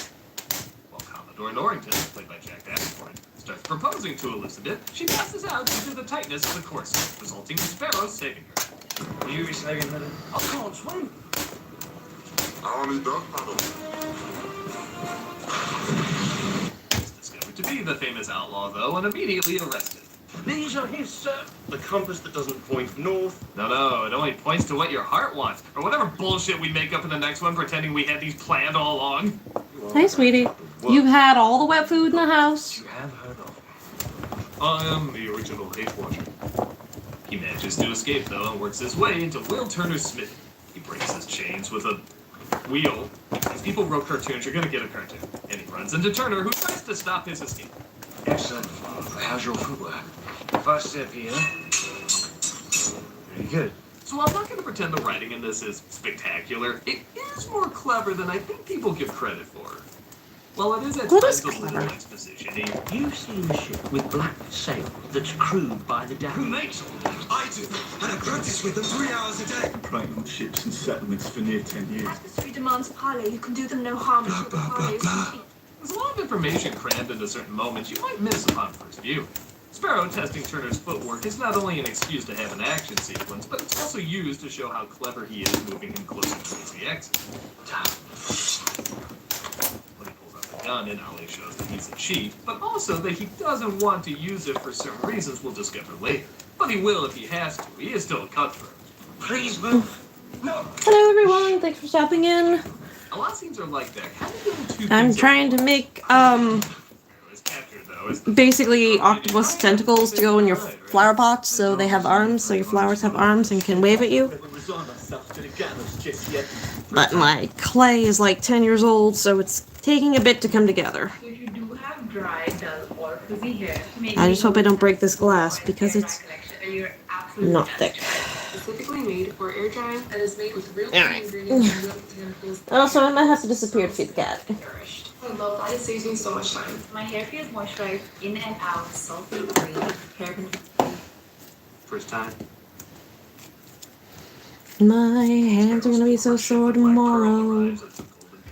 While Commodore Norrington, played by Jack Davenport, starts proposing to Elizabeth, she passes out due to the tightness of the corset, resulting in Sparrow saving her. Will you be saving her? I can't swim. I only dog paddle. He's discovered to be the famous outlaw, though, and immediately arrested. These are his, sir. The compass that doesn't point north. No, it only points to what your heart wants, or whatever bullshit we make up in the next one pretending we had these planned all along. Hey, sweetie. You've had all the wet food in the house. You have heard of I am the original Hate Watcher. He manages to escape, though, and works his way into Will Turner's smithy. He breaks his chains with a wheel. If people wrote cartoons, you're gonna get a cartoon. And he runs into Turner, who tries to stop his escape. Excellent. How's your footwork? If I step here... Very good. So I'm not gonna pretend the writing in this is spectacular. It is more clever than I think people give credit for. Well, it is at That is times a little clever. exposition. You see a ship with black sail that's crewed by the Who Daphne. makes all that? I do, and I practice with them 3 hours a day. Praying on ships and settlements for near 10 years. Tapestry demands parley. You can do them no harm until the parley is complete. There's a lot of information crammed into certain moments you might miss upon first view. Sparrow testing Turner's footwork is not only an excuse to have an action sequence, but it's also used to show how clever he is moving him closer towards the exit. When he pulls out the gun, it not only shows that he's a cheat, but also that he doesn't want to use it for certain reasons we'll discover later. But he will if he has to. He is still a cutthroat. Please move. No. Hello everyone, thanks for stopping in. A lot of scenes are like that. How do you do two I'm things trying to make basically octopus tentacles to go in your flower pots so they have arms, so your flowers have arms and can wave at you. But my clay is like 10 years old, so it's taking a bit to come together. If you do have dry, dull, or frizzy hair, maybe I just hope I don't break this glass because it's you're absolutely not thick. specifically made for air drying and is made with real Alright. ingredients and real botanicals. Also, I might have to disappear to feed the cat. I love that. It saves me so much time. My hair feels moisturized in and out, sulfate-free, paraben-free. First time. My hands are gonna be so sore tomorrow.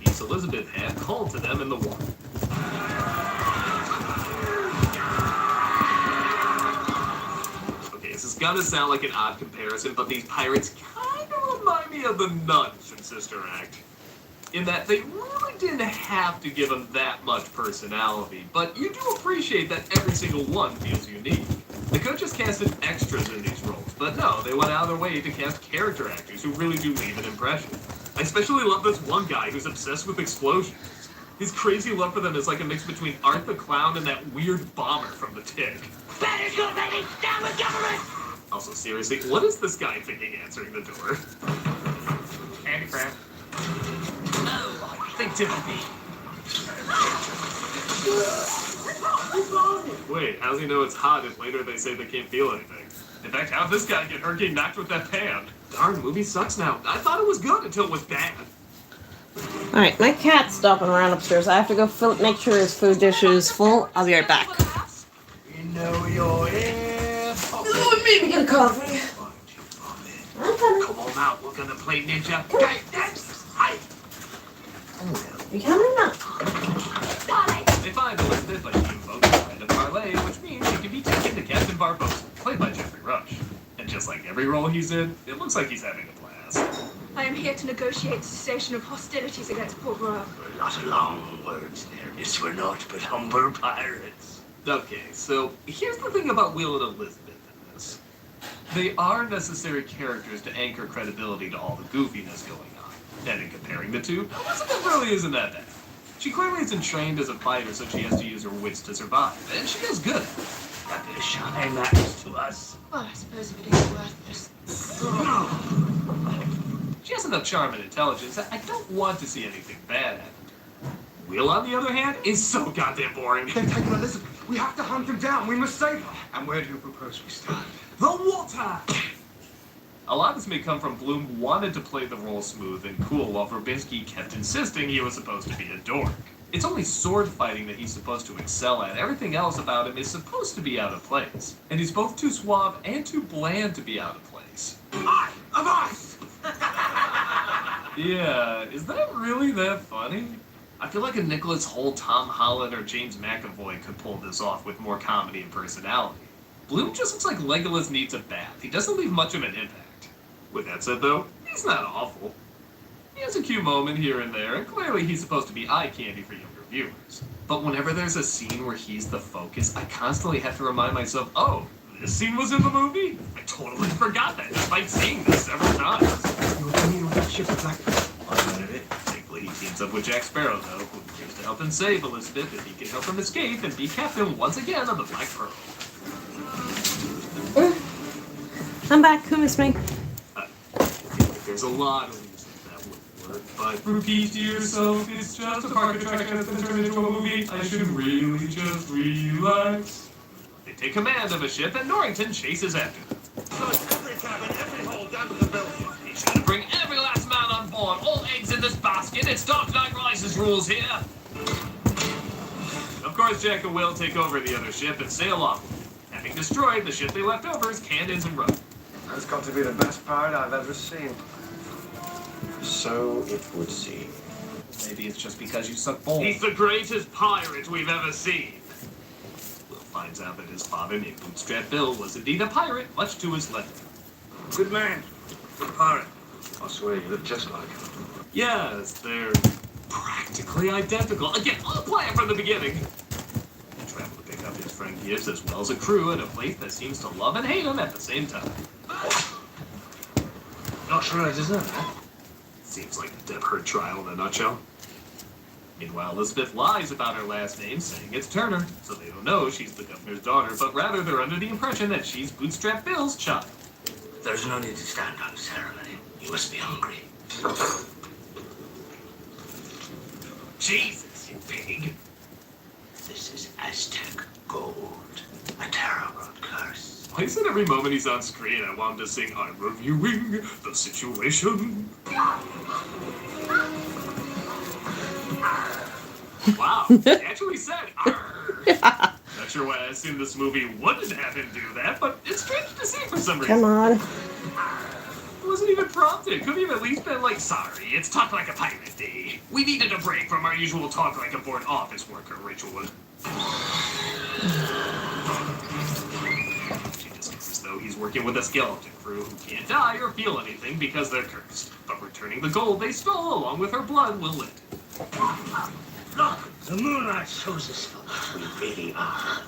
piece Elizabeth had called to them in the water. Okay, this is gonna sound like an odd comparison, but these pirates kind of remind me of the nuns from Sister Act. In that they really didn't have to give them that much personality, but you do appreciate that every single one feels unique. The coach just casted extras in these roles, but no, they went out of their way to cast character actors who really do leave an impression. I especially love this one guy who's obsessed with explosions. His crazy love for them is like a mix between Art the Clown and that weird bomber from The Tick. Spanish good lady, down with government! Also, seriously, what is this guy thinking answering the door? Handicraft. Oh, think Timothy. Wait, how's he know it's hot if later they say they can't feel anything? In fact, how'd this guy get hurricane knocked with that pan? Darn, the movie sucks now. I thought it was good until it was bad. Alright, my cat's stomping around upstairs. I have to go make sure his food dish is full. I'll be right back. You know you're here. Oh, maybe get a coffee. Come on out, look at the plate, ninja. Hey, hi. You coming up? They find Elizabeth, but she invokes a random parlay, which means she can be taken to Captain Barbosa, played by Jeffrey Rush. And just like every role he's in, it looks like he's having a blast. I am here to negotiate cessation of hostilities against Port Royal. A lot of long words there, miss. We're not but humble pirates. Okay, so here's the thing about Will and Elizabeth in this. They are necessary characters to anchor credibility to all the goofiness going on. And in comparing the two, Elizabeth really isn't that bad. She clearly isn't trained as a fighter, so she has to use her wits to survive, and she does good. Got to shine that to us. Well, I suppose if it is worthless. She has enough charm and intelligence that I don't want to see anything bad happen. Will, on the other hand, is so goddamn boring. They've taken Elizabeth. We have to hunt them down. We must save her. And where do you propose we start? The water! A lot of this may come from Bloom wanted to play the role smooth and cool, while Verbinski kept insisting he was supposed to be a dork. It's only sword fighting that he's supposed to excel at. Everything else about him is supposed to be out of place. And he's both too suave and too bland to be out of place. Of ice! Yeah, is that really that funny? I feel like a Nicholas Hoult, Tom Holland, or James McAvoy could pull this off with more comedy and personality. Bloom just looks like Legolas needs a bath. He doesn't leave much of an impact. With that said, though, he's not awful. He has a cute moment here and there, and clearly he's supposed to be eye candy for younger viewers. But whenever there's a scene where he's the focus, I constantly have to remind myself, oh, this scene was in the movie? I totally forgot that, despite seeing this several times. You're coming with that ship of black. Thankfully, he teams up with Jack Sparrow, though, who appears to help him save Elizabeth if he can help him escape and be captain once again of the Black Pearl. I'm back. Who missed me? There's a lot of reasons that wouldn't work, but repeat to yourself, it's just a park attraction that's been turned into a movie. I should really just relax. They take command of a ship, and Norrington chases after them. Every cabin, every hole, down to the billion. He should bring every last man on board. All eggs in this basket. It's Dark Knight Rises rules here. Of course, Jack and Will take over the other ship and sail off, having destroyed the ship they left over as cannons and rudder. That's got to be the best pirate I've ever seen. So it would seem. Maybe it's just because you suck balls. He's the greatest pirate we've ever seen. Will finds out that his father, named Bootstrap Bill, was indeed a pirate, much to his left. Good man. Good pirate. I swear you look just like him. Yes, they're practically identical. Again, I'll play it from the beginning. He traveled to pick up his friend Gibbs as well as a crew at a place that seems to love and hate him at the same time. Not sure I deserve that. Seems like the Depp Heard trial in a nutshell. Meanwhile, Elizabeth lies about her last name, saying it's Turner, so they don't know she's the governor's daughter, but rather they're under the impression that she's Bootstrap Bill's child. There's no need to stand on ceremony. You must be hungry. Jesus, you pig. This is Aztec gold. A terrible curse. Why is it every moment he's on screen I want him to sing, I'm reviewing the situation? Wow, he actually said, arr. Yeah. Not sure why I assumed this movie wouldn't have him do that, but it's strange to see for some reason. Come on. It wasn't even prompted. Could he have at least been like, sorry, it's Talk Like a Pirate Day. We needed a break from our usual Talk Like a Bored Office Worker ritual. She discovers, though, he's working with a skeleton crew who can't die or feel anything because they're cursed. But returning the gold they stole along with her blood will live. Look, the moonlight shows us what we really are.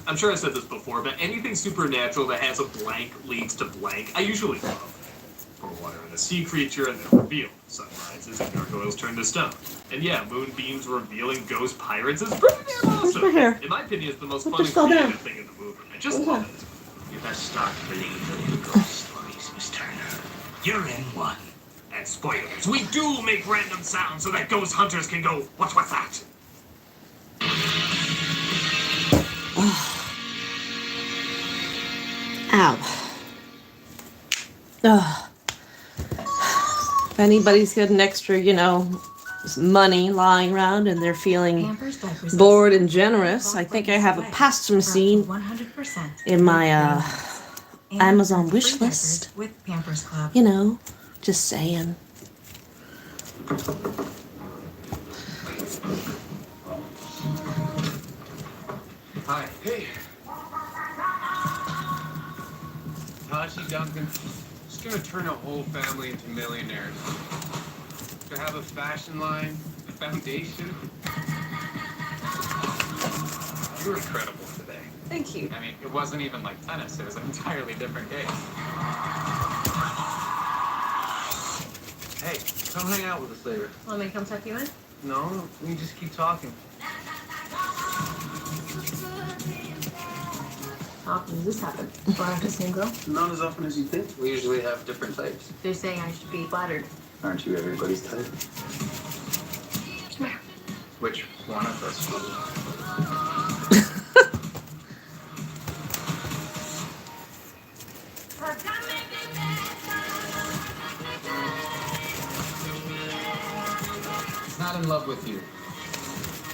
I'm sure I said this before, but anything supernatural that has a blank leads to blank, I usually love. Pour water on a sea creature and they're revealed. Sun rises and gargoyles turn to stone. And yeah, moonbeams revealing ghost pirates is pretty damn awesome. In my opinion, it's the most fun and creative thing in the movie. I just love it. You best start believing in ghost stories, Miss Turner. You're in one. And spoilers, we do make random sounds so that ghost hunters can go, what's that? Ow. Ugh. If anybody's got an extra, money lying around and they're feeling bored and generous, I think I have a pasta machine 100% in my Amazon wish list. With Pampers Club. Just saying. Hi. Hey. Hachi Duncan. Just gonna turn a whole family into millionaires. To have a fashion line, a foundation. You were incredible today. Thank you. I mean, it wasn't even like tennis. It was an entirely different game. Hey, come hang out with us later. Want me to come tuck you in? No, we can just keep talking. How often does this happen? Do I have the same girl? Not as often as you think. We usually have different types. They're saying I should be flattered. Aren't you everybody's type? Come here. Which one of us? He's not in love with you.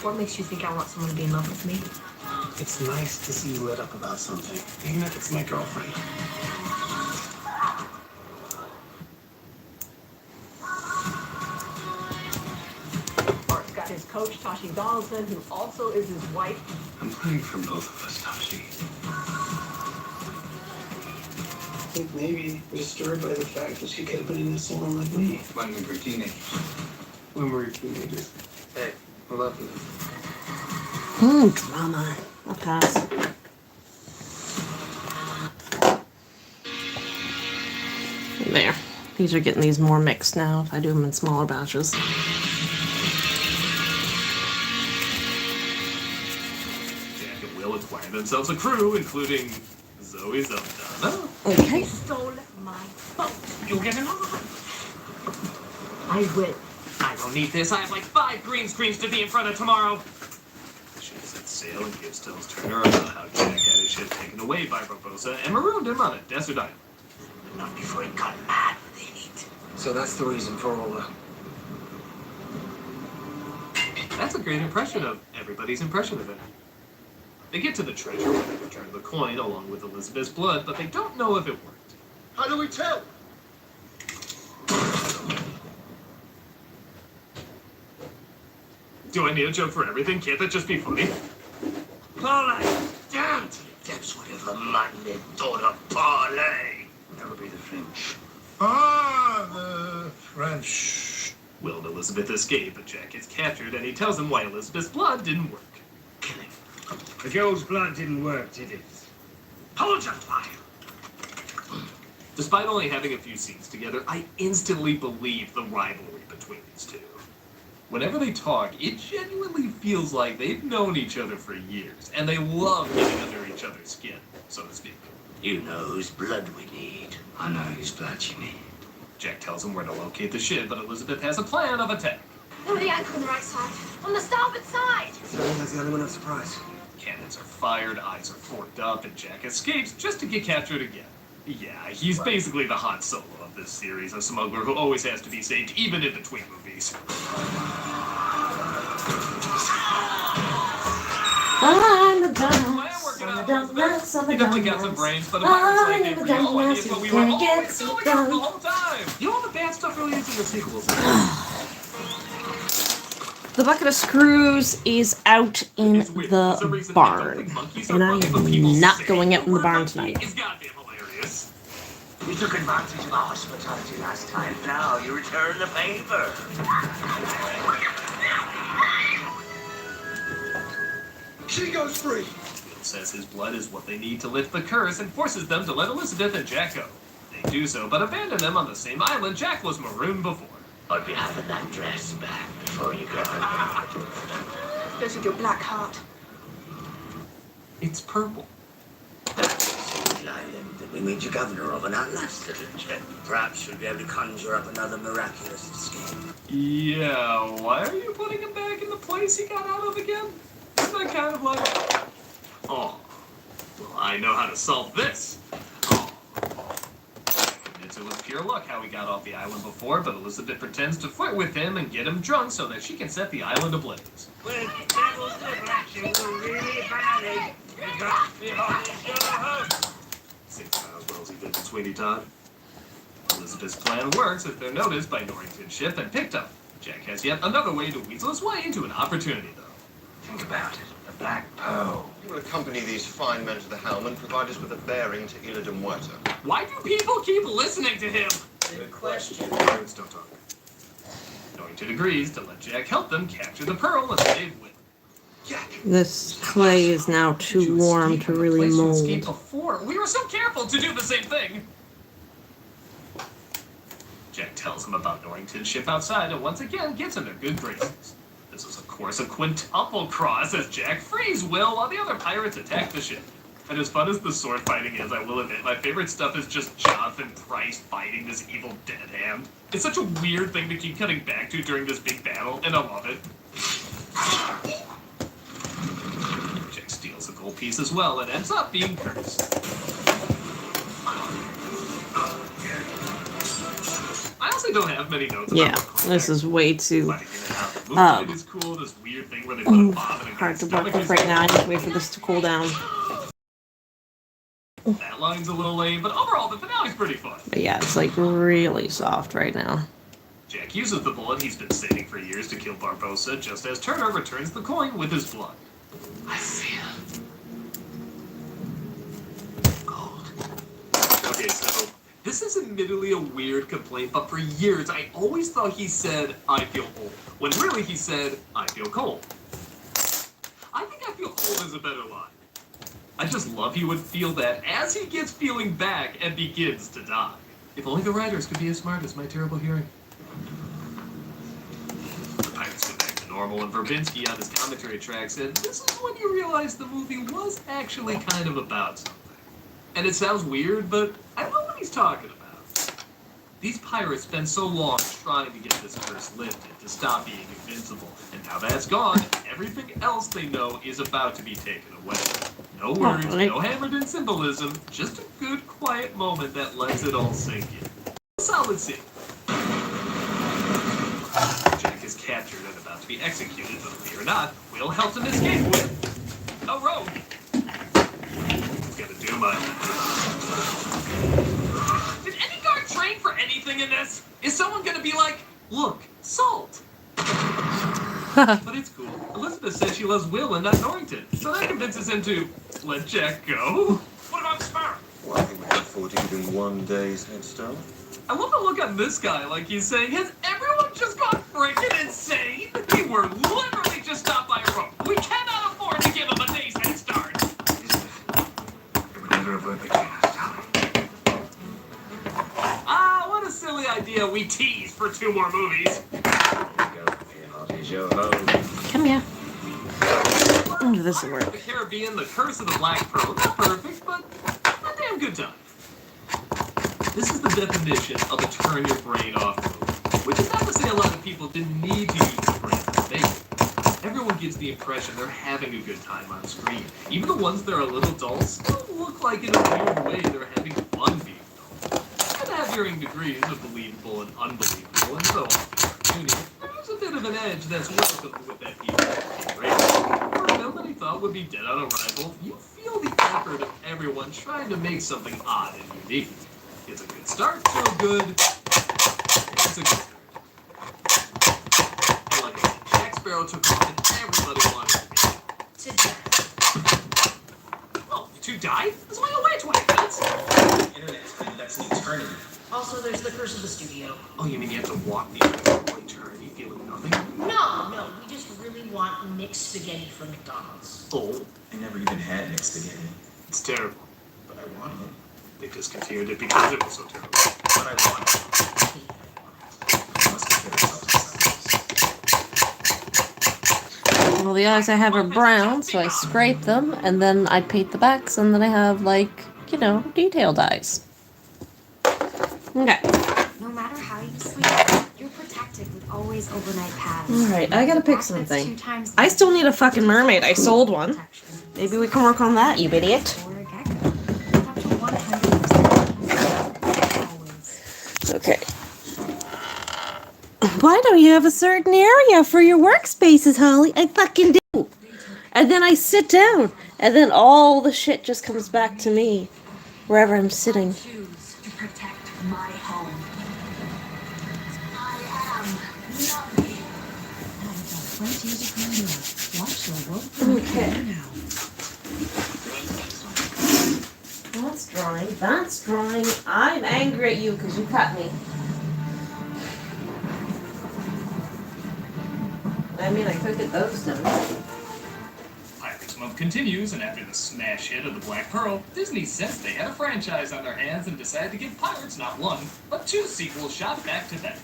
What makes you think I want someone to be in love with me? It's nice to see you lit up about something, even if it's my girlfriend. Mark's got his coach, Tashi Donaldson, who also is his wife. I'm praying for both of us, Tashi. I think maybe disturbed by the fact that she could have been into someone like me. When we were teenagers. When we were teenagers. Hey, I love you. Drama. I'll pass. There. These are getting these more mixed now if I do them in smaller batches. Jack and Will acquire themselves a crew, including Zoe Zeldana. Okay. He stole my boat. You get another one? I will. I don't need this. I have like 5 green screens to be in front of tomorrow. The ship sets sail and Gibbs tells Turner about how Jack had his ship taken away by Barbossa and marooned him on a desert island. Not before he got mad with the heat. So that's the reason for all the That's a great impression of everybody's impression of it. They get to the treasure when they return the coin along with Elizabeth's blood, but they don't know if it worked. How do we tell? Do I need a joke for everything? Can't that just be funny? Parlay! Down to the depths, whatever man they thought of parlay. That would be the French. The French. Will and Elizabeth escape, but Jack gets captured, and he tells them why Elizabeth's blood didn't work. Kill him. The girl's blood didn't work, did it? Hold your fire! Despite only having a few scenes together, I instantly believe the rivalry between these two. Whenever they talk, it genuinely feels like they've known each other for years, and they love getting under each other's skin, so to speak. You know whose blood we need. I know whose blood you need. Jack tells him where to locate the ship, but Elizabeth has a plan of attack. Over the anchor on the right side. On the starboard side. So that's the element of surprise. Cannons are fired, eyes are forked up, and Jack escapes just to get captured again. Yeah, he's basically the Han Solo of this series, a smuggler who always has to be saved, even in between movies. I'm the dumbass. He definitely got some brains, but the pirates like it pretty obvious what we were always going on the whole time. You know all the bad stuff really is in the sequels. The bucket of screws is out in the barn, and I am not going out in the barn tonight. It's goddamn hilarious. You took advantage of our hospitality last time. Now you return the favor. She goes free. Will says his blood is what they need to lift the curse and forces them to let Elizabeth and Jack go. They do so, but abandon them on the same island Jack was marooned before. I'd be having that dress back before you go. Goes with your black heart. It's purple. That we made you governor of an last little trip. Perhaps you'll be able to conjure up another miraculous escape. Yeah, why are you putting him back in the place he got out of again? Isn't that kind of like... Oh, well, I know how to solve this. It was pure luck how he got off the island before, but Elizabeth pretends to flirt with him and get him drunk so that she can set the island ablaze. With devil's reflection, we're really bad. You got me on your 6 miles well as he did to Sweeney Todd. Elizabeth's plan works if they're noticed by Norrington's ship and picked up. Jack has yet another way to weasel his way into an opportunity, though. Think about it. The Black Pearl. You will accompany these fine men to the helm and provide us with a bearing to Illidan Muerta. Why do people keep listening to him? Good question. Words don't talk. Norrington agrees to let Jack help them capture the pearl and save Will. This clay is now too warm to really mold. Before. We were so careful to do the same thing. Jack tells him about Norrington's ship outside and once again gets in their good graces. This is, of course, a quintuple cross as Jack frees Will while the other pirates attack the ship. And as fun as the sword fighting is, I will admit, my favorite stuff is just Jonathan Pryce fighting this evil dead hand. It's such a weird thing to keep cutting back to during this big battle, and I love it. Jack steals a gold piece as well and ends up being cursed. I honestly don't have many notes. Yeah, this is way too It is cool, this weird thing where they put a bomb in a hard to guy's work stomach with is right cool. now. I need to wait for this to cool down. That line's a little lame, but overall the finale's pretty fun. But yeah, it's like really soft right now. Jack uses the bullet he's been saving for years to kill Barbossa, just as Turner returns the coin with his blood. I feel Okay, so this is admittedly a weird complaint, but for years I always thought he said, I feel old, when really he said, I feel cold. I think I feel old is a better line. I just love he would feel that as he gets feeling back and begins to die. If only the writers could be as smart as my terrible hearing. The pirates go back to normal, and Verbinski on his commentary track said, this is when you realize the movie was actually kind of about something. And it sounds weird, but I know what he's talking about. These pirates spend so long trying to get this curse lifted, to stop being invincible, and now that's gone, everything else they know is about to be taken away. No words, no hammered-in symbolism, just a good, quiet moment that lets it all sink in. Solid scene. Jack is captured at about about to be executed, but fear not, we'll help him escape with a rope. It's gonna do much. Did any guard train for anything in this? Is someone gonna be like, look, salt? But it's cool. Elizabeth says she loves Will and not Norrington, so that convinces him to let Jack go. What about Sparrow? Well, I think we can afford to give him 1 day's head start. I love the look on this guy, like he's saying, has everyone just gone freaking insane? We were literally just stopped by a rope. We cannot afford to give him a day's head start. It would never avoid between us, darling. Ah, what a silly idea we teased for 2 more movies. Come here. Oh, this will work. The Caribbean, The Curse of the Black Pearl. Not perfect, but a damn good time. This is the definition of a turn your brain off movie, which is not to say a lot of people didn't need to use their brain to make it. Everyone gives the impression they're having a good time on screen. Even the ones that are a little dull still look like in a weird way they're having fun being dull. And have varying degrees of believable and unbelievable and so on. There's a bit of an edge that's welcome with that people. For a film that he thought would be dead on arrival, you feel the effort of everyone trying to make something odd and unique. It's a good start, so good. It's a good start. And like I said, Jack Sparrow took off and everybody wanted to be. To death. Oh, you 2 died? That's only a way 20 minutes. Internet's been that's an eternity. Also, there's the curse of the studio. Oh, you mean you have to walk the entire eternity feeling nothing? No, we just really want mixed spaghetti from McDonald's. Oh, I never even had mixed spaghetti. it's terrible. But I wanted it. They discontinued it because it was so terrible. But I wanted it. I must compare myself to Well, the eyes I have are brown, so I scrape them, and then I paint the backs, and then I have, like, you know, detailed eyes. Okay. No matter how you sleep, you're protected with always overnight pads. Alright, I gotta pick Outfits something. 2 times I still need a fucking mermaid. I sold one. Maybe we can work on that, you idiot. or a gecko. Up to 100%. Always. Okay. Why don't you have a certain area for your workspaces, Holly? I fucking do. And then I sit down, and then all the shit just comes back to me wherever I'm sitting. Choose to protect my home. I am lovely. Okay. That's drawing. That's drawing. I'm angry at you because you cut me. I mean, I could get those done. Pirates Month continues, and after the smash hit of The Black Pearl, Disney sensed they had a franchise on their hands and decided to give Pirates not 1, but 2 sequels shot back to back.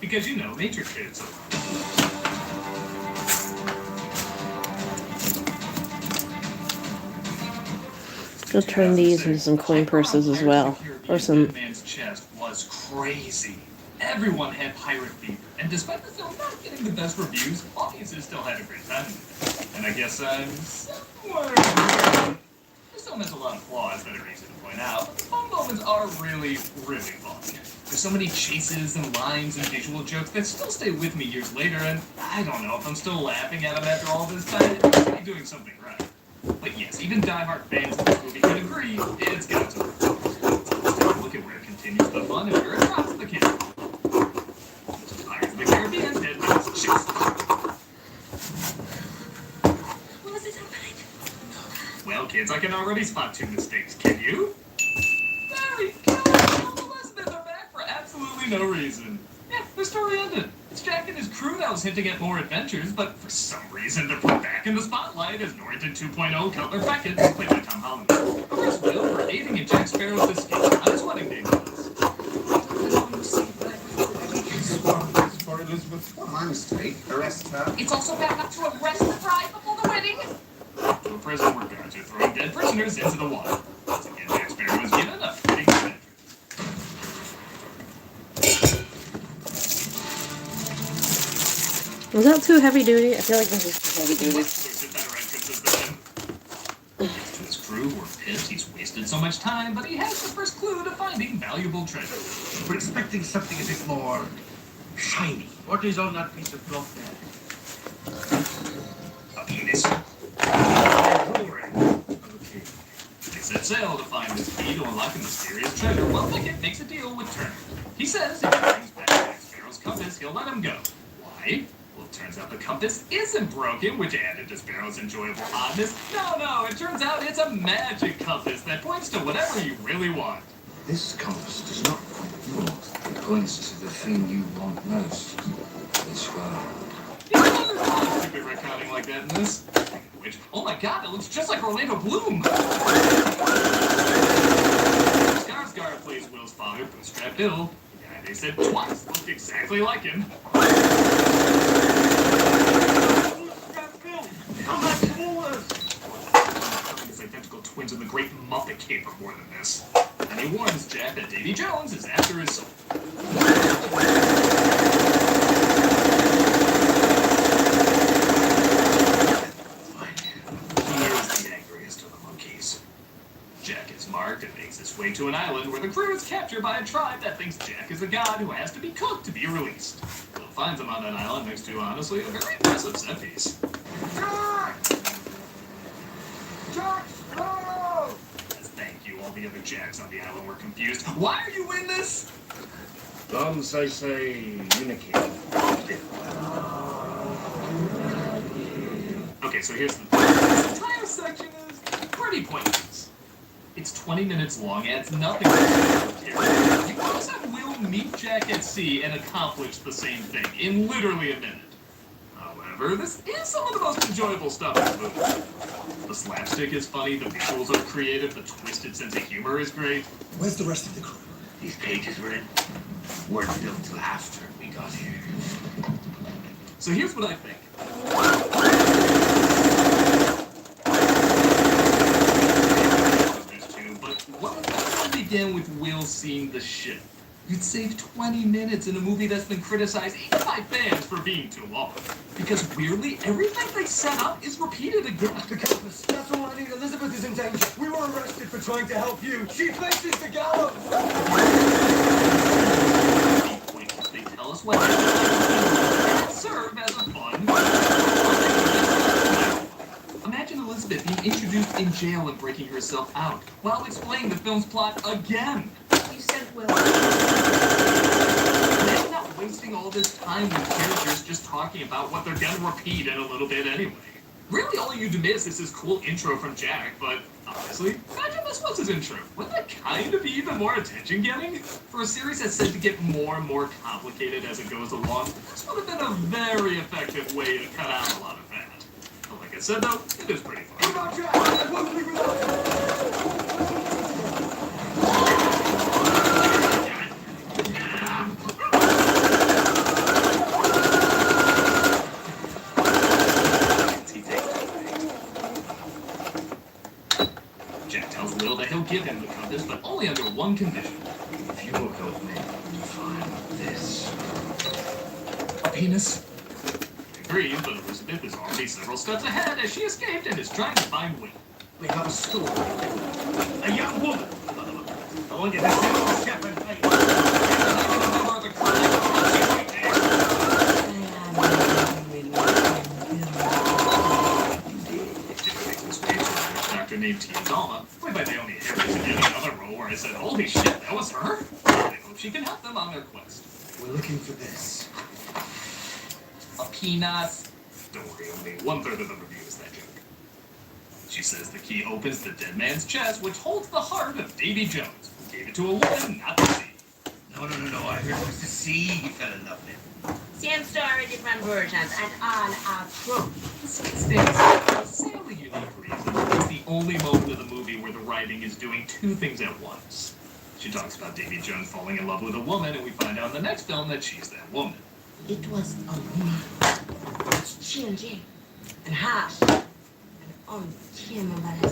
Because, you know, nature cared so much. I'll turn these into some coin purses as well. Or some... Man's chest was crazy. Everyone had pirate fever, and despite the film not getting the best reviews, audiences still had a great time with it. And I guess I'm somewhere. This film has a lot of flaws that are easy to point out, but the fun moments are really, really fun. There's so many chases and lines and visual jokes that still stay with me years later, and I don't know if I'm still laughing at them after all this time. It must be doing something right. But yes, even diehard fans of this movie can agree it's got to work. Look at where it continues the fun and where it drops the camera. Pirates of the Caribbean, Dead Man's Chest. What is happening? Well, kids, I can already spot 2 mistakes. Can you? Barry, Kelly, and Elizabeth are back for absolutely no reason. Yeah, their story ended. It's Jack and his crew that was hinting at more adventures, but for some reason they're put back in the spotlight as Norrington 2.0 Cutler Beckett, played by Tom Holland. Of course, Will for aiding in Jack Sparrow's escape on his wedding day with us. For Elizabeth, my mistake. Arrest her. It's also bad enough to arrest the bride before the wedding. To a prison where guards are throwing dead prisoners into the water. Once again, Jack Sparrow is given a fitting adventure. Was that too heavy duty? I feel like this is too heavy duty. There's a better entrances than him. To his crew who are pissed he's wasted so much time, but he has the first clue to finding valuable treasure. We're expecting something a bit more tiny. What is on that piece of cloth there? A penis. Okay. They set sail to find this key to unlock a mysterious treasure. Well, Pickett makes a deal with Turner. He says if he brings back Jack Sparrow's compass, he'll let him go. Why? Well, it turns out the compass isn't broken, which added to Sparrow's enjoyable oddness. No, it turns out it's a magic compass that points to whatever you really want. This compass does not point north. It points to the thing you want most. This world. You never thought of stupid retconning like that in this. Which, oh my god, it looks just like Orlando Bloom! Skarsgård plays Will's father, Bootstrap Bill. The guy they said twice looked exactly like him. His identical twins in the Great Muppet Caper more than this. And he warns Jack that Davy Jones is after his soul. Jack is marked and makes his way to an island where the crew is captured by a tribe that thinks Jack is a god who has to be cooked to be released. Will finds him on that island next to, honestly, a very impressive set piece. Jack! Jack! No! As thank you, all the other Jacks on the island were confused. Why are you in this? Some say Unikid. Okay, so here's the thing. This entire section is pretty pointless. It's 20 minutes long, adds nothing to the character. You always have Will meet Jack at sea and accomplish the same thing in literally a minute. However, this is some of the most enjoyable stuff in the movie. The slapstick is funny, the visuals are creative, the twisted sense of humor is great. Where's the rest of the crew? These pages were in. Weren't built till after we got here. So here's what I think. But what would begin with Will seeing the ship? You'd save 20 minutes in a movie that's been criticized even by fans for being too long. Because weirdly, everything they set up is repeated again. The compass. That's all I need. Elizabeth is in danger. We were arrested for trying to help you. She faces the gallows. They tell us what happened and serve as a fun. Imagine Elizabeth being introduced in jail and breaking herself out while explaining the film's plot again. You said Will. Imagine not wasting all this time with characters just talking about what they're gonna repeat in a little bit anyway. Really, all you'd miss is this cool intro from Jack, but honestly, imagine this was his intro. Wouldn't that kind of be even more attention-getting? For a series that's said to get more and more complicated as it goes along, this would have been a very effective way to cut out a lot of that. But like I said, though, it is pretty fun. What about Jack? I won't leave without him. Jack tells Will that he'll give him the compass, but only under one condition. If you will help me to find this. A penis? He agrees, but Elizabeth is already several steps ahead as she escaped and is trying to find Will. We have a story. A young woman. I want you to see the shepherd face. Named Tia Dalma, played by Naomi Harris in any other role where I said, holy shit, that was her? I hope she can help them on their quest. We're looking for this. A penis. Don't worry, only 1/3 of the review is that joke. She says the key opens the dead man's chest, which holds the heart of Davy Jones, who gave it to a woman, not the sea. No. I heard it was the sea he fell in love with. Same story, different versions, and all are true. This stands for a sadly unique reason. It's the only moment of the movie where the writing is doing two things at once. She talks about Davy Jones falling in love with a woman, and we find out in the next film that she's that woman. It was a woman. It's changing and harsh and untamable.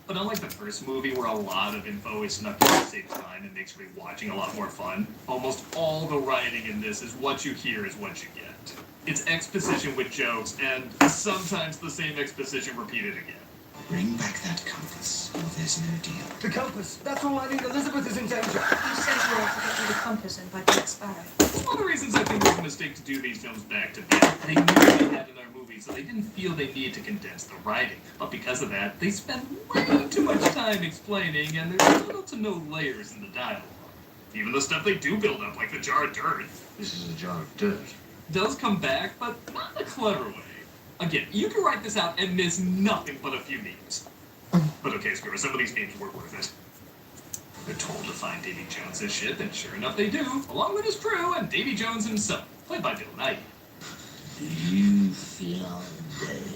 But unlike the first movie, where a lot of info is snuck in to save time and makes rewatching a lot more fun, almost all the writing in this is what you hear is what you get. It's exposition with jokes, and sometimes the same exposition repeated again. Bring back that compass, or there's no deal. The compass. That's all I need. Elizabeth is in danger. You said you were to get me the compass and by Jack Sparrow. It's one of the reasons I think it was a mistake to do these films back to back. They knew they had in our movies, so they didn't feel they needed to condense the writing. But because of that, they spend way too much time explaining, and there's little to no layers in the dialogue. Even the stuff they do build up, like the jar of dirt. This is a jar of dirt. Does come back, but not in a clever way. Again, you can write this out and miss nothing but a few memes. But okay, screw it, some of these memes were worth it. They're told to find Davy Jones' ship, and sure enough they do, along with his crew and Davy Jones himself, played by Bill Nighy. You feel dead.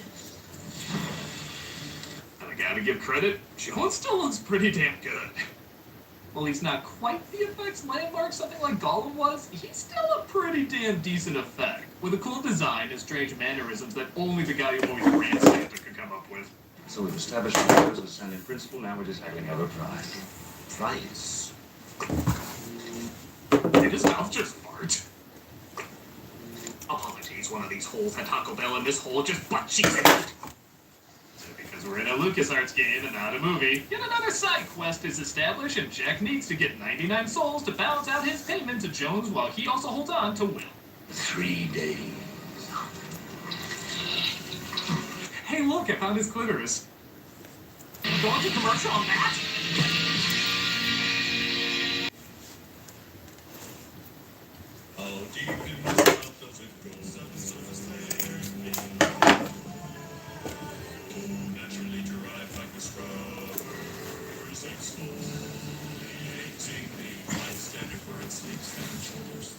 And I gotta give credit, Jones still looks pretty damn good. While he's not quite the effects landmark something like Gollum was, he's still a pretty damn decent effect, with a cool design and strange mannerisms that only the guy who always ran Santa could come up with. So we've established ourselves as a standing principle, now we're just having our prize. Prize? Did his mouth just fart? Apologies, one of these holes had Taco Bell and this hole just butt cheeks in it. So because we're in a LucasArts game and not a movie, yet another side quest is established and Jack needs to get 99 souls to balance out his payment to Jones while he also holds on to Will. 3 days. Hey look, I found his clitoris. Going to commercial on that? How deep in the mouth does it go? Naturally derived like the strawberries and exfoliating the high standard for its sleeps and shoulders.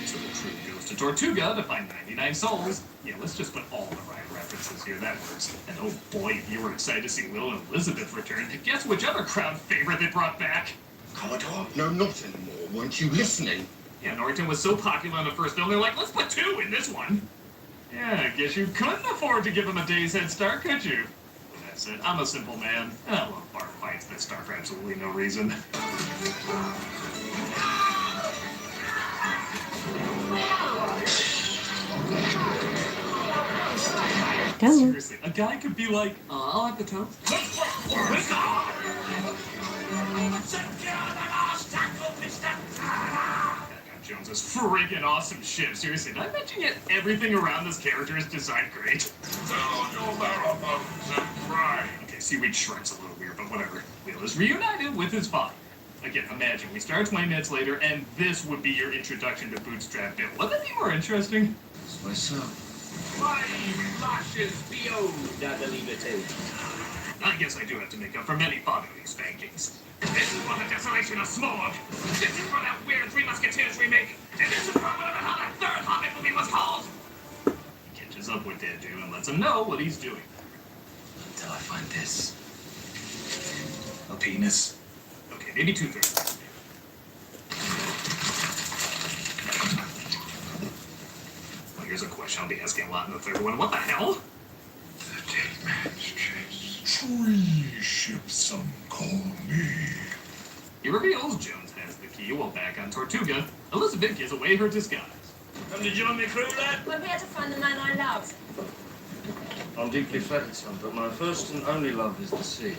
So the crew goes to Tortuga to find 99 souls. Yeah, let's just put all the right references here, that works. And oh boy, if you were excited to see Will and Elizabeth return, guess which other crowd favorite they brought back? Commodore? No, not anymore. Weren't you listening? Yeah, Norton was so popular in the first film, they're like, let's put 2 in this one. Yeah, I guess you couldn't afford to give him a day's head start, could you? But that said, I'm a simple man, and I love bar fights that start for absolutely no reason. Seriously, a guy could be like, I'll have the toast. Jones is freaking awesome shit. Seriously, did I mention yet everything around this character is designed great? Okay, Seaweed Shrek's a little weird, but whatever. Will is reunited with his father. Again, imagine, we start 20 minutes later, and this would be your introduction to Bootstrap Bill. Wouldn't that be more interesting? That's myself. I guess I do have to make up for many fatherly spankings. This is for the desolation of Smog. This is for that weird Three Musketeers remake. And this is for whatever how that third Hobbit movie was called. He catches up with Dead Dude and lets him know what he's doing. Until I find this. A penis. Okay, maybe 2/3. Well, here's a question I'll be asking a lot in the third one. What the hell? The dead man's chest. Tree ship, some call me. He reveals Jones has the key while back on Tortuga. Elizabeth gives away her disguise. Come to join me, crew, lad? I'm here to find the man I love. I'm deeply flattered, son, but my first and only love is the sea.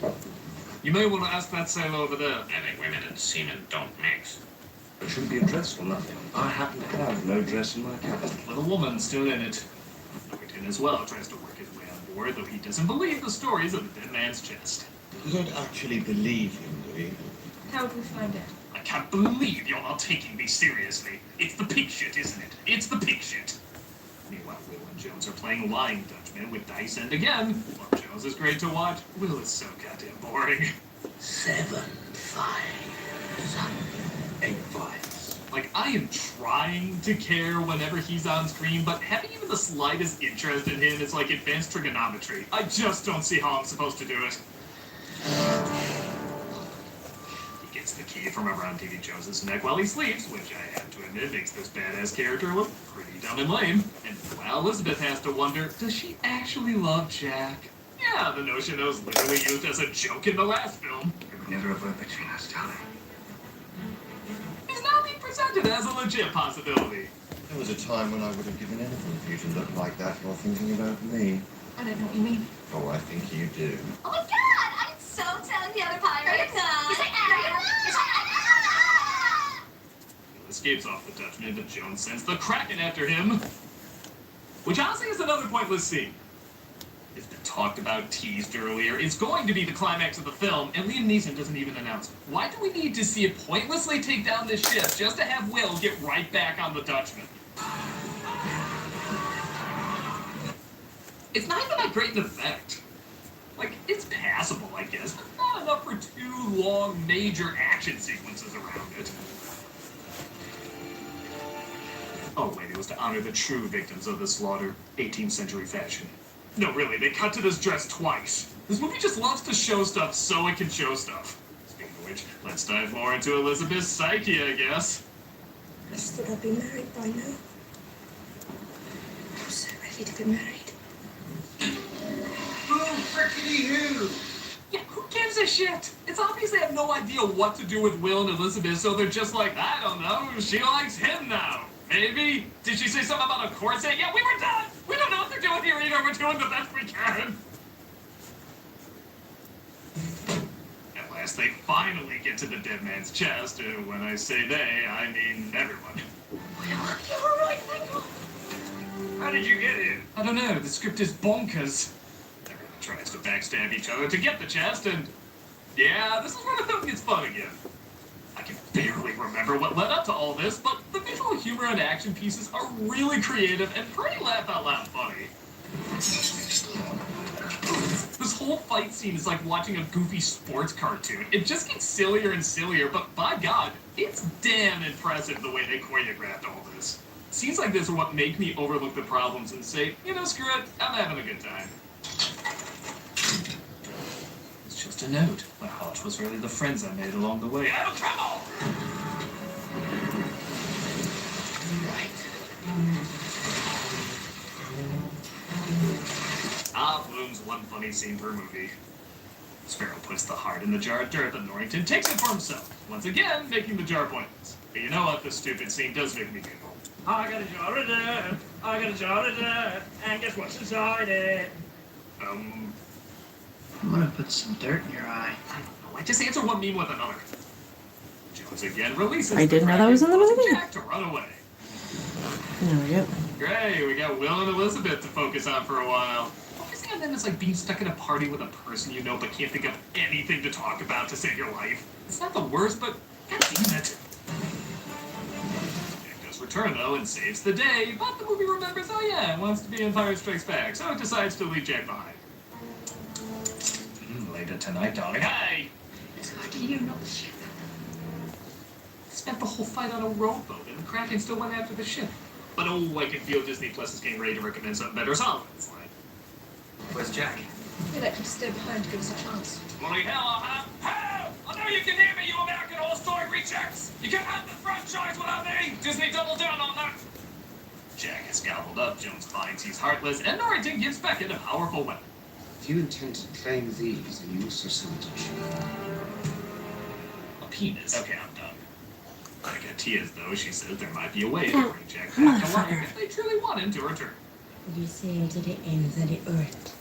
You may want to ask that sailor over there. I think women and seamen don't mix. There shouldn't be a dress for nothing. I happen to have no dress in my cabin. With a woman still in it. Norton as well tries to work his way on board, though he doesn't believe the stories of the dead man's chest. You don't actually believe him, do you? How would we find out? I can't believe you're not taking me seriously. It's the pig shit, isn't it? It's the pig shit. Meanwhile, Will and Jones are playing Lying Dutchman with dice, and again, while Jones is great to watch, Will is so goddamn boring. 7 5s. 8 5s. Like, I am trying to care whenever he's on screen, but having even the slightest interest in him is like advanced trigonometry. I just don't see how I'm supposed to do it. He gets the key from around Davy Jones's neck while he sleeps, which I have to admit makes this badass character look pretty dumb and lame. And while Elizabeth has to wonder, does she actually love Jack? Yeah, the notion that was literally used as a joke in the last film. There was never a word between us, darling. He's not being presented as a legit possibility. There was a time when I would have given anything for you to look like that while thinking about me. I don't know what you mean. Oh, I think you do. Oh my god! I'm so telling the other pirates. Bill escapes off the Dutchman, but Jones sends the Kraken after him. Which honestly is another pointless scene. It's been talked about, teased earlier. It's going to be the climax of the film, and Liam Neeson doesn't even announce it. Why do we need to see it pointlessly take down this ship just to have Will get right back on the Dutchman? It's not even that great an effect. Like, it's passable, I guess, but not enough for 2 long, major action sequences around it. Oh, wait, it was to honor the true victims of the slaughter, 18th century fashion. No, really, they cut to this dress twice. This movie just loves to show stuff so it can show stuff. Speaking of which, let's dive more into Elizabeth's psyche, I guess. I should have been married by now. I'm so ready to be married. Yeah, who gives a shit? It's obvious they have no idea what to do with Will and Elizabeth, so they're just like, I don't know, she likes him now. Maybe? Did she say something about a corset? Yeah, we were done! We don't know what they're doing here either, we're doing the best we can. At last, they finally get to the dead man's chest, and when I say they, I mean everyone. You were right, thank God. How did you get here? I don't know, the script is bonkers. Everyone tries to backstab each other to get the chest, and yeah, this is where the film gets fun again. I can barely remember what led up to all this, but the visual humor and action pieces are really creative and pretty laugh-out-loud funny. This whole fight scene is like watching a goofy sports cartoon. It just gets sillier and sillier, but by God, it's damn impressive the way they choreographed all this. Scenes like this are what make me overlook the problems and say, you know, screw it, I'm having a good time. It's just a note. My heart was really the friends I made along the way. Oh, come on! Bloom's one funny scene per movie. Sparrow puts the heart in the jar of dirt, but Norrington takes it for himself, once again making the jar pointless. But you know what? This stupid scene does make me giggle. I got a jar of dirt. I got a jar of dirt. And guess what's inside it? I'm gonna put some dirt in your eye. I just answer one meme with another. Jones again releases I didn't know that was in the movie. Jack to run away. There we go. Great, we got Will and Elizabeth to focus on for a while. Focusing on them is like being stuck at a party with a person you know but can't think of anything to talk about to save your life. It's not the worst, but god damn it. Jack does return though and saves the day, but the movie remembers, oh yeah, it wants to be Empire Strikes Back, so it decides to leave Jack behind. Later tonight, darling. Hey! How do you know shit? Spent the whole fight on a rowboat, and the Kraken still went after the ship. But oh, I can feel Disney Plus is getting ready to recommend something better. Solid. Where's Jack? We'd like you to stay behind to give us a chance. Bloody hell, Hell! I know you can hear me, you American Horror Story rejects! You can't have the franchise without me! Disney double down on that! Jack is gobbled up, Jones finds he's heartless, and Norrington gives Beckett a powerful weapon. Do you intend to claim these in use or sabotage? A penis. Okay, I'm done. Tia's, though, she says there might be a way to bring Jack back to life if they truly want him to return. You sail to the ends of the earth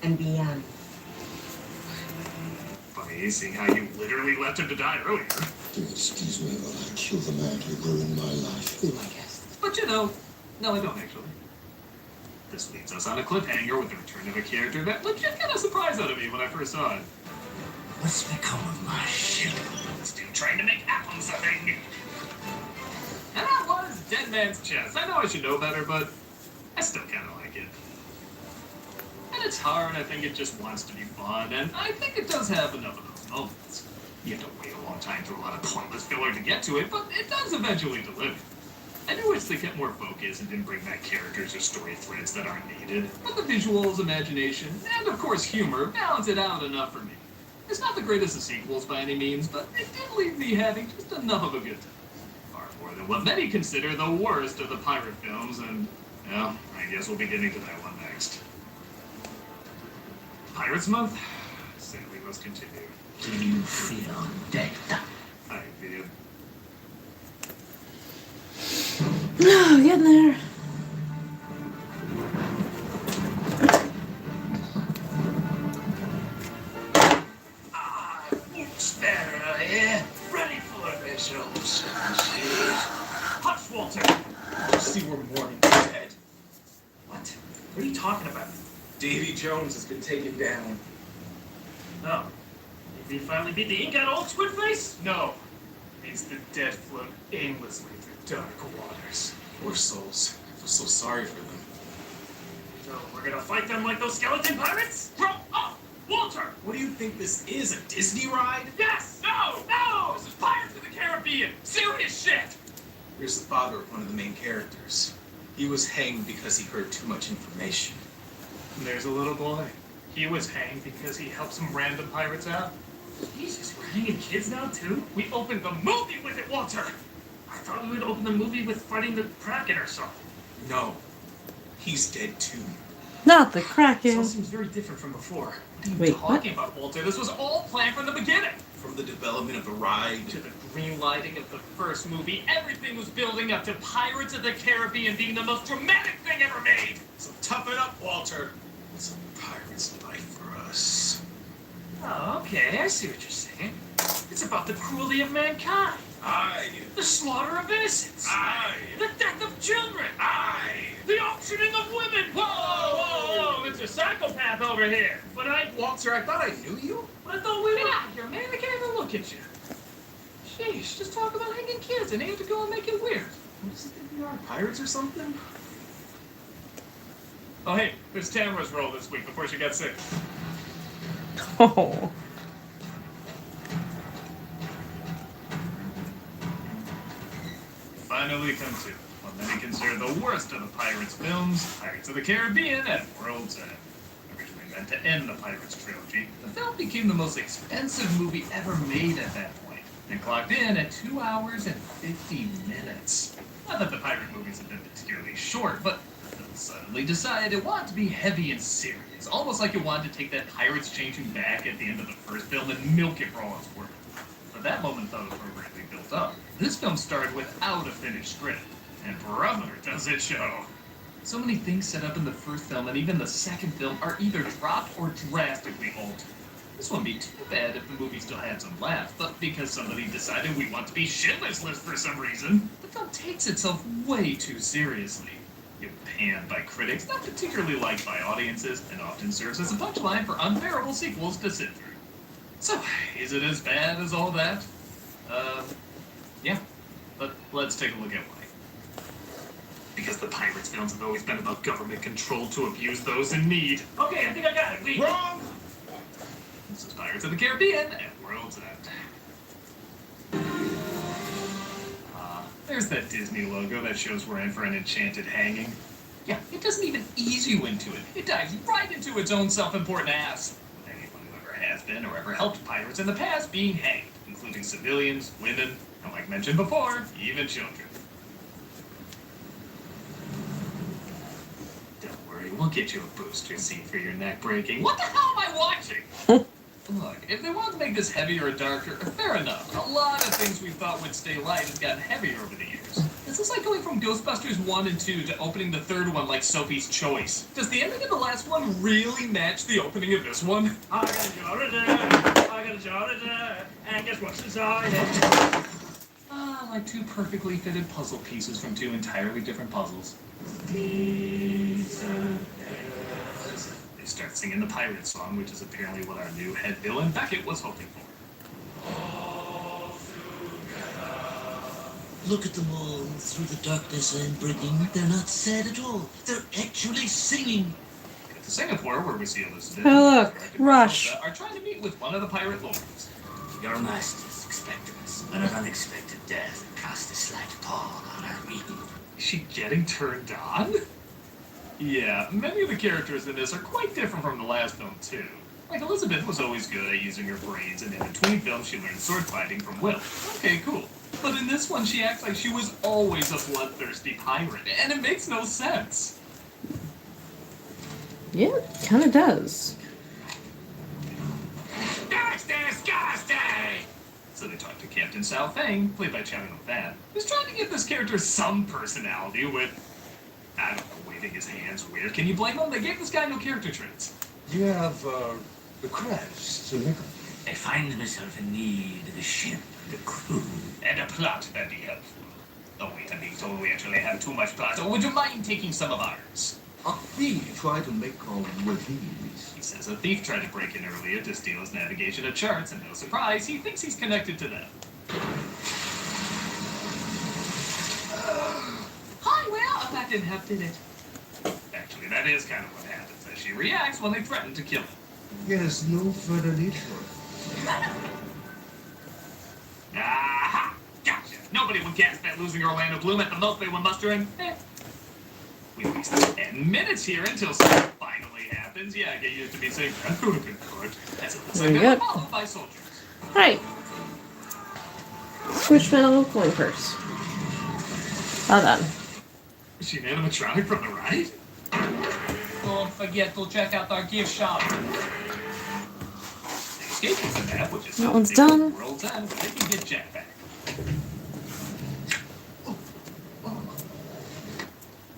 and beyond. Funny, seeing how you literally left him to die earlier. Excuse me while I kill the man who ruined my life. Be my guest. But you know, no, I don't actually. This leads us on a cliffhanger with the return of a character that legit got a surprise out of me when I first saw it. What's become of my ship? Still trying to make apples of it. And that was Dead Man's Chest. I know I should know better, but I still kind of like it. And it's hard, I think it just wants to be fun, and I think it does have enough of those moments. You have to wait a long time through a lot of pointless filler to get to it, but it does eventually deliver. I do wish they kept more focus and didn't bring back characters or story threads that aren't needed, but the visuals, imagination, and of course humor balance it out enough for me. It's not the greatest of sequels by any means, but it did leave me having just enough of a good time. Far more than what many consider the worst of the pirate films, and, well, I guess we'll be getting to that one next. Pirates Month? Sadly must continue. Do you feel dead? I feel. Oh, getting there. Sparrow here, ready for visuals. Hush, Walter! You see, we're mourning the dead. What? What are you talking about? Davy Jones has been taken down. Oh. Did he finally beat the ink out old Squid Face? No. Means the dead float aimlessly through dark waters. Poor souls. I feel so sorry for them. So we're gonna fight them like those skeleton pirates? Grow up! Walter! What do you think this is, a Disney ride? Yes! No! No! This is Pirates of the Caribbean! Serious shit! Here's the father of one of the main characters. He was hanged because he heard too much information. And there's a little boy. He was hanged because he helped some random pirates out. Jesus, we're hanging kids now too? We opened the movie with it, Walter! I thought we would open the movie with fighting the Kraken or something. No. He's dead too. Not the This all Kraken. seems very different from before. What are you Wait, talking about, Walter? This was all planned from the beginning. From the development of the ride To the green lighting of the first movie, everything was building up to Pirates of the Caribbean being the most dramatic thing ever made. So toughen up, Walter. It's a pirate's life for us. Oh, okay, I see what you're saying. It's about the cruelty of mankind. Aye. The slaughter of innocents. Aye. The death of children. Aye. The auctioning of women. Whoa, whoa, whoa, Mr. Psychopath over here. But Walter, I thought I knew you. I thought we were out here, man. I can't even look at you. Sheesh, just talk about hanging kids and you have to go and make it weird. What does he think we are, pirates or something? Oh, hey, there's Tamara's role this week before she got sick. Oh. Finally come to what many consider the worst of the Pirates films, Pirates of the Caribbean and World's End. Originally meant to end the Pirates trilogy, the film became the most expensive movie ever made at that point, and clocked in at 2 hours and 50 minutes. Not that the pirate movies have been particularly short, but the film suddenly decided it wanted to be heavy and serious, almost like it wanted to take that pirates changing back at the end of the first film and milk it for all it's worth. But that moment thought it was appropriately built up. This film started without a finished script, and brother, does it show! So many things set up in the first film and even the second film are either dropped or drastically altered. This wouldn't be too bad if the movie still had some laughs, but because somebody decided we want to be shitless for some reason, the film takes itself way too seriously. It was panned by critics, not particularly liked by audiences, and often serves as a punchline for unbearable sequels to sit through. So, is it as bad as all that? Yeah. But let's take a look at why. Because the Pirates films have always been about government control to abuse those in need. Okay, I think I got it. Leave. Wrong! This is Pirates of the Caribbean and World's End. There's that Disney logo that shows we're in for an enchanted hanging. Yeah, it doesn't even ease you into it. It dives right into its own self-important ass. With anyone who ever has been or ever helped pirates in the past being hanged, including civilians, women, and like mentioned before, even children. Don't worry, we'll get you a booster scene for your neck breaking. What the hell am I watching? Look, if they want to make this heavier or darker, fair enough. A lot of things we thought would stay light has gotten heavier over the years. This is like going from Ghostbusters 1 and 2 to opening the third one like Sophie's Choice. Does the ending of the last one really match the opening of this one? I got a jar of that. I got a jar of that. And guess what's inside it? Like two perfectly fitted puzzle pieces from two entirely different puzzles. They start singing the pirate song, which is apparently what our new head villain Beckett was hoping for. Look at them all through the darkness I'm bringing. They're not sad at all. They're actually singing. Cut to Singapore, where we see Elizabeth Oh, look, Rush. are trying to meet with one of the pirate lords. Your masters expected us, but an unexpected death cast a slight pall on our meeting. Is she getting turned on? Yeah, many of the characters in this are quite different from the last film, too. Like, Elizabeth was always good at using her brains, and in between films she learned sword fighting from Will. Okay, cool. But in this one, she acts like she was always a bloodthirsty pirate, and it makes no sense. Yeah, it kind of does. That's disgusting! So they talk to Captain Sao Feng, played by Chow Yun-fat, is trying to give this character some personality with, I don't know, waving his hands weird. Can you blame him? They gave this guy no character traits. You have requests to make. I find myself in need of a ship, the crew. And a plot that'd be helpful. Oh wait, I'm being told we actually have too much plot. Oh, would you mind taking some of ours? A thief tried to make a release. He says a thief tried to break in earlier to steal his navigation of charts, and no surprise, he thinks he's connected to them. Hi, well, that didn't help, did it? Actually, that is kind of what happens, as she reacts when they threaten to kill him. Yes, no further need for it. Aha! Gotcha! Nobody would guess that losing Orlando Bloom at the most they were mustering. We wasted 10 minutes here until something finally happens. Yeah, get used to me saying that would have been good. As it looks like Very they're good. followed by soldiers. Right. Squishmallow coin purse. Well done. Is she an animatronic from the ride? Don't forget to check out our gift shop. They escaped from the map, which is That one's something done. the world's end, but they can get Jack back.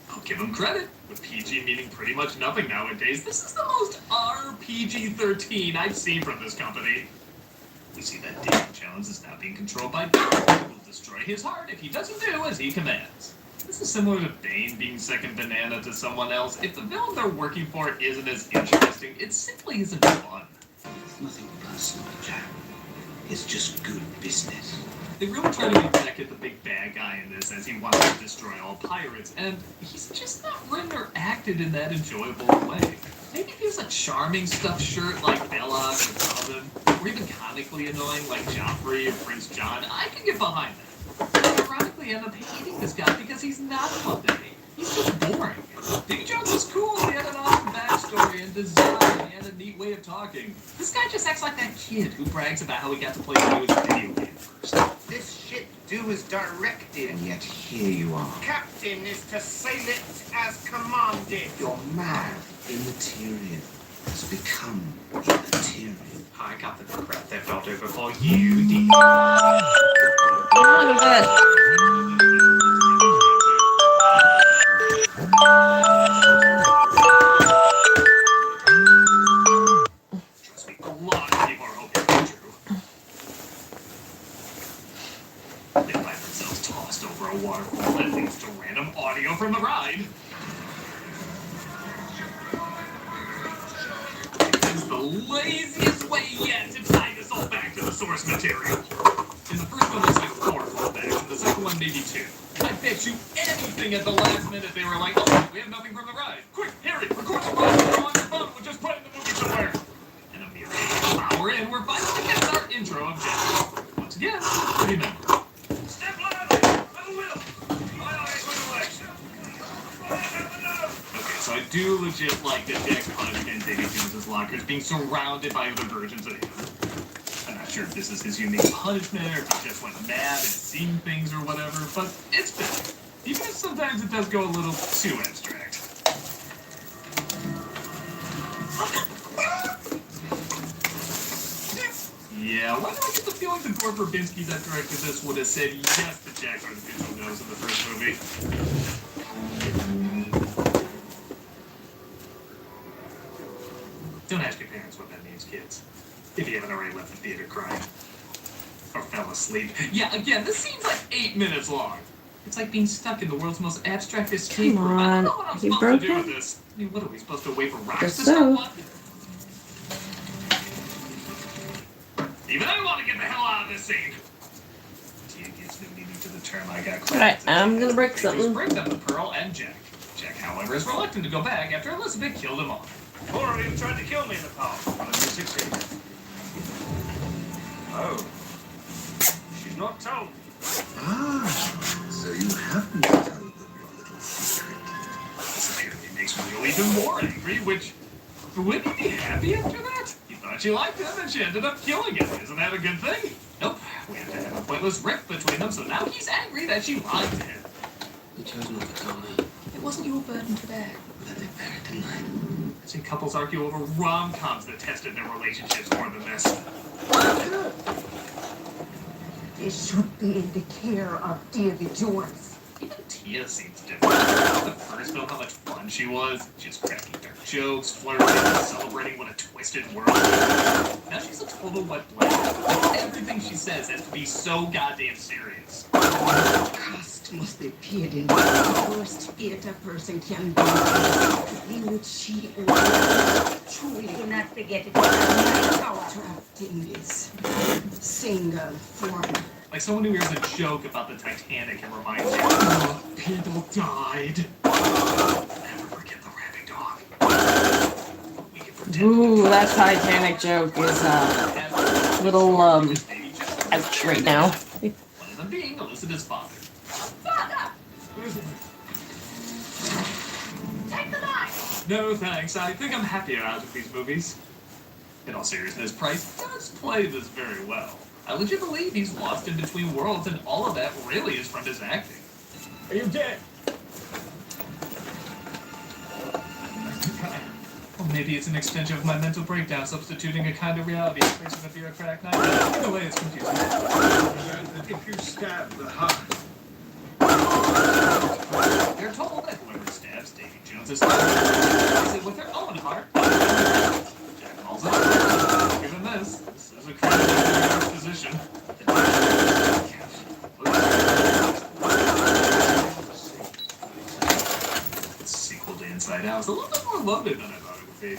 I'll give them credit. With PG meaning pretty much nothing nowadays, this is the most RPG-13 I've seen from this company. We see that David Jones is now being controlled by Bane, who will destroy his heart if he doesn't do as he commands. This is similar to Bane being second banana to someone else. If the villain they're working for isn't as interesting, it simply isn't fun. It's nothing personal, Jack. It's just good business. They really try to make Beckett the big bad guy in this, as he wants to destroy all pirates, and he's just not written or acted in that enjoyable way. Maybe if he was a charming stuffed shirt like Belloc or Calvin, or even comically annoying like Joffrey or Prince John, I could get behind that. But I ironically end up hating this guy because he's not fun to me. He's just boring. Davy Jones was cool, he had an awesome backstory and design and a neat way of talking. This guy just acts like that kid who brags about how he got to play the newest video game first. This ship due as directed. And yet here you are. Captain is to sail it as commanded. You're mad. Immaterial has become immaterial. I got the Crap Theft Auto before you did. Look at that. Trust me, a lot of people are hoping it's true. They find themselves tossed over a waterfall that leads to random audio from the ride. This is the laziest way yet to tie this all back to the source material. In the first one, there's like 4 callbacks, and the second one, maybe 2. I bet you anything at the last minute they were like, oh, we have nothing from the ride. Quick, Harry, record the ride on your phone. We'll just put it in the movie somewhere. And a mere hour in, we're finally getting our intro of Jack. Once again, remember. Step lively, I will. My eyes on election. Okay, so I do legit like that Jack's punishment in Davy Jones's lockers being surrounded by other versions of him. I'm not sure if this is his unique punishment or if he just went mad and seen things or whatever, but it's better. Even if sometimes it does go a little too abstract. Yeah, why do I get the feeling the Gore Verbinski that directed this would have said yes to Jack's artificial nose in the first movie? Don't ask your parents what that means, kids. If you haven't already left the theater crying. Or fell asleep. Yeah, again, this scene's like 8 minutes long. It's like being stuck in the world's most abstract escape room. I don't know what I'm He supposed broke to do it? with this. I mean, what are we supposed to wait for rocks Guess to so. start walking? Even I want to get the hell out of this scene. Tia gives no meaning to the term I got credit. Alright, I'm gonna break something. Break them to Pearl and Jack. Jack, however, is reluctant to go back after Elizabeth killed him off. Laura even tried to kill me in the past. But you succeeded. Oh. She's not told. Ah, so you haven't told them your little secret. This apparently makes Will even more angry, which... Would he be happy after that? He thought she liked him and she ended up killing him. Isn't that a good thing? Nope. We have to have a pointless rift between them, so now he's angry that she lied to him. You chose not to tell me. It wasn't your burden to bear. But they bear it, didn't I? I've seen couples argue over rom-coms that tested their relationships more than this. It should be in the care of Davy Jones. Even Tia seems different. The first film, how much fun she was, just cracking dark jokes, flirting, celebrating what a twisted world is. Now she's a total wet blanket. Everything she says has to be so goddamn serious. Cost must be paid in the worst fate a person can be. In which she truly do not forget it. Drafting this single form. Like someone who hears a joke about the Titanic and reminds you, oh, people died. Never forget the rapping dog. Ooh, that Titanic joke is a little ouch right now. One of them being Elizabeth's father. Father! Take the knife! No thanks, I think I'm happier out of these movies. In all seriousness, Price does play this very well. I legit believe he's lost in between worlds, and all of that really is from his acting. Are you dead? Well, maybe it's an extension of my mental breakdown, substituting a kind of reality in place of a bureaucratic nightmare. Either way, it's confusing. If you stab the heart. They're told that whoever stabs Davy Jones is it with their own heart. Jack calls it. Given this is a crazy position. The sequel to Inside Out is a little bit more loaded than I thought it would be.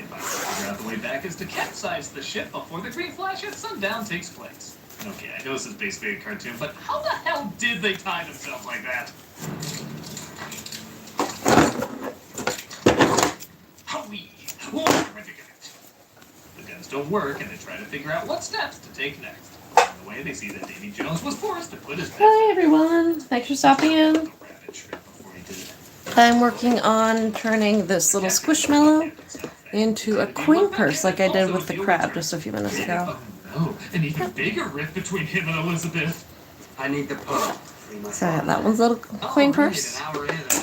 If I figure out the way back is to capsize the ship before the Green Flash at sundown takes place. Okay, I know this is basically a cartoon, but how the hell did they tie themselves like that? Howie! The guns don't work, and they try to figure out what steps to take next. On the way, they see that Davy Jones was forced to put his Hi everyone, thanks for stopping in. I'm working on turning this little Squishmallow into a coin purse like I did with the crab just a few minutes ago. Oh, an even bigger rift between him and Elizabeth. I need the pearl. So I got that one's little coin purse.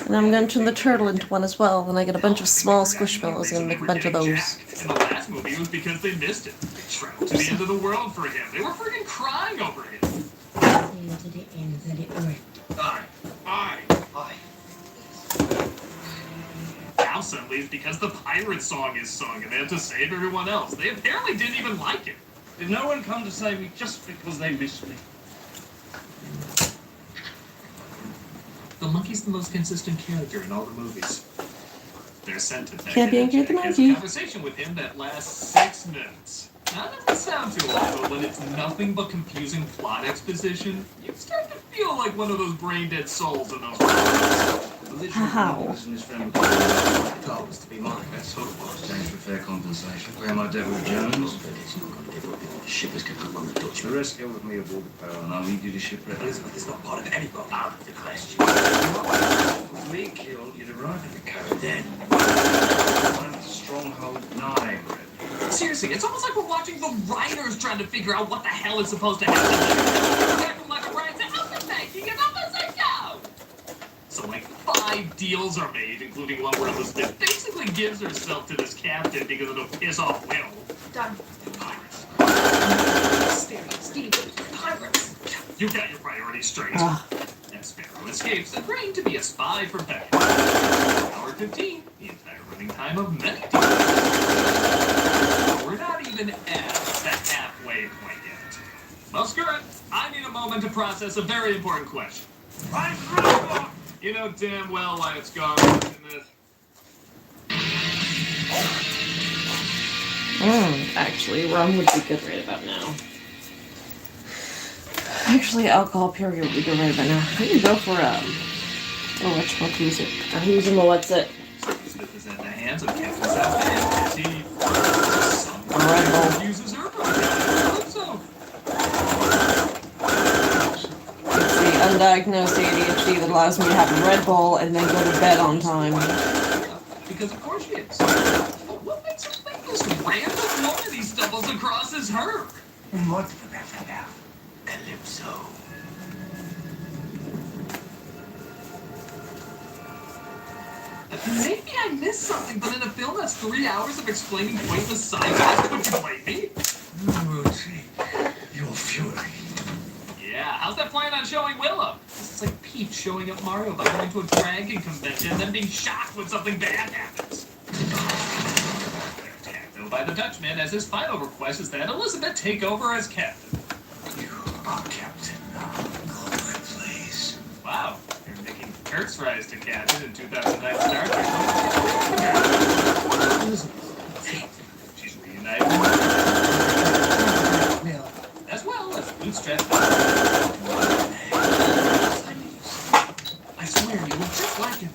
And I'm going to turn the turtle into one as well. And I got a bunch of small Squishmallows. I'm going to make a bunch of those. In the last movie, it was because they missed it. They traveled to the end of the world for him. They were freaking crying over him. To the ends of the earth. Aye. Now suddenly it's because the pirate song is sung and they have to save everyone else. They apparently didn't even like it. Did no one come to save me just because they missed me? The monkey's the most consistent character in all the movies. They're sent to Can't be angry at the has a monkey. conversation with him that lasts 6 minutes. Now, that doesn't sound too long, but when it's nothing but confusing plot exposition, you start to feel like one of those brain-dead souls in those movies. How? The goal was to be mine. That's what it was. Exchange for fair compensation. Where am I dead with Jones? But it's not going to give up before the ship is going to come on the Dutch. The rest go with me aboard the Pearl, and I'll lead you to shipwreck. Elizabeth is not part of any boat out of the question. With me killed, you'd arrive at the cove. Then, find the Stronghold 9. Seriously, it's almost like we're watching the writers trying to figure out what the hell is supposed to happen. Back from Michael Bryan said, "I'm making an opposition." So like 5 deals are made, including one where Elizabeth basically gives herself to this captain because it'll piss off Will. Done. Pirates. Steve, pirates. You got your priorities straight. And Sparrow escapes, agreeing to be a spy for Beckett. Hour 15, the entire running time of many deals. We're not even at the halfway point yet. Well, screw it. I need a moment to process a very important question. You know damn well why it's gone in this. Actually, rum would be good right about now. Actually, alcohol period would be good right about now. I could go for what music? I'm using the what's it? Elizabeth is in the hands of Captain Southman as he uses her so. It's the undiagnosed ADHD that allows me to have a Red Bull and then go to bed on time. Because of course she is. But what makes her think this random woman he stumbles across is her? And what's the better now? Calypso. Maybe I missed something, but in a film that's 3 hours of explaining pointless sci-fi, would you blame me? You will take your fury to How's that plan on showing Willow? This is like Peach showing up Mario by going to a dragon convention and then being shocked when something bad happens. They're attacked, though, by the Dutchman, as his final request is that Elizabeth take over as captain. You are captain now. Go away, please. Wow, you're making Kurt's rise to captain in 2009 Star Trek. She's reunited as well as Bootstrap. I swear, you look just like him.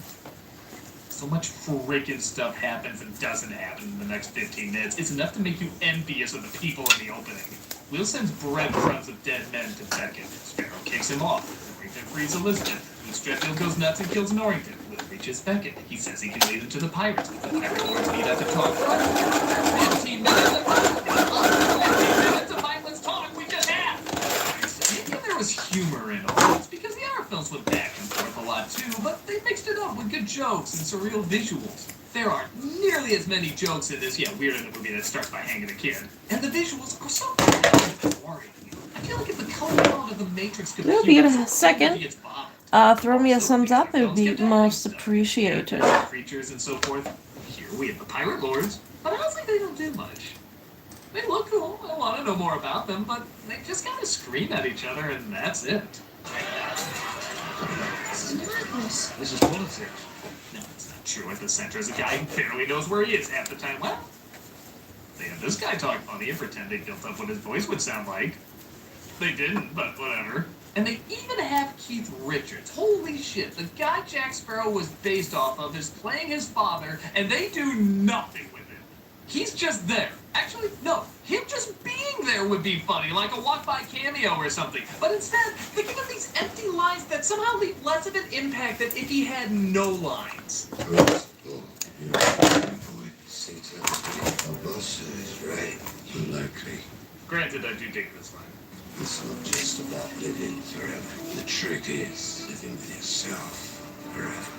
So much freaking stuff happens and doesn't happen in the next 15 minutes. It's enough to make you envious of the people in the opening. Will sends breadcrumbs of dead men to Beckett. Sparrow kicks him off. Norrington frees Elizabeth. Bootstrap goes nuts and kills Norrington. Will reaches Beckett. He says he can lead him to the pirates, but the pirate lords need out to talk. 15 minutes of mindless talk we just had. Maybe there was humor in all this, because the other films went back and forth a lot too, but they mixed it up with good jokes and surreal visuals. There aren't nearly as many jokes in this, weird in a movie that starts by hanging a kid. And the visuals are so boring. I feel like if the color palette of the Matrix could It'll be in a second. Throw me a thumbs up. It would be most appreciated. Creatures and so forth. Here we have the Pirate Lords, but honestly they don't do much. They look cool. I want to know more about them, but they just kind of scream at each other, and that's it. This is madness. This is politics. No, it's not true. At the center is a guy who barely knows where he is half the time. Well, they had this guy talk funny and pretend they built up what his voice would sound like. They didn't, but whatever. And they even have Keith Richards. Holy shit, the guy Jack Sparrow was based off of is playing his father, and they do nothing with him. He's just there. Actually, no, him just being there would be funny, like a walk-by cameo or something. But instead, they give him these empty lines that somehow leave less of an impact than if he had no lines. Unlikely. Granted, I do dig this line. It's not just about living forever. The trick is living with yourself forever.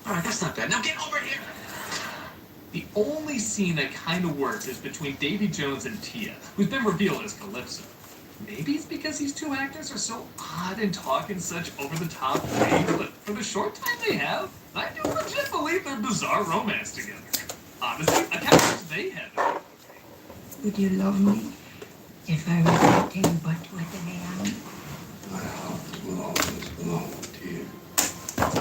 Alright, that's not bad. Now get over here! The only scene that kind of works is between Davy Jones and Tia, who's been revealed as Calypso. Maybe it's because these two actors are so odd and talk in such over-the-top ways, but for the short time they have, I do legit believe their bizarre romance together. Honestly, I kind of wish they had. Would you love me if I was anything but what I am? My heart will always belong to you.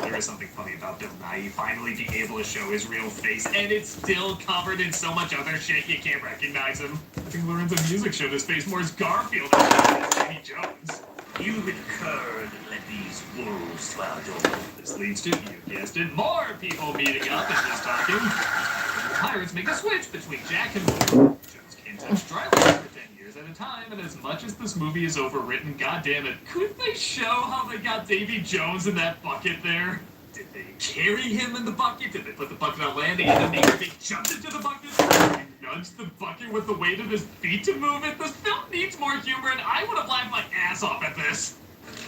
There is something funny about Bill Nye finally being able to show his real face, and it's still covered in so much other shit you can't recognize him. I think Lorenzo Music showed his face more as Garfield than as Davy Jones. You incurred and let these wolves swallow your. This leads to, you guessed it, more people meeting up and just talking. The pirates make a switch between Jack and Will. Jones can't touch dry land for 10 years at a time, and as much as this movie is overwritten, goddammit, couldn't they show how they got Davy Jones in that bucket there? Did they carry him in the bucket? Did they put the bucket on land and then they jumped into the bucket? Did they nudge the bucket with the weight of his feet to move it? This film needs more humor, and I would have laughed my ass off at this.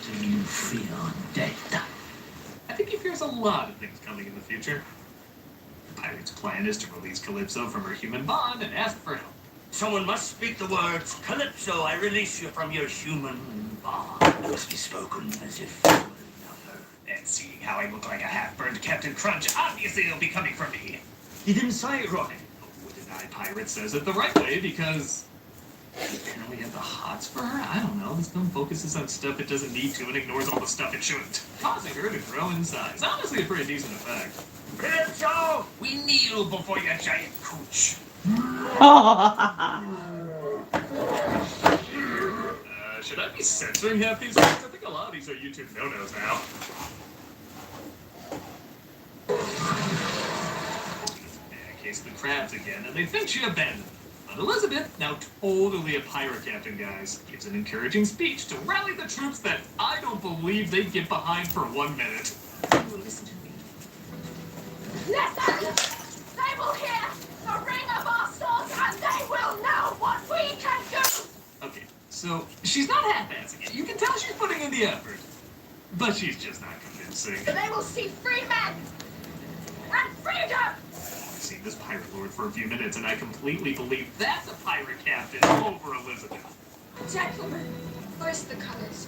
Do you feel dead? I think he fears a lot of things coming in the future. The pirate's plan is to release Calypso from her human bond and ask for help. Someone must speak the words, Calypso, I release you from your human bond. It must be spoken as if you were another. And seeing how I look like a half-burned Captain Crunch, obviously it'll be coming from me. You didn't say it right. A wooden-eyed pirate says it the right way because he apparently had the hots for her? I don't know. This film focuses on stuff it doesn't need to and ignores all the stuff it shouldn't, causing her to grow in size. Honestly, a pretty decent effect. Calypso, we kneel before your giant cooch. Should I be censoring half these words? I think a lot of these are YouTube no-nos now. Case the crabs again, and they think she abandoned them. But Elizabeth, now totally a pirate captain, guys, gives an encouraging speech to rally the troops that I don't believe they'd get behind for 1 minute. Listen to me. Listen! They will hear the ring of our swords, and they will know what we can do! Okay, so she's not half-assing it. You can tell she's putting in the effort. But she's just not convincing. They will see free men! And freedom! I've seen this pirate lord for a few minutes, and I completely believe that's a pirate captain over Elizabeth. Gentlemen, Where's the colors?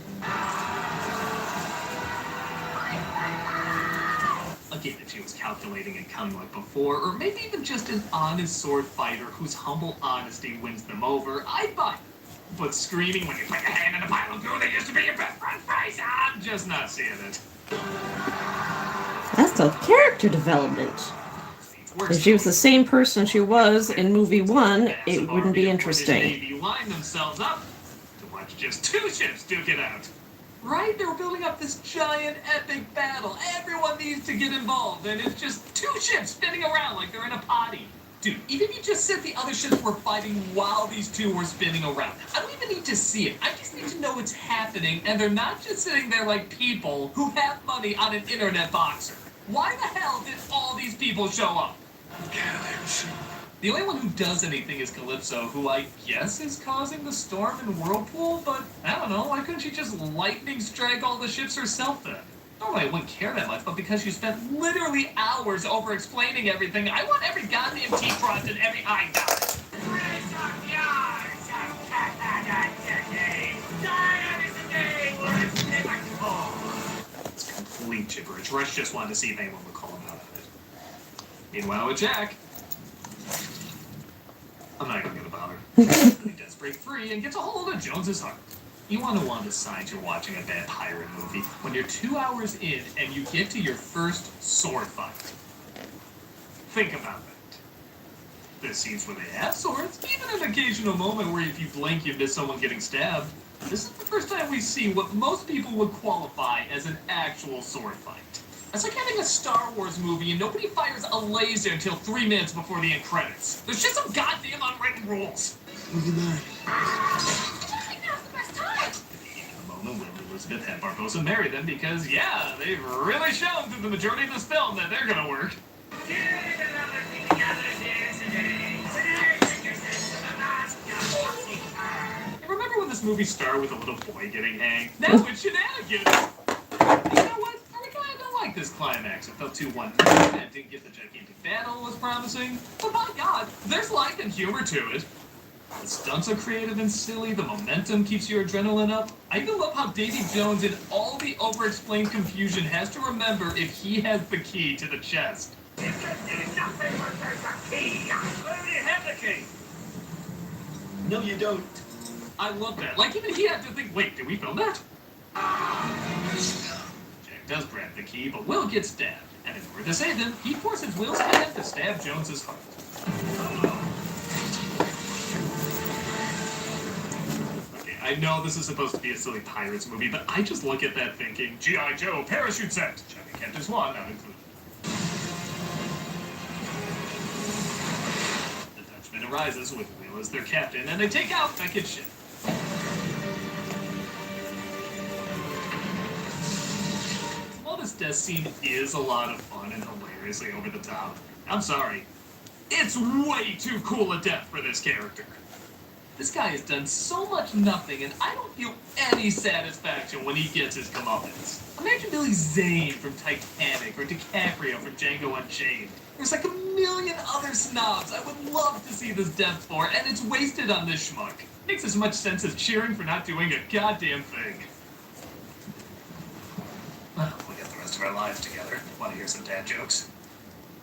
A game that she was calculating and coming like before, or maybe even just an honest sword fighter whose humble honesty wins them over, I'd buy it. But screaming when you put your hand in a pile of goo that used to be your best friend's face, I'm just not seeing it. That's the character development. If she was the same person she was in movie 1, it wouldn't be interesting. Navy line themselves up to watch just 2 ships duke it out. Right? They were building up this giant epic battle. Everyone needs to get involved, and it's just 2 ships spinning around like they're in a potty. Dude, even if you just said the other ships were fighting while these 2 were spinning around, I don't even need to see it. I just need to know it's happening, and they're not just sitting there like people who have money on an internet boxer. Why the hell did all these people show up? The only one who does anything is Calypso, who I guess is causing the storm and whirlpool, but I don't know, why couldn't she just lightning strike all the ships herself then? Normally I wouldn't care that much, but because you spent literally hours over-explaining everything, I want every goddamn T crossed and every I dotted. It's complete gibberish. Rush just wanted to see if anyone would call him out on it. Meanwhile with Jack, I'm not even gonna bother. He does break free and gets a hold of Jones's heart. You want to know the signs you're watching a bad pirate movie when you're 2 hours in and you get to your first sword fight. Think about that. There's scenes where they have swords, even an occasional moment where if you blink you miss someone getting stabbed. This is the first time we see what most people would qualify as an actual sword fight. It's like having a Star Wars movie and nobody fires a laser until 3 minutes before the end credits. There's just some goddamn unwritten rules. Look at that. Will and Elizabeth have Barbossa marry them because, yeah, they've really shown through the majority of this film that they're gonna work. Remember when this movie started with a little boy getting hanged? Now it's shenanigans! You know what? I kinda like this climax. It felt too one-dimensional. Didn't get the gigantic battle was promising. But by God, there's life and humor to it. The stunts are creative and silly, the momentum keeps your adrenaline up. I even love how Davy Jones, in all the over-explained confusion, has to remember if he has the key to the chest. You can do nothing when there's a key! I already have the key! No, you don't. I love that. Like, even he had to think, wait, did we film that? Jack does grab the key, but Will gets stabbed. And in order to save him, he forces Will's hand to stab Jones's heart. I know this is supposed to be a silly pirates movie, but I just look at that thinking, G.I. Joe, parachute set, Johnny Captain Swan not included. The Dutchman arises with Will as their captain, and they take out Beckett's ship. While this death scene is a lot of fun and hilariously over the top, I'm sorry, it's way too cool a death for this character. This guy has done so much nothing, and I don't feel any satisfaction when he gets his comeuppance. Imagine Billy Zane from Titanic, or DiCaprio from Django Unchained. There's like a million other snobs I would love to see this death for, and it's wasted on this schmuck. Makes as much sense as cheering for not doing a goddamn thing. Well, we got the rest of our lives together. Want to hear some dad jokes?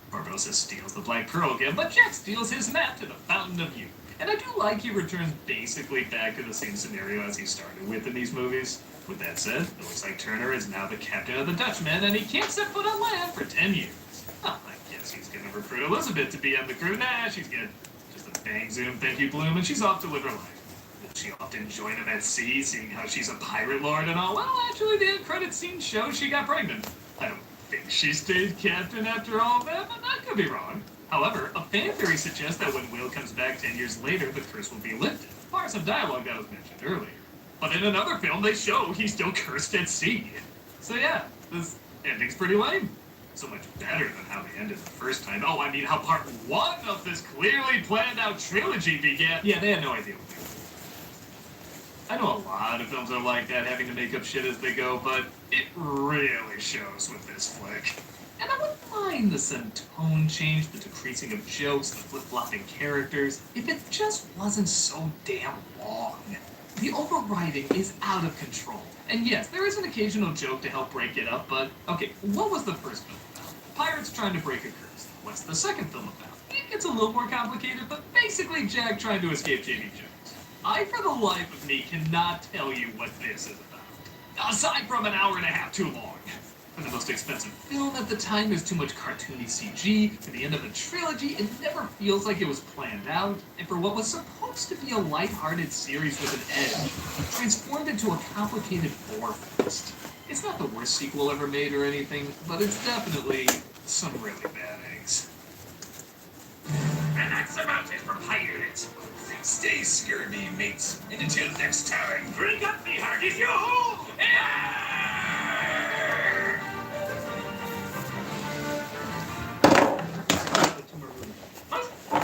Barbossa steals the Black Pearl again, but Jack steals his map to the Fountain of Youth. And I do like he returns basically back to the same scenario as he started with in these movies. With that said, it looks like Turner is now the captain of the Dutchman, and he can't set foot on land for 10 years. Oh, I guess he's gonna recruit Elizabeth to be on the crew. Nah, she's good. Just a bang zoom, thank you, Bloom, and she's off to live her life. Will she often join him at sea, seeing how she's a pirate lord and all? Well, actually, the end credit scene shows she got pregnant. I don't think she stayed captain after all that, but that could be wrong. However, a fan theory suggests that when Will comes back 10 years later, the curse will be lifted. Part of some dialogue that was mentioned earlier. But in another film, they show he's still cursed at sea. So yeah, this ending's pretty lame. So much better than how they ended the first time. Oh, I mean how part 1 of this clearly planned out trilogy began. Yeah, they had no idea what they were doing. I know a lot of films are like that, having to make up shit as they go, but it really shows with this flick. And I wouldn't mind the sudden tone change, the decreasing of jokes, the flip-flopping characters, if it just wasn't so damn long. The overwriting is out of control. And yes, there is an occasional joke to help break it up, but okay, what was the first film about? Pirates trying to break a curse. What's the second film about? It gets a little more complicated, but basically Jack trying to escape Davy Jones. I, for the life of me, cannot tell you what this is about. Aside from an hour and a half too long. For the most expensive film at the time, there's too much cartoony CG. For the end of a trilogy, it never feels like it was planned out. And for what was supposed to be a lighthearted series with an edge, transformed into a complicated war fest. It's not the worst sequel ever made or anything, but it's definitely some really bad eggs. And that's about it for pirates. Stay scurvy, mates. And until next time, drink up me hearties, yo-ho!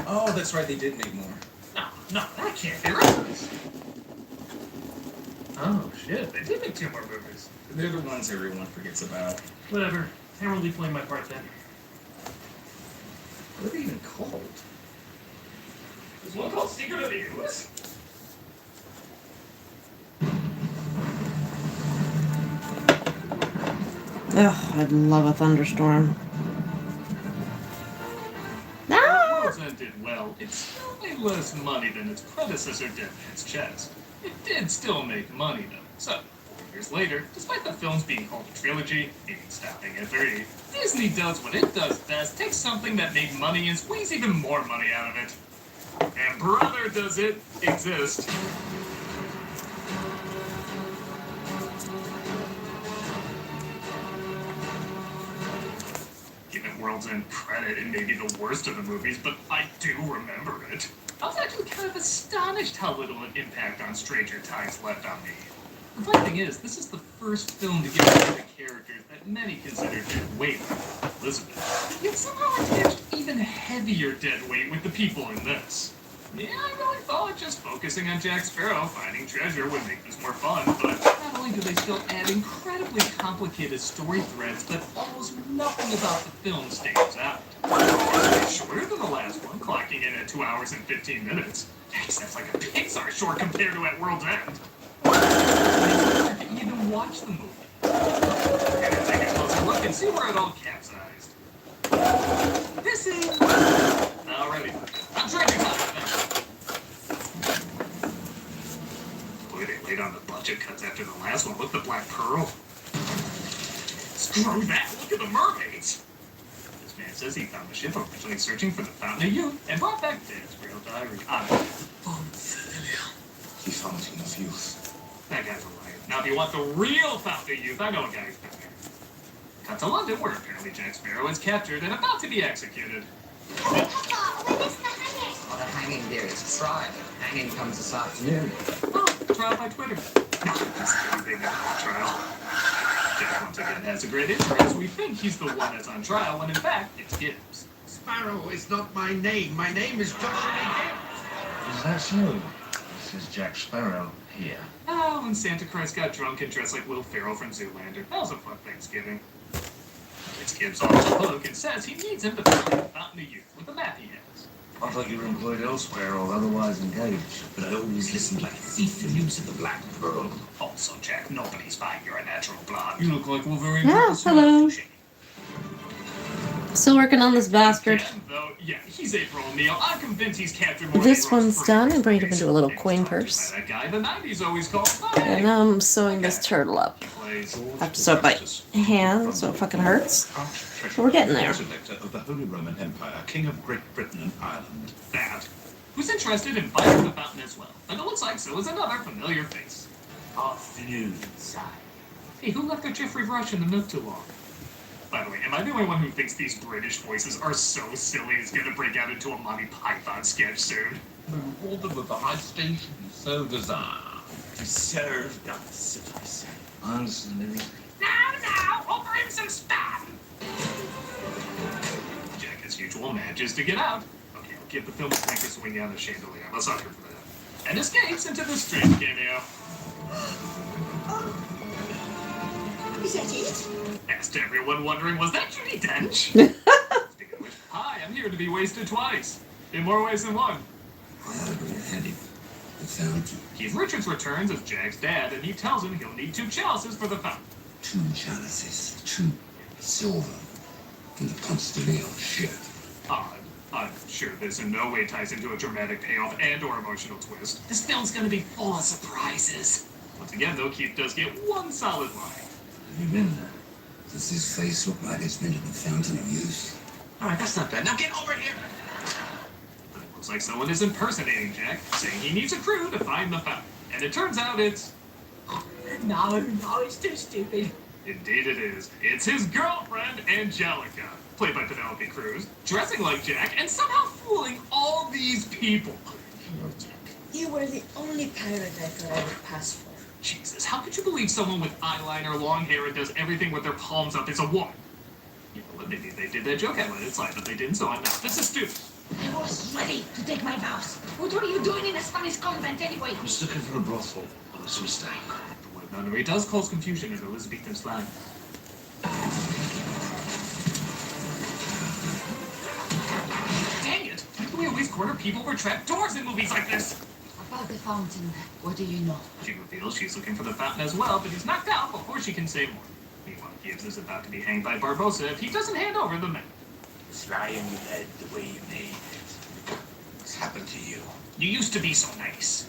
Oh, that's right, they did make more. No, that can't be right. Oh, shit, they did make 2 more movies. They're the ones everyone forgets about. Whatever. Can't really play my part then. What are they even called? Is one called Secret of the Ooze? Ugh, I'd love a thunderstorm. World's End did well. It still made less money than its predecessor, Dead Man's Chest. It did still make money, though. So, 4 years later, despite the films being called a trilogy, meaning stopping at 3, Disney does what it does best, takes something that made money and squeeze even more money out of it. And brother, does it exist. Giving World's End credit, it may be the worst of the movies, but I do remember it. I was actually kind of astonished how little impact on Stranger Tides left on me. The funny thing is, this is the first film to give us the characters that many consider dead weight, like Elizabeth. Yet somehow attached even heavier dead weight with the people in this. Yeah, I really thought just focusing on Jack Sparrow finding treasure would make this more fun, but not only do they still add incredibly complicated story threads, but almost nothing about the film stands out. It's shorter than the last one, clocking in at 2 hours and 15 minutes. Yikes, that's like a Pixar short compared to At World's End. I can even watch the movie. We're gonna take a closer look and see where it all capsized. This is... Alrighty. I'm Treasure Time now. Boy, they laid on the budget cuts after the last one. Look, the Black Pearl. Screw that. Look at the mermaids. This man says he found the ship originally searching for the Fountain of Youth and brought back Dead's real diary. He fountain of youth. That guy's a liar. Now, if you want the real Fountain of Youth, I know a guy who's been there. Cut to London, where apparently Jack Sparrow is captured and about to be executed. Well, the hanging there is trial. Hanging comes this afternoon. Oh, trial by Twitter. No, that's a big trial. Jack once again has a great intro as we think he's the one that's on trial, when in fact, it's Gibbs. Sparrow is not my name. My name is Joshua Gibbs. Is that so? This is Jack Sparrow here. Oh, when Santa Christ got drunk and dressed like Will Ferrell from Zoolander. That was a fun Thanksgiving. It's Gibbs off the hook and says he needs him to find the Fountain of Youth with the map he has. I thought you were employed elsewhere or otherwise engaged. But I always listened like a thief the news of the Black Pearl. Also, Jack, nobody's buying your natural blonde. You look like Wolverine. Yeah, hello. Still working on this bastard. Though, yeah, he's April O'Neil. I'm convinced he's captured more This than one's done and bring it into a little coin purse. that guy the 90s always called. And now I'm sewing this turtle up. I have to sew it by hand so it fucking hurts. But we're getting there. Selector of the Holy Roman Empire, King of Great Britain and Ireland. That. Who's interested in buying the fountain as well? And it looks like so is another familiar face. Afternoon, side. Hey, who left their Jeffrey Rush in the milk too long? By the way, am I the only one who thinks these British voices are so silly it's gonna break out into a Monty Python sketch soon? The order of the high station so desire. To serve us, I say. Honestly. Now, offer him some spam! Jack, as usual, manages to get out. Okay, I'll give the film a cranker swinging on the chandelier. I'm a sucker for that. And escapes into the strange cameo. Is that it? Asked everyone wondering, was that Judi Dench? Speaking of which, hi, I'm here to be wasted twice. In more ways than one. I agree with Henry. fountain. Keith Richards returns as Jack's dad, and he tells him he'll need 2 chalices for the fountain. 2 chalices, 2 silver, and the Constellation ship. Odd. I'm sure this in no way ties into a dramatic payoff and/or emotional twist. This film's gonna be full of surprises. Once again, though, Keith does get 1 solid line. Remember, does this face look like it's been to the fountain of youth? Alright, that's not bad. Now get over here! But it looks like someone is impersonating Jack, saying he needs a crew to find the fountain. And it turns out it's... No, it's too stupid. Indeed it is. It's his girlfriend, Angelica, played by Penelope Cruz, dressing like Jack and somehow fooling all these people. You were the only pirate I could ever pass for. Jesus, how could you believe someone with eyeliner, long hair, and does everything with their palms up is a woman? You know what, maybe they did that joke, I let it slide, but they didn't, so I'm not. This is stupid. I was ready to take my vows. What were you doing in a Spanish convent anyway? I was looking for a brothel. It was a mistake. The word nunnery does cause confusion in Elizabethan slang. Dang it! Why do we always corner people for trap doors in movies like this? About the fountain, what do you know? She reveals she's looking for the fountain as well, but he's knocked out before she can say more. Meanwhile, Gibbs is about to be hanged by Barbossa if he doesn't hand over the map. Fly in your head the way you made it. What's happened to you? You used to be so nice.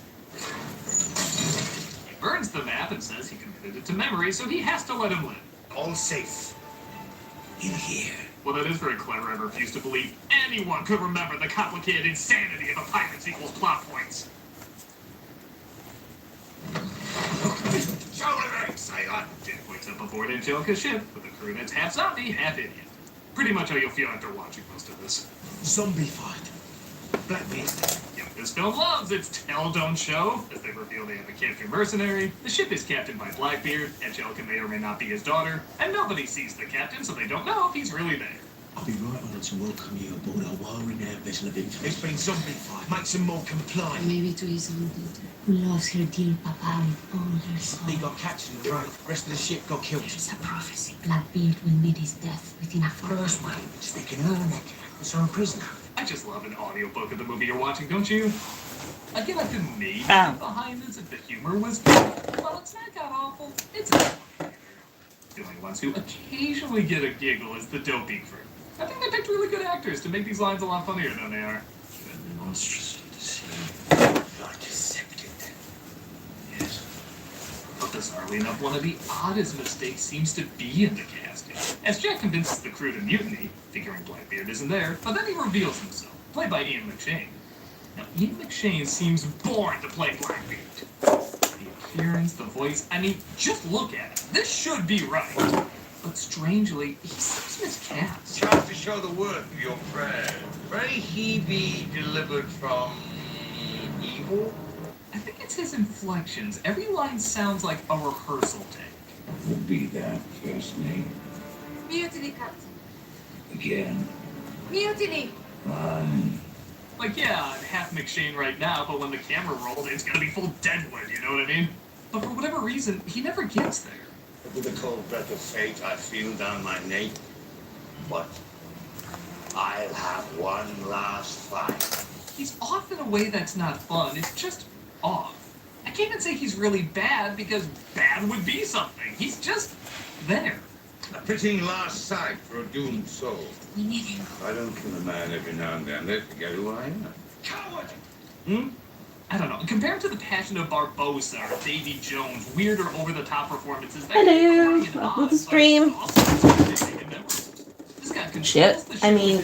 He burns the map and says he committed it to memory, so he has to let him live. All safe. In here. Well, that is very clever. I refuse to believe anyone could remember the complicated insanity of a pirate sequel's plot points. Jack wakes up aboard Angelica's ship with a crew that's half zombie, half idiot. Pretty much how you'll feel after watching most of this. Zombie fight. Blackbeard. Yep, this film loves its tell don't show. As they reveal they have a captured mercenary, the ship is captained by Blackbeard, Angelica may or may not be his daughter, and nobody sees the captain, so they don't know if he's really there. I'll be right on to welcome you aboard our well-renowned vessel of infamy. It's been zombified. Makes them more compliant. Maybe to his own daughter, who loves her dear papa with all her soul. He got captured in the road. The rest of the ship got killed. It's a prophecy. Blackbeard will meet his death within a fortnight. First one, speaking of her neck, it's our prisoner. I just love an audiobook of the movie you're watching, don't you? Again, I could maybe get behind this if the humor was good. Well, it's not that awful. It's not. The only ones who occasionally get a giggle is the dopey crew. I think they picked really good actors to make these lines a lot funnier than they are. Monstrously deceived. Not decepted. Yes. But bizarrely enough, one of the oddest mistakes seems to be in the casting. As Jack convinces the crew to mutiny, figuring Blackbeard isn't there, but then he reveals himself, played by Ian McShane. Now, Ian McShane seems born to play Blackbeard. The appearance, the voice, I mean, just look at it. This should be right. But strangely, he seems miscast. Chance to show the worth of your prayer. Pray he be delivered from evil? I think it's his inflections. Every line sounds like a rehearsal take. What would be that first name? Mutiny, Captain. Again. Mutiny! Fine. Like, yeah, I'm half McShane right now, but when the camera rolls, it's gonna be full Deadwood, you know what I mean? But for whatever reason, he never gets there. With the cold breath of fate I feel down my nape. But I'll have one last fight. He's off in a way that's not fun. It's just off. I can't even say he's really bad because bad would be something. He's just there. A fitting last sight for a doomed soul. We need him. I don't kill a man every now and then. They forget who I am. Coward! I don't know. Compared to the Passion of Barbossa or Davy Jones' weirder, over-the-top performances, Hello, welcome to the stream. Shit, I mean,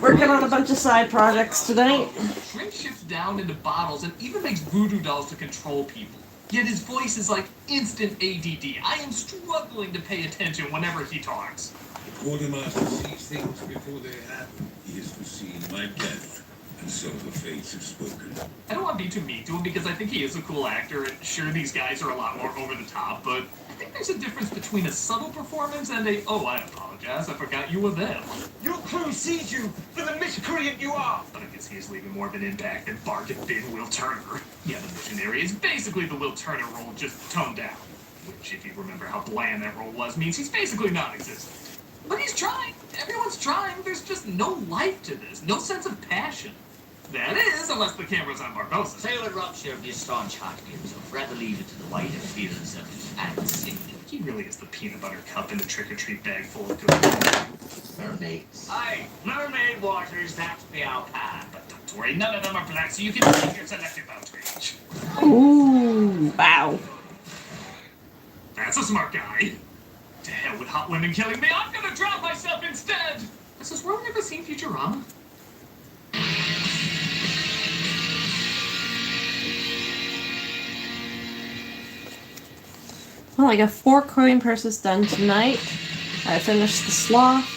working on a bunch of side projects tonight. Shrink ships down into bottles and even makes voodoo dolls to control people. Yet his voice is like instant ADD. I am struggling to pay attention whenever he talks. The quartermaster sees things before they happen. He has foreseen my death. And so the fates have spoken. I don't want to be too mean to him because I think he is a cool actor, and sure, these guys are a lot more over the top, but I think there's a difference between a subtle performance and a, oh, I apologize, I forgot you were them. Your crew sees you for the miscreant you are. But I guess he is leaving more of an impact than Bart and Bin Will Turner. Yeah, the missionary is basically the Will Turner role, just toned down. Which, if you remember how bland that role was, means he's basically non-existent. But he's trying. Everyone's trying. There's just no life to this. No sense of passion. That is, unless the camera's on Barbosa. Taylor Rupture of your staunch heartbeats. I'd rather leave it to the wider fears of fantasy. He really is the peanut butter cup in the trick-or-treat bag full of good. Mermaids. Aye, mermaid waters, that's the Alpine. But don't worry, none of them are black, so you can leave your selective outrage. Ooh, wow. That's a smart guy. To hell with hot women killing me, I'm gonna drown myself instead! Has Rowan ever seen Futurama? Well, I got 4 coin purses done tonight. I finished the sloth,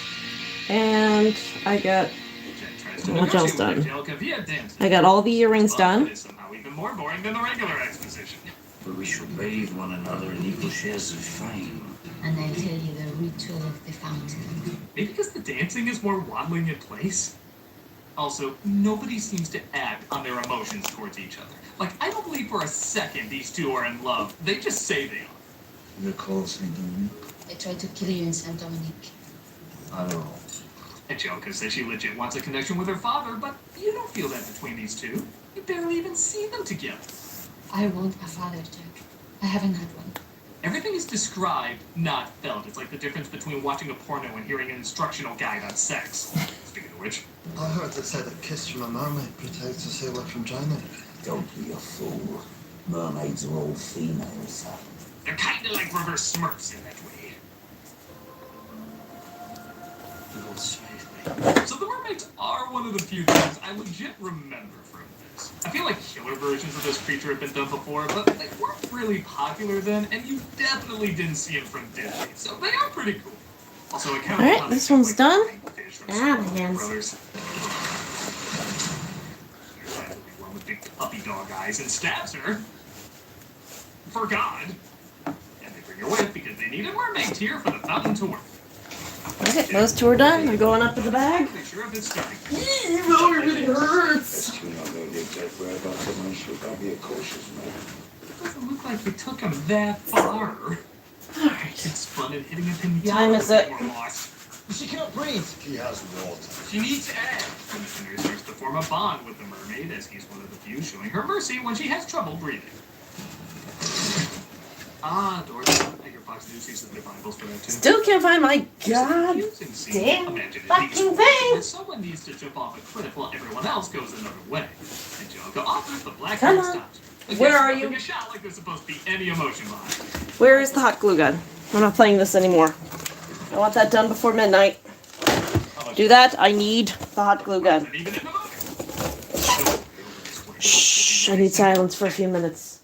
and I got what else done? I got all the earrings done. It's somehow even more boring than the regular exposition. But we should bathe one another in equal shares of fame. And I'll tell you the ritual of the fountain. Maybe because the dancing is more waddling in place. Also, nobody seems to act on their emotions towards each other. Like, I don't believe for a second these two are in love. They just say they are. You're close, St. Dominic. I tried to kill you in Saint Dominique. I don't know. Angelica says she legit wants a connection with her father, but you don't feel that between these two. You barely even see them together. I want a father, Jack. I haven't had one. Everything is described, not felt. It's like the difference between watching a porno and hearing an instructional guide on sex. Speaking of which. I heard they said a kiss from a mermaid protects a sailor from drowning. Don't be a fool. Mermaids are all females. They're kind of like reverse Smurfs in that way. Lord save me. So the mermaids are one of the few things I legit remember from this. I feel like killer versions of this creature have been done before, but they weren't really popular then, and you definitely didn't see them from Disney, so they are pretty cool. Also, it kind of Alright, this one's done. Ah, my hands. Brothers. One with big puppy dog eyes and stabs her. For God. And they bring her with because they need a mermaid here for the fountain to work. Okay, those 2 are done. They're going up in the bag. Sure if it's starting. It really hurts. That's when I know the exact whereabouts of my ship. I'll be a cautious man. It doesn't look like you took him that far. Alright. It's fun at hitting a pinata. Time is it? She cannot breathe. He has water. She needs air. And the singer starts to form a bond with the mermaid as he's one of the few showing her mercy when she has trouble breathing. Ah, Dorothy. I hear Fox News uses their Bibles for that too. Still can't find my god damn fucking thing. Someone needs to jump off a cliff while everyone else goes another way. Angelica offers the black Come hand on. stops. Where are you? A shot like there's supposed to be any emotion behind it. Where is the hot glue gun? I'm not playing this anymore. I want that done before midnight. Do that. I need the hot glue gun. Shh. I need silence for a few minutes.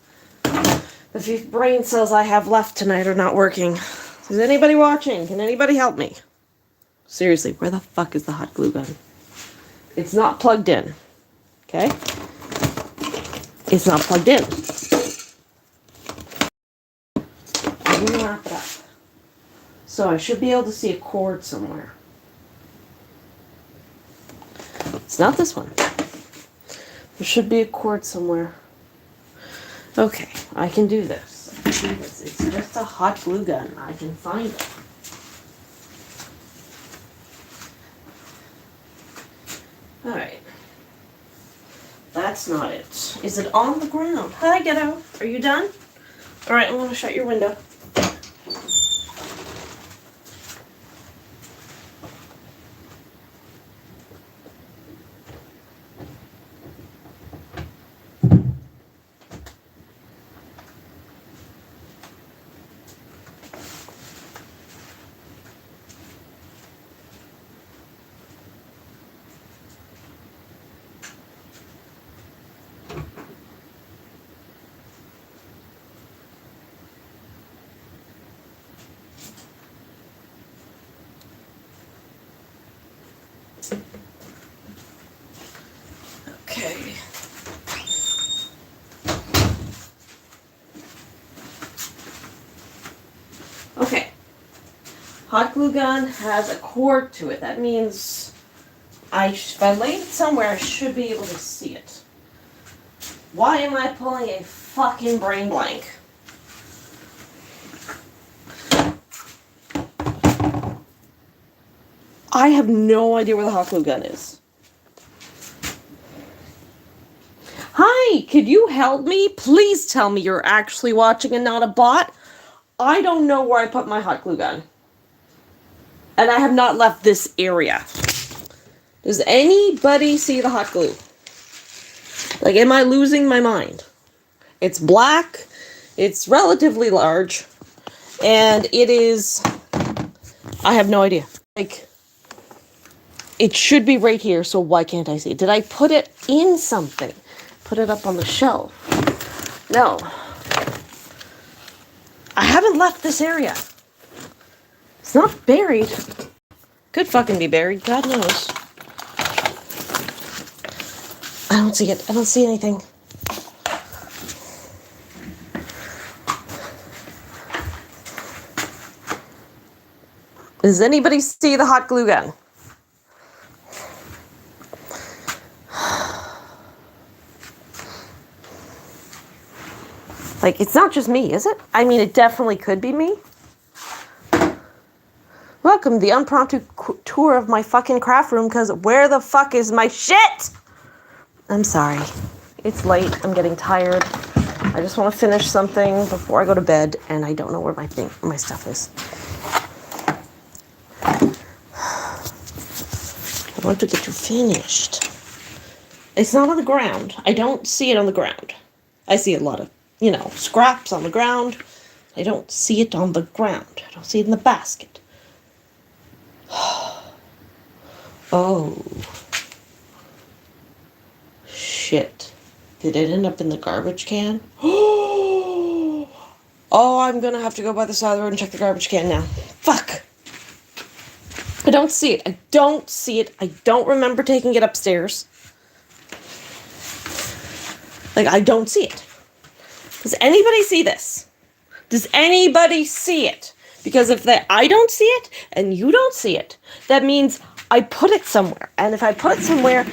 The few brain cells I have left tonight are not working. Is anybody watching? Can anybody help me? Seriously, where the fuck is the hot glue gun? It's not plugged in. Okay? It's not plugged in. I'm gonna wrap it up. So I should be able to see a cord somewhere. It's not this one. There should be a cord somewhere. Okay, I can do this. I can do this. It's just a hot glue gun. I can find it. Alright. That's not it. Is it on the ground? Hi, Ghetto. Are you done? Alright, I'm going to shut your window. Okay. Okay. Hot glue gun has a cord to it. That means if I lay it somewhere, I should be able to see it. Why am I pulling a fucking brain blank? I have no idea where the hot glue gun is. Hey, could you help me? Please tell me you're actually watching and not a bot. I don't know where I put my hot glue gun. And I have not left this area. Does anybody see the hot glue? Like, am I losing my mind? It's black. It's relatively large. And it is... I have no idea. Like, it should be right here, so why can't I see it? Did I put it in something? Put it up on the shelf? No. I haven't left this area. It's not buried. Could fucking be buried. God knows. I don't see it. I don't see anything. Does anybody see the hot glue gun? Like, it's not just me, is it? I mean, it definitely could be me. Welcome to the impromptu tour of my fucking craft room, because where the fuck is my shit? I'm sorry. It's late. I'm getting tired. I just want to finish something before I go to bed, and I don't know where my stuff is. I want to get you finished. It's not on the ground. I don't see it on the ground. I see a lot of, scraps on the ground. I don't see it on the ground. I don't see it in the basket. Oh. Shit. Did it end up in the garbage can? Oh, I'm gonna have to go by the side of the road and check the garbage can now. Fuck. I don't see it. I don't see it. I don't remember taking it upstairs. Like, I don't see it. Does anybody see this? Does anybody see it? Because if I don't see it and you don't see it, that means I put it somewhere. And if I put it somewhere,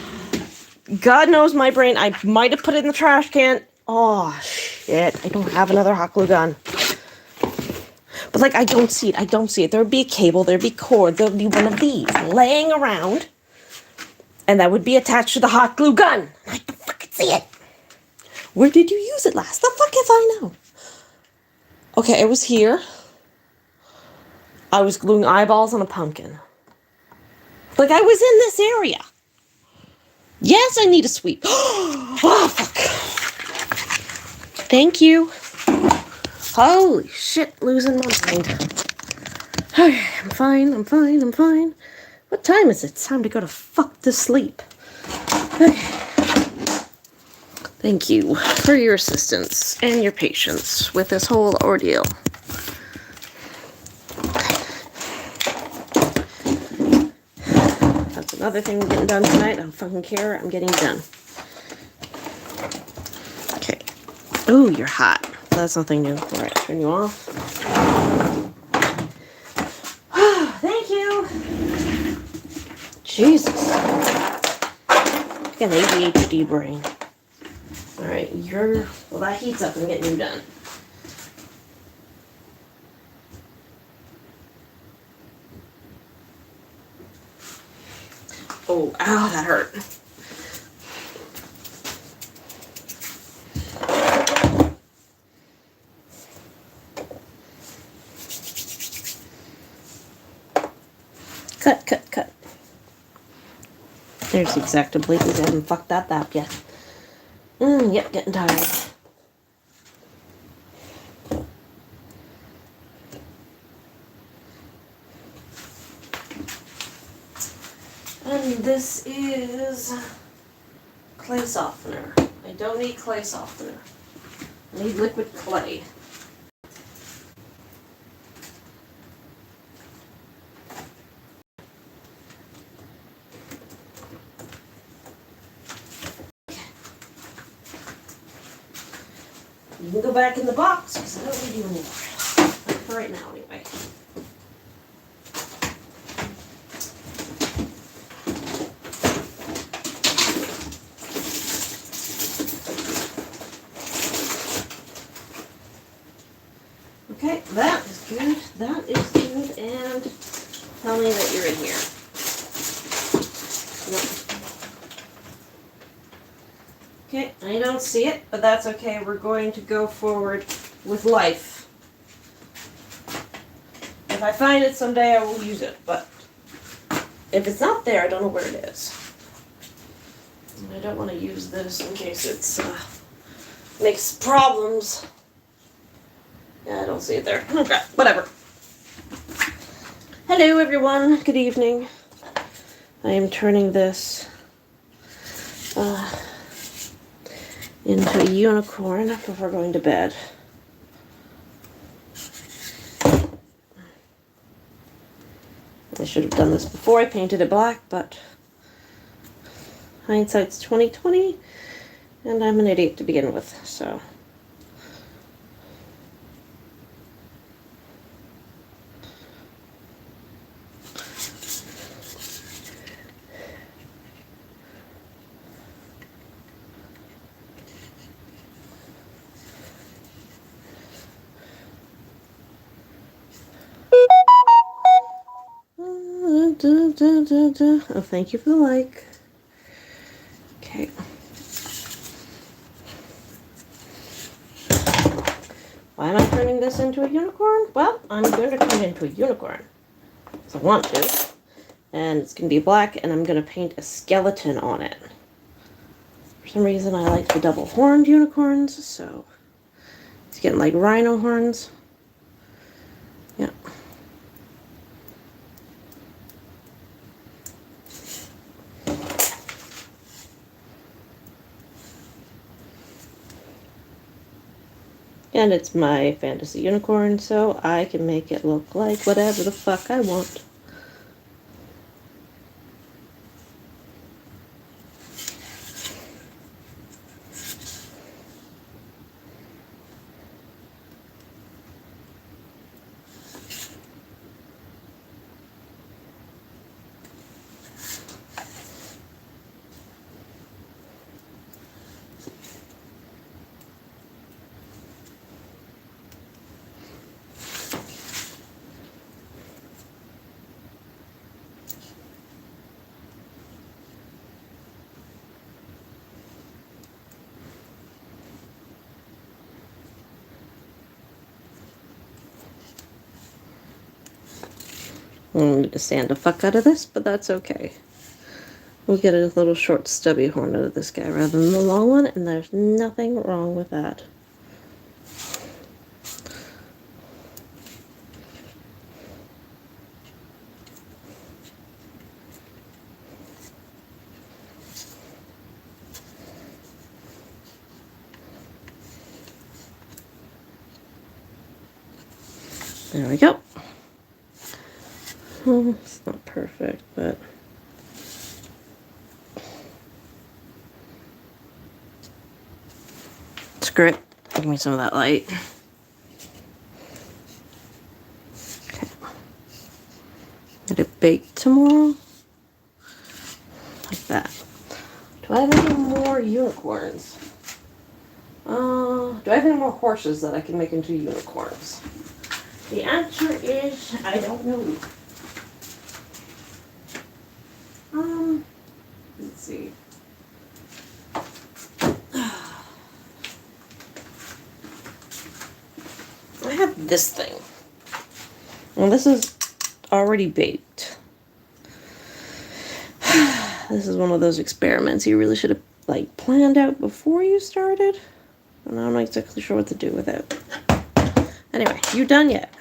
God knows my brain, I might have put it in the trash can. Oh, shit. I don't have another hot glue gun. But, like, I don't see it. I don't see it. There would be a cable. There would be cord. There would be one of these laying around. And that would be attached to the hot glue gun. I don't fucking see it. Where did you use it last? The fuck if I know? Okay, it was here. I was gluing eyeballs on a pumpkin. Like, I was in this area. Yes, I need a sweep. Oh, fuck. Thank you. Holy shit, losing my mind. Okay, I'm fine. What time is it? It's time to go to fuck to sleep. Okay. Thank you for your assistance and your patience with this whole ordeal. That's another thing getting done tonight. I don't fucking care. I'm getting done. Okay. Ooh, you're hot. That's nothing new. Alright, turn you off. Thank you. Jesus. I got an ADHD brain. Alright, well, that heats up. I'm getting you done. Oh, ow, that hurt. Cut. There's the exact places. I haven't fucked that up yet. Yep, getting tired. And this is clay softener. I don't need clay softener. I need liquid clay. You can go back in the box because I don't need you anymore. Not for right now, anyway. Okay, that is good. That is good. And tell me that you're in here. Nope. Okay, I don't see it, but that's okay. We're going to go forward with life. If I find it someday, I will use it, but if it's not there, I don't know where it is. And I don't want to use this in case it's makes problems. Yeah, I don't see it there. Okay, whatever. Hello, everyone. Good evening. I am turning this into a unicorn before going to bed. I should have done this before I painted it black, but hindsight's 20/20, and I'm an idiot to begin with, so. Oh, thank you for the like. Okay. Why am I turning this into a unicorn? Well, I'm going to turn it into a unicorn. Because I want to. And it's going to be black, and I'm going to paint a skeleton on it. For some reason, I like the double-horned unicorns, so it's getting like rhino horns. Yeah. And it's my fantasy unicorn, so I can make it look like whatever the fuck I want. I'm going to sand the fuck out of this, but that's okay. We'll get a little short stubby horn out of this guy rather than the long one, and there's nothing wrong with that. There we go. Oh, it's not perfect, but screw it. Give me some of that light. Okay. Get it baked tomorrow. Like that. Do I have any more unicorns? Do I have any more horses that I can make into unicorns? The answer is I don't know. Let's see. I have this thing. Well, this is already baked. This is one of those experiments you really should have like planned out before you started. And I'm not exactly sure what to do with it. Anyway, you done yet?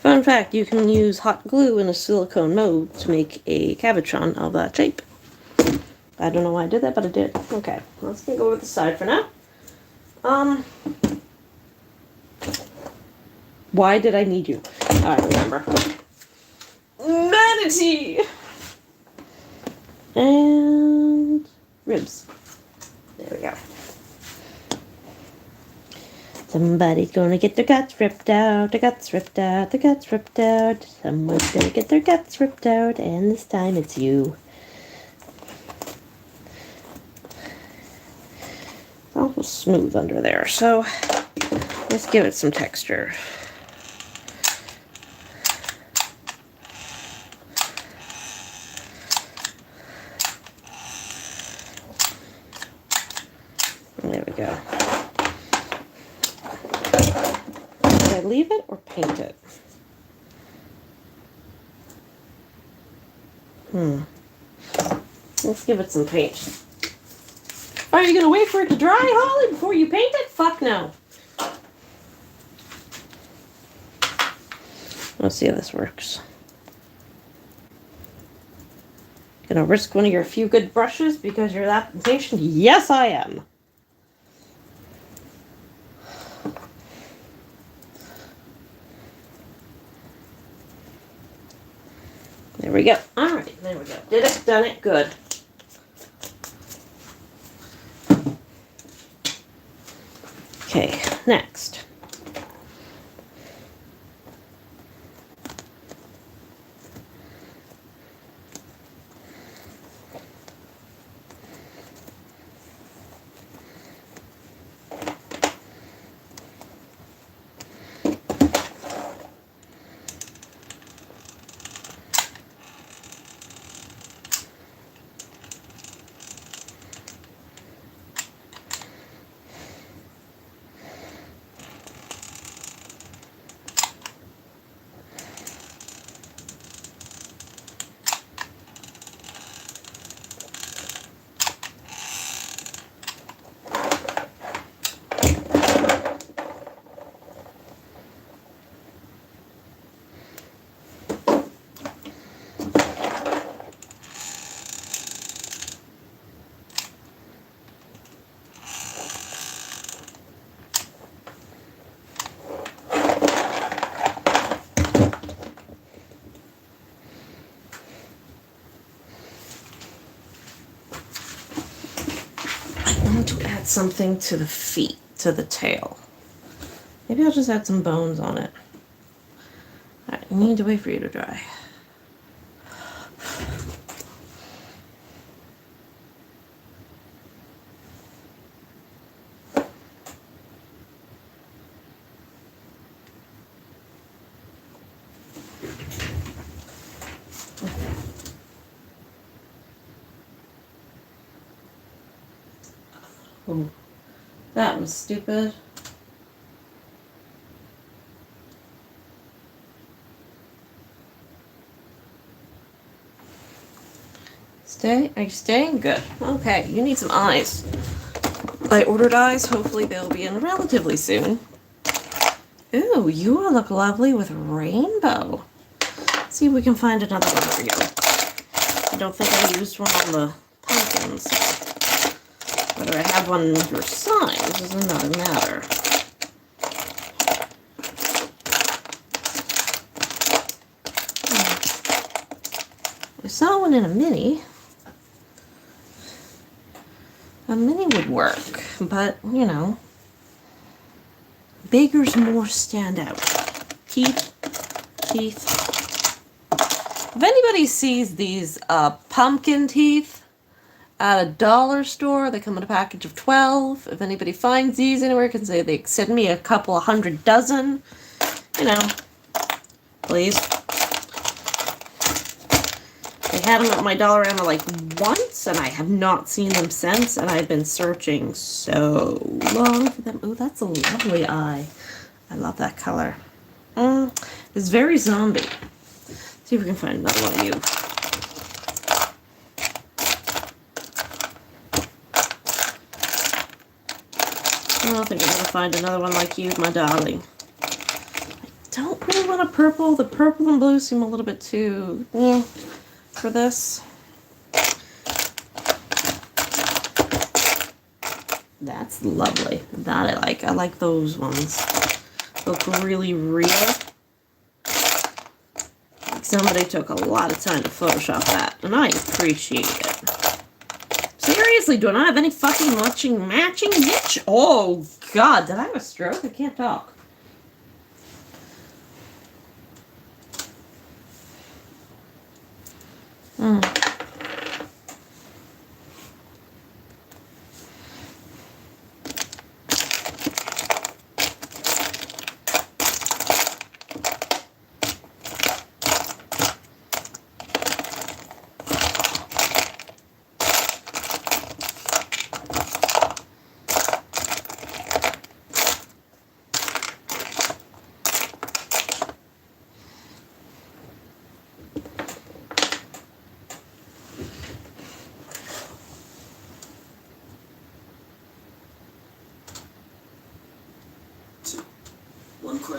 Fun fact, you can use hot glue in a silicone mold to make a Cabochon of that shape. I don't know why I did that, but I did. Okay, let's go with the side for now. Why did I need you? I remember. Manatee! And ribs. There we go. Somebody's gonna get their guts ripped out, their guts ripped out, their guts ripped out. Someone's gonna get their guts ripped out, and this time it's you. awful smooth under there. So let's give it some texture. There we go. Should I leave it or paint it? Let's give it some paint. Are you gonna wait for it to dry, Holly, before you paint it? Fuck no. Let's see how this works. Gonna risk one of your few good brushes because you're that impatient? Yes, I am. There we go. All right, there we go. Did it, done it, good. Okay, next. To add something to the feet, to the tail. Maybe I'll just add some bones on it. Alright, I need to wait for you to dry. Oh, that was stupid. Are you staying? Good. Okay, you need some eyes. I ordered eyes. Hopefully they'll be in relatively soon. Ooh, you all look lovely with rainbow. Let's see if we can find another one for you. I don't think I used one on the pumpkins. Whether I have one your size is another matter. I saw one in a mini. A mini would work, but, you know, bigger's more stand out. Teeth. If anybody sees these pumpkin teeth at a dollar store, they come in a package of 12. If anybody finds these anywhere, can say they send me a couple 100 dozen. You know, please. They had them at my Dollarama like once, and I have not seen them since, and I've been searching so long for them. Oh, that's a lovely eye. I love that color. It's very zombie. See if we can find another one of you. I don't think I'm going to find another one like you, my darling. I don't really want a purple. The purple and blue seem a little bit too for this. That's lovely. That I like. I like those ones. Look really real. Like somebody took a lot of time to Photoshop that, and I appreciate it. Seriously, do I not have any fucking matching itch? Oh God, did I have a stroke? I can't talk.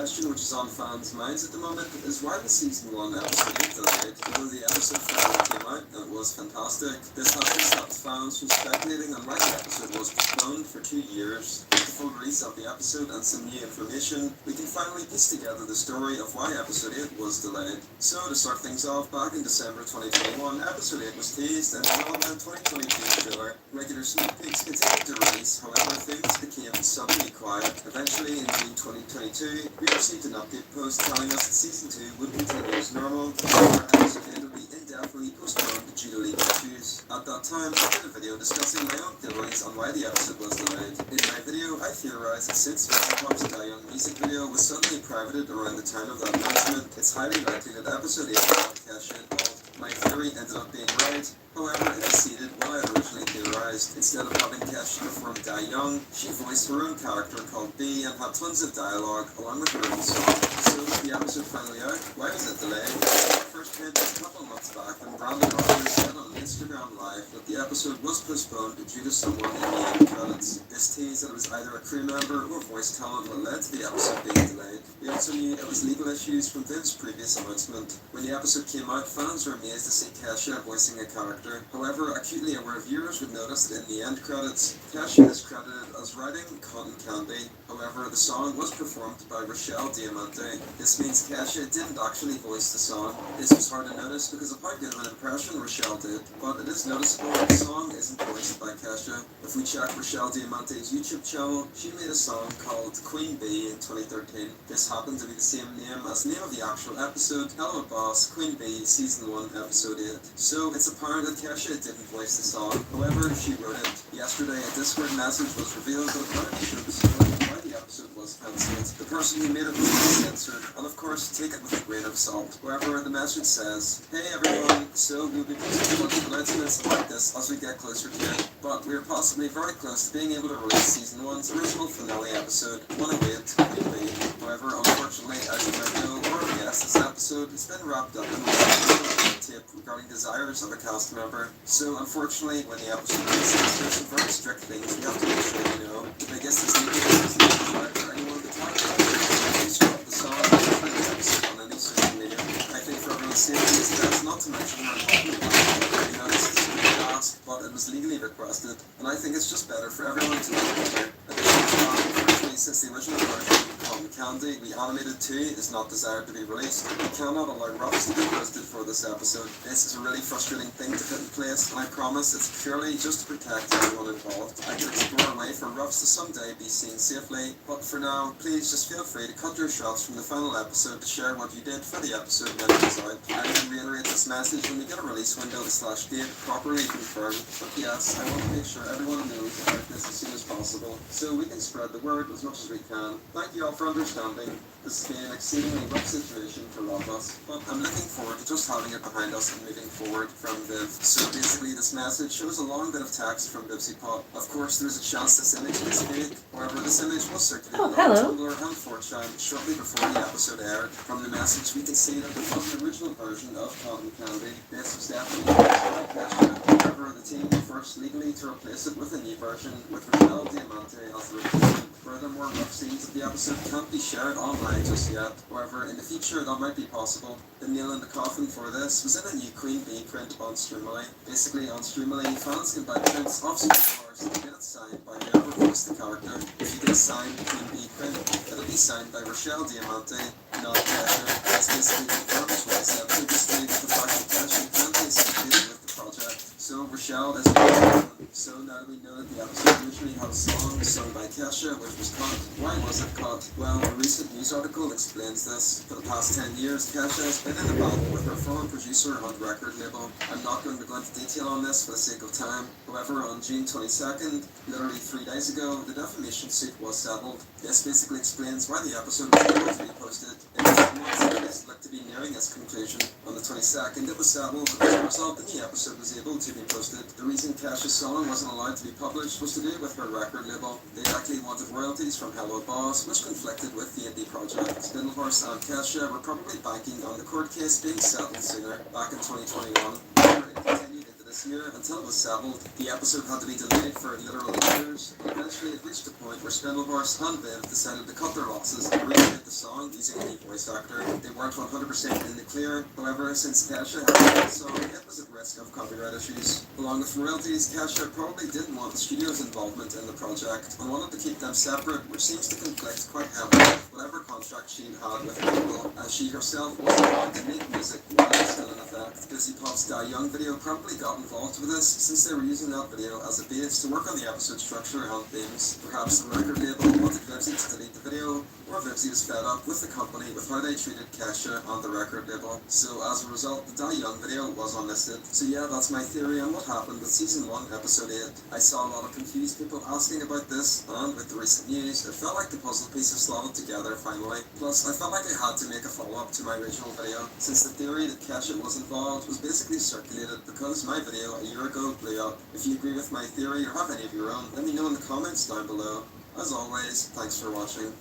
question which is on fans' minds at the moment is why was season 1 episode 8 delayed? Although the episode finally came out and it was fantastic, this hasn't stopped fans from speculating on why the episode was postponed for 2 years. With the full release of the episode and some new information, we can finally piece together the story of why episode 8 was delayed. So to start things off, back in December 2021, episode 8 was teased and developed in 2022 trailer. Regular sneak peeks continued to release, however things became suddenly quiet. Eventually in June 2022, we received an update post telling us that season 2 would continue as normal, however episode 8 would be indefinitely postponed due to legal issues. At that time, I did a video discussing my own theories on why the episode was delayed. In my video, I theorized that since Vision Pop's Die Young music video was suddenly privated around the time of that announcement, it's highly likely that episode 8 would have Kesha involved. My theory ended up being right, however it exceeded what I had originally theorized. Instead of having Kesha perform Die Young, she voiced her own character called B and had tons of dialogue along with her own song. So with the episode finally out, why was it delayed? I first heard this a couple months back when Brandon Rogers said on Instagram Live that the episode was postponed due to someone in the end credits. This teased that it was either a crew member or voice talent that led to the episode being delayed. We also knew it was legal issues from Vince's previous announcement. When the episode came out, fans were amazed to see Kesha voicing a character. However, acutely aware viewers would notice that in the end credits, Kesha is credited as writing Cotton Candy. However, the song was performed by Rochelle Diamante. This means Kesha didn't actually voice the song. This was hard to notice because of how good of an impression Rochelle did, but it is noticeable that the song isn't voiced by Kesha. If we check Rochelle Diamante's YouTube channel, she made a song called Queen Bee in 2013. This happened to be the same name as the name of the actual episode, Hello Boss, Queen Bee, Season 1, Episode 8. So it's apparent that Kesha didn't voice the song, however she wrote it. Yesterday a Discord message was revealed that apparently showed the story of why the episode was cancelled. The person who made it was censored, and of course take it with a grain of salt. However, the message says, "Hey everyone, so we'll be posting a bunch of announcements about this as we get closer to it, but we're possibly very close to being able to release Season 1's original finale episode, 108, Queen Bee. However, unfortunately, as you might know or guess, this episode has been wrapped up in a tape regarding desires of a cast member. So unfortunately, when the episode releases, there's some very strict things we have to make sure you know. The biggest is legal is not required for anyone to talk about it. Stop the song and the episode on any social media. I think for everyone's safety, it's best not to mention our involvement with it. You know, this is a big ask, but it was legally requested, and I think it's just better for everyone to know better. Unfortunately, since the original version of Cotton Candy, the animated 2 is not desired to be released, we cannot allow Ruffs to be posted for this episode. This is a really frustrating thing to put in place, and I promise it's purely just to protect everyone involved. I can explore a way for Ruffs to someday be seen safely, but for now, please just feel free to cut your shots from the final episode to share what you did for the episode when it was out. I can reiterate this message when we get a release window / date properly confirmed, but yes, I want to make sure everyone knows about this as soon as possible, so we can spread the word as much as we can. Thank you all for understanding. This has been an exceedingly rough situation for all of us, but I'm looking forward to just having it behind us and moving forward from Viv. So basically this message shows a long bit of text from Bibsy Pop. Of course there's a chance this image is fake, however this image was circulated on Tumblr and 4chan shortly before the episode aired. From the message we can see that it was the original version of Cotton Candy. This was definitely by Kesha. However, the team were first legally to replace it with a new version with Rochelle Diamante as the replacement. Furthermore, rough scenes of the episode can't be shared online just yet. However, in the future that might be possible. The nail in the coffin for this was in a new Queen Bee print on Streamily. Basically on Streamily, fans can buy prints of superstars and get it signed by whoever voiced the character. If you get a signed Queen Bee print, it'll be signed by Rochelle Diamante, not Kesha. That's basically confirmed twice previously with the fact that Kesha can't be associated with the project. So Rochelle is so now we know that the episode originally had a song sung by Kesha, which was cut. Why was it cut? Well, a recent news article explains this. For the past 10 years, Kesha has been in a battle with her former producer and record label. I'm not going to go into detail on this for the sake of time. However, on June 22nd, literally 3 days ago, the defamation suit was settled. This basically explains why the episode was able to be posted. In recent months, it looked to be nearing its conclusion. On the 22nd, it was settled, but as a result, the new episode was able to be posted. The reason Kesha's song wasn't allowed to be published was to do with her record label. They likely wanted royalties from Hello Boss, which conflicted with the indie project. Spindlehorse and Kesha were probably banking on the court case being settled sooner, back in 2021. However, it continued into this this year until it was settled. The episode had to be delayed for literal years, and eventually it reached a point where Spindlehorse and Viv decided to cut their losses and recreate the song using a new voice actor. They weren't 100% in the clear, however, since Kesha had made the song, it was at risk of copyright issues. Along with royalties, Kesha probably didn't want the studio's involvement in the project and wanted to keep them separate, which seems to conflict quite heavily with whatever contract she'd had with the label, as she herself wasn't allowed to make music while it was still in effect. Busy Pop's Die Young video probably got involved with this, since they were using that video as a base to work on the episode structure and themes. Perhaps the record label wanted Vivsy to delete the video, or Vivsy was fed up with the company with how they treated Kesha on the record label. So as a result, the Die Young video was unlisted. So yeah, that's my theory on what happened with Season 1, Episode 8. I saw a lot of confused people asking about this, and with the recent news, it felt like the puzzle pieces slotted together finally. Plus, I felt like I had to make a follow-up to my original video, since the theory that Kesha was involved was basically circulated because my video a year ago blew up. If you agree with my theory or have any of your own, let me know in the comments down below. As always, thanks for watching.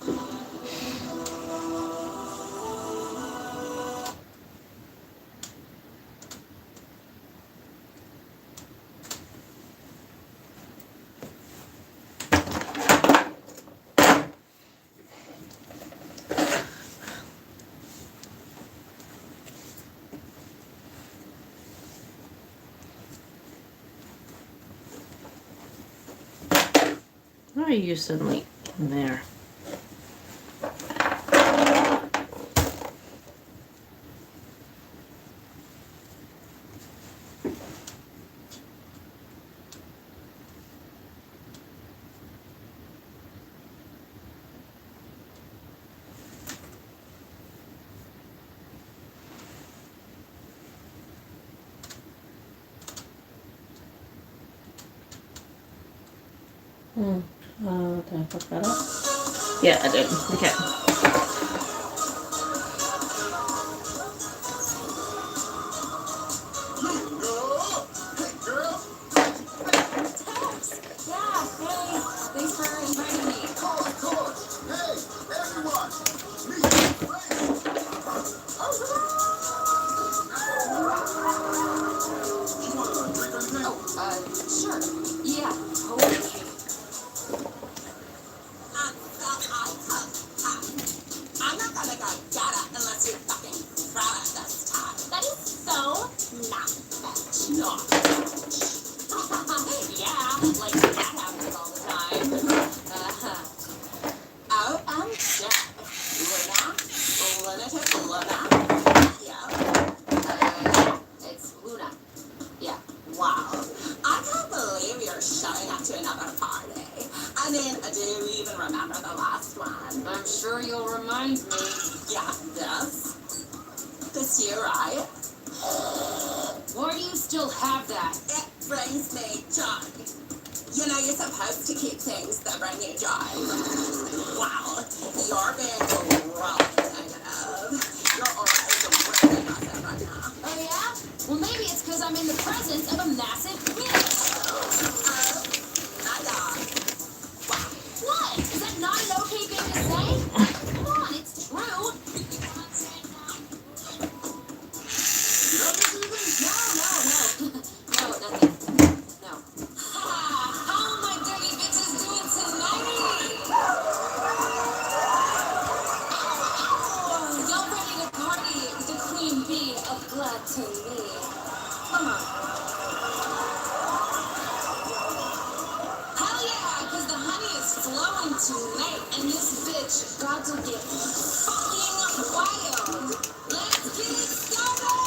Why are you suddenly in there? Did I fuck that up? Yeah, I did. Okay. Thanks for inviting me. Oh, of course. Hey, everyone. Meet your friends. You want a drink or anything? Oh, sure. Yeah, totally. I'm not gonna go get it unless you fucking throw it this time. That is so not fetch. Not fetch. Yeah, like that happens all the time. Oh, I'm dead. Lunatic Luna. Yeah. It's Luna. Yeah. Wow. I can't believe you're showing up to another party. I mean, do you even remember the last one? I'm sure you'll remind me. Yeah, this year, right? Why do you still have that? It brings me joy. You know, you're supposed to keep things that bring you joy. Wow, you're being really negative. You're already really aggressive right now. Oh yeah? Well, maybe it's because I'm in the presence of a massive bitch. My God. What? Is that not an okay thing to say? Come on, it's true. No, nothing. No. How my dirty bitches doing tonight? Y'all ready to party? The queen bee of gluttony. Come on. Hell yeah, because the honey is flowing tonight, and this bitch got to get fucking wild. Let's get it started!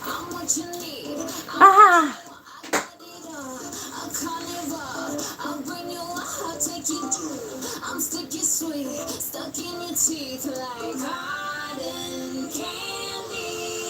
I'm what you need. Ah! A carnival. I'll bring you I'll take you through. I'm sticky sweet, stuck in your teeth like cotton candy.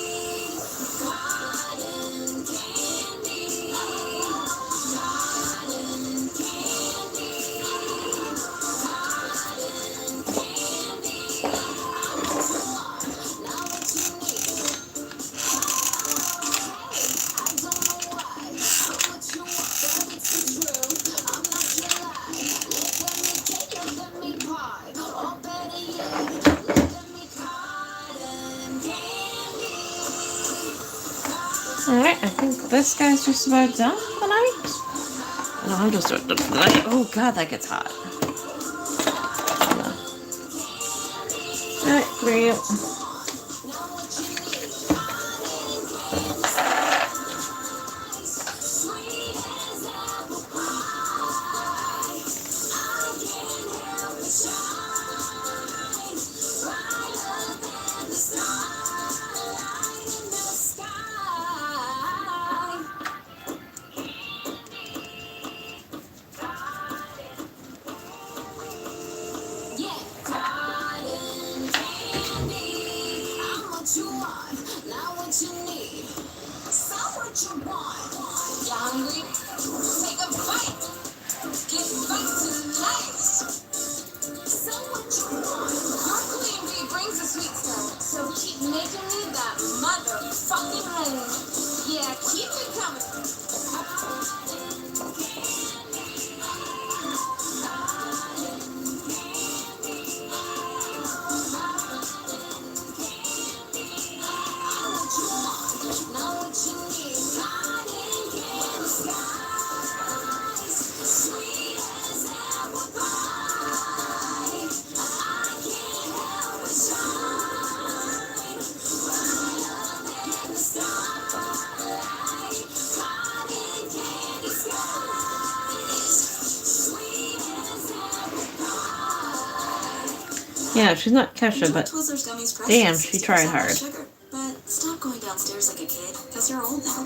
Alright, I think this guy's just about done for the night. No, I'm just done for the night. Oh god, that gets hot. Alright, for you. Yeah, she's not Kesha, but damn, she tried hard. Sugar, but stop going downstairs like a kid, because you're old now.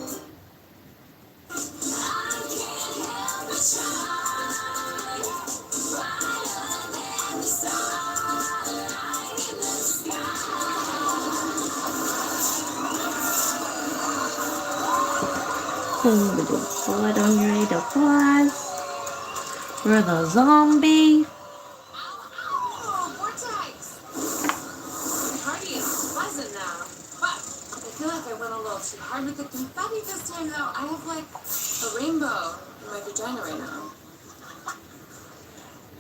Blood on your way to fly. We're the zombie. Hard with the confetti this time, though. I have like a rainbow in my vagina right now.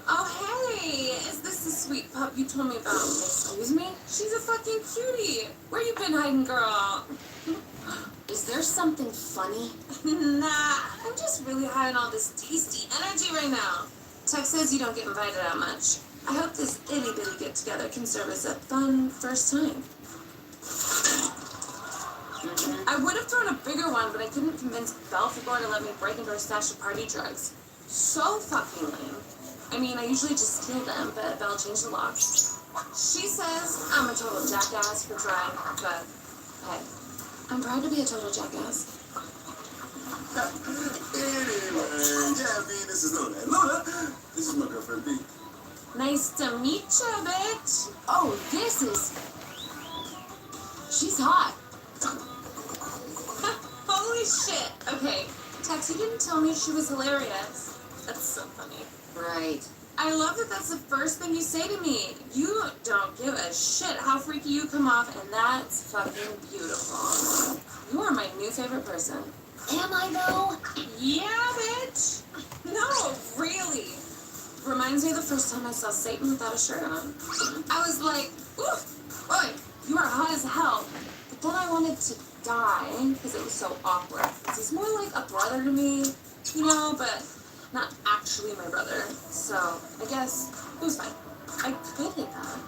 Oh, hey! Is this the sweet pup you told me about? Excuse me? She's a fucking cutie. Where you been hiding, girl? Is there something funny? Nah, I'm just really high on all this tasty energy right now. Tech says you don't get invited out much. I hope this itty-bitty get-together can serve as a fun first time. I would have thrown a bigger one, but I couldn't convince Belphegor to let me break into her stash of party drugs. So fucking lame. I mean, I usually just steal them, but Belle changed the locks. She says I'm a total jackass for trying, but hey, I'm proud to be a total jackass. Anyway, Jasmine, this is Luna. Luna, this is my girlfriend, B. Nice to meet ya, bitch. Oh, this is... She's hot. Holy shit. Okay, Tex, you didn't tell me she was hilarious. That's so funny. Right. I love that that's the first thing you say to me. You don't give a shit how freaky you come off, and that's fucking beautiful. You are my new favorite person. Am I, though? Yeah, bitch. No, really. Reminds me of the first time I saw Satan without a shirt on. I was like, ooh, boy, you are hot as hell. But then I wanted to die because it was so awkward. He's more like a brother to me, you know, but not actually my brother. So I guess it was fine. I could hit that.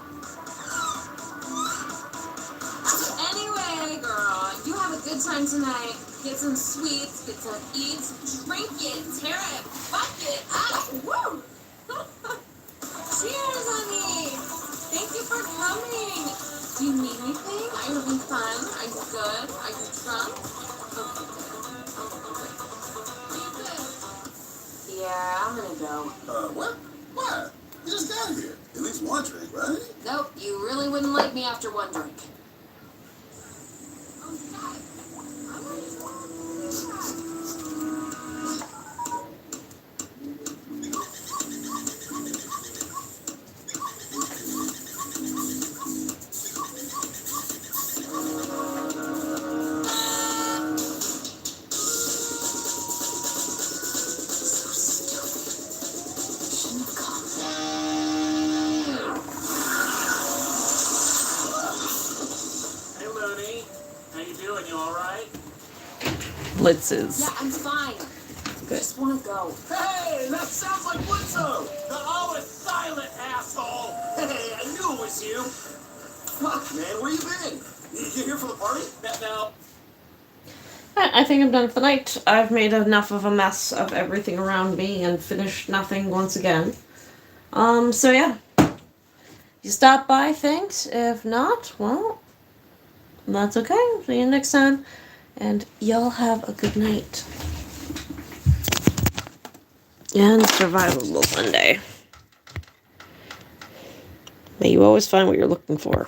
Anyway, girl, you have a good time tonight. Get some sweets, get some eats, drink it, tear it, fuck it up. Woo! Cheers, honey. Thank you for coming. Do you need anything? Are you having fun? Are you good? Are you drunk? Okay. Yeah, I'm gonna go. What? Why? You just got here. At least one drink, right? Nope, you really wouldn't like me after one drink. blitzes. Yeah, I'm fine. Good. Just want to go. Hey, that sounds like Blitzo! The always silent asshole! Hey, I knew it was you! Fuck, man, where you been? You here for the party? No. I think I'm done for the night. I've made enough of a mess of everything around me and finished nothing once again. So yeah. You stop by, thanks. If not, well, that's okay. See you next time. And y'all have a good night. And Survivable Monday. May you always find what you're looking for.